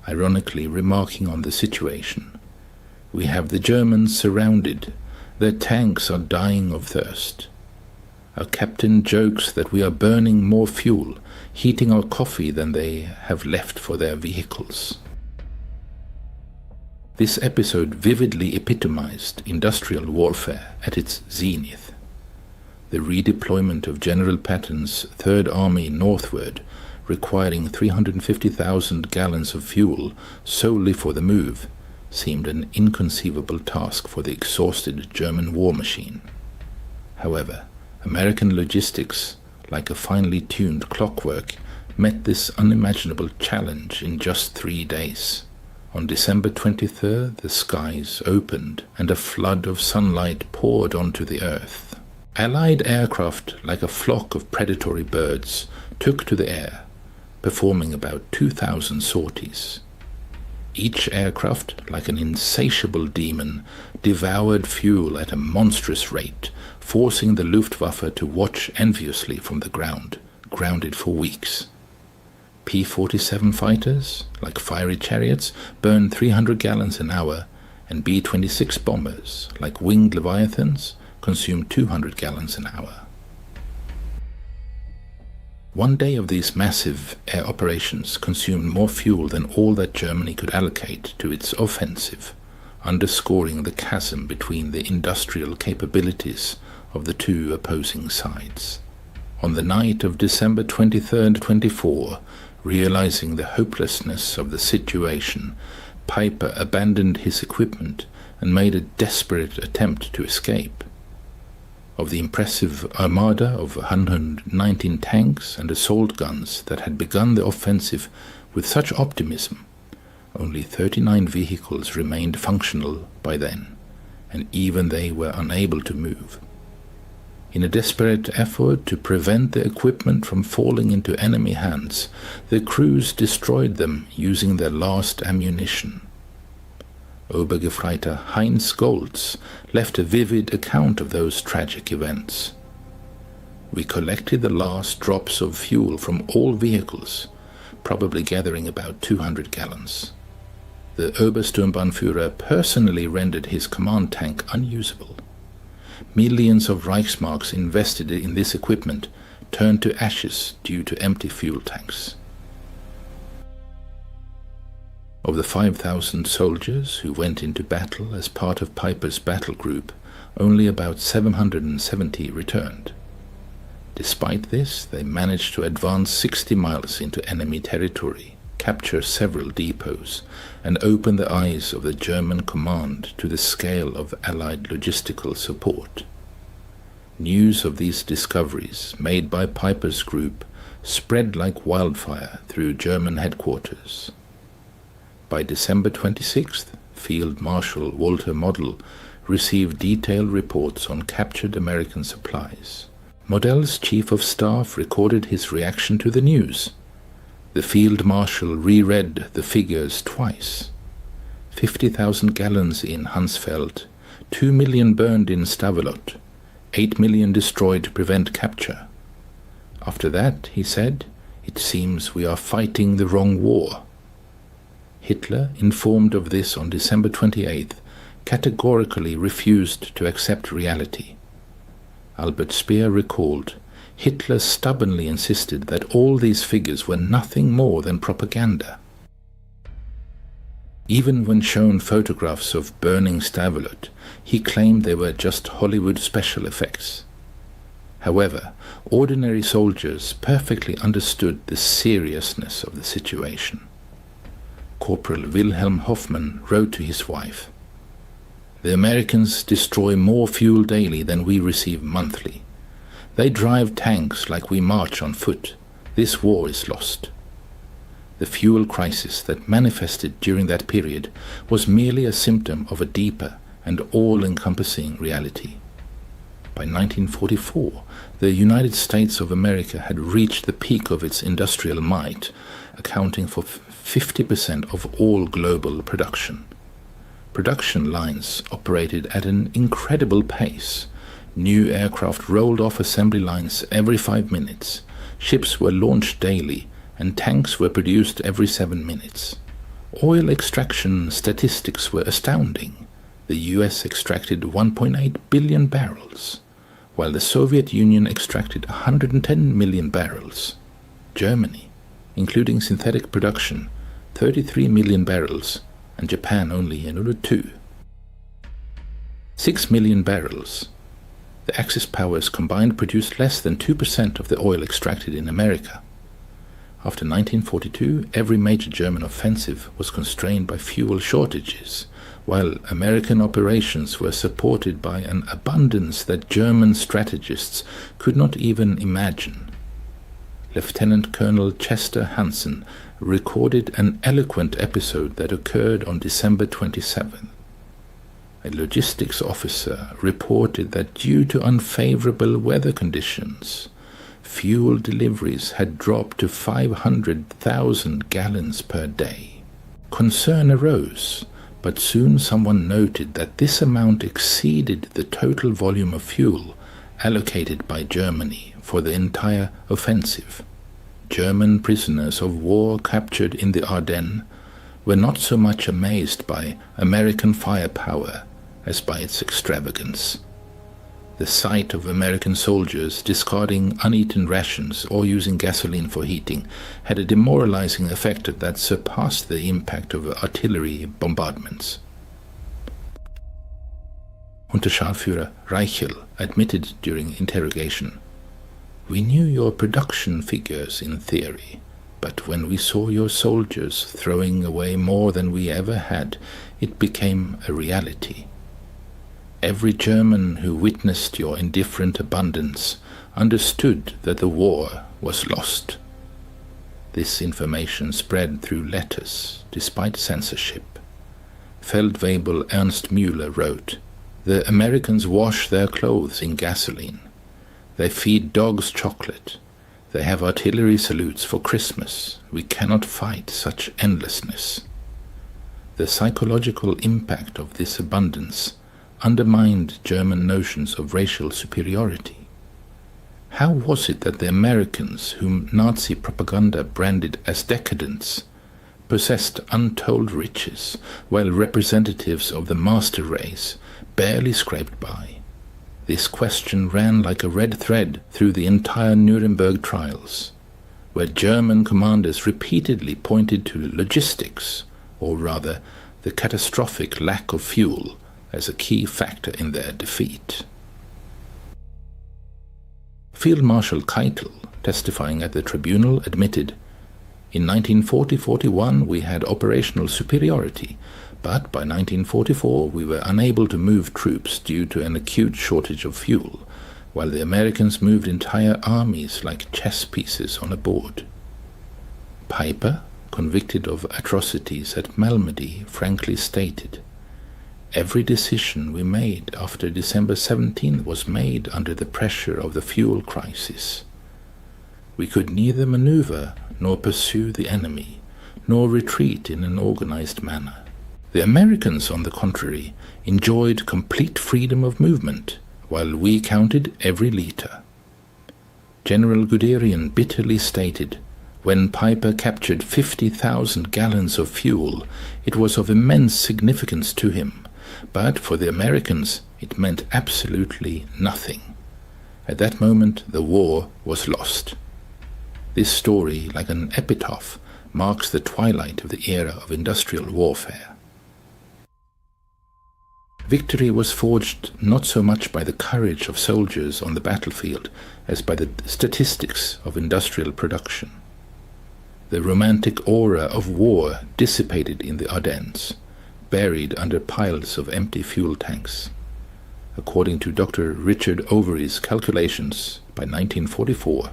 ironically remarking on the situation, "We have the Germans surrounded. Their tanks are dying of thirst. Our captain jokes that we are burning more fuel, heating our coffee than they have left for their vehicles." This episode vividly epitomized industrial warfare at its zenith. The redeployment of General Patton's Third Army northward, requiring 350,000 gallons of fuel solely for the move, seemed an inconceivable task for the exhausted German war machine. However, American logistics, like a finely tuned clockwork, met this unimaginable challenge in just 3 days. On December 23rd, the skies opened and a flood of sunlight poured onto the earth. Allied aircraft, like a flock of predatory birds, took to the air, performing about 2,000 sorties. Each aircraft, like an insatiable demon, devoured fuel at a monstrous rate, forcing the Luftwaffe to watch enviously from the ground, grounded for weeks. P-47 fighters, like fiery chariots, burned 300 gallons an hour, and B-26 bombers, like winged leviathans, consumed 200 gallons an hour. One day of these massive air operations consumed more fuel than all that Germany could allocate to its offensive, underscoring the chasm between the industrial capabilities of the two opposing sides. On the night of December 23-24, realizing the hopelessness of the situation, Piper abandoned his equipment and made a desperate attempt to escape. Of the impressive armada of 119 tanks and assault guns that had begun the offensive with such optimism, only 39 vehicles remained functional by then, and even they were unable to move. In a desperate effort to prevent the equipment from falling into enemy hands, the crews destroyed them using their last ammunition. Obergefreiter Heinz Goltz left a vivid account of those tragic events. "We collected the last drops of fuel from all vehicles, probably gathering about 200 gallons. The Obersturmbannführer personally rendered his command tank unusable. Millions of Reichsmarks invested in this equipment turned to ashes due to empty fuel tanks." Of the 5,000 soldiers who went into battle as part of Piper's battle group, only about 770 returned. Despite this, they managed to advance 60 miles into enemy territory, capture several depots, and open the eyes of the German command to the scale of Allied logistical support. News of these discoveries made by Piper's group spread like wildfire through German headquarters. By December 26th, Field Marshal Walter Model received detailed reports on captured American supplies. Model's chief of staff recorded his reaction to the news. The Field Marshal reread the figures twice. 50,000 gallons in Hansfeld, 2 million burned in Stavelot, 8 million destroyed to prevent capture. After that, he said, "It seems we are fighting the wrong war." Hitler, informed of this on December 28th, categorically refused to accept reality. Albert Speer recalled, Hitler stubbornly insisted that all these figures were nothing more than propaganda. Even when shown photographs of burning Stavelot, he claimed they were just Hollywood special effects. However, ordinary soldiers perfectly understood the seriousness of the situation. Corporal Wilhelm Hoffmann wrote to his wife, "The Americans destroy more fuel daily than we receive monthly. They drive tanks like we march on foot. This war is lost." The fuel crisis that manifested during that period was merely a symptom of a deeper and all-encompassing reality. By 1944, the United States of America had reached the peak of its industrial might, accounting for 50% of all global production. Production lines operated at an incredible pace. New aircraft rolled off assembly lines every 5 minutes. Ships were launched daily, and tanks were produced every 7 minutes. Oil extraction statistics were astounding. The US extracted 1.8 billion barrels, while the Soviet Union extracted 110 million barrels. Germany, including synthetic production, 33 million barrels, and Japan only another 2. 6 million barrels. The Axis powers combined produced less than 2% of the oil extracted in America. After 1942, every major German offensive was constrained by fuel shortages, while American operations were supported by an abundance that German strategists could not even imagine. Lieutenant Colonel Chester Hansen recorded an eloquent episode that occurred on December 27th. A logistics officer reported that due to unfavorable weather conditions, fuel deliveries had dropped to 500,000 gallons per day. Concern arose, but soon someone noted that this amount exceeded the total volume of fuel allocated by Germany for the entire offensive. German prisoners of war captured in the Ardennes were not so much amazed by American firepower as by its extravagance. The sight of American soldiers discarding uneaten rations or using gasoline for heating had a demoralizing effect that surpassed the impact of artillery bombardments. Unterscharführer Reichel admitted during interrogation, "We knew your production figures in theory, but when we saw your soldiers throwing away more than we ever had, it became a reality. Every German who witnessed your indifferent abundance understood that the war was lost." This information spread through letters, despite censorship. Feldwebel Ernst Müller wrote, "The Americans wash their clothes in gasoline. They feed dogs chocolate. They have artillery salutes for Christmas. We cannot fight such endlessness." The psychological impact of this abundance undermined German notions of racial superiority. How was it that the Americans, whom Nazi propaganda branded as decadents, possessed untold riches, while representatives of the master race barely scraped by? This question ran like a red thread through the entire Nuremberg trials, where German commanders repeatedly pointed to logistics, or rather the catastrophic lack of fuel, as a key factor in their defeat. Field Marshal Keitel, testifying at the tribunal, admitted, "In 1940-41 we had operational superiority, but by 1944 we were unable to move troops due to an acute shortage of fuel, while the Americans moved entire armies like chess pieces on a board." Piper, convicted of atrocities at Malmedy, frankly stated, "Every decision we made after December 17th was made under the pressure of the fuel crisis. We could neither maneuver nor pursue the enemy, nor retreat in an organized manner. The Americans, on the contrary, enjoyed complete freedom of movement, while we counted every liter." General Guderian bitterly stated, When Piper captured 50,000 gallons of fuel, it was of immense significance to him, but for the Americans it meant absolutely nothing. At that moment the war was lost. This story, like an epitaph, marks the twilight of the era of industrial warfare. Victory was forged not so much by the courage of soldiers on the battlefield as by the statistics of industrial production. The romantic aura of war dissipated in the Ardennes, buried under piles of empty fuel tanks. According to Dr. Richard Overy's calculations, by 1944,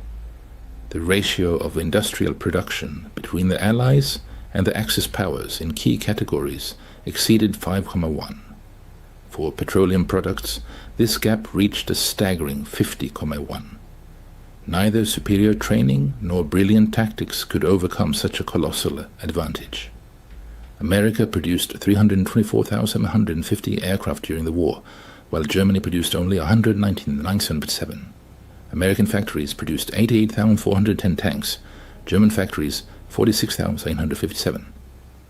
the ratio of industrial production between the Allies and the Axis powers in key categories exceeded 5,1. For petroleum products, this gap reached a staggering 50,1. Neither superior training nor brilliant tactics could overcome such a colossal advantage. America produced 324,150 aircraft during the war, while Germany produced only 119,907. American factories produced 88,410 tanks, German factories 46,857.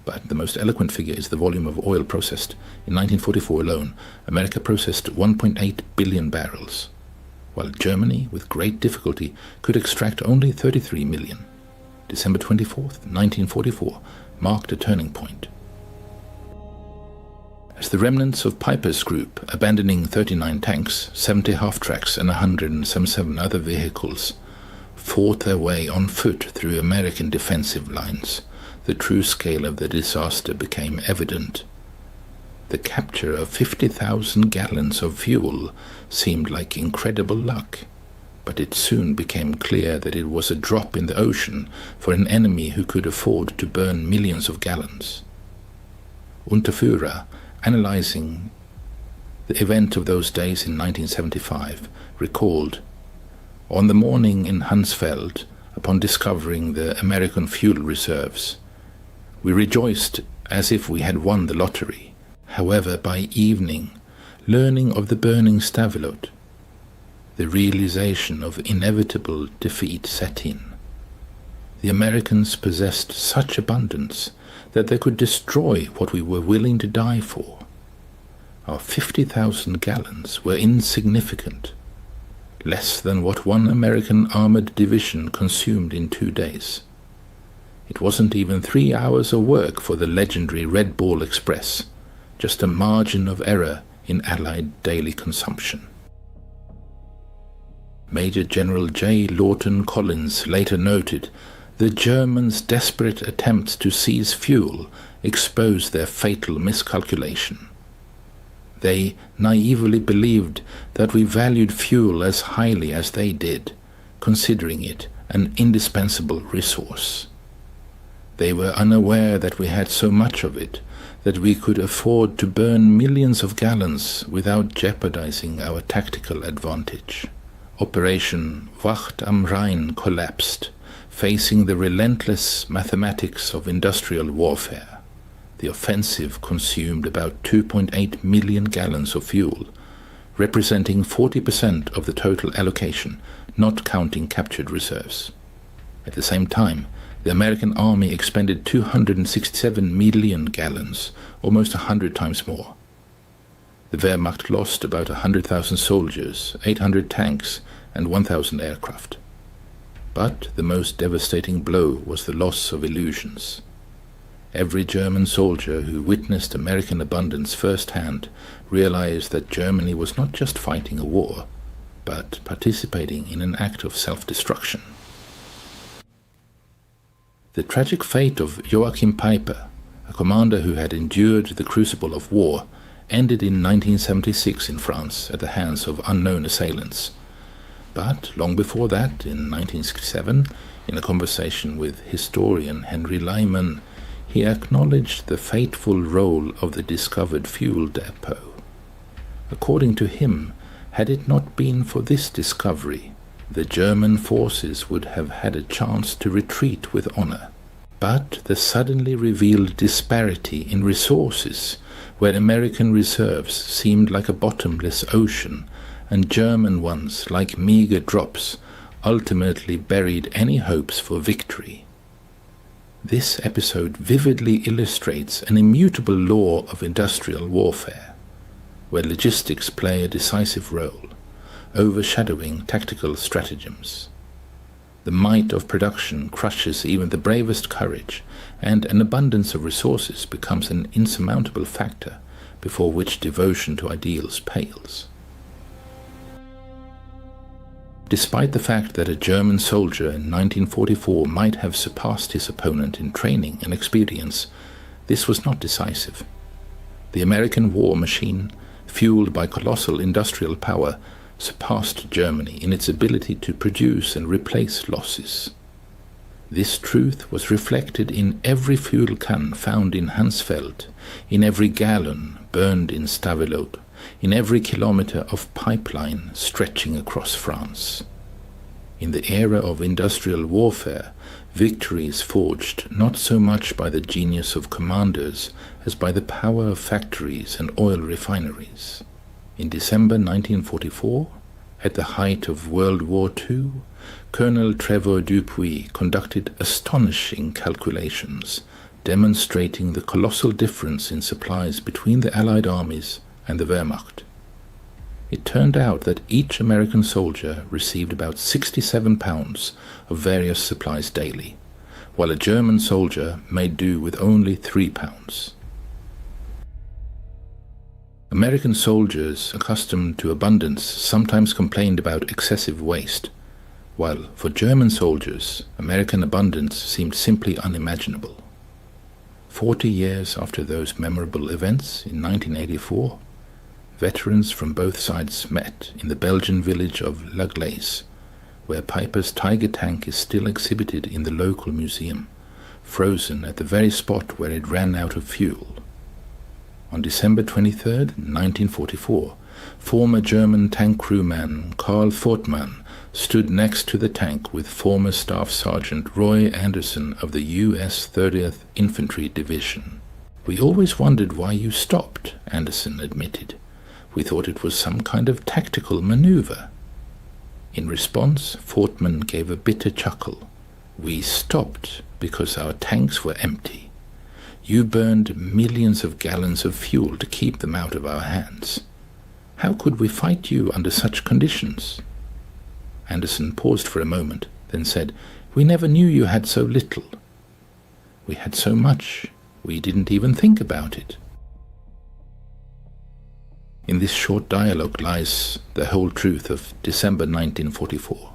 But the most eloquent figure is the volume of oil processed. In 1944 alone, America processed 1.8 billion barrels, while Germany, with great difficulty, could extract only 33 million. December 24th, 1944, marked a turning point. As the remnants of Piper's group, abandoning 39 tanks, 70 half-tracks and 177 other vehicles, fought their way on foot through American defensive lines, the true scale of the disaster became evident. The capture of 50,000 gallons of fuel seemed like incredible luck, but it soon became clear that it was a drop in the ocean for an enemy who could afford to burn millions of gallons. Unterführer, analyzing the event of those days in 1975, recalled, "On the morning in Hansfeld, upon discovering the American fuel reserves, we rejoiced as if we had won the lottery. However, by evening, learning of the burning Stavelot, the realization of inevitable defeat set in. The Americans possessed such abundance that they could destroy what we were willing to die for. Our 50,000 gallons were insignificant, less than what one American armored division consumed in 2 days. It wasn't even 3 hours of work for the legendary Red Ball Express, just a margin of error in Allied daily consumption." Major General J. Lawton Collins later noted, "The Germans' desperate attempts to seize fuel exposed their fatal miscalculation. They naively believed that we valued fuel as highly as they did, considering it an indispensable resource. They were unaware that we had so much of it that we could afford to burn millions of gallons without jeopardizing our tactical advantage. Operation Wacht am Rhein collapsed, facing the relentless mathematics of industrial warfare. The offensive consumed about 2.8 million gallons of fuel, representing 40% of the total allocation, not counting captured reserves. At the same time, the American army expended 267 million gallons, almost 100 times more. The Wehrmacht lost about 100,000 soldiers, 800 tanks, and 1,000 aircraft. But the most devastating blow was the loss of illusions. Every German soldier who witnessed American abundance firsthand realized that Germany was not just fighting a war, but participating in an act of self-destruction. The tragic fate of Joachim Piper, a commander who had endured the crucible of war, ended in 1976 in France at the hands of unknown assailants. But long before that, in 1967, in a conversation with historian Henry Lyman, he acknowledged the fateful role of the discovered fuel depot. According to him, had it not been for this discovery, the German forces would have had a chance to retreat with honor. But the suddenly revealed disparity in resources, where American reserves seemed like a bottomless ocean, and German ones like meager drops, ultimately buried any hopes for victory. This episode vividly illustrates an immutable law of industrial warfare, where logistics play a decisive role, overshadowing tactical stratagems. The might of production crushes even the bravest courage, and an abundance of resources becomes an insurmountable factor before which devotion to ideals pales. Despite the fact that a German soldier in 1944 might have surpassed his opponent in training and experience, this was not decisive. The American war machine, fueled by colossal industrial power, surpassed Germany in its ability to produce and replace losses. This truth was reflected in every fuel can found in Hansfeld, in every gallon burned in Stavelot, in every kilometer of pipeline stretching across France. In the era of industrial warfare, victory is forged not so much by the genius of commanders as by the power of factories and oil refineries. In December 1944, at the height of World War II, Colonel Trevor Dupuy conducted astonishing calculations, demonstrating the colossal difference in supplies between the Allied armies and the Wehrmacht. It turned out that each American soldier received about 67 pounds of various supplies daily, while a German soldier made do with only 3 pounds. American soldiers accustomed to abundance sometimes complained about excessive waste, while for German soldiers, American abundance seemed simply unimaginable. 40 years after those memorable events in 1984, veterans from both sides met in the Belgian village of La Glace, where Piper's Tiger tank is still exhibited in the local museum, frozen at the very spot where it ran out of fuel. On December 23, 1944, former German tank crewman Karl Fortmann stood next to the tank with former Staff Sergeant Roy Anderson of the U.S. 30th Infantry Division. "We always wondered why you stopped," Anderson admitted. "We thought it was some kind of tactical maneuver." In response, Fortmann gave a bitter chuckle. "We stopped because our tanks were empty. You burned millions of gallons of fuel to keep them out of our hands. How could we fight you under such conditions?" Anderson paused for a moment, then said, "We never knew you had so little. We had so much, we didn't even think about it." In this short dialogue lies the whole truth of December 1944.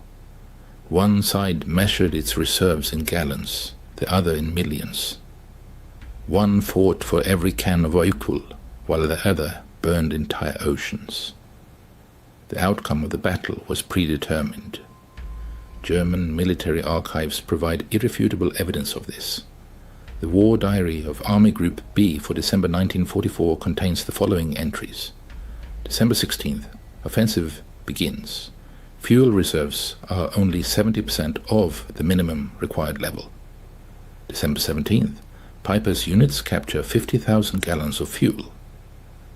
One side measured its reserves in gallons, the other in millions. One fought for every can of oil, while the other burned entire oceans. The outcome of the battle was predetermined. German military archives provide irrefutable evidence of this. The War Diary of Army Group B for December 1944 contains the following entries. December 16th, offensive begins. Fuel reserves are only 70% of the minimum required level. December 17th, Piper's units capture 50,000 gallons of fuel.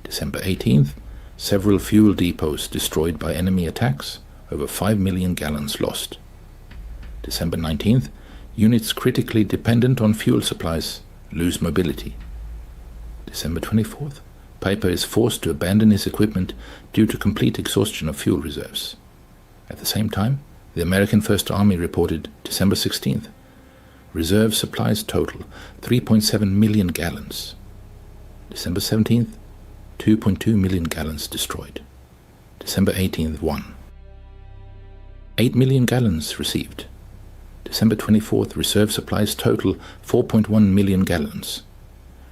December 18th, several fuel depots destroyed by enemy attacks, over 5 million gallons lost. December 19th, units critically dependent on fuel supplies lose mobility. December 24th, Piper is forced to abandon his equipment due to complete exhaustion of fuel reserves. At the same time, the American First Army reported December 16th, reserve supplies total 3.7 million gallons. December 17th, 2.2 million gallons destroyed. December 18th, 1. 8 million gallons received. December 24th, reserve supplies total 4.1 million gallons.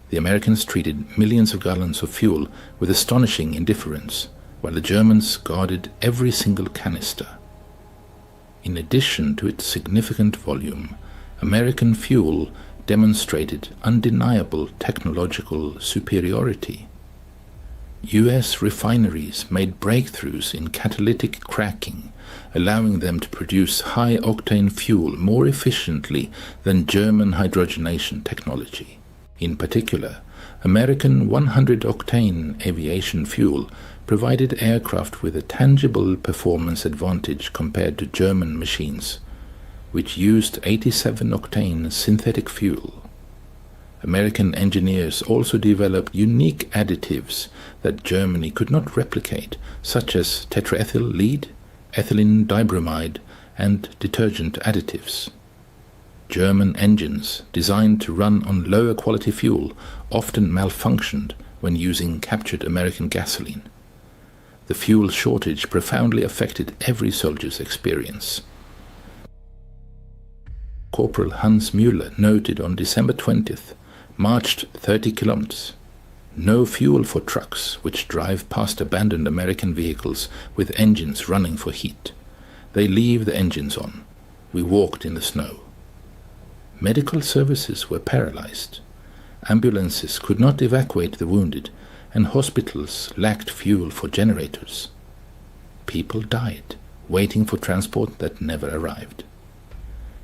The Americans treated millions of gallons of fuel with astonishing indifference, while the Germans guarded every single canister. In addition to its significant volume, American fuel demonstrated undeniable technological superiority. U.S. refineries made breakthroughs in catalytic cracking, allowing them to produce high-octane fuel more efficiently than German hydrogenation technology. In particular, American 100-octane aviation fuel provided aircraft with a tangible performance advantage compared to German machines, which used 87-octane synthetic fuel. American engineers also developed unique additives that Germany could not replicate, such as tetraethyl lead, ethylene dibromide, and detergent additives. German engines, designed to run on lower quality fuel, often malfunctioned when using captured American gasoline. The fuel shortage profoundly affected every soldier's experience. Corporal Hans Müller noted on December 20th, marched 30 kilometers. No fuel for trucks which drive past abandoned American vehicles with engines running for heat. They leave the engines on. We walked in the snow. Medical services were paralyzed. Ambulances could not evacuate the wounded, and hospitals lacked fuel for generators. People died, waiting for transport that never arrived.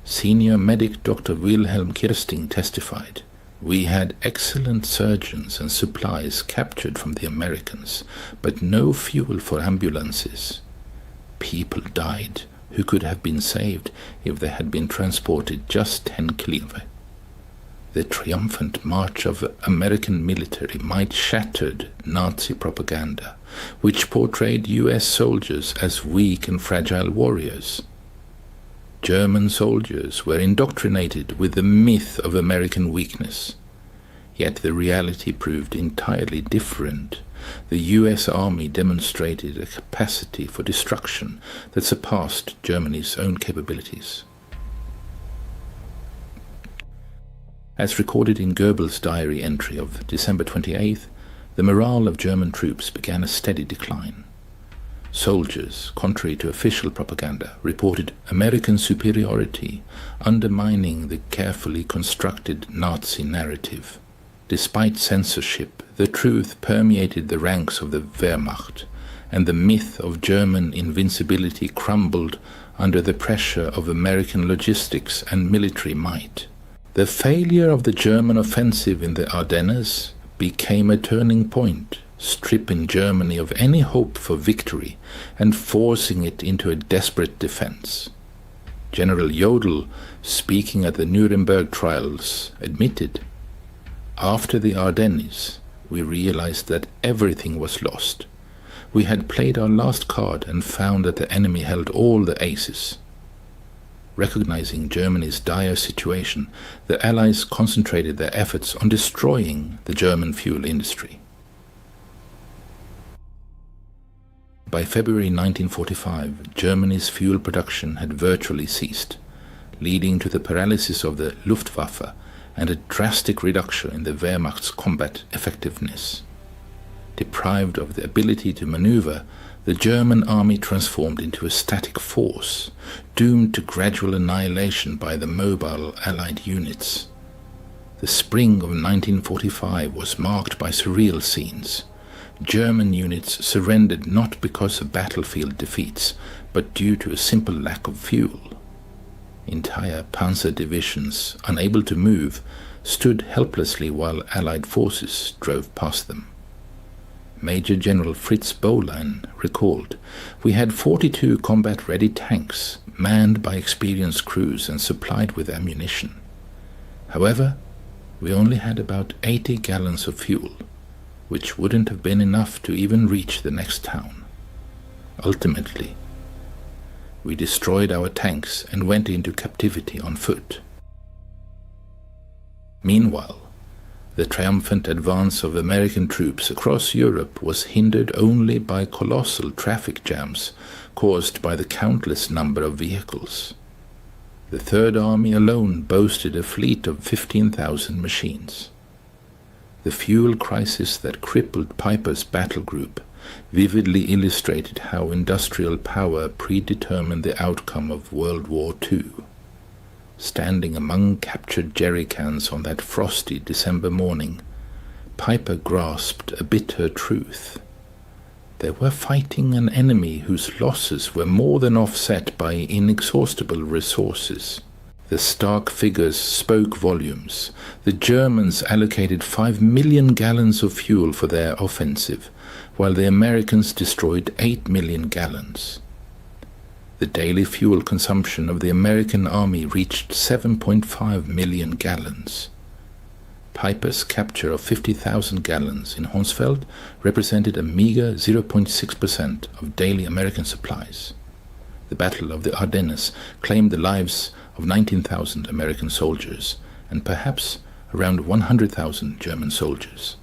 Senior medic Dr. Wilhelm Kirsting testified, "We had excellent surgeons and supplies captured from the Americans, but no fuel for ambulances. People died who could have been saved if they had been transported just 10 kilometers. The triumphant march of American military might shattered Nazi propaganda, which portrayed US soldiers as weak and fragile warriors. German soldiers were indoctrinated with the myth of American weakness. Yet the reality proved entirely different. The US Army demonstrated a capacity for destruction that surpassed Germany's own capabilities." As recorded in Goebbels' diary entry of December 28th, the morale of German troops began a steady decline. Soldiers, contrary to official propaganda, reported American superiority, undermining the carefully constructed Nazi narrative. Despite censorship, the truth permeated the ranks of the Wehrmacht, and the myth of German invincibility crumbled under the pressure of American logistics and military might. The failure of the German offensive in the Ardennes became a turning point, stripping Germany of any hope for victory and forcing it into a desperate defense. General Jodl, speaking at the Nuremberg trials, admitted, "After the Ardennes, we realized that everything was lost. We had played our last card and found that the enemy held all the aces." Recognizing Germany's dire situation, the Allies concentrated their efforts on destroying the German fuel industry. By February 1945, Germany's fuel production had virtually ceased, leading to the paralysis of the Luftwaffe and a drastic reduction in the Wehrmacht's combat effectiveness. Deprived of the ability to maneuver, the German army transformed into a static force, doomed to gradual annihilation by the mobile Allied units. The spring of 1945 was marked by surreal scenes. German units surrendered not because of battlefield defeats, but due to a simple lack of fuel. Entire panzer divisions, unable to move, stood helplessly while Allied forces drove past them. Major General Fritz Bohlein recalled, "We had 42 combat-ready tanks, manned by experienced crews and supplied with ammunition. However, we only had about 80 gallons of fuel, which wouldn't have been enough to even reach the next town. Ultimately, we destroyed our tanks and went into captivity on foot." Meanwhile, the triumphant advance of American troops across Europe was hindered only by colossal traffic jams caused by the countless number of vehicles. The Third Army alone boasted a fleet of 15,000 machines. The fuel crisis that crippled Piper's battle group vividly illustrated how industrial power predetermined the outcome of World War II. Standing among captured jerrycans on that frosty December morning, Piper grasped a bitter truth. They were fighting an enemy whose losses were more than offset by inexhaustible resources. The stark figures spoke volumes. The Germans allocated 5 million gallons of fuel for their offensive, while the Americans destroyed 8 million gallons. The daily fuel consumption of the American Army reached 7.5 million gallons. Piper's capture of 50,000 gallons in Honsfeld represented a meager 0.6% of daily American supplies. The Battle of the Ardennes claimed the lives of 19,000 American soldiers and perhaps around 100,000 German soldiers.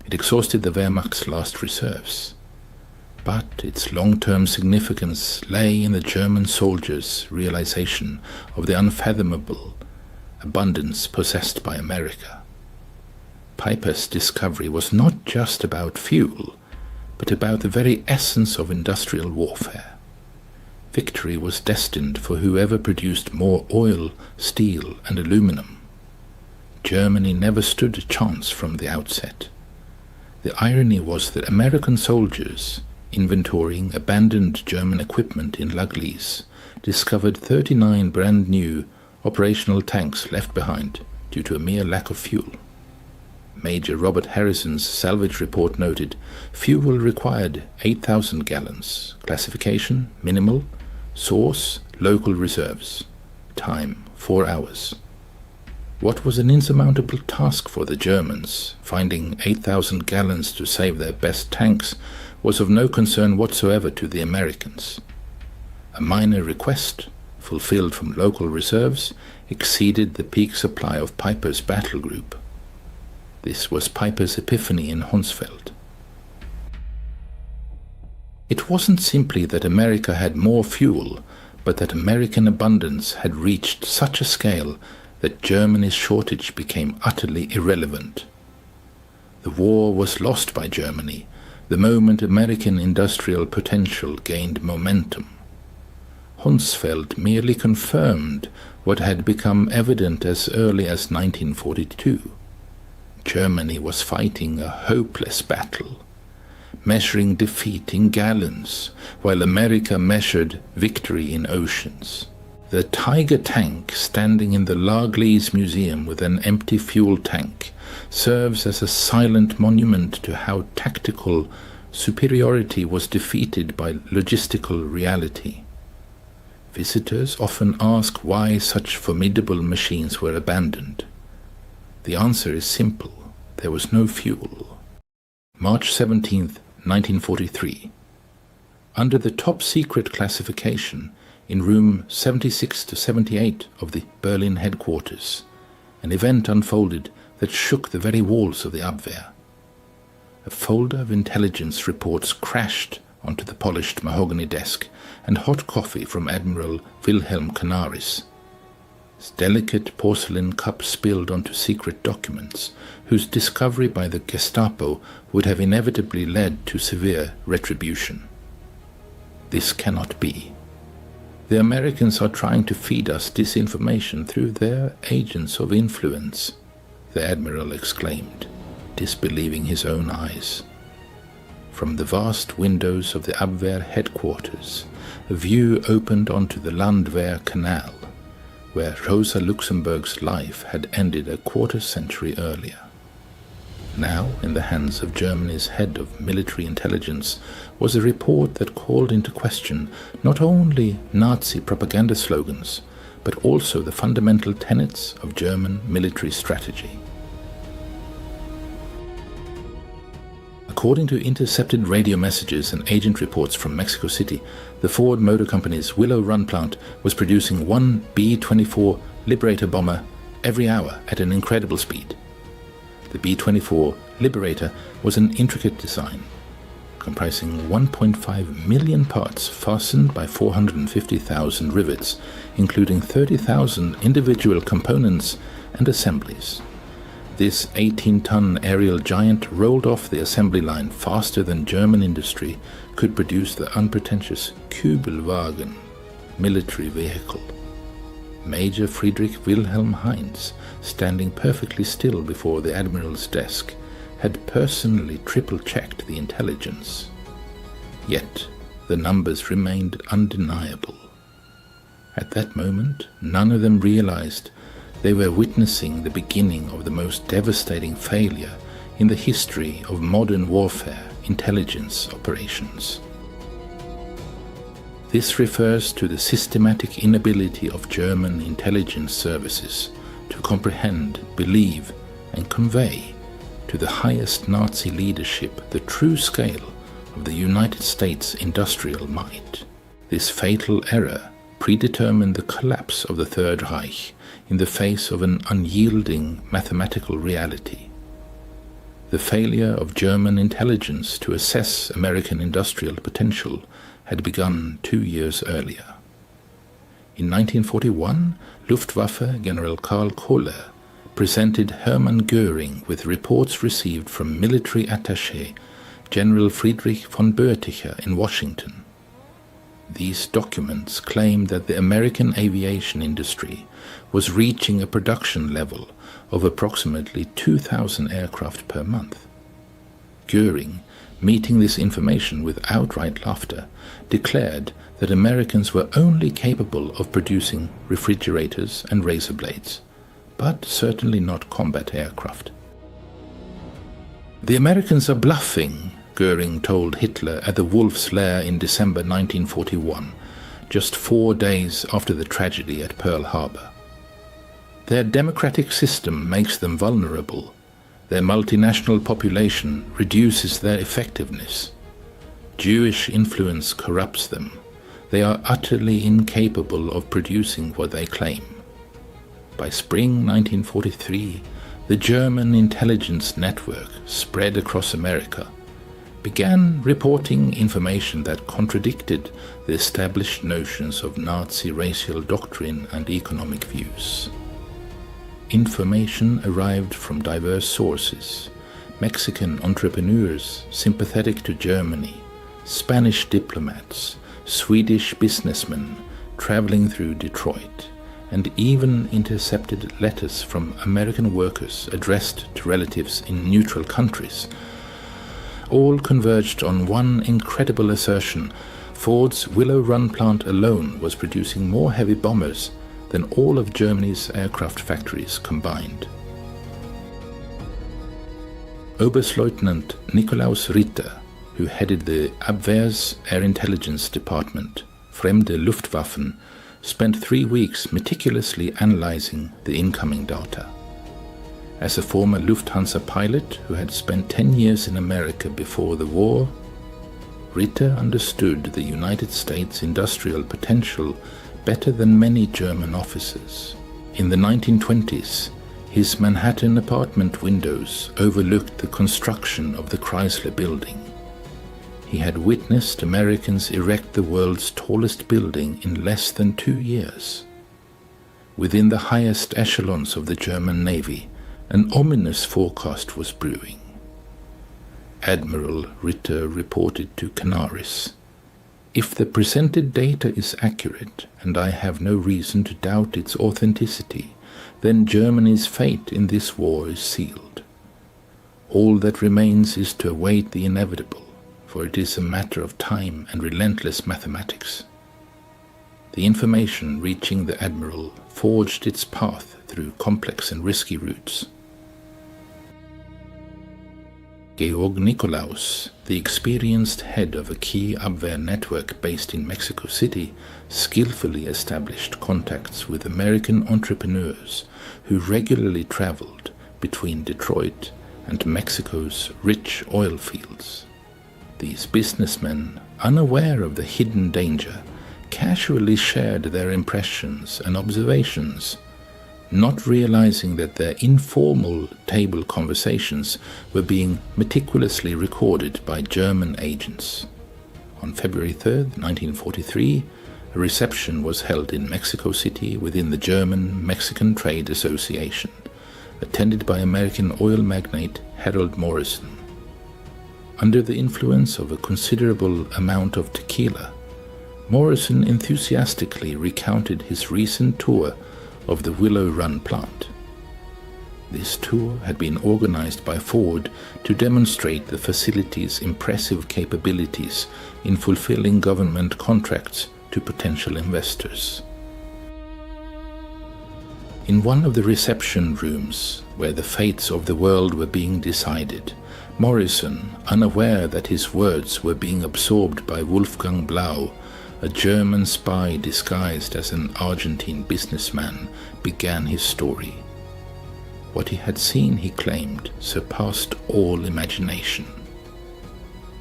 It exhausted the Wehrmacht's last reserves, but its long-term significance lay in the German soldiers' realization of the unfathomable abundance possessed by America. Piper's discovery was not just about fuel, but about the very essence of industrial warfare. Victory was destined for whoever produced more oil, steel, and aluminum. Germany never stood a chance from the outset. The irony was that American soldiers, inventorying abandoned German equipment in Laglis, discovered 39 brand new operational tanks left behind due to a mere lack of fuel. Major Robert Harrison's salvage report noted fuel required 8,000 gallons, classification minimal, source local reserves, time 4 hours. What was an insurmountable task for the Germans, finding 8,000 gallons to save their best tanks, was of no concern whatsoever to the Americans. A minor request, fulfilled from local reserves, exceeded the peak supply of Piper's battle group. This was Piper's epiphany in Honsfeld. It wasn't simply that America had more fuel, but that American abundance had reached such a scale that Germany's shortage became utterly irrelevant. The war was lost by Germany the moment American industrial potential gained momentum. Honsfeld merely confirmed what had become evident as early as 1942. Germany was fighting a hopeless battle, measuring defeat in gallons, while America measured victory in oceans. The Tiger tank standing in the Laglis Museum with an empty fuel tank serves as a silent monument to how tactical superiority was defeated by logistical reality. Visitors often ask why such formidable machines were abandoned. The answer is simple. There was no fuel. March 17, 1943. Under the top-secret classification, in room 76 to 78 of the Berlin headquarters, an event unfolded that shook the very walls of the Abwehr. A folder of intelligence reports crashed onto the polished mahogany desk, and hot coffee from Admiral Wilhelm Canaris. His delicate porcelain cup spilled onto secret documents, whose discovery by the Gestapo would have inevitably led to severe retribution. This cannot be. The Americans are trying to feed us disinformation through their agents of influence, the Admiral exclaimed, disbelieving his own eyes. From the vast windows of the Abwehr headquarters, a view opened onto the Landwehr Canal, where Rosa Luxemburg's life had ended a quarter-century earlier. Now, in the hands of Germany's head of military intelligence, was a report that called into question not only Nazi propaganda slogans, but also the fundamental tenets of German military strategy. According to intercepted radio messages and agent reports from Mexico City, the Ford Motor Company's Willow Run plant was producing one B-24 Liberator bomber every hour at an incredible speed. The B-24 Liberator was an intricate design, comprising 1.5 million parts fastened by 450,000 rivets, including 30,000 individual components and assemblies. This 18-ton aerial giant rolled off the assembly line faster than German industry could produce the unpretentious Kübelwagen military vehicle. Major Friedrich Wilhelm Heinz, standing perfectly still before the Admiral's desk, had personally triple-checked the intelligence. Yet the numbers remained undeniable. At that moment, none of them realized they were witnessing the beginning of the most devastating failure in the history of modern warfare intelligence operations. This refers to the systematic inability of German intelligence services to comprehend, believe, and convey to the highest Nazi leadership the true scale of the United States industrial might. This fatal error predetermined the collapse of the Third Reich in the face of an unyielding mathematical reality. The failure of German intelligence to assess American industrial potential had begun 2 years earlier. In 1941, Luftwaffe General Karl Kohler presented Hermann Göring with reports received from military attaché General Friedrich von Boerticher in Washington. These documents claimed that the American aviation industry was reaching a production level of approximately 2,000 aircraft per month. Göring, meeting this information with outright laughter, declared that Americans were only capable of producing refrigerators and razor blades, but certainly not combat aircraft. "The Americans are bluffing," Göring told Hitler at the Wolf's Lair in December 1941, just 4 days after the tragedy at Pearl Harbor. "Their democratic system makes them vulnerable. Their multinational population reduces their effectiveness. Jewish influence corrupts them. They are utterly incapable of producing what they claim." By spring 1943, the German intelligence network, spread across America, began reporting information that contradicted the established notions of Nazi racial doctrine and economic views. Information arrived from diverse sources: Mexican entrepreneurs sympathetic to Germany, Spanish diplomats, Swedish businessmen traveling through Detroit, and even intercepted letters from American workers addressed to relatives in neutral countries. All converged on one incredible assertion: Ford's Willow Run plant alone was producing more heavy bombers than all of Germany's aircraft factories combined. Oberstleutnant Nikolaus Ritter, who headed the Abwehr's Air Intelligence Department, Fremde Luftwaffen, spent 3 weeks meticulously analyzing the incoming data. As a former Lufthansa pilot who had spent 10 years in America before the war, Ritter understood the United States industrial potential better than many German officers. In the 1920s, his Manhattan apartment windows overlooked the construction of the Chrysler Building. He had witnessed Americans erect the world's tallest building in less than 2 years. Within the highest echelons of the German Navy, an ominous forecast was brewing. Admiral Ritter reported to Canaris, "If the presented data is accurate, and I have no reason to doubt its authenticity, then Germany's fate in this war is sealed. All that remains is to await the inevitable, for it is a matter of time and relentless mathematics." The information reaching the Admiral forged its path through complex and risky routes. Georg Nikolaus, the experienced head of a key Abwehr network based in Mexico City, skillfully established contacts with American entrepreneurs who regularly traveled between Detroit and Mexico's rich oil fields. These businessmen, unaware of the hidden danger, casually shared their impressions and observations, not realizing that their informal table conversations were being meticulously recorded by German agents. On February 3, 1943, a reception was held in Mexico City within the German-Mexican Trade Association, attended by American oil magnate Harold Morrison. Under the influence of a considerable amount of tequila, Morrison enthusiastically recounted his recent tour of the Willow Run plant. This tour had been organized by Ford to demonstrate the facility's impressive capabilities in fulfilling government contracts to potential investors. In one of the reception rooms, where the fates of the world were being decided, Morrison, unaware that his words were being absorbed by Wolfgang Blau, a German spy disguised as an Argentine businessman began his story. What he had seen, he claimed, surpassed all imagination.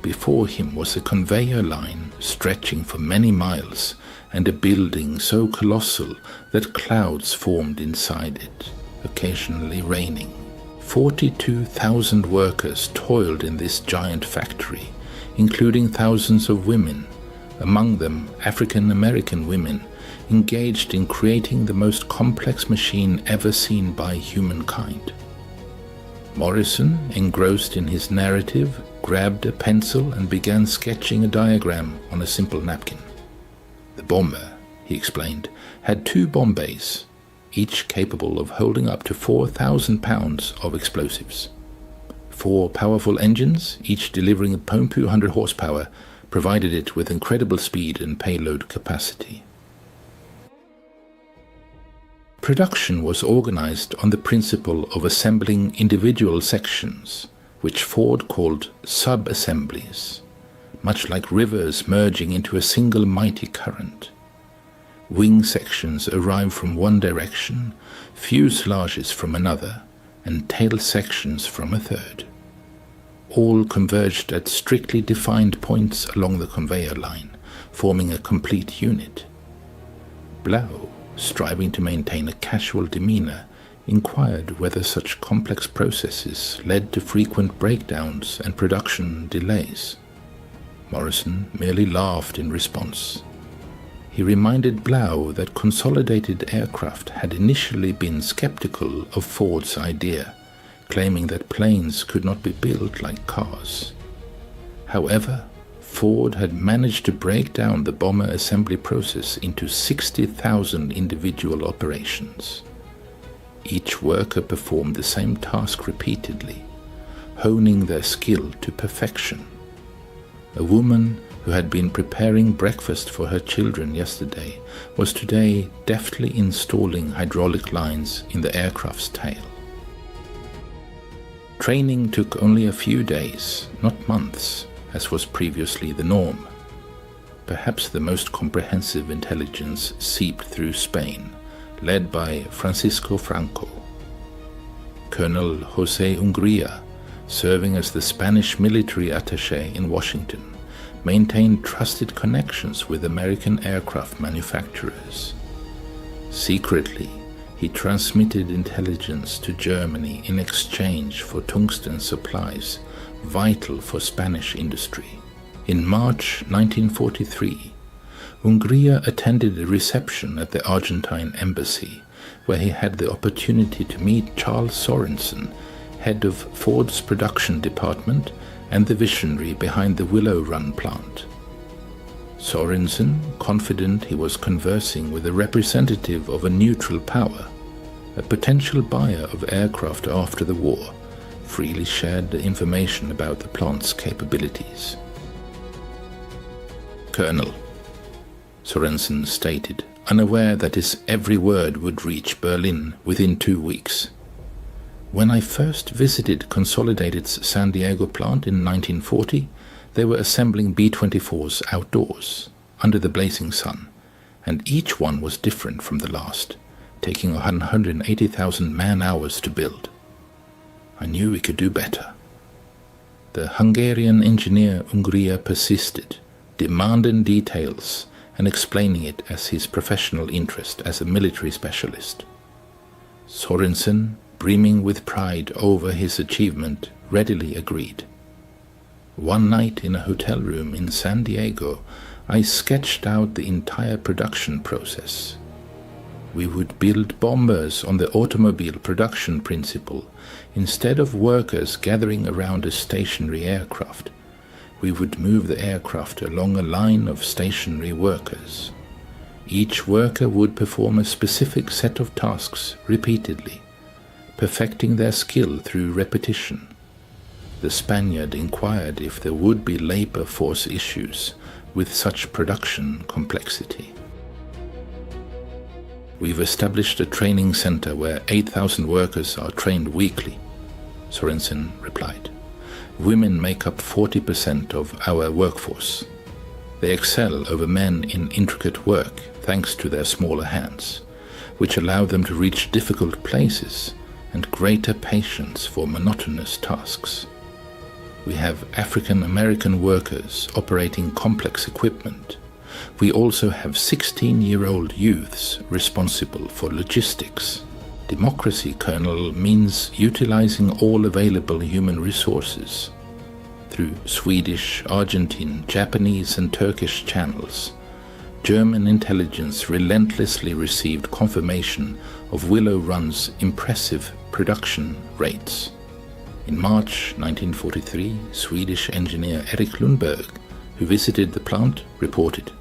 Before him was a conveyor line stretching for many miles and a building so colossal that clouds formed inside it, occasionally raining. 42,000 workers toiled in this giant factory, including thousands of women, among them African American women, engaged in creating the most complex machine ever seen by humankind. Morrison, engrossed in his narrative, grabbed a pencil and began sketching a diagram on a simple napkin. The bomber, he explained, had 2 bomb bays, each capable of holding up to 4,000 pounds of explosives. 4 powerful engines, each delivering a 200 horsepower, provided it with incredible speed and payload capacity. Production was organized on the principle of assembling individual sections, which Ford called sub-assemblies, much like rivers merging into a single mighty current. Wing sections arrive from one direction, fuselages from another, and tail sections from a third. All converged at strictly defined points along the conveyor line, forming a complete unit. Blau, striving to maintain a casual demeanor, inquired whether such complex processes led to frequent breakdowns and production delays. Morrison merely laughed in response. He reminded Blau that Consolidated Aircraft had initially been skeptical of Ford's idea, claiming that planes could not be built like cars. However, Ford had managed to break down the bomber assembly process into 60,000 individual operations. Each worker performed the same task repeatedly, honing their skill to perfection. A woman who had been preparing breakfast for her children yesterday was today deftly installing hydraulic lines in the aircraft's tail. Training took only a few days, not months, as was previously the norm. Perhaps the most comprehensive intelligence seeped through Spain, led by Francisco Franco. Colonel José Ungría, serving as the Spanish military attaché in Washington, maintained trusted connections with American aircraft manufacturers. Secretly, he transmitted intelligence to Germany in exchange for tungsten supplies, vital for Spanish industry. In March 1943, Ungría attended a reception at the Argentine embassy, where he had the opportunity to meet Charles Sorensen, head of Ford's production department and the visionary behind the Willow Run plant. Sorensen, confident he was conversing with a representative of a neutral power, a potential buyer of aircraft after the war, freely shared the information about the plant's capabilities. "Colonel," Sorensen stated, unaware that his every word would reach Berlin within 2 weeks. "When I first visited Consolidated's San Diego plant in 1940, they were assembling B-24s outdoors, under the blazing sun, and each one was different from the last, taking 180,000 man-hours to build. I knew we could do better." The Hungarian engineer Ungría persisted, demanding details and explaining it as his professional interest as a military specialist. Sorensen, brimming with pride over his achievement, readily agreed. "One night in a hotel room in San Diego, I sketched out the entire production process. We would build bombers on the automobile production principle. Instead of workers gathering around a stationary aircraft, we would move the aircraft along a line of stationary workers. Each worker would perform a specific set of tasks repeatedly, perfecting their skill through repetition. The Spaniard inquired if there would be labor force issues with such production complexity. We've established a training center where 8,000 workers are trained weekly, Sorensen replied. Women make up 40% of our workforce. They excel over men in intricate work thanks to their smaller hands, which allow them to reach difficult places and greater patience for monotonous tasks. We have African American workers operating complex equipment. We also have 16-year-old youths responsible for logistics. Democracy, Colonel, means utilizing all available human resources. Through Swedish, Argentine, Japanese and Turkish channels, German intelligence relentlessly received confirmation of Willow Run's impressive production rates. In March 1943, Swedish engineer Erik Lundberg, who visited the plant, reported,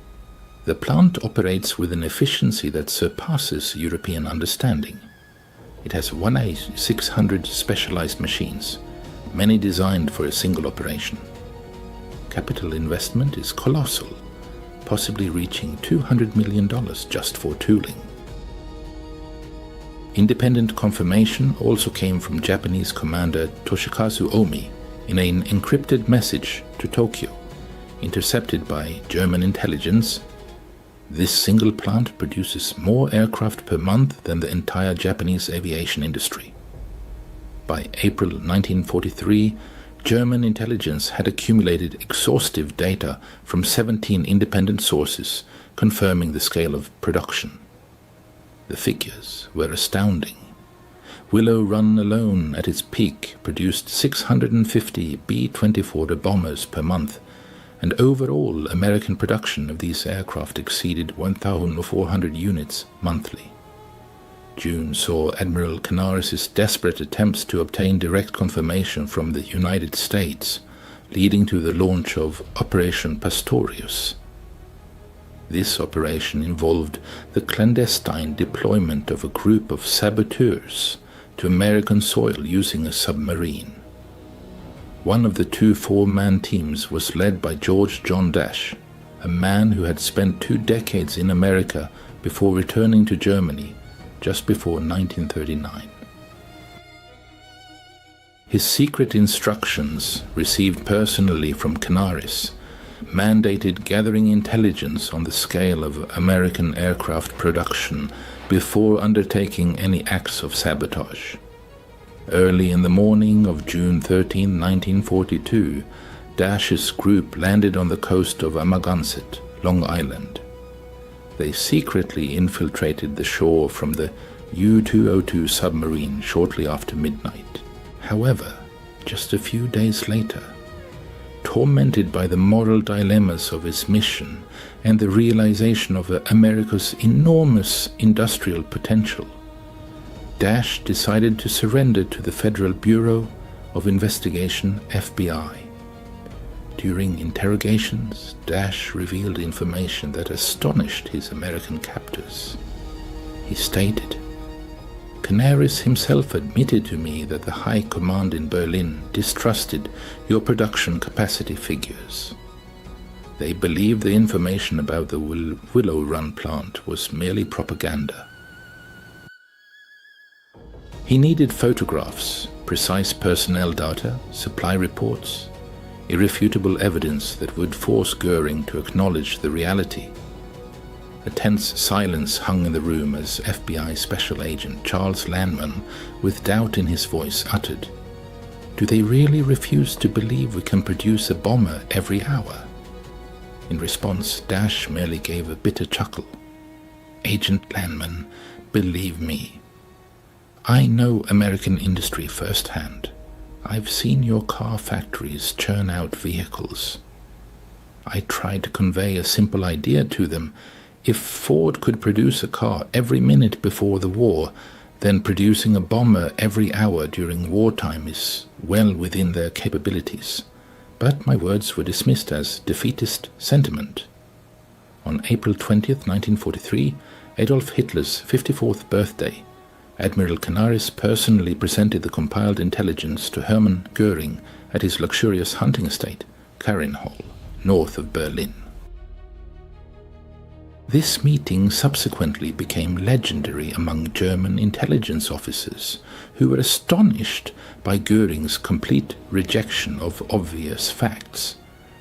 "The plant operates with an efficiency that surpasses European understanding. It has 1,600 specialized machines, many designed for a single operation. Capital investment is colossal, possibly reaching $200 million just for tooling." Independent confirmation also came from Japanese commander Toshikazu Omi in an encrypted message to Tokyo, intercepted by German intelligence. "This single plant produces more aircraft per month than the entire Japanese aviation industry." By April 1943, German intelligence had accumulated exhaustive data from 17 independent sources confirming the scale of production. The figures were astounding. Willow Run alone at its peak produced 650 B-24 bombers per month, and overall American production of these aircraft exceeded 1,400 units monthly. June saw Admiral Canaris's desperate attempts to obtain direct confirmation from the United States, leading to the launch of Operation Pastorius. This operation involved the clandestine deployment of a group of saboteurs to American soil using a submarine. One of the two four-man teams was led by George John Dash, a man who had spent 2 decades in America before returning to Germany just before 1939. His secret instructions, received personally from Canaris, mandated gathering intelligence on the scale of American aircraft production before undertaking any acts of sabotage. Early in the morning of June 13, 1942, Dash's group landed on the coast of Amagansett, Long Island. They secretly infiltrated the shore from the U-202 submarine shortly after midnight. However, just a few days later, tormented by the moral dilemmas of his mission and the realization of America's enormous industrial potential, Dash decided to surrender to the Federal Bureau of Investigation, FBI. During interrogations, Dash revealed information that astonished his American captors. He stated, "Canaris himself admitted to me that the High Command in Berlin distrusted your production capacity figures. They believed the information about the Willow Run plant was merely propaganda." He needed photographs, precise personnel data, supply reports, irrefutable evidence that would force Goering to acknowledge the reality. A tense silence hung in the room as FBI Special Agent Charles Landman, with doubt in his voice, uttered, "Do they really refuse to believe we can produce a bomber every hour?" In response, Dash merely gave a bitter chuckle. "Agent Landman, believe me. I know American industry firsthand. I've seen your car factories churn out vehicles. I tried to convey a simple idea to them. If Ford could produce a car every minute before the war, then producing a bomber every hour during wartime is well within their capabilities." But my words were dismissed as defeatist sentiment. On April 20th, 1943, Adolf Hitler's 54th birthday, Admiral Canaris personally presented the compiled intelligence to Hermann Goering at his luxurious hunting estate, Karinhall, north of Berlin. This meeting subsequently became legendary among German intelligence officers, who were astonished by Goering's complete rejection of obvious facts,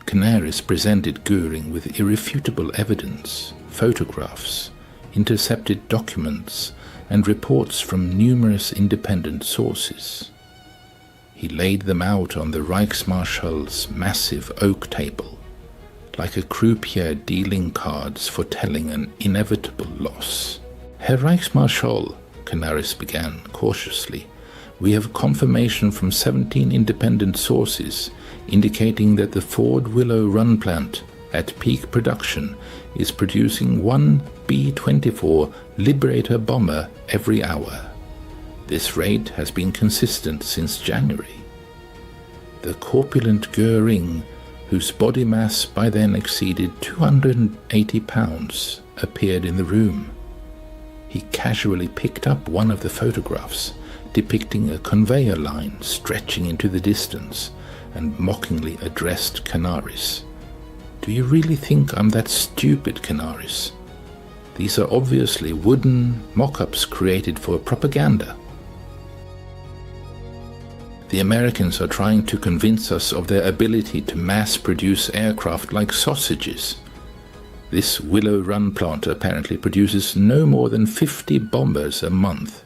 Canaris presented Göring with irrefutable evidence, photographs, intercepted documents, and reports from numerous independent sources. He laid them out on the Reichsmarschall's massive oak table, like a croupier dealing cards foretelling an inevitable loss. Herr Reichsmarschall, Canaris began cautiously, we have confirmation from 17 independent sources indicating that the Ford Willow Run plant at peak production is producing one B-24 Liberator bomber every hour. This rate has been consistent since January. The corpulent Göring, whose body mass by then exceeded 280 pounds, appeared in the room. He casually picked up one of the photographs, depicting a conveyor line stretching into the distance, and mockingly addressed Canaris. Do you really think I'm that stupid, Canaris? These are obviously wooden mock-ups created for propaganda. The Americans are trying to convince us of their ability to mass-produce aircraft like sausages. This Willow Run plant apparently produces no more than 50 bombers a month.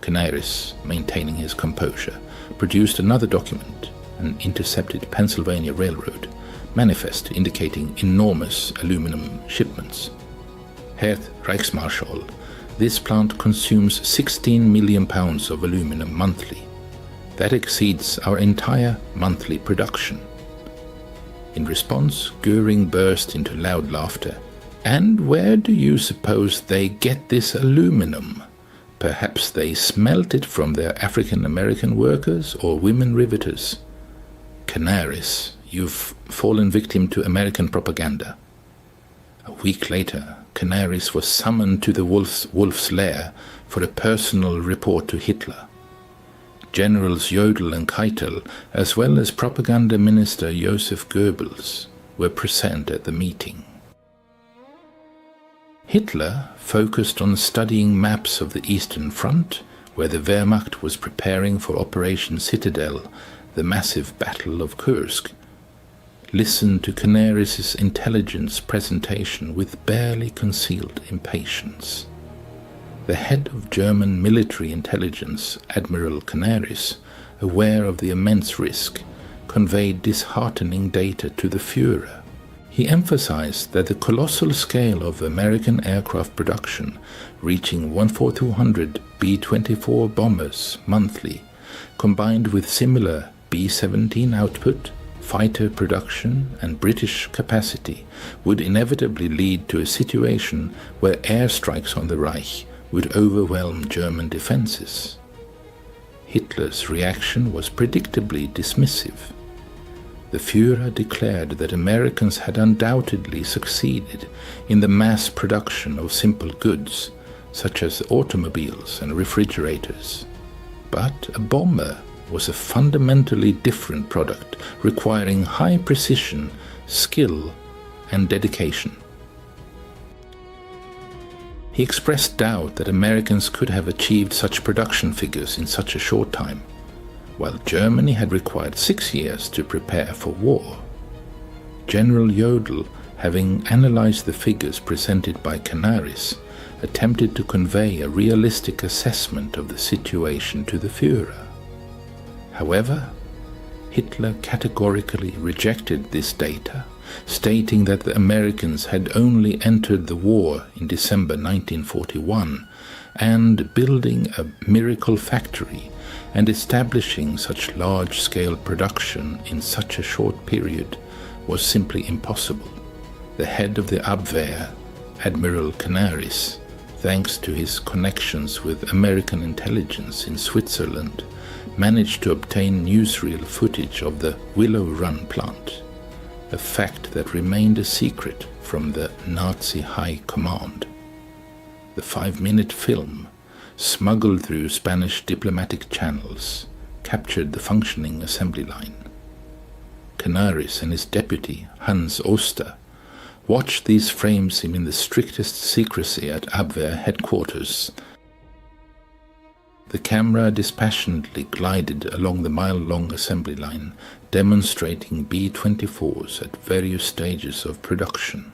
Canaris, maintaining his composure, produced another document, an intercepted Pennsylvania Railroad manifest indicating enormous aluminum shipments. Herr Reichsmarschall, this plant consumes 16 million pounds of aluminum monthly. That exceeds our entire monthly production. In response, Göring burst into loud laughter. And where do you suppose they get this aluminum? Perhaps they smelt it from their African-American workers or women riveters. Canaris, you've fallen victim to American propaganda. A week later, Canaris was summoned to the Wolf's Lair for a personal report to Hitler. Generals Jodl and Keitel, as well as propaganda minister Joseph Goebbels, were present at the meeting. Hitler focused on studying maps of the Eastern Front, where the Wehrmacht was preparing for Operation Citadel, the massive Battle of Kursk. Listened to Canaris' intelligence presentation with barely concealed impatience. The head of German military intelligence, Admiral Canaris, aware of the immense risk, conveyed disheartening data to the Führer. He emphasized that the colossal scale of American aircraft production, reaching 1,400 B-24 bombers monthly, combined with similar B-17 output, fighter production and British capacity, would inevitably lead to a situation where airstrikes on the Reich would overwhelm German defenses. Hitler's reaction was predictably dismissive. The Führer declared that Americans had undoubtedly succeeded in the mass production of simple goods, such as automobiles and refrigerators. But a bomber was a fundamentally different product, requiring high precision, skill, and dedication. He expressed doubt that Americans could have achieved such production figures in such a short time, while Germany had required 6 years to prepare for war. General Jodl, having analyzed the figures presented by Canaris, attempted to convey a realistic assessment of the situation to the Führer. However, Hitler categorically rejected this data, stating that the Americans had only entered the war in December 1941, and building a miracle factory and establishing such large-scale production in such a short period was simply impossible. The head of the Abwehr, Admiral Canaris, thanks to his connections with American intelligence in Switzerland, managed to obtain newsreel footage of the Willow Run plant, a fact that remained a secret from the Nazi High Command. The 5-minute film, smuggled through Spanish diplomatic channels, captured the functioning assembly line. Canaris and his deputy, Hans Oster, watched these frames in the strictest secrecy at Abwehr headquarters. The camera dispassionately glided along the mile-long assembly line, demonstrating B-24s at various stages of production.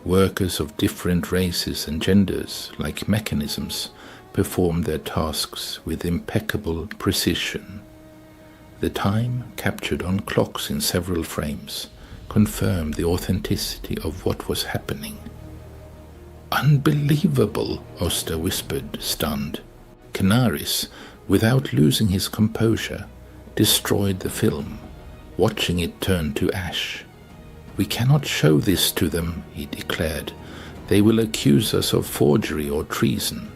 Workers of different races and genders, like mechanisms, performed their tasks with impeccable precision. The time, captured on clocks in several frames, confirmed the authenticity of what was happening. "Unbelievable," Oster whispered, stunned. Canaris, without losing his composure, destroyed the film, watching it turn to ash. "We cannot show this to them," he declared. "They will accuse us of forgery or treason."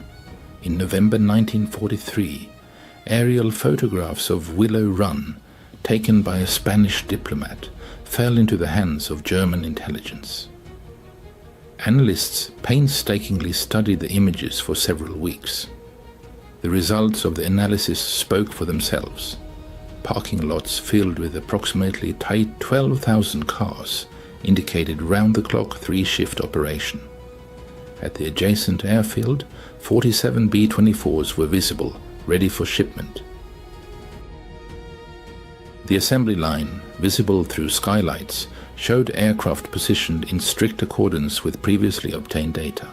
In November 1943, aerial photographs of Willow Run, taken by a Spanish diplomat, fell into the hands of German intelligence. Analysts painstakingly studied the images for several weeks. The results of the analysis spoke for themselves. Parking lots filled with approximately 12,000 cars indicated round-the-clock three-shift operation. At the adjacent airfield, 47 B-24s were visible, ready for shipment. The assembly line, visible through skylights, showed aircraft positioned in strict accordance with previously obtained data.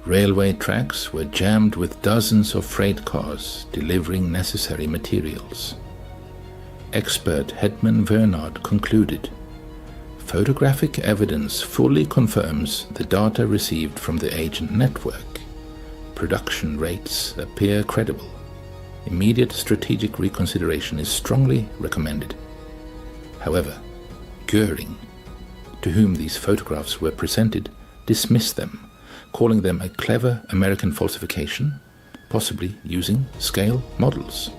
Railway tracks were jammed with dozens of freight cars delivering necessary materials. Expert Hedman Vernard concluded, "Photographic evidence fully confirms the data received from the agent network. Production rates appear credible. Immediate strategic reconsideration is strongly recommended." However, Göring, to whom these photographs were presented, dismissed them, calling them a clever American falsification, possibly using scale models.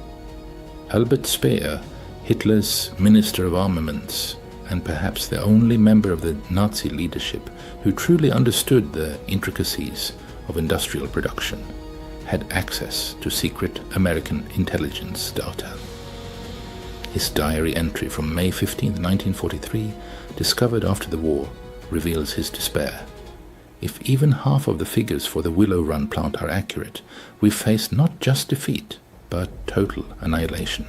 Albert Speer, Hitler's Minister of Armaments, and perhaps the only member of the Nazi leadership who truly understood the intricacies of industrial production, had access to secret American intelligence data. His diary entry from May 15, 1943, discovered after the war, reveals his despair. "If even half of the figures for the Willow Run plant are accurate, we face not just defeat, but total annihilation.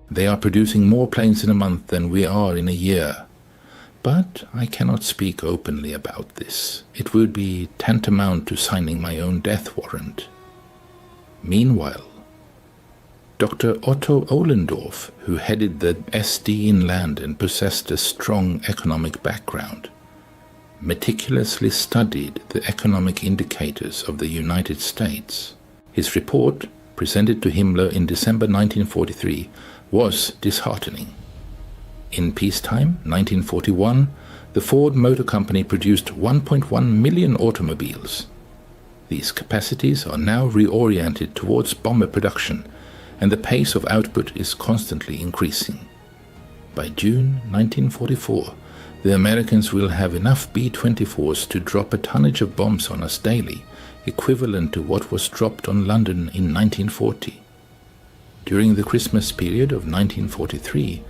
They are producing more planes in a month than we are in a year. But I cannot speak openly about this. It would be tantamount to signing my own death warrant." Meanwhile, Dr. Otto Ohlendorf, who headed the SD in land and possessed a strong economic background, meticulously studied the economic indicators of the United States. His report, presented to Himmler in December 1943, was disheartening. In peacetime, 1941, the Ford Motor Company produced 1.1 million automobiles. These capacities are now reoriented towards bomber production, and the pace of output is constantly increasing. By June 1944, the Americans will have enough B-24s to drop a tonnage of bombs on us daily, equivalent to what was dropped on London in 1940. During the Christmas period of 1943,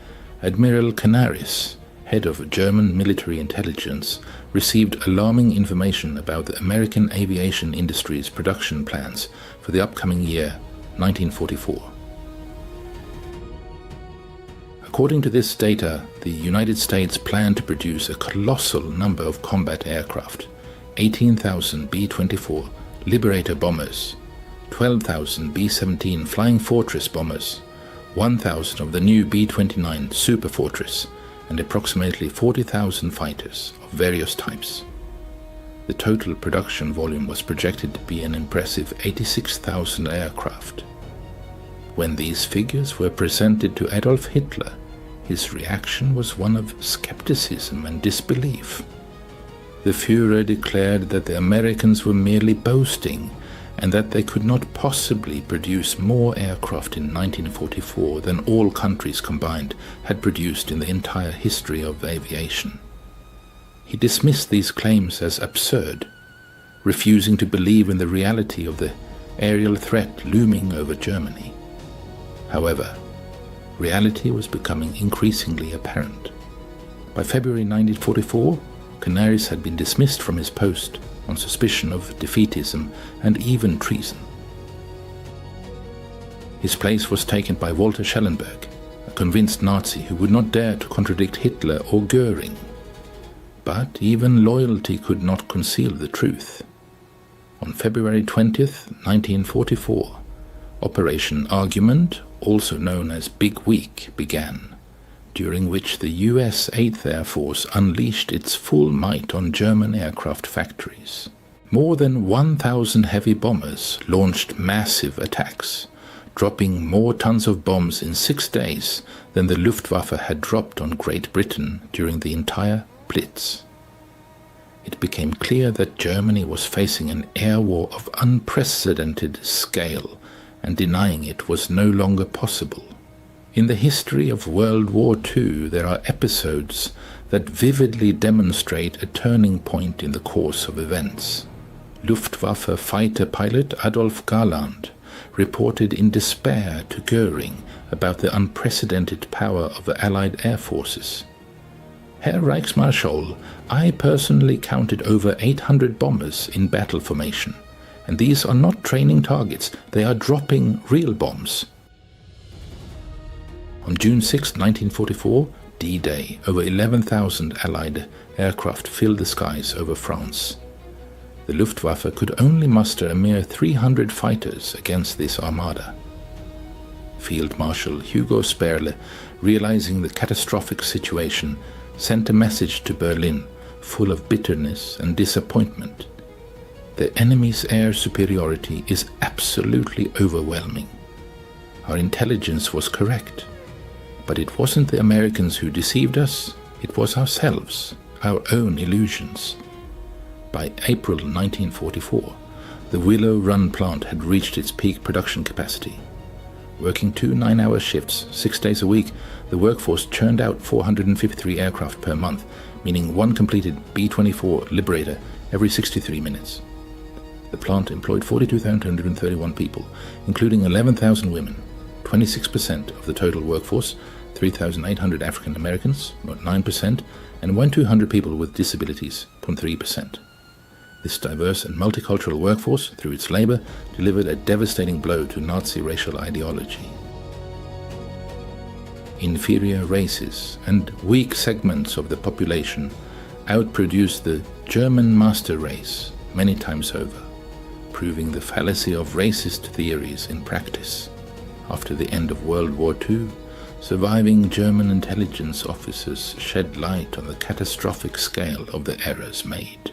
Admiral Canaris, head of German military intelligence, received alarming information about the American aviation industry's production plans for the upcoming year, 1944. According to this data, the United States planned to produce a colossal number of combat aircraft: 18,000 B-24 Liberator bombers, 12,000 B-17 Flying Fortress bombers, 1,000 of the new B-29 Super Fortress, and approximately 40,000 fighters of various types. The total production volume was projected to be an impressive 86,000 aircraft. When these figures were presented to Adolf Hitler, his reaction was one of skepticism and disbelief. The Führer declared that the Americans were merely boasting and that they could not possibly produce more aircraft in 1944 than all countries combined had produced in the entire history of aviation. He dismissed these claims as absurd, refusing to believe in the reality of the aerial threat looming over Germany. However, reality was becoming increasingly apparent. By February 1944, Canaris had been dismissed from his post on suspicion of defeatism and even treason. His place was taken by Walter Schellenberg, a convinced Nazi who would not dare to contradict Hitler or Goering. But even loyalty could not conceal the truth. On February 20th, 1944, Operation Argument, also known as Big Week, began, during which the US 8th Air Force unleashed its full might on German aircraft factories. More than 1,000 heavy bombers launched massive attacks, dropping more tons of bombs in 6 days than the Luftwaffe had dropped on Great Britain during the entire Blitz. It became clear that Germany was facing an air war of unprecedented scale, and denying it was no longer possible. In the history of World War II, there are episodes that vividly demonstrate a turning point in the course of events. Luftwaffe fighter pilot Adolf Galland reported in despair to Goering about the unprecedented power of the Allied air forces. Herr Reichsmarschall, I personally counted over 800 bombers in battle formation, and these are not training targets, they are dropping real bombs. On June 6, 1944, D-Day, over 11,000 Allied aircraft filled the skies over France. The Luftwaffe could only muster a mere 300 fighters against this armada. Field Marshal Hugo Sperle, realizing the catastrophic situation, sent a message to Berlin full of bitterness and disappointment. The enemy's air superiority is absolutely overwhelming. Our intelligence was correct, but it wasn't the Americans who deceived us, it was ourselves, our own illusions. By April 1944, the Willow Run plant had reached its peak production capacity. Working 2 9-hour shifts, 6 days a week, the workforce churned out 453 aircraft per month, meaning one completed B-24 Liberator every 63 minutes. The plant employed 42,231 people, including 11,000 women, 26% of the total workforce, 3,800 African Americans, about 9%, and 1,200 people with disabilities, 0.3%. This diverse and multicultural workforce, through its labor, delivered a devastating blow to Nazi racial ideology. Inferior races and weak segments of the population outproduced the German master race many times over, proving the fallacy of racist theories in practice. After the end of World War II, surviving German intelligence officers shed light on the catastrophic scale of the errors made.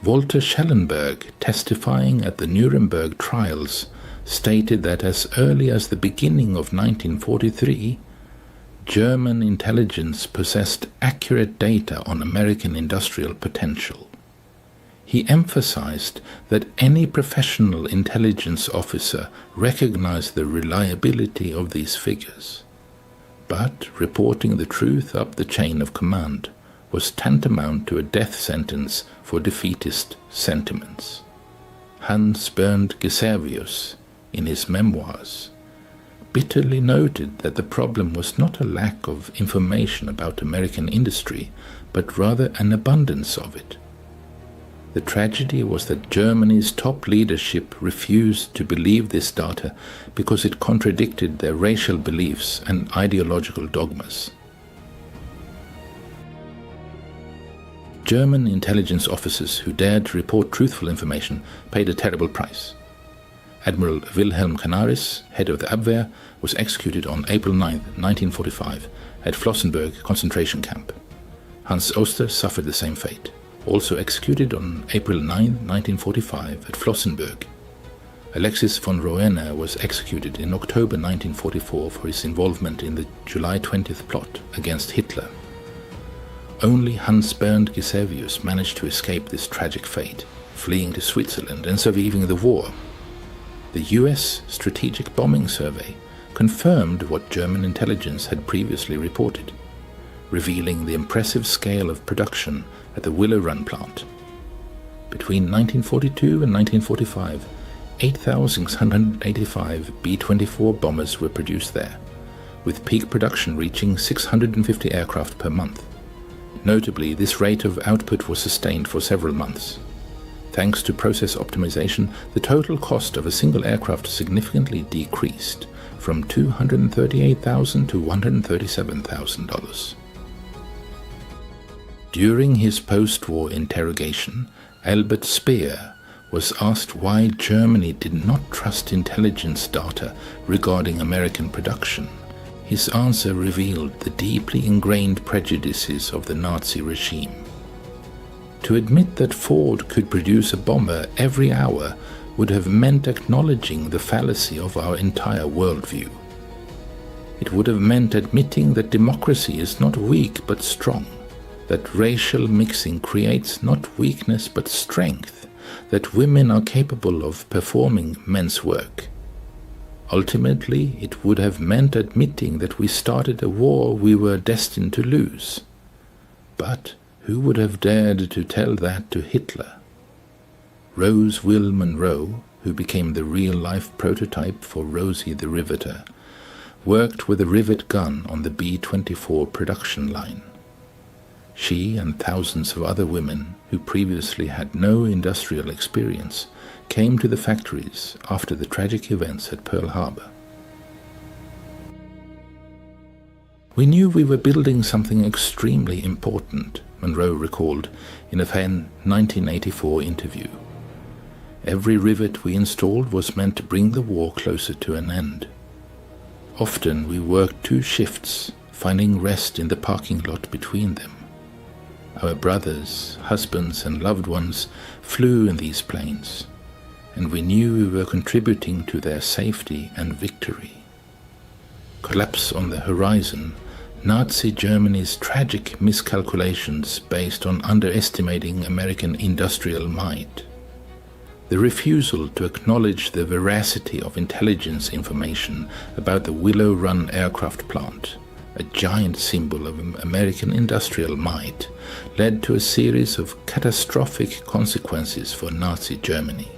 Walter Schellenberg, testifying at the Nuremberg trials, stated that as early as the beginning of 1943, German intelligence possessed accurate data on American industrial potential. He emphasized that any professional intelligence officer recognized the reliability of these figures, but reporting the truth up the chain of command was tantamount to a death sentence for defeatist sentiments. Hans Bernd Geservius, in his memoirs, bitterly noted that the problem was not a lack of information about American industry, but rather an abundance of it. The tragedy was that Germany's top leadership refused to believe this data because it contradicted their racial beliefs and ideological dogmas. German intelligence officers who dared to report truthful information paid a terrible price. Admiral Wilhelm Canaris, head of the Abwehr, was executed on April 9, 1945, at Flossenburg concentration camp. Hans Oster suffered the same fate, also executed on April 9, 1945, at Flossenburg. Alexis von Roener was executed in October 1944 for his involvement in the July 20th plot against Hitler. Only Hans Bernd Geservius managed to escape this tragic fate, fleeing to Switzerland and surviving the war. The US Strategic Bombing Survey confirmed what German intelligence had previously reported, revealing the impressive scale of production at the Willow Run plant. Between 1942 and 1945, 8,685 B-24 bombers were produced there, with peak production reaching 650 aircraft per month. Notably, this rate of output was sustained for several months. Thanks to process optimization, the total cost of a single aircraft significantly decreased from $238,000 to $137,000. During his post-war interrogation, Albert Speer was asked why Germany did not trust intelligence data regarding American production. His answer revealed the deeply ingrained prejudices of the Nazi regime. To admit that Ford could produce a bomber every hour would have meant acknowledging the fallacy of our entire worldview. It would have meant admitting that democracy is not weak but strong, that racial mixing creates not weakness but strength, that women are capable of performing men's work. Ultimately, it would have meant admitting that we started a war we were destined to lose. But who would have dared to tell that to Hitler? Rose Will Monroe, who became the real-life prototype for Rosie the Riveter, worked with a rivet gun on the B-24 production line. She and thousands of other women who previously had no industrial experience came to the factories after the tragic events at Pearl Harbor. We knew we were building something extremely important, Monroe recalled in a fan 1984 interview. Every rivet we installed was meant to bring the war closer to an end. Often we worked 2 shifts, finding rest in the parking lot between them. Our brothers, husbands and loved ones flew in these planes, and we knew we were contributing to their safety and victory. Collapse on the horizon, Nazi Germany's tragic miscalculations based on underestimating American industrial might. The refusal to acknowledge the veracity of intelligence information about the Willow Run aircraft plant, a giant symbol of American industrial might, led to a series of catastrophic consequences for Nazi Germany.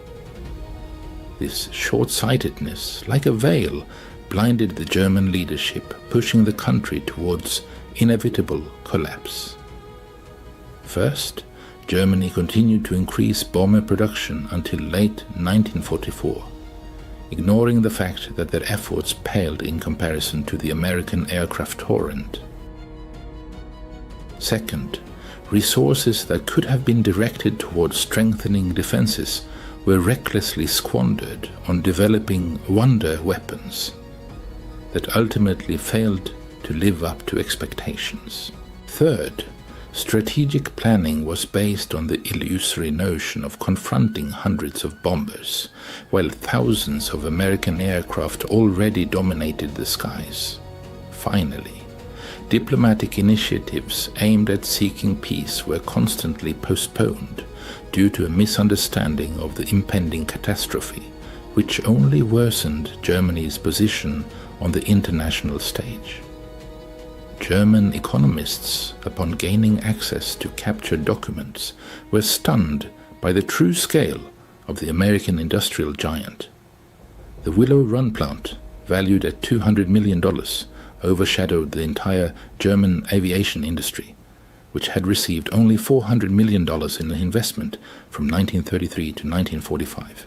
This short-sightedness, like a veil, blinded the German leadership, pushing the country towards inevitable collapse. First, Germany continued to increase bomber production until late 1944, ignoring the fact that their efforts paled in comparison to the American aircraft torrent. Second, resources that could have been directed towards strengthening defenses were recklessly squandered on developing wonder weapons that ultimately failed to live up to expectations. Third, strategic planning was based on the illusory notion of confronting hundreds of bombers, while thousands of American aircraft already dominated the skies. Finally, diplomatic initiatives aimed at seeking peace were constantly postponed due to a misunderstanding of the impending catastrophe, which only worsened Germany's position on the international stage. German economists, upon gaining access to captured documents, were stunned by the true scale of the American industrial giant. The Willow Run plant, valued at $200 million, overshadowed the entire German aviation industry, which had received only $400 million in investment from 1933 to 1945.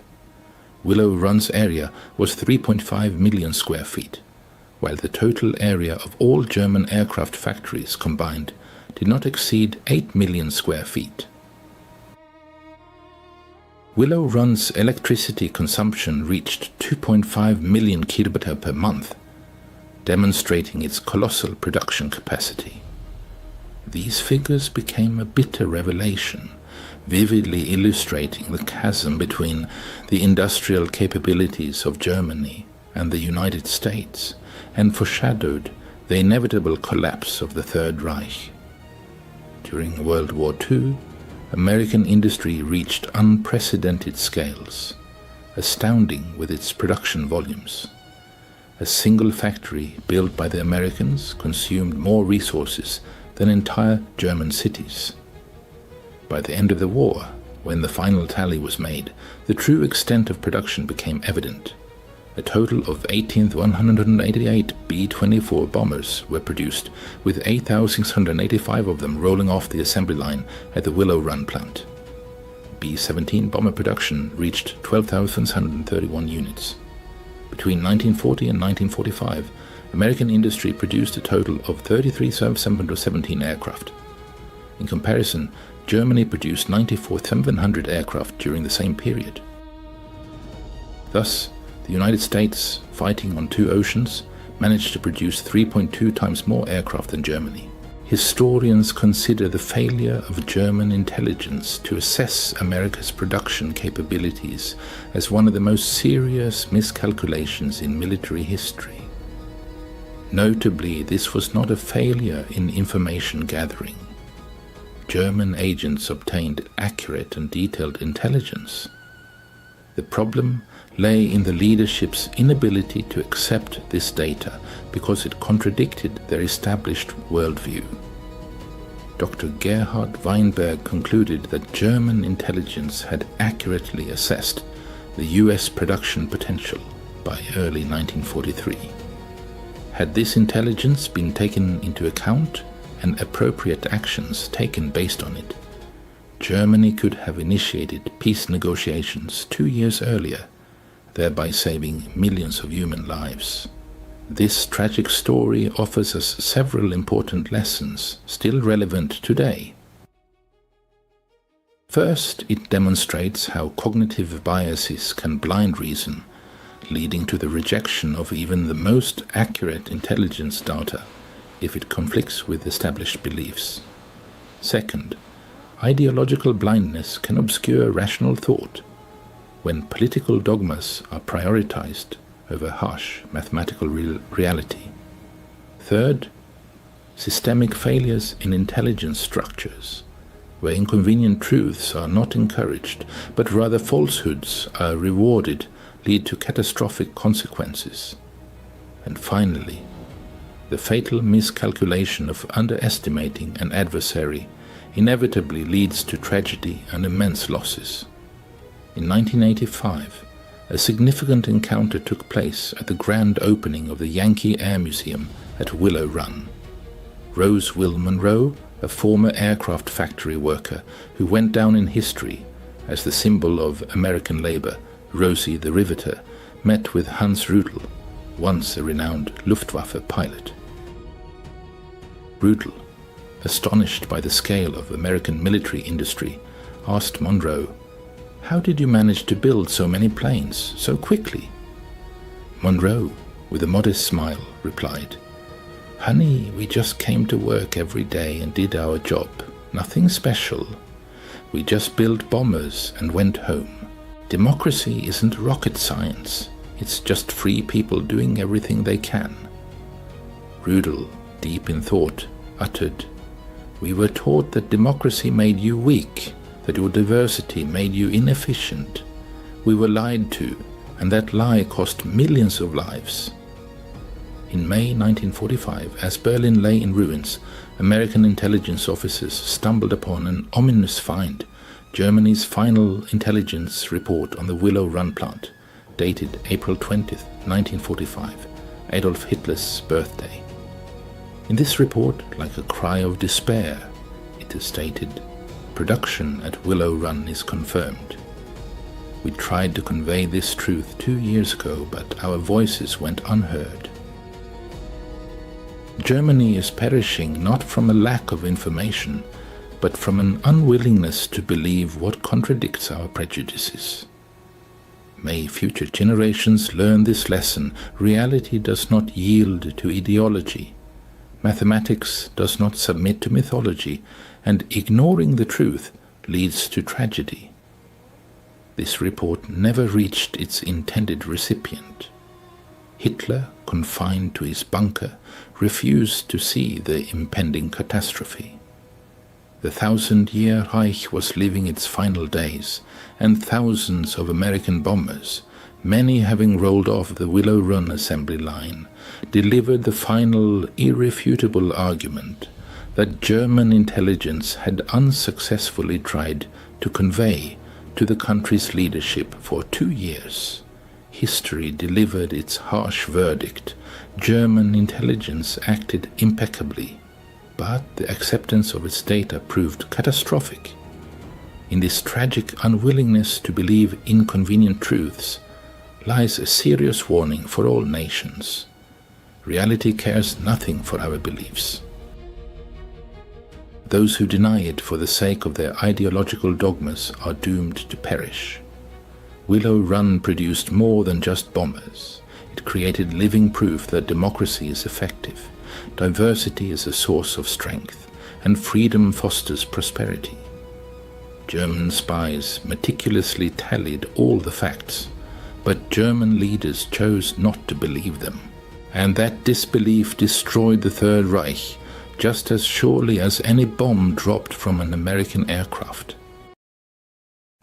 Willow Run's area was 3.5 million square feet, while the total area of all German aircraft factories combined did not exceed 8 million square feet. Willow Run's electricity consumption reached 2.5 million kilowatt per month, demonstrating its colossal production capacity. These figures became a bitter revelation, vividly illustrating the chasm between the industrial capabilities of Germany and the United States, and foreshadowed the inevitable collapse of the Third Reich. During World War II, American industry reached unprecedented scales, astounding with its production volumes. A single factory built by the Americans consumed more resources than entire German cities. By the end of the war, when the final tally was made, the true extent of production became evident. A total of 188 B-24 bombers were produced, with 8,685 of them rolling off the assembly line at the Willow Run plant. B-17 bomber production reached 12,131 units. Between 1940 and 1945, American industry produced a total of 33,717 aircraft. In comparison, Germany produced 94,700 aircraft during the same period. Thus, the United States, fighting on two oceans, managed to produce 3.2 times more aircraft than Germany. Historians consider the failure of German intelligence to assess America's production capabilities as one of the most serious miscalculations in military history. Notably, this was not a failure in information gathering. German agents obtained accurate and detailed intelligence. The problem lay in the leadership's inability to accept this data because it contradicted their established worldview. Dr. Gerhard Weinberg concluded that German intelligence had accurately assessed the US production potential by early 1943. Had this intelligence been taken into account and appropriate actions taken based on it, Germany could have initiated peace negotiations 2 years earlier, thereby saving millions of human lives. This tragic story offers us several important lessons, still relevant today. First, it demonstrates how cognitive biases can blind reason, leading to the rejection of even the most accurate intelligence data if it conflicts with established beliefs. Second, ideological blindness can obscure rational thought when political dogmas are prioritized over harsh mathematical reality. Third, systemic failures in intelligence structures, where inconvenient truths are not encouraged, but rather falsehoods are rewarded, lead to catastrophic consequences. And finally, the fatal miscalculation of underestimating an adversary inevitably leads to tragedy and immense losses. In 1985, a significant encounter took place at the grand opening of the Yankee Air Museum at Willow Run. Rose Will Monroe, a former aircraft factory worker who went down in history as the symbol of American labor, Rosie the Riveter, met with Hans Rudel, once a renowned Luftwaffe pilot. Rudel, astonished by the scale of American military industry, asked Monroe, "How did you manage to build so many planes so quickly?" Monroe, with a modest smile, replied, "Honey, we just came to work every day and did our job. Nothing special. We just built bombers and went home. Democracy isn't rocket science. It's just free people doing everything they can." Rudel, deep in thought, uttered, "We were taught that democracy made you weak, that your diversity made you inefficient. We were lied to, and that lie cost millions of lives." In May 1945, as Berlin lay in ruins, American intelligence officers stumbled upon an ominous find, Germany's final intelligence report on the Willow Run plant, dated April 20, 1945, Adolf Hitler's birthday. In this report, like a cry of despair, it is stated, "Production at Willow Run is confirmed. We tried to convey this truth 2 years ago, but our voices went unheard." Germany is perishing not from a lack of information, but from an unwillingness to believe what contradicts our prejudices. May future generations learn this lesson. Reality does not yield to ideology. Mathematics does not submit to mythology, and ignoring the truth leads to tragedy. This report never reached its intended recipient. Hitler, confined to his bunker, refused to see the impending catastrophe. The 1,000-year Reich was living its final days, and thousands of American bombers, many having rolled off the Willow Run assembly line, delivered the final irrefutable argument that German intelligence had unsuccessfully tried to convey to the country's leadership for 2 years. History delivered its harsh verdict. German intelligence acted impeccably, but the acceptance of its data proved catastrophic. In this tragic unwillingness to believe inconvenient truths lies a serious warning for all nations. Reality cares nothing for our beliefs. Those who deny it for the sake of their ideological dogmas are doomed to perish. Willow Run produced more than just bombers. It created living proof that democracy is effective, diversity is a source of strength, and freedom fosters prosperity. German spies meticulously tallied all the facts, but German leaders chose not to believe them. And that disbelief destroyed the Third Reich just as surely as any bomb dropped from an American aircraft.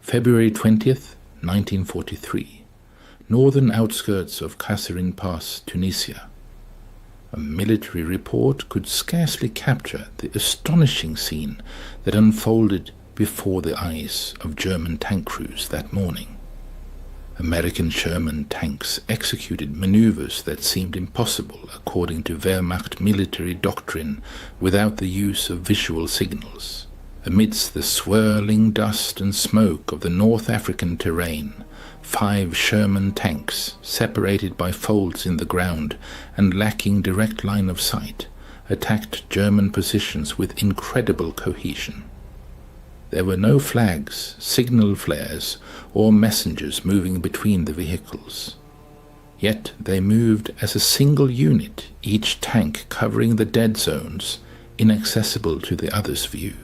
February 20th, 1943. Northern outskirts of Kasserine Pass, Tunisia. A military report could scarcely capture the astonishing scene that unfolded before the eyes of German tank crews that morning. American Sherman tanks executed maneuvers that seemed impossible according to Wehrmacht military doctrine without the use of visual signals. Amidst the swirling dust and smoke of the North African terrain, 5 Sherman tanks, separated by folds in the ground and lacking direct line of sight, attacked German positions with incredible cohesion. There were no flags, signal flares, or messengers moving between the vehicles. Yet they moved as a single unit, each tank covering the dead zones, inaccessible to the other's view.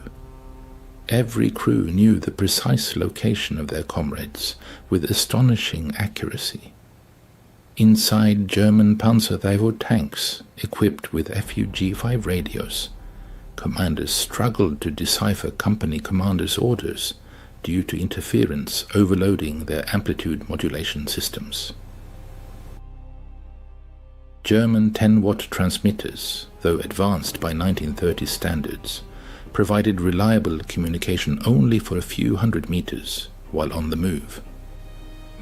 Every crew knew the precise location of their comrades with astonishing accuracy. Inside German Panzerdivision tanks, equipped with FUG-5 radios, commanders struggled to decipher company commanders' orders due to interference overloading their amplitude modulation systems. German 10-watt transmitters, though advanced by 1930 standards, provided reliable communication only for a few hundred meters while on the move.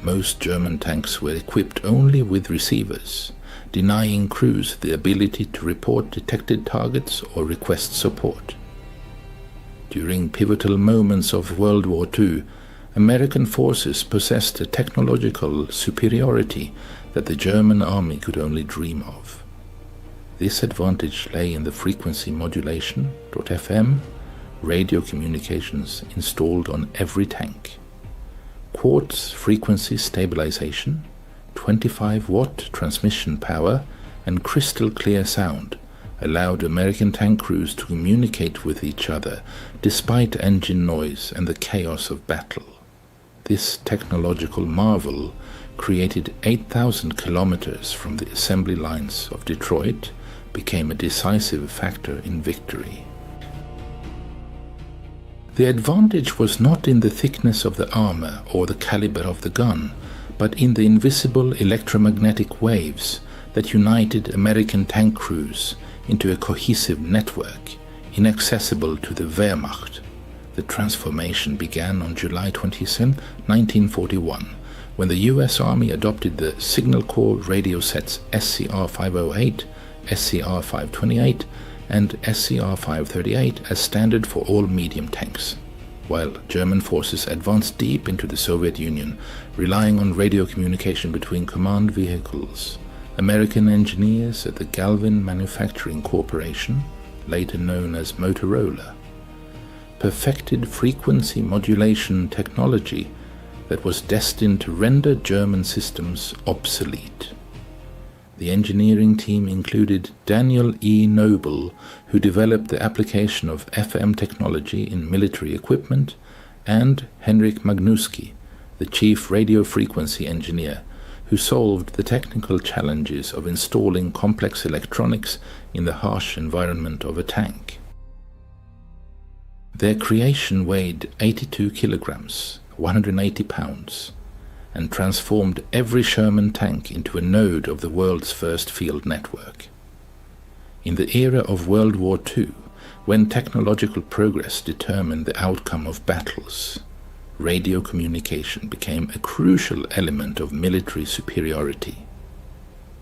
Most German tanks were equipped only with receivers, denying crews the ability to report detected targets or request support. During pivotal moments of World War II, American forces possessed a technological superiority that the German army could only dream of. This advantage lay in the frequency modulation, .FM, radio communications installed on every tank. Quartz frequency stabilization, 25-watt transmission power, and crystal-clear sound allowed American tank crews to communicate with each other despite engine noise and the chaos of battle. This technological marvel created 8,000 kilometers from the assembly lines of Detroit, became a decisive factor in victory. The advantage was not in the thickness of the armor or the caliber of the gun, but in the invisible electromagnetic waves that united American tank crews into a cohesive network, inaccessible to the Wehrmacht. The transformation began on July 27, 1941, when the U.S. Army adopted the Signal Corps radio sets SCR-508, SCR-528, and SCR-538 as standard for all medium tanks, while German forces advanced deep into the Soviet Union, relying on radio communication between command vehicles. American engineers at the Galvin Manufacturing Corporation, later known as Motorola, perfected frequency modulation technology that was destined to render German systems obsolete. The engineering team included Daniel E. Noble, who developed the application of FM technology in military equipment, and Henrik Magnuski, the chief radio frequency engineer, who solved the technical challenges of installing complex electronics in the harsh environment of a tank. Their creation weighed 82 kilograms, 180 pounds, and transformed every Sherman tank into a node of the world's first field network. In the era of World War II, when technological progress determined the outcome of battles, radio communication became a crucial element of military superiority.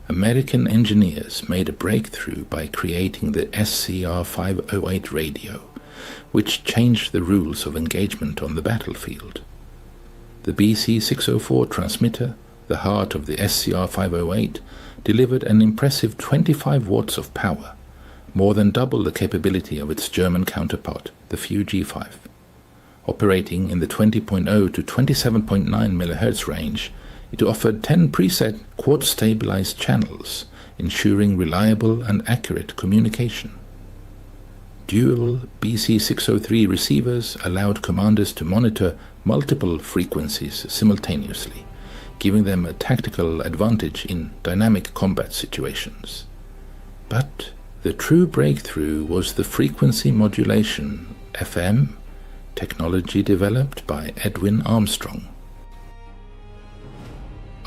American engineers made a breakthrough by creating the SCR-508 radio, which changed the rules of engagement on the battlefield. The BC-604 transmitter, the heart of the SCR-508, delivered an impressive 25 watts of power, more than double the capability of its German counterpart, the Fu-G5. Operating in the 20.0 to 27.9 MHz range, it offered 10 preset quad-stabilized channels, ensuring reliable and accurate communication. Dual BC-603 receivers allowed commanders to monitor multiple frequencies simultaneously, giving them a tactical advantage in dynamic combat situations. But the true breakthrough was the frequency modulation, FM, technology developed by Edwin Armstrong.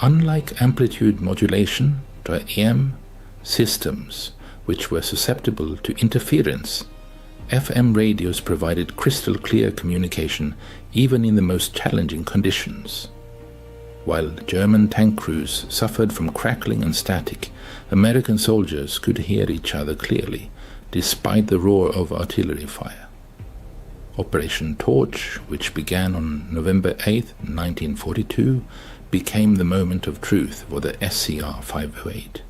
Unlike amplitude modulation, AM systems, which were susceptible to interference, FM radios provided crystal clear communication even in the most challenging conditions. While German tank crews suffered from crackling and static, American soldiers could hear each other clearly, despite the roar of artillery fire. Operation Torch, which began on November 8, 1942, became the moment of truth for the SCR-508.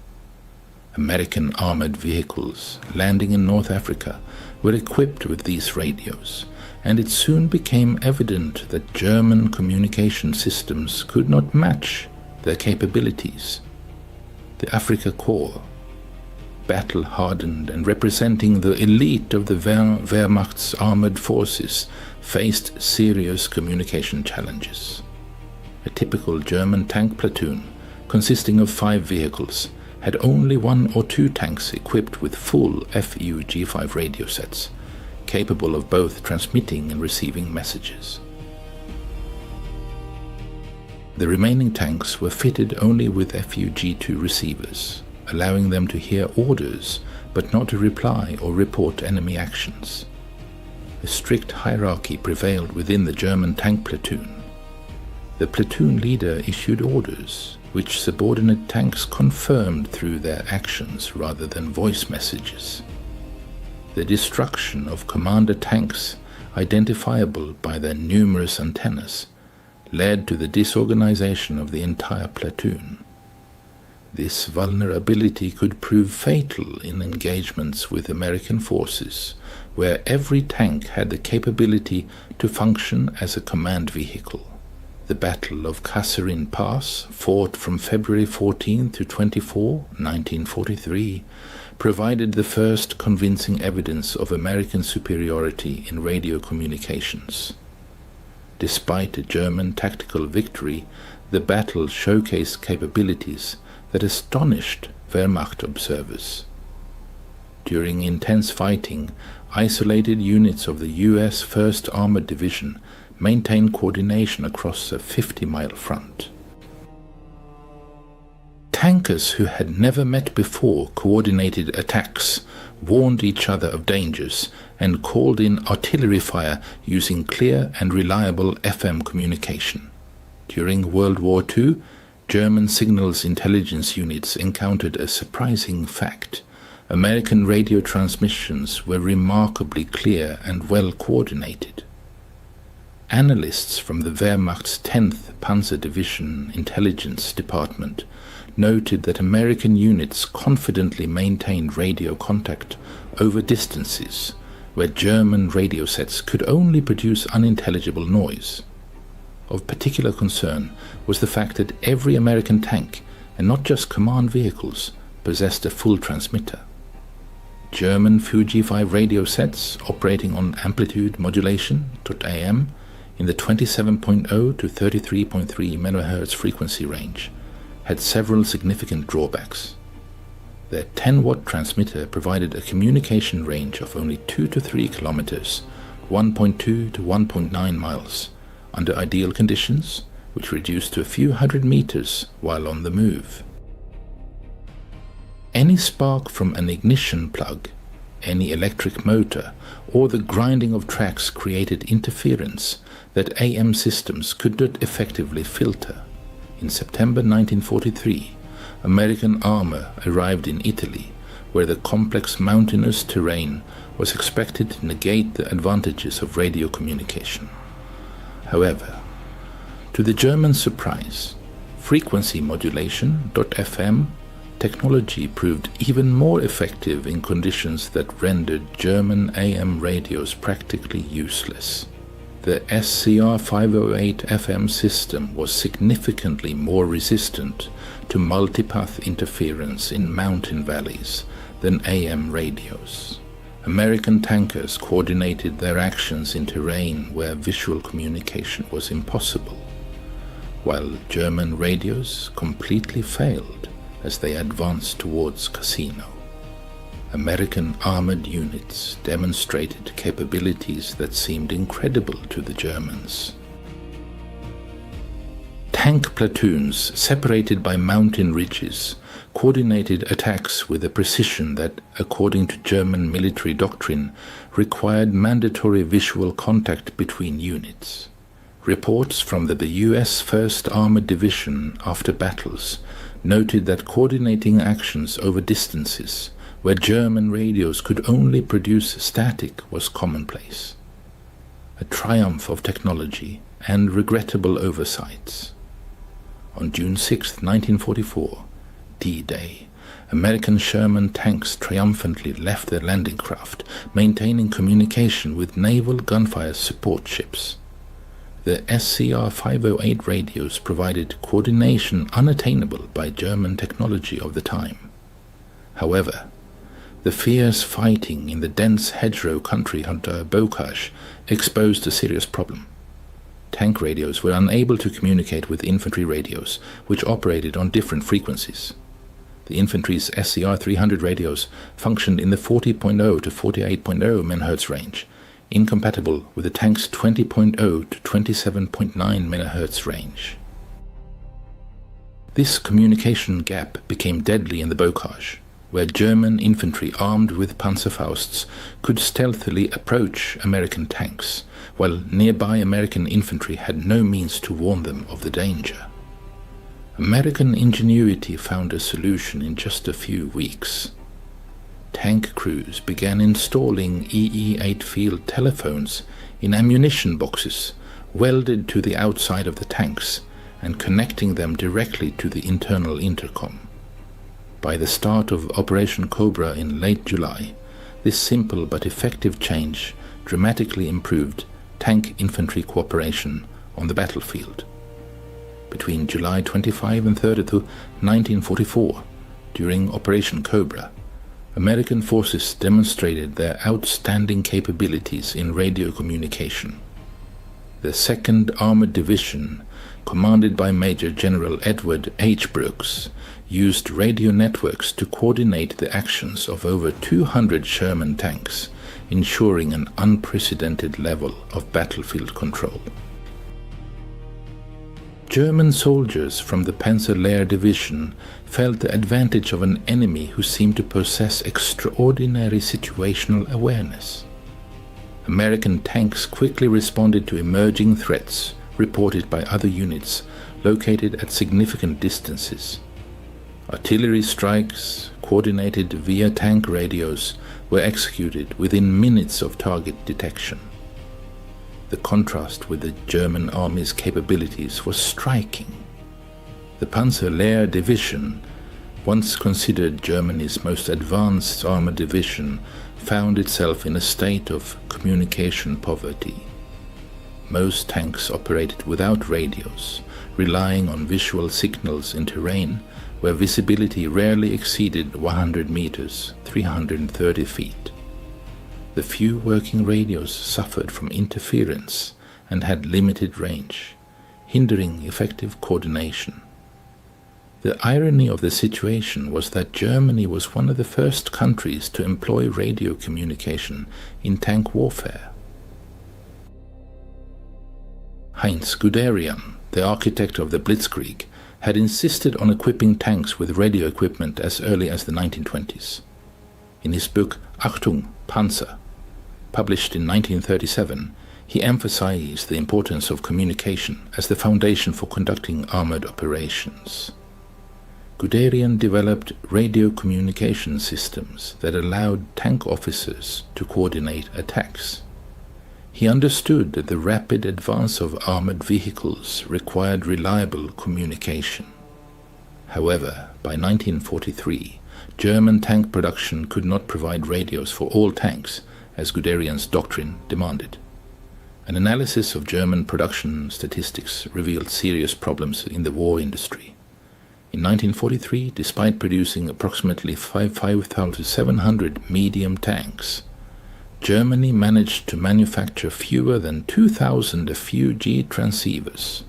American armored vehicles landing in North Africa were equipped with these radios, and it soon became evident that German communication systems could not match their capabilities. The Afrika Korps, battle-hardened and representing the elite of the Wehrmacht's armored forces, faced serious communication challenges. A typical German tank platoon, consisting of 5 vehicles, had only 1 or 2 tanks equipped with full Fu-G5 radio sets, capable of both transmitting and receiving messages. The remaining tanks were fitted only with Fu-G2 receivers, allowing them to hear orders but not to reply or report enemy actions. A strict hierarchy prevailed within the German tank platoon. The platoon leader issued orders, which subordinate tanks confirmed through their actions rather than voice messages. The destruction of commander tanks, identifiable by their numerous antennas, led to the disorganization of the entire platoon. This vulnerability could prove fatal in engagements with American forces, where every tank had the capability to function as a command vehicle. The Battle of Kasserine Pass, fought from February 14 to 24, 1943, provided the first convincing evidence of American superiority in radio communications. Despite a German tactical victory, the battle showcased capabilities that astonished Wehrmacht observers. During intense fighting, isolated units of the U.S. 1st Armored Division maintained coordination across a 50-mile front. Tankers who had never met before coordinated attacks, warned each other of dangers, and called in artillery fire using clear and reliable FM communication. During World War II, German signals intelligence units encountered a surprising fact. American radio transmissions were remarkably clear and well coordinated. Analysts from the Wehrmacht's 10th Panzer Division Intelligence Department noted that American units confidently maintained radio contact over distances where German radio sets could only produce unintelligible noise. Of particular concern was the fact that every American tank, and not just command vehicles, possessed a full transmitter. German Fu-G5 radio sets operating on amplitude modulation, AM, in the 27.0 to 33.3 MHz frequency range, had several significant drawbacks. Their 10-watt transmitter provided a communication range of only 2 to 3 kilometers, 1.2 to 1.9 miles, under ideal conditions, which reduced to a few hundred meters while on the move. Any spark from an ignition plug, any electric motor, or the grinding of tracks created interference that AM systems could not effectively filter. In September 1943, American armor arrived in Italy, where the complex mountainous terrain was expected to negate the advantages of radio communication. However, to the Germans' surprise, frequency modulation (FM) technology proved even more effective in conditions that rendered German AM radios practically useless. The SCR 508 FM system was significantly more resistant to multipath interference in mountain valleys than AM radios. American tankers coordinated their actions in terrain where visual communication was impossible, while German radios completely failed as they advanced towards Cassino. American armored units demonstrated capabilities that seemed incredible to the Germans. Tank platoons, separated by mountain ridges, coordinated attacks with a precision that, according to German military doctrine, required mandatory visual contact between units. Reports from the US 1st Armored Division after battles noted that coordinating actions over distances where German radios could only produce static was commonplace. A triumph of technology and regrettable oversights. On June 6, 1944, D-Day, American Sherman tanks triumphantly left their landing craft, maintaining communication with naval gunfire support ships. The SCR 508 radios provided coordination unattainable by German technology of the time. However, the fierce fighting in the dense hedgerow country under Bocage exposed a serious problem. Tank radios were unable to communicate with infantry radios, which operated on different frequencies. The infantry's SCR 300 radios functioned in the 40.0 to 48.0 MHz range, incompatible with the tank's 20.0 to 27.9 MHz range. This communication gap became deadly in the Bocage, where German infantry armed with Panzerfausts could stealthily approach American tanks, while nearby American infantry had no means to warn them of the danger. American ingenuity found a solution in just a few weeks. Tank crews began installing EE-8 field telephones in ammunition boxes welded to the outside of the tanks and connecting them directly to the internal intercom. By the start of Operation Cobra in late July, this simple but effective change dramatically improved tank infantry cooperation on the battlefield. Between July 25 and 30, 1944, during Operation Cobra, American forces demonstrated their outstanding capabilities in radio communication. The 2nd Armored Division, commanded by Major General Edward H. Brooks, used radio networks to coordinate the actions of over 200 Sherman tanks, ensuring an unprecedented level of battlefield control. German soldiers from the Panzer-Lehr Division felt the advantage of an enemy who seemed to possess extraordinary situational awareness. American tanks quickly responded to emerging threats reported by other units located at significant distances. Artillery strikes, coordinated via tank radios, were executed within minutes of target detection. The contrast with the German army's capabilities was striking. The Panzer-Lehr Division, once considered Germany's most advanced armored division, found itself in a state of communication poverty. Most tanks operated without radios, relying on visual signals in terrain where visibility rarely exceeded 100 meters, 330 feet. The few working radios suffered from interference and had limited range, hindering effective coordination. The irony of the situation was that Germany was one of the first countries to employ radio communication in tank warfare. Heinz Guderian, the architect of the Blitzkrieg, had insisted on equipping tanks with radio equipment as early as the 1920s. In his book Achtung, Panzer, published in 1937, he emphasized the importance of communication as the foundation for conducting armored operations. Guderian developed radio communication systems that allowed tank officers to coordinate attacks. He understood that the rapid advance of armored vehicles required reliable communication. However, by 1943, German tank production could not provide radios for all tanks, as Guderian's doctrine demanded. An analysis of German production statistics revealed serious problems in the war industry. In 1943, despite producing approximately 5,700 medium tanks, Germany managed to manufacture fewer than 2,000 FUG transceivers.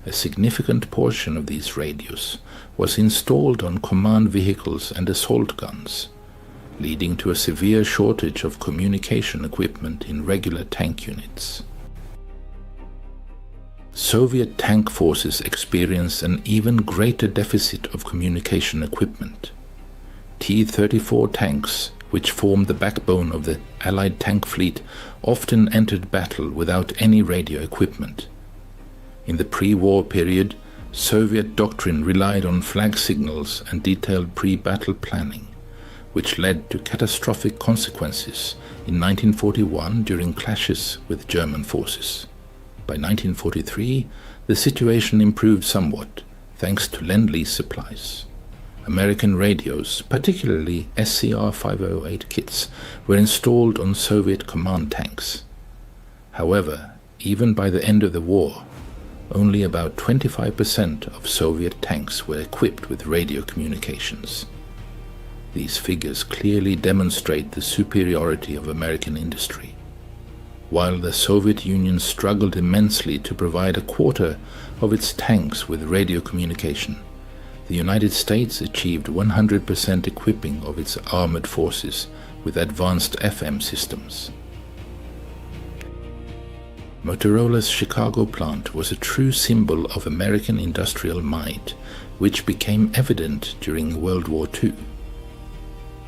A significant portion of these radios was installed on command vehicles and assault guns, leading to a severe shortage of communication equipment in regular tank units. Soviet tank forces experienced an even greater deficit of communication equipment. T-34 tanks, which formed the backbone of the Allied tank fleet, often entered battle without any radio equipment. In the pre-war period, Soviet doctrine relied on flag signals and detailed pre-battle planning, which led to catastrophic consequences in 1941 during clashes with German forces. By 1943, the situation improved somewhat, thanks to Lend-Lease supplies. American radios, particularly SCR 508 kits, were installed on Soviet command tanks. However, even by the end of the war, only about 25% of Soviet tanks were equipped with radio communications. These figures clearly demonstrate the superiority of American industry. While the Soviet Union struggled immensely to provide a quarter of its tanks with radio communication, the United States achieved 100% equipping of its armored forces with advanced FM systems. Motorola's Chicago plant was a true symbol of American industrial might, which became evident during World War II.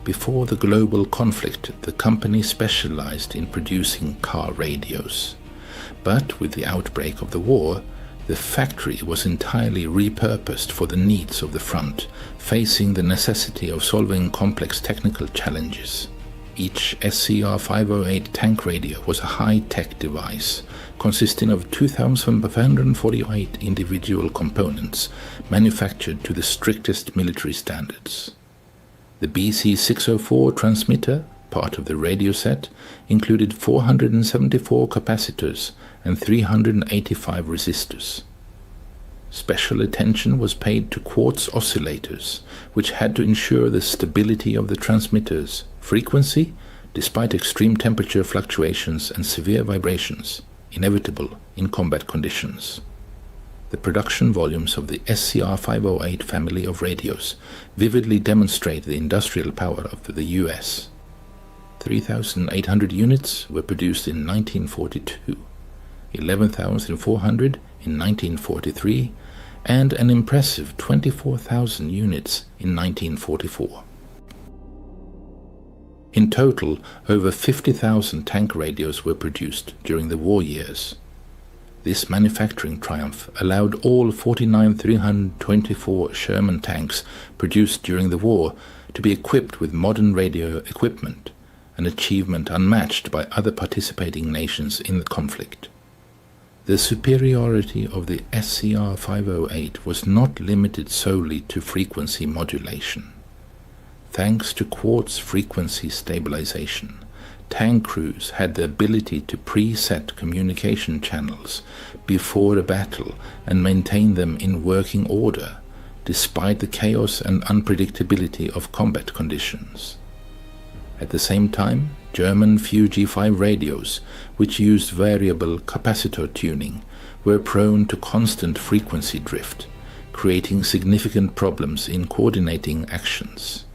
Before the global conflict, the company specialized in producing car radios. But with the outbreak of the war, the factory was entirely repurposed for the needs of the front, facing the necessity of solving complex technical challenges. Each SCR 508 tank radio was a high-tech device, consisting of 2,548 individual components manufactured to the strictest military standards. The BC604 transmitter, part of the radio set, included 474 capacitors and 385 resistors. Special attention was paid to quartz oscillators, which had to ensure the stability of the transmitter's frequency despite extreme temperature fluctuations and severe vibrations, inevitable in combat conditions. The production volumes of the SCR 508 family of radios vividly demonstrate the industrial power of the US. 3,800 units were produced in 1942, 11,400 in 1943, and an impressive 24,000 units in 1944. In total, over 50,000 tank radios were produced during the war years. This manufacturing triumph allowed all 49,324 Sherman tanks produced during the war to be equipped with modern radio equipment, an achievement unmatched by other participating nations in the conflict. The superiority of the SCR 508 was not limited solely to frequency modulation. Thanks to quartz frequency stabilization, tank crews had the ability to preset communication channels before a battle and maintain them in working order, despite the chaos and unpredictability of combat conditions. At the same time, German FUG-5 radios, which used variable capacitor tuning, were prone to constant frequency drift, creating significant problems in coordinating actions.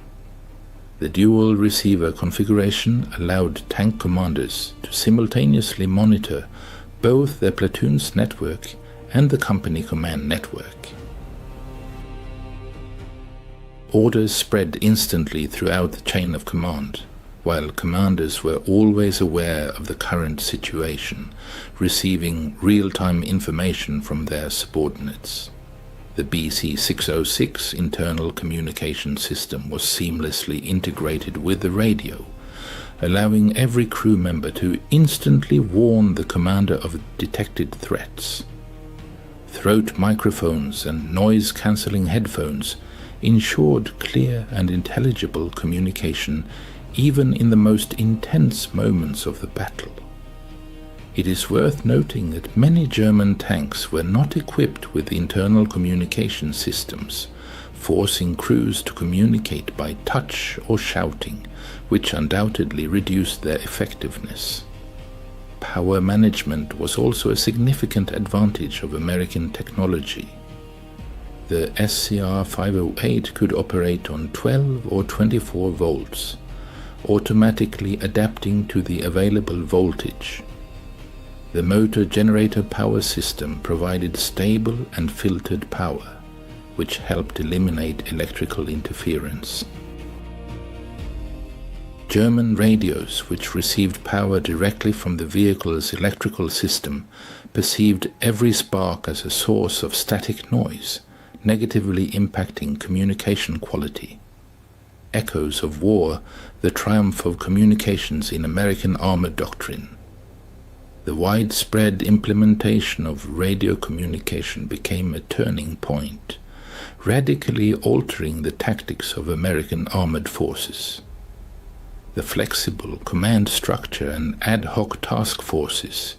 The dual receiver configuration allowed tank commanders to simultaneously monitor both their platoon's network and the company command network. Orders spread instantly throughout the chain of command, while commanders were always aware of the current situation, receiving real-time information from their subordinates. The BC-606 internal communication system was seamlessly integrated with the radio, allowing every crew member to instantly warn the commander of detected threats. Throat microphones and noise-cancelling headphones ensured clear and intelligible communication even in the most intense moments of the battle. It is worth noting that many German tanks were not equipped with internal communication systems, forcing crews to communicate by touch or shouting, which undoubtedly reduced their effectiveness. Power management was also a significant advantage of American technology. The SCR-508 could operate on 12 or 24 volts, automatically adapting to the available voltage. The motor-generator power system provided stable and filtered power, which helped eliminate electrical interference. German radios, which received power directly from the vehicle's electrical system, perceived every spark as a source of static noise, negatively impacting communication quality. Echoes of war, the triumph of communications in American armor doctrine. The widespread implementation of radio communication became a turning point, radically altering the tactics of American armored forces. The flexible command structure and ad hoc task forces,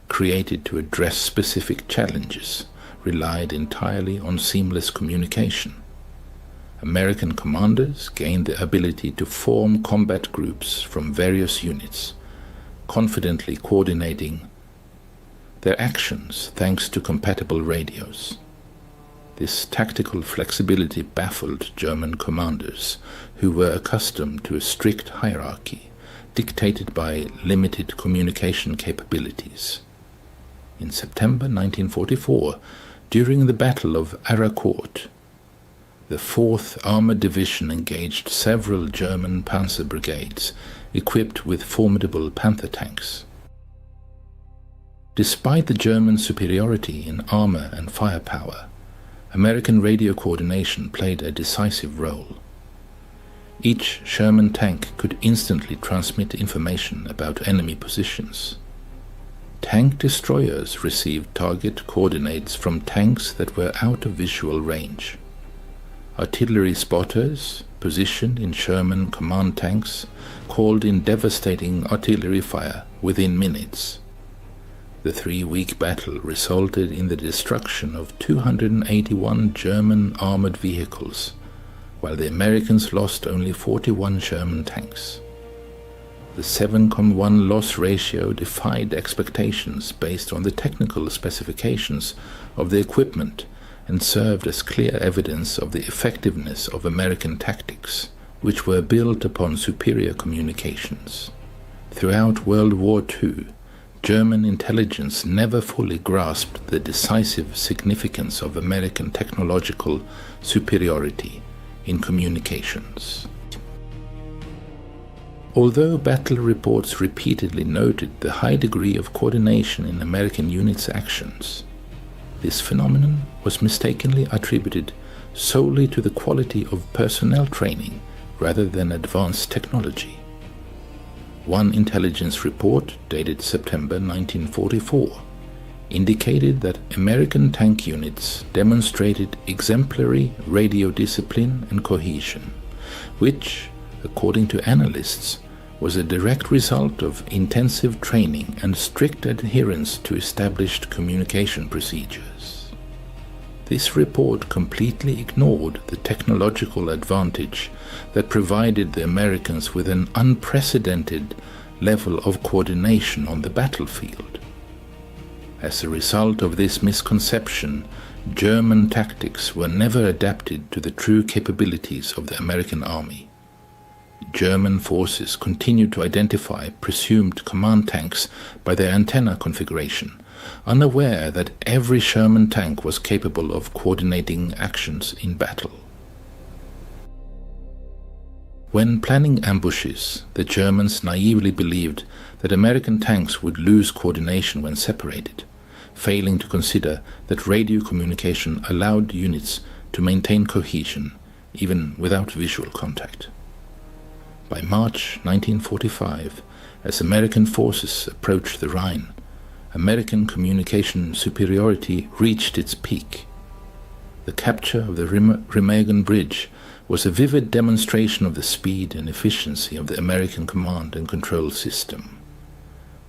created to address specific challenges, relied entirely on seamless communication. American commanders gained the ability to form combat groups from various units, confidently coordinating their actions thanks to compatible radios. This tactical flexibility baffled German commanders, who were accustomed to a strict hierarchy, dictated by limited communication capabilities. In September 1944, during the Battle of Arracourt, the 4th Armored Division engaged several German panzer brigades equipped with formidable Panther tanks. Despite the German superiority in armor and firepower, American radio coordination played a decisive role. Each Sherman tank could instantly transmit information about enemy positions. Tank destroyers received target coordinates from tanks that were out of visual range. Artillery spotters, positioned in Sherman command tanks, called in devastating artillery fire within minutes. The 3-week battle resulted in the destruction of 281 German armored vehicles, while the Americans lost only 41 Sherman tanks. The 7:1 loss ratio defied expectations based on the technical specifications of the equipment and served as clear evidence of the effectiveness of American tactics, which were built upon superior communications. Throughout World War II, German intelligence never fully grasped the decisive significance of American technological superiority in communications. Although battle reports repeatedly noted the high degree of coordination in American units' actions, this phenomenon was mistakenly attributed solely to the quality of personnel training rather than advanced technology. One intelligence report, dated September 1944, indicated that American tank units demonstrated exemplary radio discipline and cohesion, which, according to analysts, was a direct result of intensive training and strict adherence to established communication procedures. This report completely ignored the technological advantage that provided the Americans with an unprecedented level of coordination on the battlefield. As a result of this misconception, German tactics were never adapted to the true capabilities of the American army. German forces continued to identify presumed command tanks by their antenna configuration, unaware that every Sherman tank was capable of coordinating actions in battle. When planning ambushes, the Germans naively believed that American tanks would lose coordination when separated, failing to consider that radio communication allowed units to maintain cohesion even without visual contact. By March 1945, as American forces approached the Rhine, American communication superiority reached its peak. The capture of the Remagen Bridge was a vivid demonstration of the speed and efficiency of the American command and control system.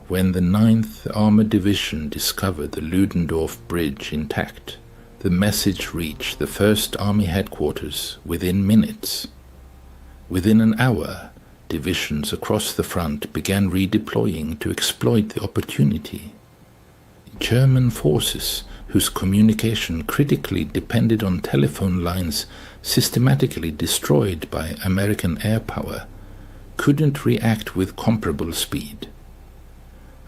When the 9th Armored Division discovered the Ludendorff Bridge intact, the message reached the 1st Army headquarters within minutes. Within an hour, divisions across the front began redeploying to exploit the opportunity. German forces, whose communication critically depended on telephone lines systematically destroyed by American air power, couldn't react with comparable speed.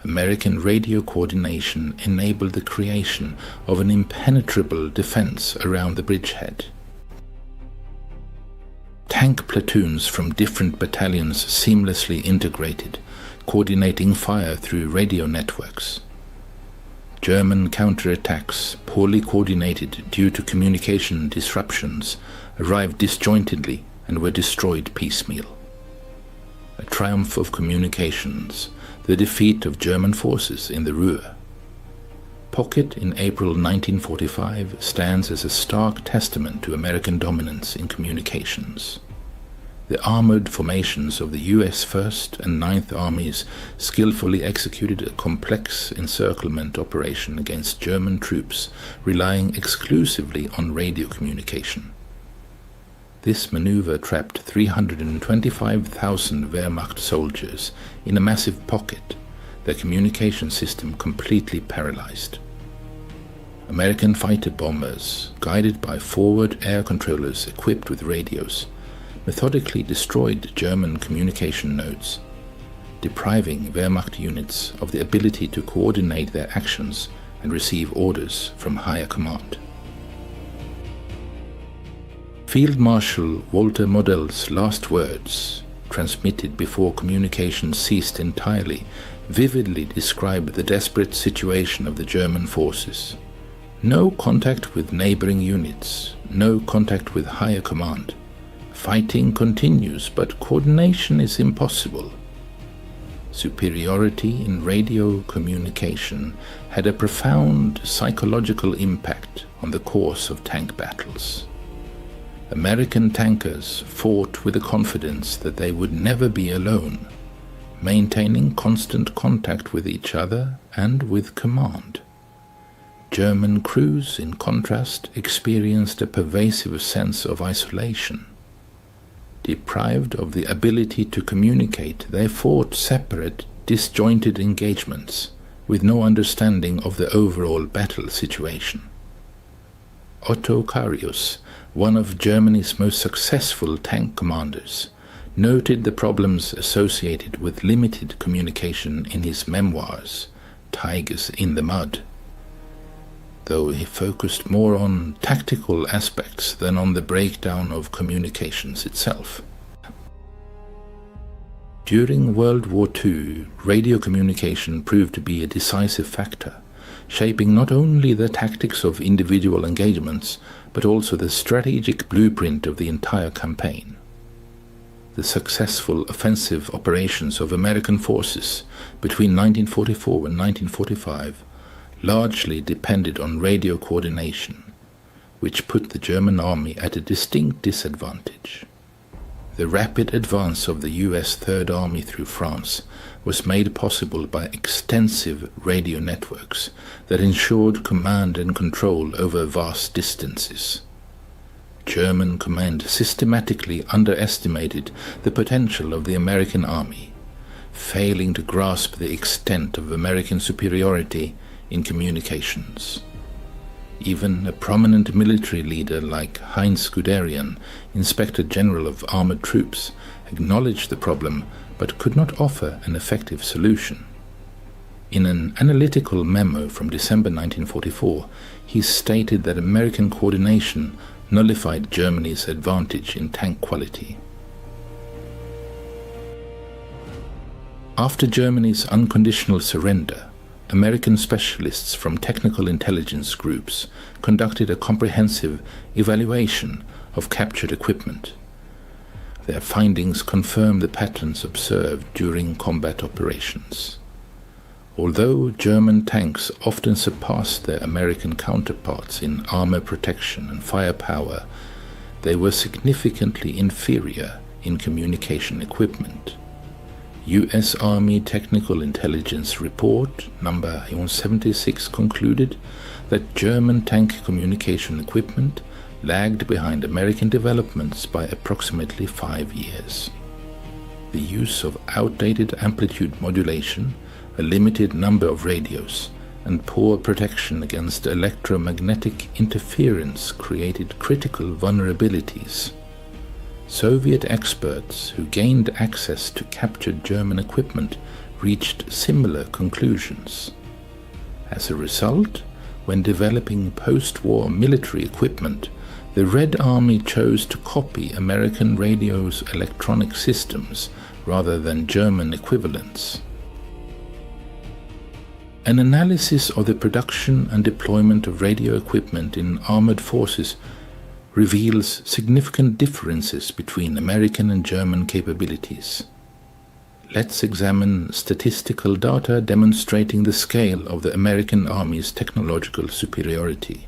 American radio coordination enabled the creation of an impenetrable defense around the bridgehead. Tank platoons from different battalions seamlessly integrated, coordinating fire through radio networks. German counterattacks, poorly coordinated due to communication disruptions, arrived disjointedly and were destroyed piecemeal. A triumph of communications, the defeat of German forces in the Ruhr. Pocket in April 1945 stands as a stark testament to American dominance in communications. The armored formations of the US 1st and 9th Armies skillfully executed a complex encirclement operation against German troops relying exclusively on radio communication. This maneuver trapped 325,000 Wehrmacht soldiers in a massive pocket, their communication system completely paralyzed. American fighter bombers, guided by forward air controllers equipped with radios, methodically destroyed German communication nodes, depriving Wehrmacht units of the ability to coordinate their actions and receive orders from higher command. Field Marshal Walter Model's last words, transmitted before communication ceased entirely, vividly describe the desperate situation of the German forces. No contact with neighboring units, no contact with higher command. Fighting continues, but coordination is impossible. Superiority in radio communication had a profound psychological impact on the course of tank battles. American tankers fought with the confidence that they would never be alone, maintaining constant contact with each other and with command. German crews, in contrast, experienced a pervasive sense of isolation. Deprived of the ability to communicate, they fought separate, disjointed engagements, with no understanding of the overall battle situation. Otto Carius, one of Germany's most successful tank commanders, noted the problems associated with limited communication in his memoirs, Tigers in the Mud, though he focused more on tactical aspects than on the breakdown of communications itself. During World War II, radio communication proved to be a decisive factor, shaping not only the tactics of individual engagements, but also the strategic blueprint of the entire campaign. The successful offensive operations of American forces between 1944 and 1945 largely depended on radio coordination, which put the German army at a distinct disadvantage. The rapid advance of the US Third Army through France was made possible by extensive radio networks that ensured command and control over vast distances. German command systematically underestimated the potential of the American army, failing to grasp the extent of American superiority in communications. Even a prominent military leader like Heinz Guderian, Inspector General of Armored Troops, acknowledged the problem but could not offer an effective solution. In an analytical memo from December 1944, he stated that American coordination nullified Germany's advantage in tank quality. After Germany's unconditional surrender, American specialists from technical intelligence groups conducted a comprehensive evaluation of captured equipment. Their findings confirm the patterns observed during combat operations. Although German tanks often surpassed their American counterparts in armor protection and firepower, they were significantly inferior in communication equipment. U.S. Army Technical Intelligence Report number 76 concluded that German tank communication equipment lagged behind American developments by approximately 5 years. The use of outdated amplitude modulation, a limited number of radios, and poor protection against electromagnetic interference created critical vulnerabilities. Soviet experts who gained access to captured German equipment reached similar conclusions. As a result, when developing post-war military equipment, the Red Army chose to copy American radios' electronic systems rather than German equivalents. An analysis of the production and deployment of radio equipment in armored forces reveals significant differences between American and German capabilities. Let's examine statistical data demonstrating the scale of the American Army's technological superiority.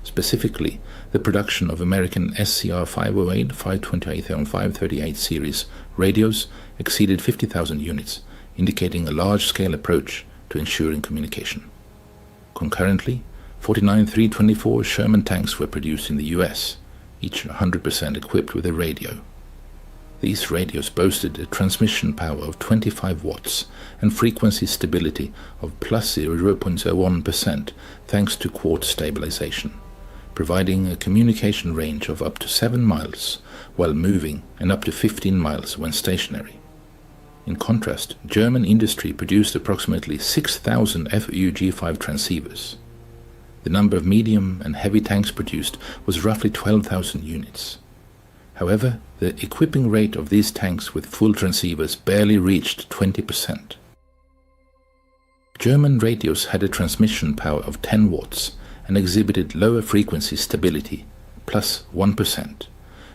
Specifically, the production of American SCR 508, 528 and 538 series radios exceeded 50,000 units, indicating a large-scale approach to ensuring communication. Concurrently, 49 324 Sherman tanks were produced in the US, each 100% equipped with a radio. These radios boasted a transmission power of 25 watts and frequency stability of plus 0.01% thanks to quartz stabilization, providing a communication range of up to 7 miles while moving and up to 15 miles when stationary. In contrast, German industry produced approximately 6,000 FUG-5 transceivers. The number of medium and heavy tanks produced was roughly 12,000 units. However, the equipping rate of these tanks with full transceivers barely reached 20%. German radios had a transmission power of 10 watts and exhibited lower frequency stability, plus 1%,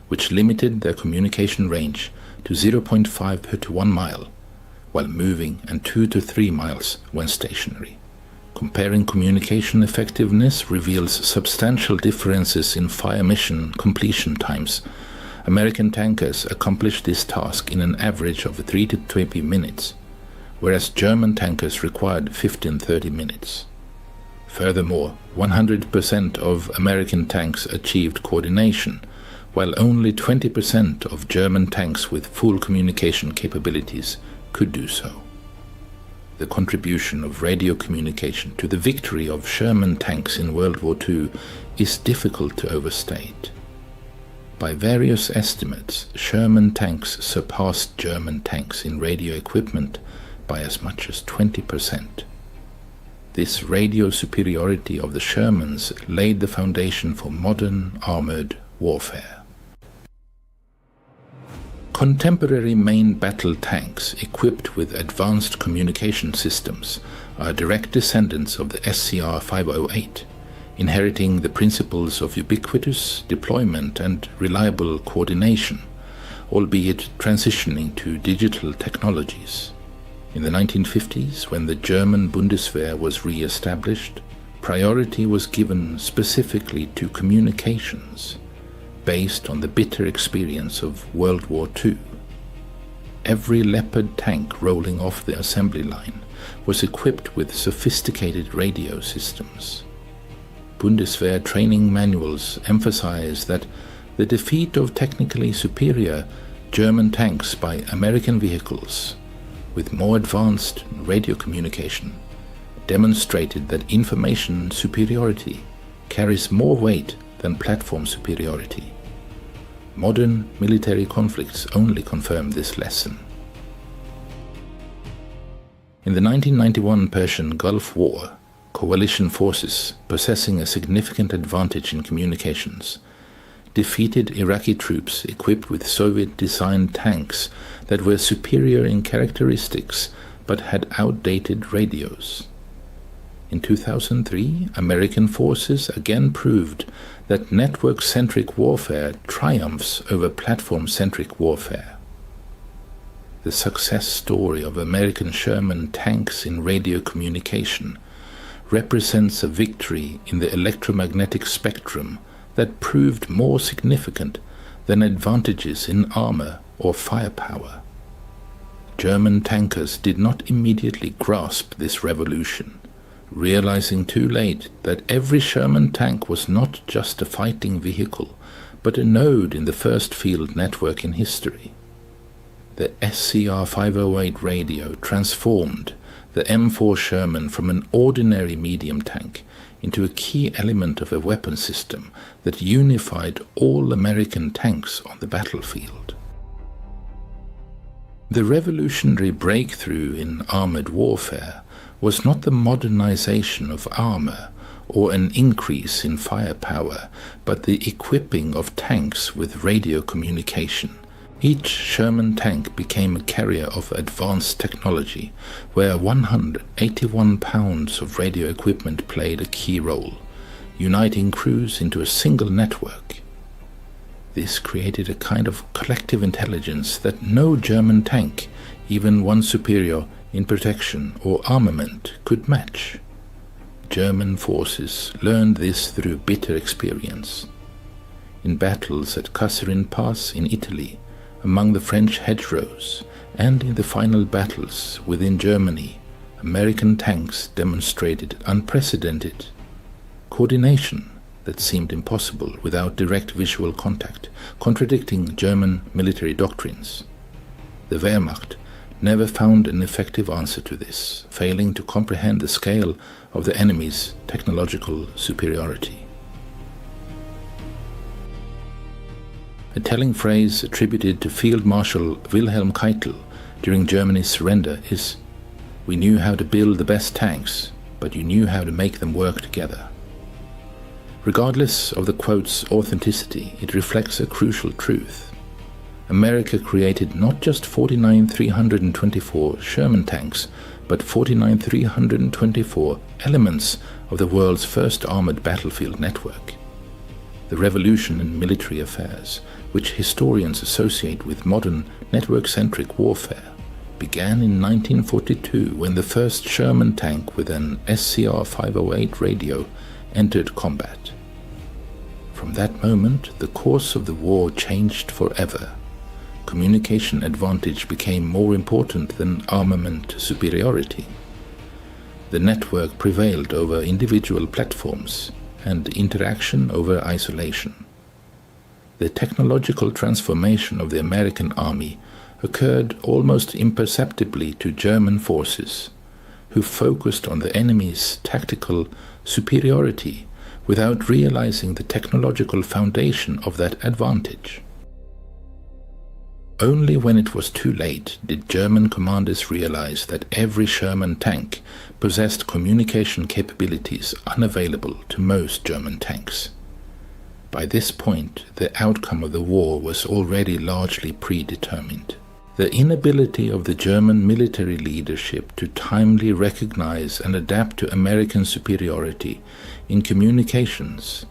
which limited their communication range to 0.5 to 1 mile, while moving and 2 to 3 miles when stationary. Comparing communication effectiveness reveals substantial differences in fire mission completion times. American tankers accomplished this task in an average of 3 to 20 minutes, whereas German tankers required 15-30 minutes. Furthermore, 100% of American tanks achieved coordination, while only 20% of German tanks with full communication capabilities could do so. The contribution of radio communication to the victory of Sherman tanks in World War II is difficult to overstate. By various estimates, Sherman tanks surpassed German tanks in radio equipment by as much as 20%. This radio superiority of the Shermans laid the foundation for modern armored warfare. Contemporary main battle tanks equipped with advanced communication systems are direct descendants of the SCR 508, inheriting the principles of ubiquitous deployment and reliable coordination, albeit transitioning to digital technologies. In the 1950s, when the German Bundeswehr was re-established, priority was given specifically to communications, based on the bitter experience of World War II. Every Leopard tank rolling off the assembly line was equipped with sophisticated radio systems. Bundeswehr training manuals emphasize that the defeat of technically superior German tanks by American vehicles with more advanced radio communication demonstrated that information superiority carries more weight than platform superiority. Modern military conflicts only confirm this lesson. In the 1991 Persian Gulf War, coalition forces possessing a significant advantage in communications defeated Iraqi troops equipped with Soviet-designed tanks that were superior in characteristics but had outdated radios. In 2003, American forces again proved that network-centric warfare triumphs over platform-centric warfare. The success story of American Sherman tanks in radio communication represents a victory in the electromagnetic spectrum that proved more significant than advantages in armor or firepower. German tankers did not immediately grasp this revolution, realizing too late that every Sherman tank was not just a fighting vehicle, but a node in the first field network in history. The SCR 508 radio transformed the M4 Sherman from an ordinary medium tank into a key element of a weapon system that unified all American tanks on the battlefield. The revolutionary breakthrough in armored warfare was not the modernization of armor or an increase in firepower, but the equipping of tanks with radio communication. Each Sherman tank became a carrier of advanced technology, where 181 pounds of radio equipment played a key role, uniting crews into a single network. This created a kind of collective intelligence that no German tank, even one superior in protection or armament, could match. German forces learned this through bitter experience. In battles at Kasserine Pass in Italy, among the French hedgerows, and in the final battles within Germany, American tanks demonstrated unprecedented coordination that seemed impossible without direct visual contact, contradicting German military doctrines. The Wehrmacht never found an effective answer to this, failing to comprehend the scale of the enemy's technological superiority. A telling phrase attributed to Field Marshal Wilhelm Keitel during Germany's surrender is, "We knew how to build the best tanks, but you knew how to make them work together." Regardless of the quote's authenticity, it reflects a crucial truth. America created not just 49 324 Sherman tanks, but 49 324 elements of the world's first armored battlefield network. The revolution in military affairs, which historians associate with modern network-centric warfare, began in 1942 when the first Sherman tank with an SCR 508 radio entered combat. From that moment, the course of the war changed forever. Communication advantage became more important than armament superiority. The network prevailed over individual platforms and interaction over isolation. The technological transformation of the American army occurred almost imperceptibly to German forces, who focused on the enemy's tactical superiority without realizing the technological foundation of that advantage. Only when it was too late did German commanders realize that every Sherman tank possessed communication capabilities unavailable to most German tanks. By this point, the outcome of the war was already largely predetermined. The inability of the German military leadership to timely recognize and adapt to American superiority in communications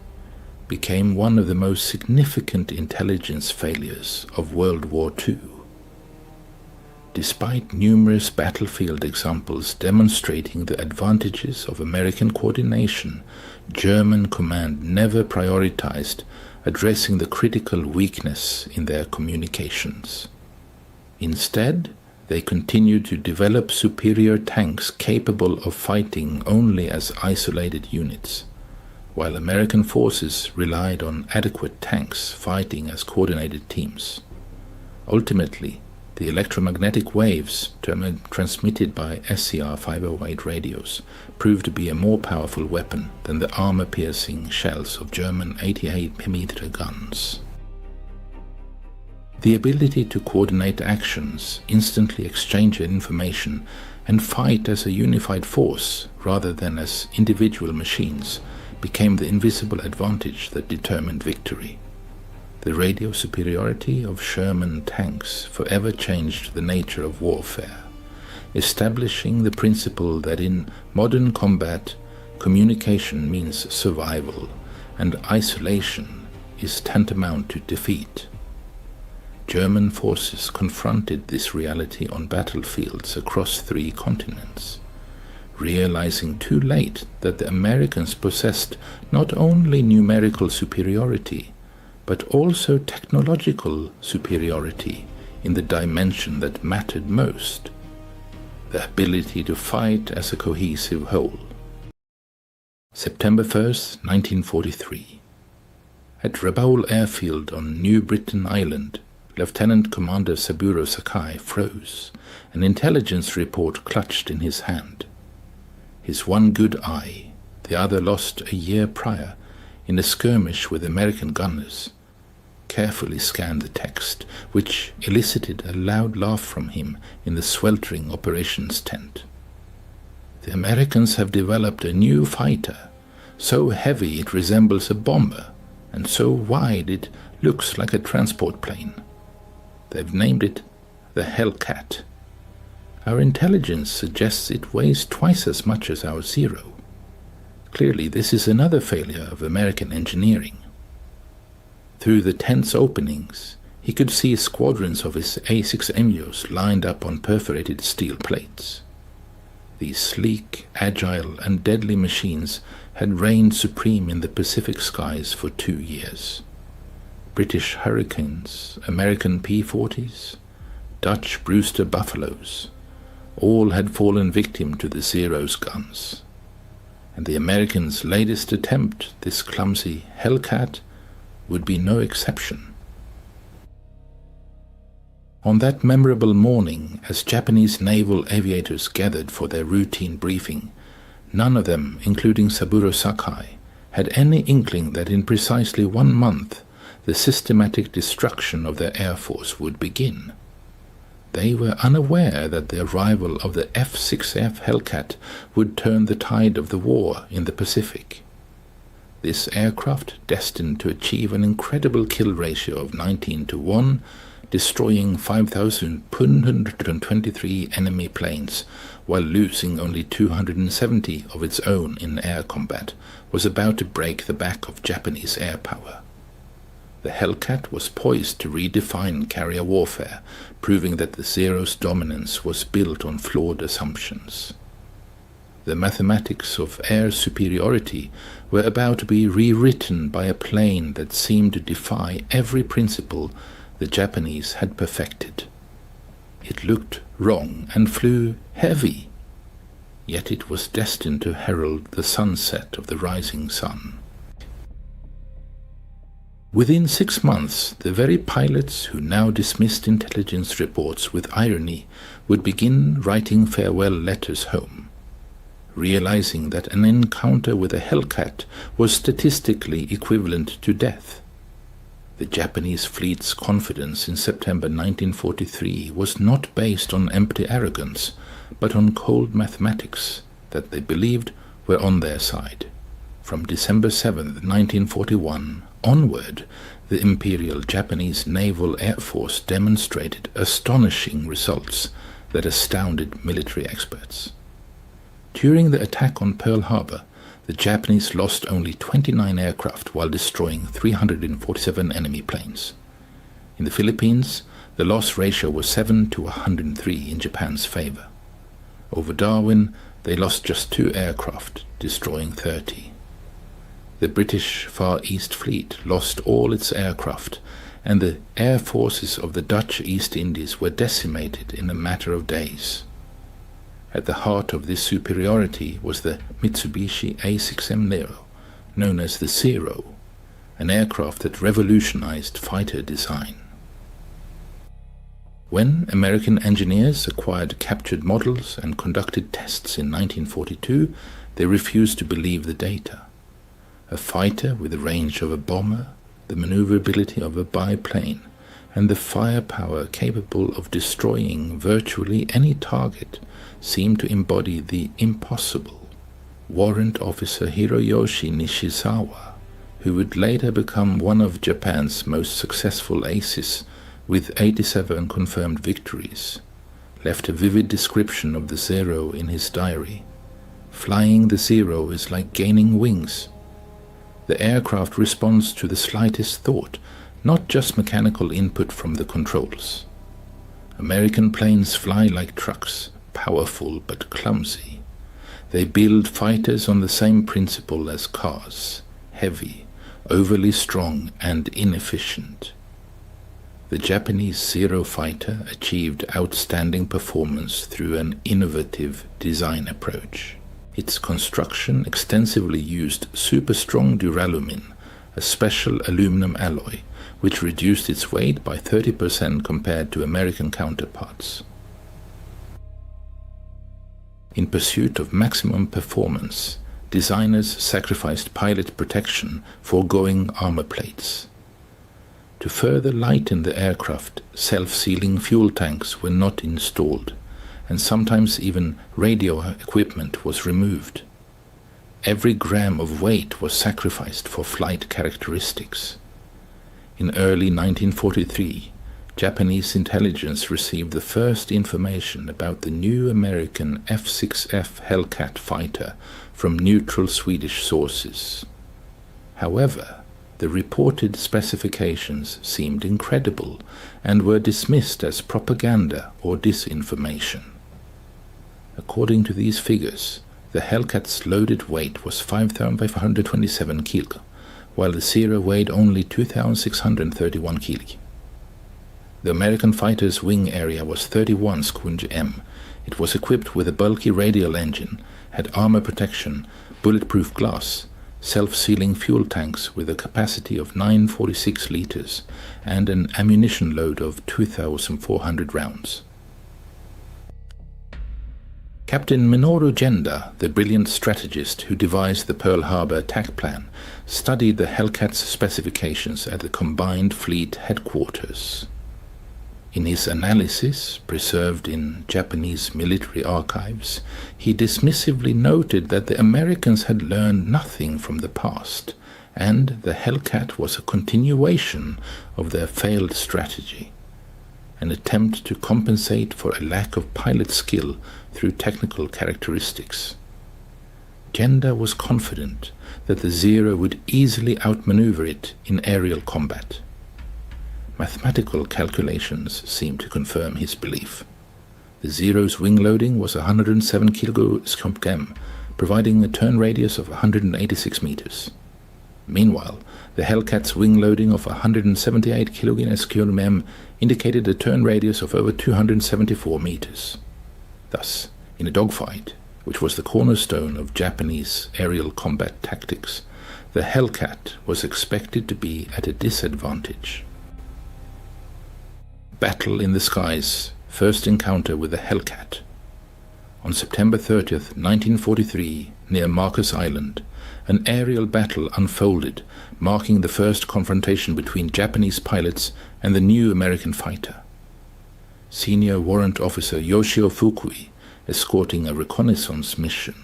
became one of the most significant intelligence failures of World War II. Despite numerous battlefield examples demonstrating the advantages of American coordination, German command never prioritized addressing the critical weakness in their communications. Instead, they continued to develop superior tanks capable of fighting only as isolated units, while American forces relied on adequate tanks fighting as coordinated teams. Ultimately, the electromagnetic waves transmitted by SCR 508 radios proved to be a more powerful weapon than the armor-piercing shells of German 88mm guns. The ability to coordinate actions, instantly exchange information, and fight as a unified force rather than as individual machines became the invisible advantage that determined victory. The radio superiority of Sherman tanks forever changed the nature of warfare, establishing the principle that in modern combat, communication means survival, and isolation is tantamount to defeat. German forces confronted this reality on battlefields across 3 continents, realizing too late that the Americans possessed not only numerical superiority, but also technological superiority in the dimension that mattered most, the ability to fight as a cohesive whole. September 1st, 1943. At Rabaul Airfield on New Britain Island, Lieutenant Commander Saburo Sakai froze, an intelligence report clutched in his hand. His one good eye, the other lost a year prior in a skirmish with American gunners, carefully scanned the text, which elicited a loud laugh from him in the sweltering operations tent. The Americans have developed a new fighter, so heavy it resembles a bomber, and so wide it looks like a transport plane. They've named it the Hellcat. Our intelligence suggests it weighs twice as much as our Zero. Clearly, this is another failure of American engineering. Through the tent's openings, he could see squadrons of his A6MUs lined up on perforated steel plates. These sleek, agile, and deadly machines had reigned supreme in the Pacific skies for 2 years. British Hurricanes, American P-40s, Dutch Brewster Buffaloes, all had fallen victim to the Zero's guns. And the Americans' latest attempt, this clumsy Hellcat, would be no exception. On that memorable morning, as Japanese naval aviators gathered for their routine briefing, none of them, including Saburo Sakai, had any inkling that in precisely 1 month the systematic destruction of their air force would begin. They were unaware that the arrival of the F-6F Hellcat would turn the tide of the war in the Pacific. This aircraft, destined to achieve an incredible kill ratio of 19-1, destroying 5,123 enemy planes while losing only 270 of its own in air combat, was about to break the back of Japanese air power. The Hellcat was poised to redefine carrier warfare, proving that the Zero's dominance was built on flawed assumptions. The mathematics of air superiority were about to be rewritten by a plane that seemed to defy every principle the Japanese had perfected. It looked wrong and flew heavy, yet it was destined to herald the sunset of the rising sun. Within 6 months, the very pilots who now dismissed intelligence reports with irony would begin writing farewell letters home, realizing that an encounter with a Hellcat was statistically equivalent to death. The Japanese fleet's confidence in September 1943 was not based on empty arrogance, but on cold mathematics that they believed were on their side. From December 7, 1941, onward, the Imperial Japanese Naval Air Force demonstrated astonishing results that astounded military experts. During the attack on Pearl Harbor, the Japanese lost only 29 aircraft while destroying 347 enemy planes. In the Philippines, the loss ratio was 7-103 in Japan's favor. Over Darwin, they lost just 2 aircraft, destroying 30. The British Far East Fleet lost all its aircraft, and the air forces of the Dutch East Indies were decimated in a matter of days. At the heart of this superiority was the Mitsubishi A6M Nero, known as the Zero, an aircraft that revolutionized fighter design. When American engineers acquired captured models and conducted tests in 1942, they refused to believe the data. A fighter with the range of a bomber, the maneuverability of a biplane, and the firepower capable of destroying virtually any target seemed to embody the impossible. Warrant Officer Hiroyoshi Nishizawa, who would later become one of Japan's most successful aces with 87 confirmed victories, left a vivid description of the Zero in his diary. flying the Zero is like gaining wings. The aircraft responds to the slightest thought, not just mechanical input from the controls. American planes fly like trucks, powerful but clumsy. They build fighters on the same principle as cars, heavy, overly strong and inefficient. The Japanese Zero fighter achieved outstanding performance through an innovative design approach. Its construction extensively used super-strong duralumin, a special aluminum alloy, which reduced its weight by 30% compared to American counterparts. In pursuit of maximum performance, designers sacrificed pilot protection, foregoing armor plates. To further lighten the aircraft, self-sealing fuel tanks were not installed, and sometimes even radio equipment was removed. Every gram of weight was sacrificed for flight characteristics. In early 1943, Japanese intelligence received the first information about the new American F-6F Hellcat fighter from neutral Swedish sources. However, the reported specifications seemed incredible and were dismissed as propaganda or disinformation. According to these figures, the Hellcat's loaded weight was 5,527 kg, while the Zero weighed only 2,631 kg. The American fighter's wing area was 31 sqm. It was equipped with a bulky radial engine, had armor protection, bulletproof glass, self-sealing fuel tanks with a capacity of 946 liters, and an ammunition load of 2,400 rounds. Captain Minoru Genda, the brilliant strategist who devised the Pearl Harbor attack plan, studied the Hellcat's specifications at the Combined Fleet headquarters. In his analysis, preserved in Japanese military archives, he dismissively noted that the Americans had learned nothing from the past, and the Hellcat was a continuation of their failed strategy, an attempt to compensate for a lack of pilot skill through technical characteristics. Genda was confident that the Zero would easily outmaneuver it in aerial combat. Mathematical calculations seemed to confirm his belief. The Zero's wing loading was 107 kg/m, providing a turn radius of 186 meters. Meanwhile, the Hellcat's wing loading of 178 kg/m indicated a turn radius of over 274 meters. Thus, in a dogfight, which was the cornerstone of Japanese aerial combat tactics, the Hellcat was expected to be at a disadvantage. Battle in the skies, first encounter with the Hellcat. On September 30th, 1943, near Marcus Island, an aerial battle unfolded, marking the first confrontation between Japanese pilots and the new American fighter. Senior Warrant Officer Yoshio Fukui, escorting a reconnaissance mission,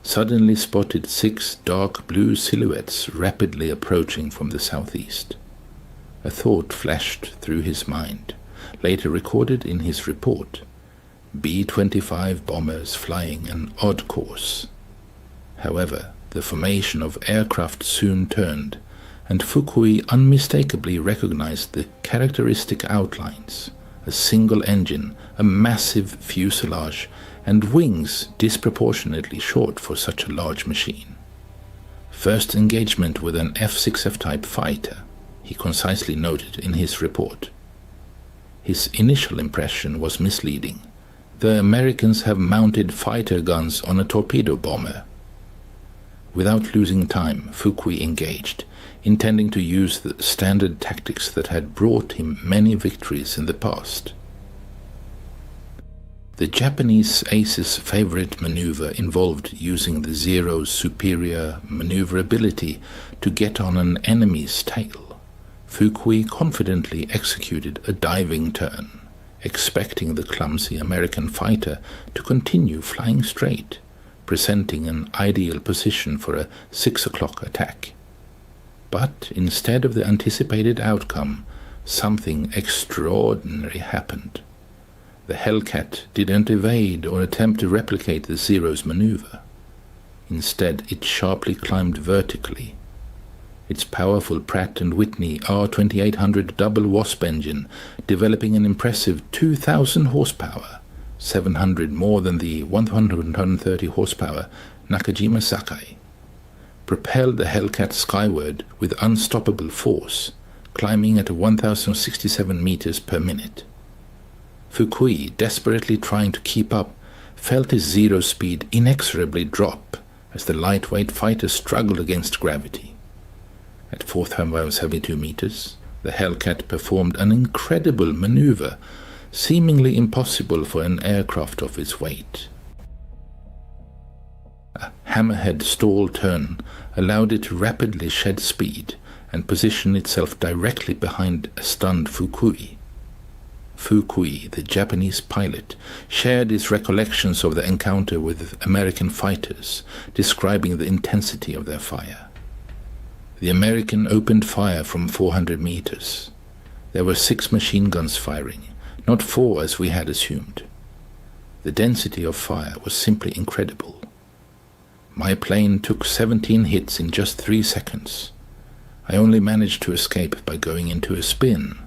suddenly spotted 6 dark blue silhouettes rapidly approaching from the southeast. A thought flashed through his mind, later recorded in his report: B-25 bombers flying an odd course. However, the formation of aircraft soon turned, and Fukui unmistakably recognized the characteristic outlines: a single engine, a massive fuselage, and wings disproportionately short for such a large machine. First engagement with an F-6F type fighter, he concisely noted in his report. His initial impression was misleading. The Americans have mounted fighter guns on a torpedo bomber. Without losing time, Fukui engaged, intending to use the standard tactics that had brought him many victories in the past. The Japanese ace's favorite maneuver involved using the Zero's superior maneuverability to get on an enemy's tail. Fukui confidently executed a diving turn, expecting the clumsy American fighter to continue flying straight, presenting an ideal position for a 6 o'clock attack. But instead of the anticipated outcome, something extraordinary happened. The Hellcat didn't evade or attempt to replicate the Zero's maneuver. Instead, it sharply climbed vertically. Its powerful Pratt & Whitney R2800 double Wasp engine, developing an impressive 2,000 horsepower, 700 more than the 130 horsepower Nakajima Sakai, propelled the Hellcat skyward with unstoppable force, climbing at 1,067 meters per minute. Fukui, desperately trying to keep up, felt his zero speed inexorably drop as the lightweight fighter struggled against gravity. At 4,072 meters, the Hellcat performed an incredible maneuver, seemingly impossible for an aircraft of its weight. A hammerhead stall turn allowed it to rapidly shed speed and position itself directly behind a stunned Fukui. Fukui, the Japanese pilot, shared his recollections of the encounter with American fighters, describing the intensity of their fire. The American opened fire from 400 meters. There were 6 machine guns firing, not 4 as we had assumed. The density of fire was simply incredible. My plane took 17 hits in just 3 seconds. I only managed to escape by going into a spin.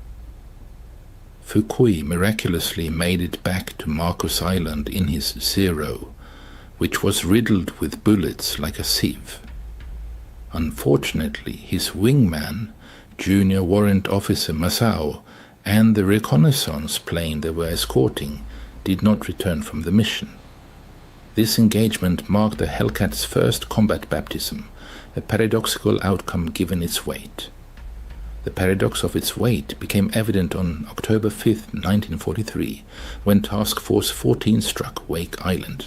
Fukui miraculously made it back to Marcos Island in his Zero, which was riddled with bullets like a sieve. Unfortunately, his wingman, Junior Warrant Officer Masao, and the reconnaissance plane they were escorting did not return from the mission. This engagement marked the Hellcat's first combat baptism, a paradoxical outcome given its weight. The paradox of its weight became evident on October 5, 1943, when Task Force 14 struck Wake Island.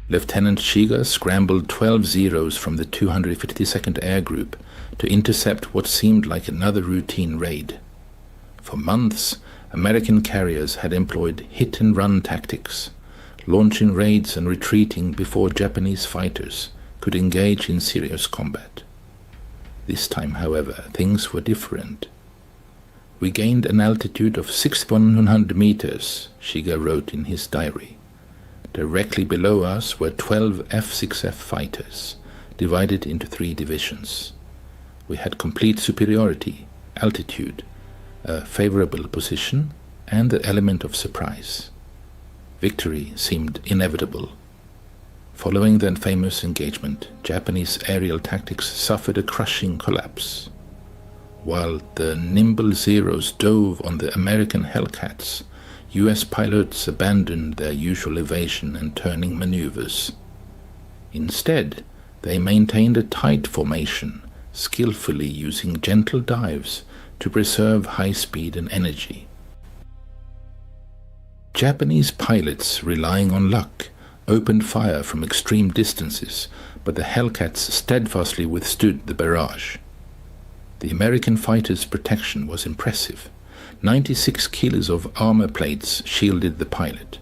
Lieutenant Shiga scrambled 12 Zeros from the 252nd Air Group to intercept what seemed like another routine raid. For months, American carriers had employed hit-and-run tactics, launching raids and retreating before Japanese fighters could engage in serious combat. This time, however, things were different. We gained an altitude of 6,100 meters, Shiga wrote in his diary. Directly below us were 12 F-6F fighters, divided into 3 divisions. We had complete superiority, altitude, a favorable position, and the element of surprise. Victory seemed inevitable. Following the famous engagement, Japanese aerial tactics suffered a crushing collapse. While the nimble Zeros dove on the American Hellcats, U.S. pilots abandoned their usual evasion and turning maneuvers. Instead, they maintained a tight formation, skillfully using gentle dives to preserve high speed and energy. Japanese pilots, relying on luck, opened fire from extreme distances, but the Hellcats steadfastly withstood the barrage. The American fighters' protection was impressive. 96 kilos of armor plates shielded the pilot.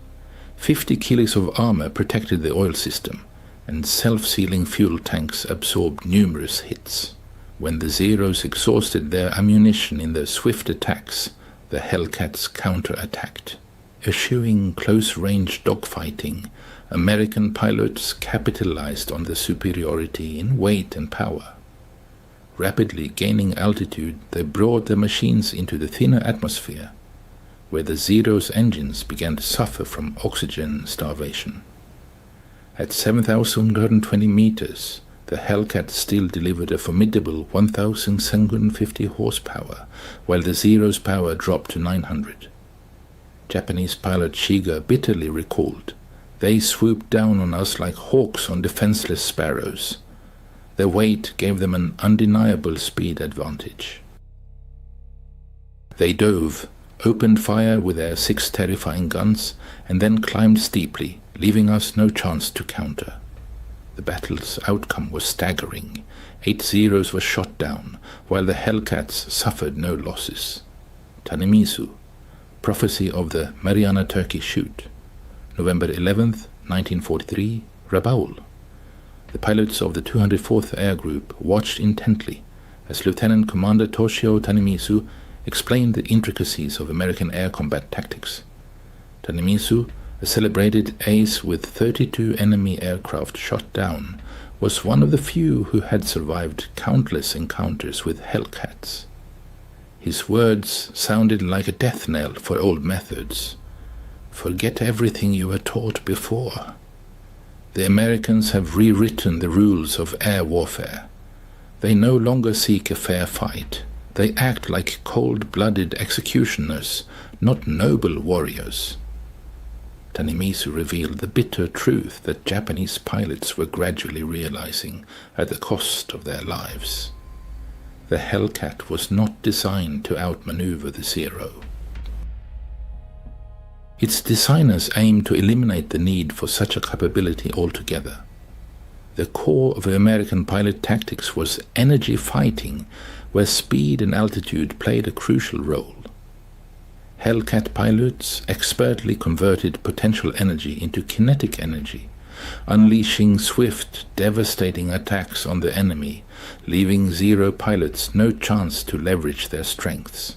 50 kilos of armor protected the oil system, and self-sealing fuel tanks absorbed numerous hits. When the Zeros exhausted their ammunition in their swift attacks, the Hellcats counter-attacked. Eschewing close-range dogfighting, American pilots capitalized on the superiority in weight and power. Rapidly gaining altitude, they brought their machines into the thinner atmosphere, where the Zero's engines began to suffer from oxygen starvation. At 7,120 meters, the Hellcat still delivered a formidable 1,750 horsepower, while the Zero's power dropped to 900. Japanese pilot Shiga bitterly recalled, "They swooped down on us like hawks on defenseless sparrows. Their weight gave them an undeniable speed advantage." They dove, opened fire with their 6 terrifying guns, and then climbed steeply, leaving us no chance to counter. The battle's outcome was staggering. 8 Zeros were shot down, while the Hellcats suffered no losses. Tanemisu, Prophecy of the Mariana Turkey Shoot, November 11th, 1943, Rabaul. The pilots of the 204th Air Group watched intently as Lieutenant Commander Toshio Tanemisu explained the intricacies of American air combat tactics. Tanemisu, a celebrated ace with 32 enemy aircraft shot down, was one of the few who had survived countless encounters with Hellcats. His words sounded like a death knell for old methods. Forget everything you were taught before. The Americans have rewritten the rules of air warfare. They no longer seek a fair fight. They act like cold-blooded executioners, not noble warriors. Tanemisu revealed the bitter truth that Japanese pilots were gradually realizing at the cost of their lives. The Hellcat was not designed to outmaneuver the Zero. Its designers aimed to eliminate the need for such a capability altogether. The core of American pilot tactics was energy fighting, where speed and altitude played a crucial role. Hellcat pilots expertly converted potential energy into kinetic energy, unleashing swift, devastating attacks on the enemy, leaving Zero pilots no chance to leverage their strengths.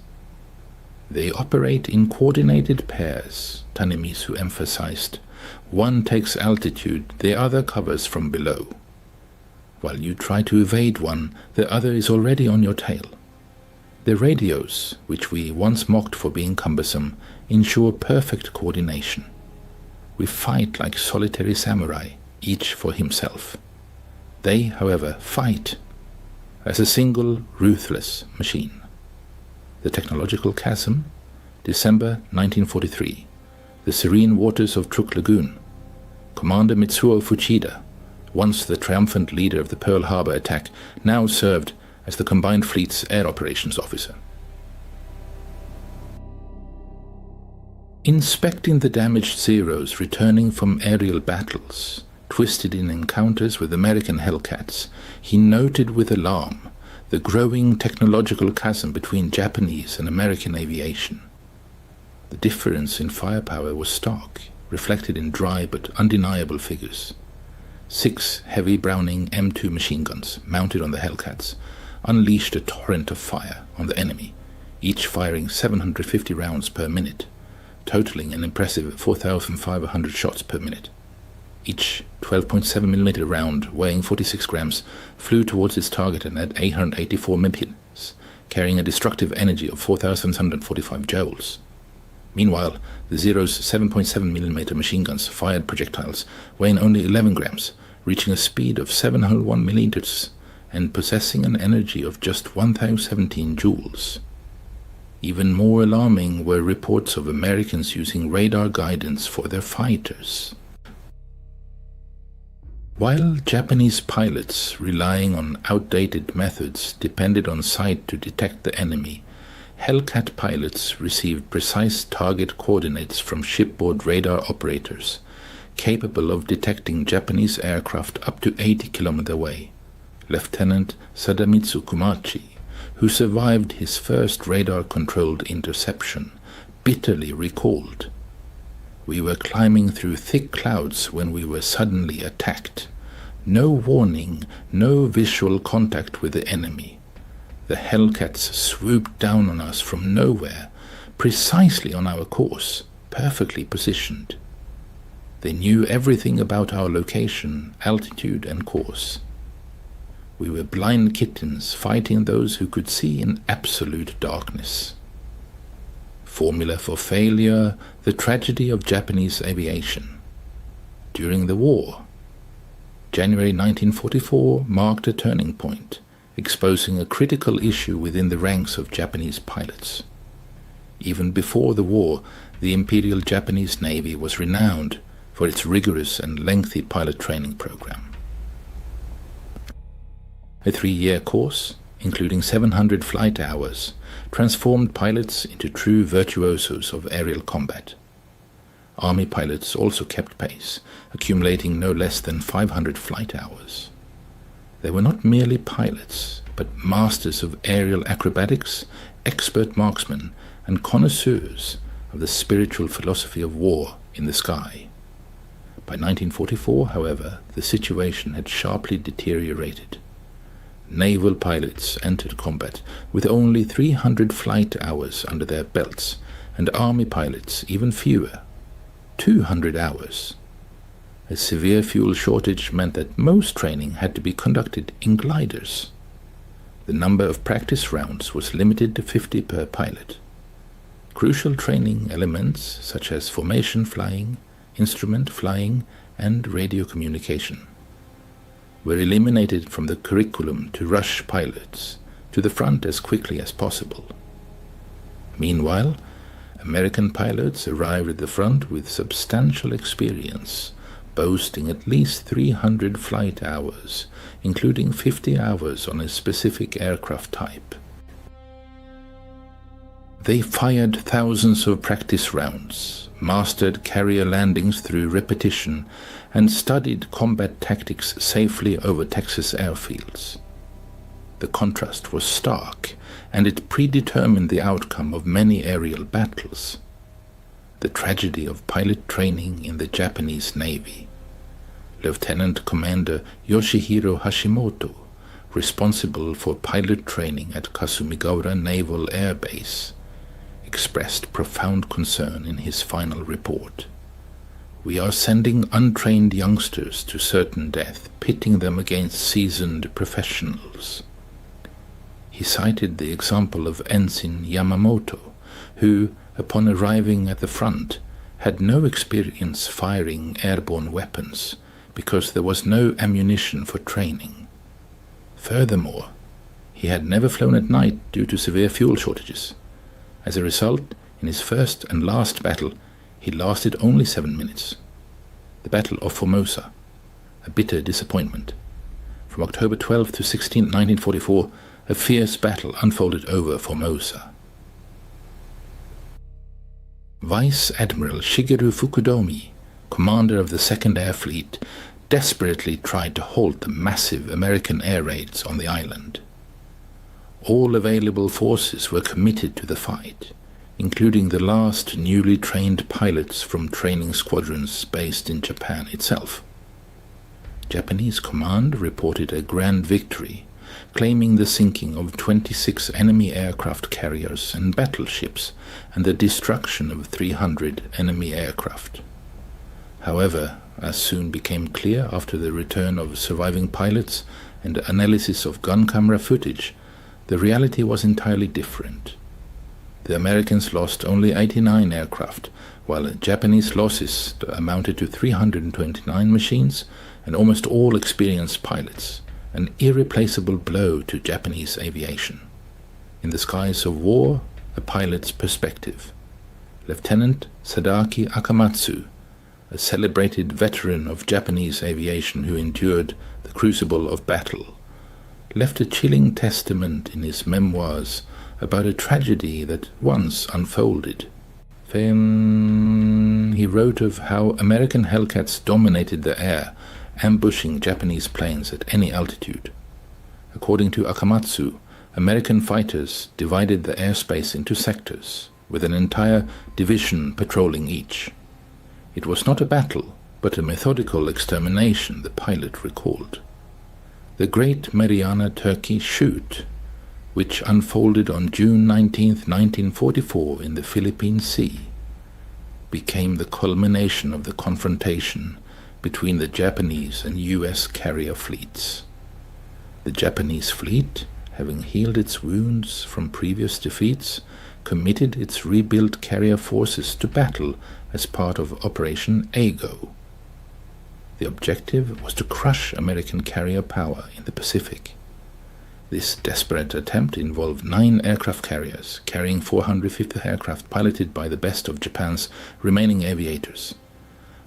They operate in coordinated pairs, Tanemisu emphasized. One takes altitude, the other covers from below. While you try to evade one, the other is already on your tail. The radios, which we once mocked for being cumbersome, ensure perfect coordination. We fight like solitary samurai, each for himself. They, however, fight as a single, ruthless machine. The Technological Chasm, December 1943. The serene waters of Truk Lagoon. Commander Mitsuo Fuchida, once the triumphant leader of the Pearl Harbor attack, now served as the Combined Fleet's Air Operations Officer. Inspecting the damaged Zeros returning from aerial battles, twisted in encounters with American Hellcats, he noted with alarm the growing technological chasm between Japanese and American aviation. The difference in firepower was stark, reflected in dry but undeniable figures. 6 heavy Browning M2 machine guns, mounted on the Hellcats, unleashed a torrent of fire on the enemy, each firing 750 rounds per minute, totaling an impressive 4,500 shots per minute. Each 12.7mm round, weighing 46 grams, flew towards its target and at 884 mph, carrying a destructive energy of 4,145 joules. Meanwhile, the Zero's 7.7mm machine guns fired projectiles weighing only 11 grams, reaching a speed of 701 milliliters and possessing an energy of just 1,017 joules. Even more alarming were reports of Americans using radar guidance for their fighters. While Japanese pilots, relying on outdated methods, depended on sight to detect the enemy, Hellcat pilots received precise target coordinates from shipboard radar operators, capable of detecting Japanese aircraft up to 80 km away. Lieutenant Sadamitsu Kumachi, who survived his first radar-controlled interception, bitterly recalled, "We were climbing through thick clouds when we were suddenly attacked. No warning, no visual contact with the enemy. The Hellcats swooped down on us from nowhere, precisely on our course, perfectly positioned. They knew everything about our location, altitude, and course. We were blind kittens fighting those who could see in absolute darkness." Formula for failure, the tragedy of Japanese aviation. During the war, January 1944 marked a turning point, exposing a critical issue within the ranks of Japanese pilots. Even before the war, the Imperial Japanese Navy was renowned for its rigorous and lengthy pilot training program. A 3-year course, including 700 flight hours, transformed pilots into true virtuosos of aerial combat. Army pilots also kept pace, accumulating no less than 500 flight hours. They were not merely pilots, but masters of aerial acrobatics, expert marksmen, and connoisseurs of the spiritual philosophy of war in the sky. By 1944, however, the situation had sharply deteriorated. Naval pilots entered combat with only 300 flight hours under their belts, and Army pilots even fewer, 200 hours. A severe fuel shortage meant that most training had to be conducted in gliders. The number of practice rounds was limited to 50 per pilot. Crucial training elements such as formation flying, instrument flying, and radio communication were eliminated from the curriculum to rush pilots to the front as quickly as possible. Meanwhile, American pilots arrived at the front with substantial experience, boasting at least 300 flight hours, including 50 hours on a specific aircraft type. They fired thousands of practice rounds, mastered carrier landings through repetition, and studied combat tactics safely over Texas airfields. The contrast was stark, and it predetermined the outcome of many aerial battles. The tragedy of pilot training in the Japanese Navy. Lieutenant Commander Yoshihiro Hashimoto, responsible for pilot training at Kasumigaura Naval Air Base, expressed profound concern in his final report. "We are sending untrained youngsters to certain death, pitting them against seasoned professionals." He cited the example of Ensign Yamamoto, who, upon arriving at the front, had no experience firing airborne weapons because there was no ammunition for training. Furthermore, he had never flown at night due to severe fuel shortages. As a result, in his first and last battle, he lasted only 7 minutes. The Battle of Formosa, a bitter disappointment. From October 12 to 16, 1944, a fierce battle unfolded over Formosa. Vice Admiral Shigeru Fukudomi, commander of the Second Air Fleet, desperately tried to halt the massive American air raids on the island. All available forces were committed to the fight, including the last newly trained pilots from training squadrons based in Japan itself. Japanese command reported a grand victory, claiming the sinking of 26 enemy aircraft carriers and battleships and the destruction of 300 enemy aircraft. However, as soon became clear after the return of surviving pilots and analysis of gun camera footage, the reality was entirely different. The Americans lost only 89 aircraft, while Japanese losses amounted to 329 machines and almost all experienced pilots, an irreplaceable blow to Japanese aviation. In the skies of war, a pilot's perspective. Lieutenant Sadaki Akamatsu, a celebrated veteran of Japanese aviation who endured the crucible of battle, left a chilling testament in his memoirs about a tragedy that once unfolded. Then he wrote of how American Hellcats dominated the air, ambushing Japanese planes at any altitude. According to Akamatsu, American fighters divided the airspace into sectors, with an entire division patrolling each. It was not a battle, but a methodical extermination, the pilot recalled. The Great Mariana Turkey Shoot, which unfolded on June 19, 1944 in the Philippine Sea, became the culmination of the confrontation between the Japanese and US carrier fleets. The Japanese fleet, having healed its wounds from previous defeats, committed its rebuilt carrier forces to battle as part of Operation Ago. The objective was to crush American carrier power in the Pacific. This desperate attempt involved 9 aircraft carriers carrying 450 aircraft piloted by the best of Japan's remaining aviators.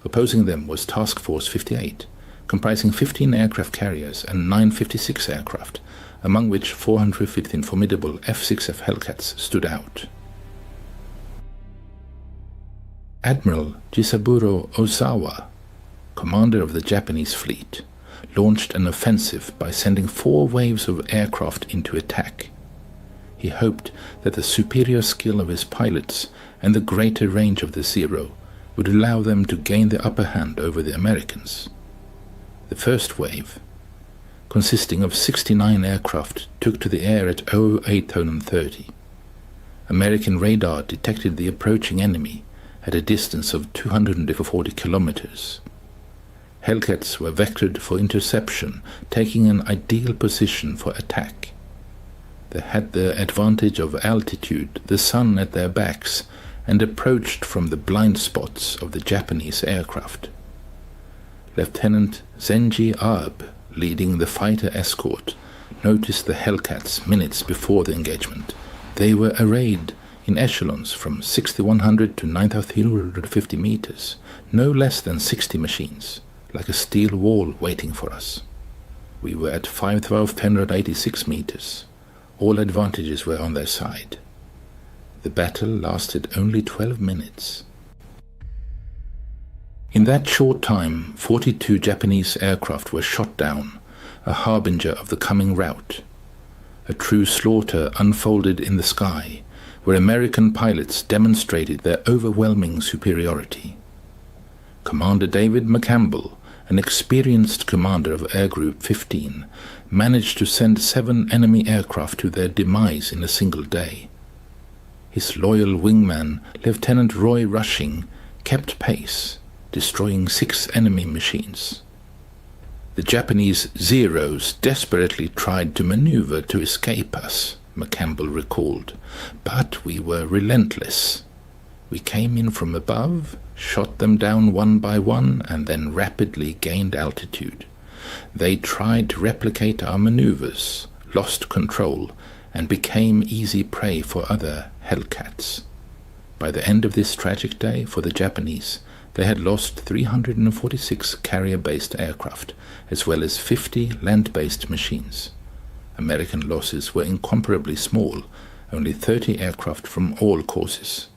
Opposing them was Task Force 58, comprising 15 aircraft carriers and 956 aircraft, among which 415 formidable F-6F Hellcats stood out. Admiral Jisaburo Ozawa, commander of the Japanese fleet, launched an offensive by sending 4 waves of aircraft into attack. He hoped that the superior skill of his pilots and the greater range of the Zero would allow them to gain the upper hand over the Americans. The first wave, consisting of 69 aircraft, took to the air at 08:30. American radar detected the approaching enemy at a distance of 240 kilometers. Hellcats were vectored for interception, taking an ideal position for attack. They had the advantage of altitude, the sun at their backs, and approached from the blind spots of the Japanese aircraft. Lieutenant Zenji Abe, leading the fighter escort, noticed the Hellcats minutes before the engagement. They were arrayed in echelons from 6,100 to 9,350 meters, no less than 60 machines, like a steel wall waiting for us. We were at 5,186 meters. All advantages were on their side. The battle lasted only 12 minutes. In that short time, 42 Japanese aircraft were shot down, a harbinger of the coming rout. A true slaughter unfolded in the sky, where American pilots demonstrated their overwhelming superiority. Commander David McCampbell, an experienced commander of Air Group 15, managed to send 7 enemy aircraft to their demise in a single day. His loyal wingman, Lieutenant Roy Rushing, kept pace, destroying 6 enemy machines. The Japanese Zeros desperately tried to maneuver to escape us, McCampbell recalled, but we were relentless. We came in from above, shot them down one by one, and then rapidly gained altitude. They tried to replicate our maneuvers, lost control, and became easy prey for other Hellcats. By the end of this tragic day for the Japanese, they had lost 346 carrier-based aircraft, as well as 50 land-based machines. American losses were incomparably small, only 30 aircraft from all courses.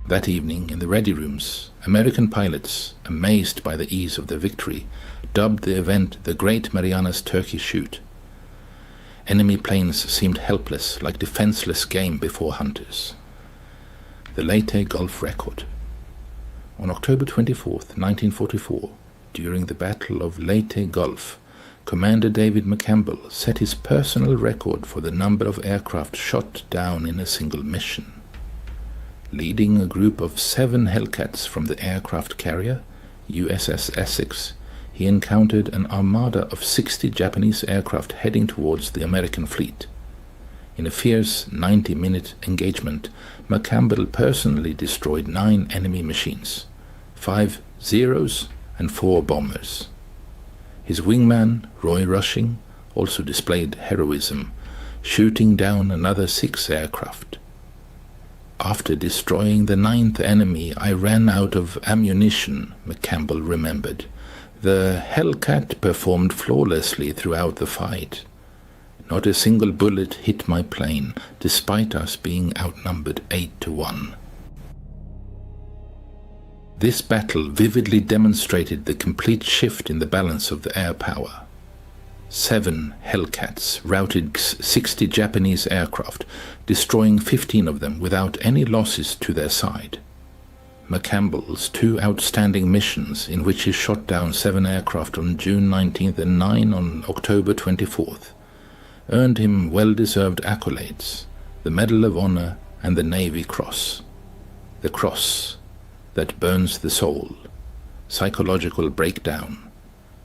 That evening, in the ready rooms, American pilots, amazed by the ease of their victory, dubbed the event the Great Marianas Turkey Shoot. Enemy planes seemed helpless, like defenseless game before hunters. The Leyte Gulf Record. On October 24, 1944, during the Battle of Leyte Gulf, Commander David McCampbell set his personal record for the number of aircraft shot down in a single mission. Leading a group of 7 Hellcats from the aircraft carrier, USS Essex, he encountered an armada of 60 Japanese aircraft heading towards the American fleet. In a fierce 90-minute engagement, McCampbell personally destroyed 9 enemy machines, 5 Zeros and 4 bombers. His wingman, Roy Rushing, also displayed heroism, shooting down another 6 aircraft. After destroying the 9th enemy, I ran out of ammunition, McCampbell remembered. The Hellcat performed flawlessly throughout the fight. Not a single bullet hit my plane, despite us being outnumbered 8-1. This battle vividly demonstrated the complete shift in the balance of the air power. 7 Hellcats routed 60 Japanese aircraft, destroying 15 of them without any losses to their side. McCampbell's 2 outstanding missions, in which he shot down 7 aircraft on June 19th and 9 on October 24th, earned him well-deserved accolades, the Medal of Honor and the Navy Cross. The cross that burns the soul. Psychological breakdown.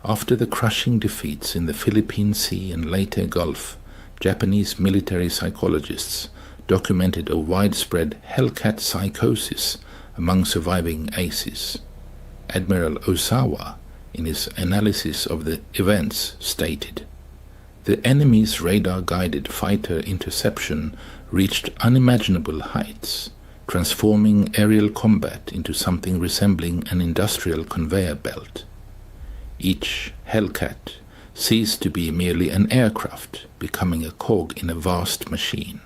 After the crushing defeats in the Philippine Sea and Leyte Gulf, Japanese military psychologists documented a widespread Hellcat psychosis among surviving aces. Admiral Osawa, in his analysis of the events, stated, "The enemy's radar-guided fighter interception reached unimaginable heights, transforming aerial combat into something resembling an industrial conveyor belt. Each Hellcat ceased to be merely an aircraft, becoming a cog in a vast machine.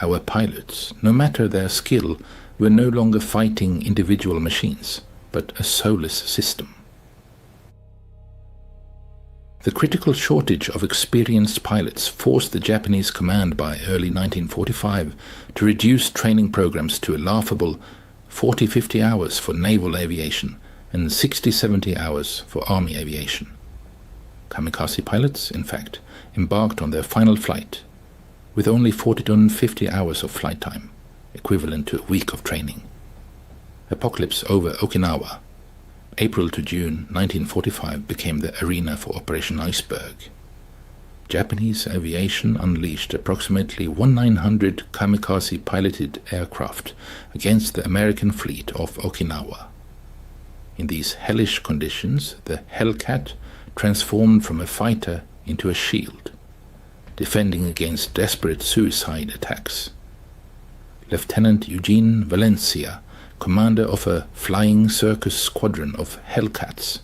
Our pilots, no matter their skill, were no longer fighting individual machines, but a soulless system." The critical shortage of experienced pilots forced the Japanese command by early 1945 to reduce training programs to a laughable 40-50 hours for naval aviation and 60-70 hours for army aviation. Kamikaze pilots, in fact, embarked on their final flight with only 40 to 50 hours of flight time. equivalent to a week of training. Apocalypse over Okinawa. April to June 1945 became the arena for Operation Iceberg. Japanese aviation unleashed approximately 1,900 kamikaze-piloted aircraft against the American fleet off Okinawa. In these hellish conditions, the Hellcat transformed from a fighter into a shield, defending against desperate suicide attacks. Lieutenant Eugene Valencia, commander of a flying circus squadron of Hellcats,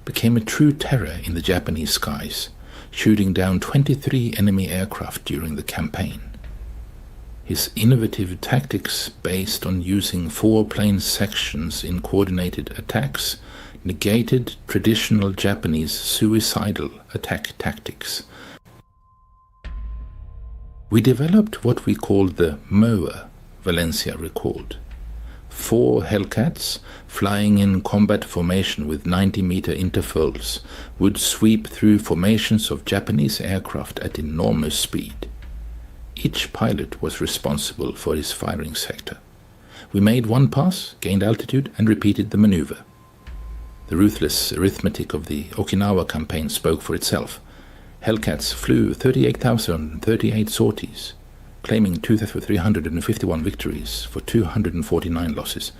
became a true terror in the Japanese skies, shooting down 23 enemy aircraft during the campaign. His innovative tactics based on using 4 plane sections in coordinated attacks negated traditional Japanese suicidal attack tactics. We developed what we called the mower, Valencia recalled. 4 Hellcats, flying in combat formation with 90-meter intervals, would sweep through formations of Japanese aircraft at enormous speed. Each pilot was responsible for his firing sector. We made one pass, gained altitude, and repeated the maneuver. The ruthless arithmetic of the Okinawa campaign spoke for itself. Hellcats flew 38,038 sorties, claiming 2,351 victories for 249 losses.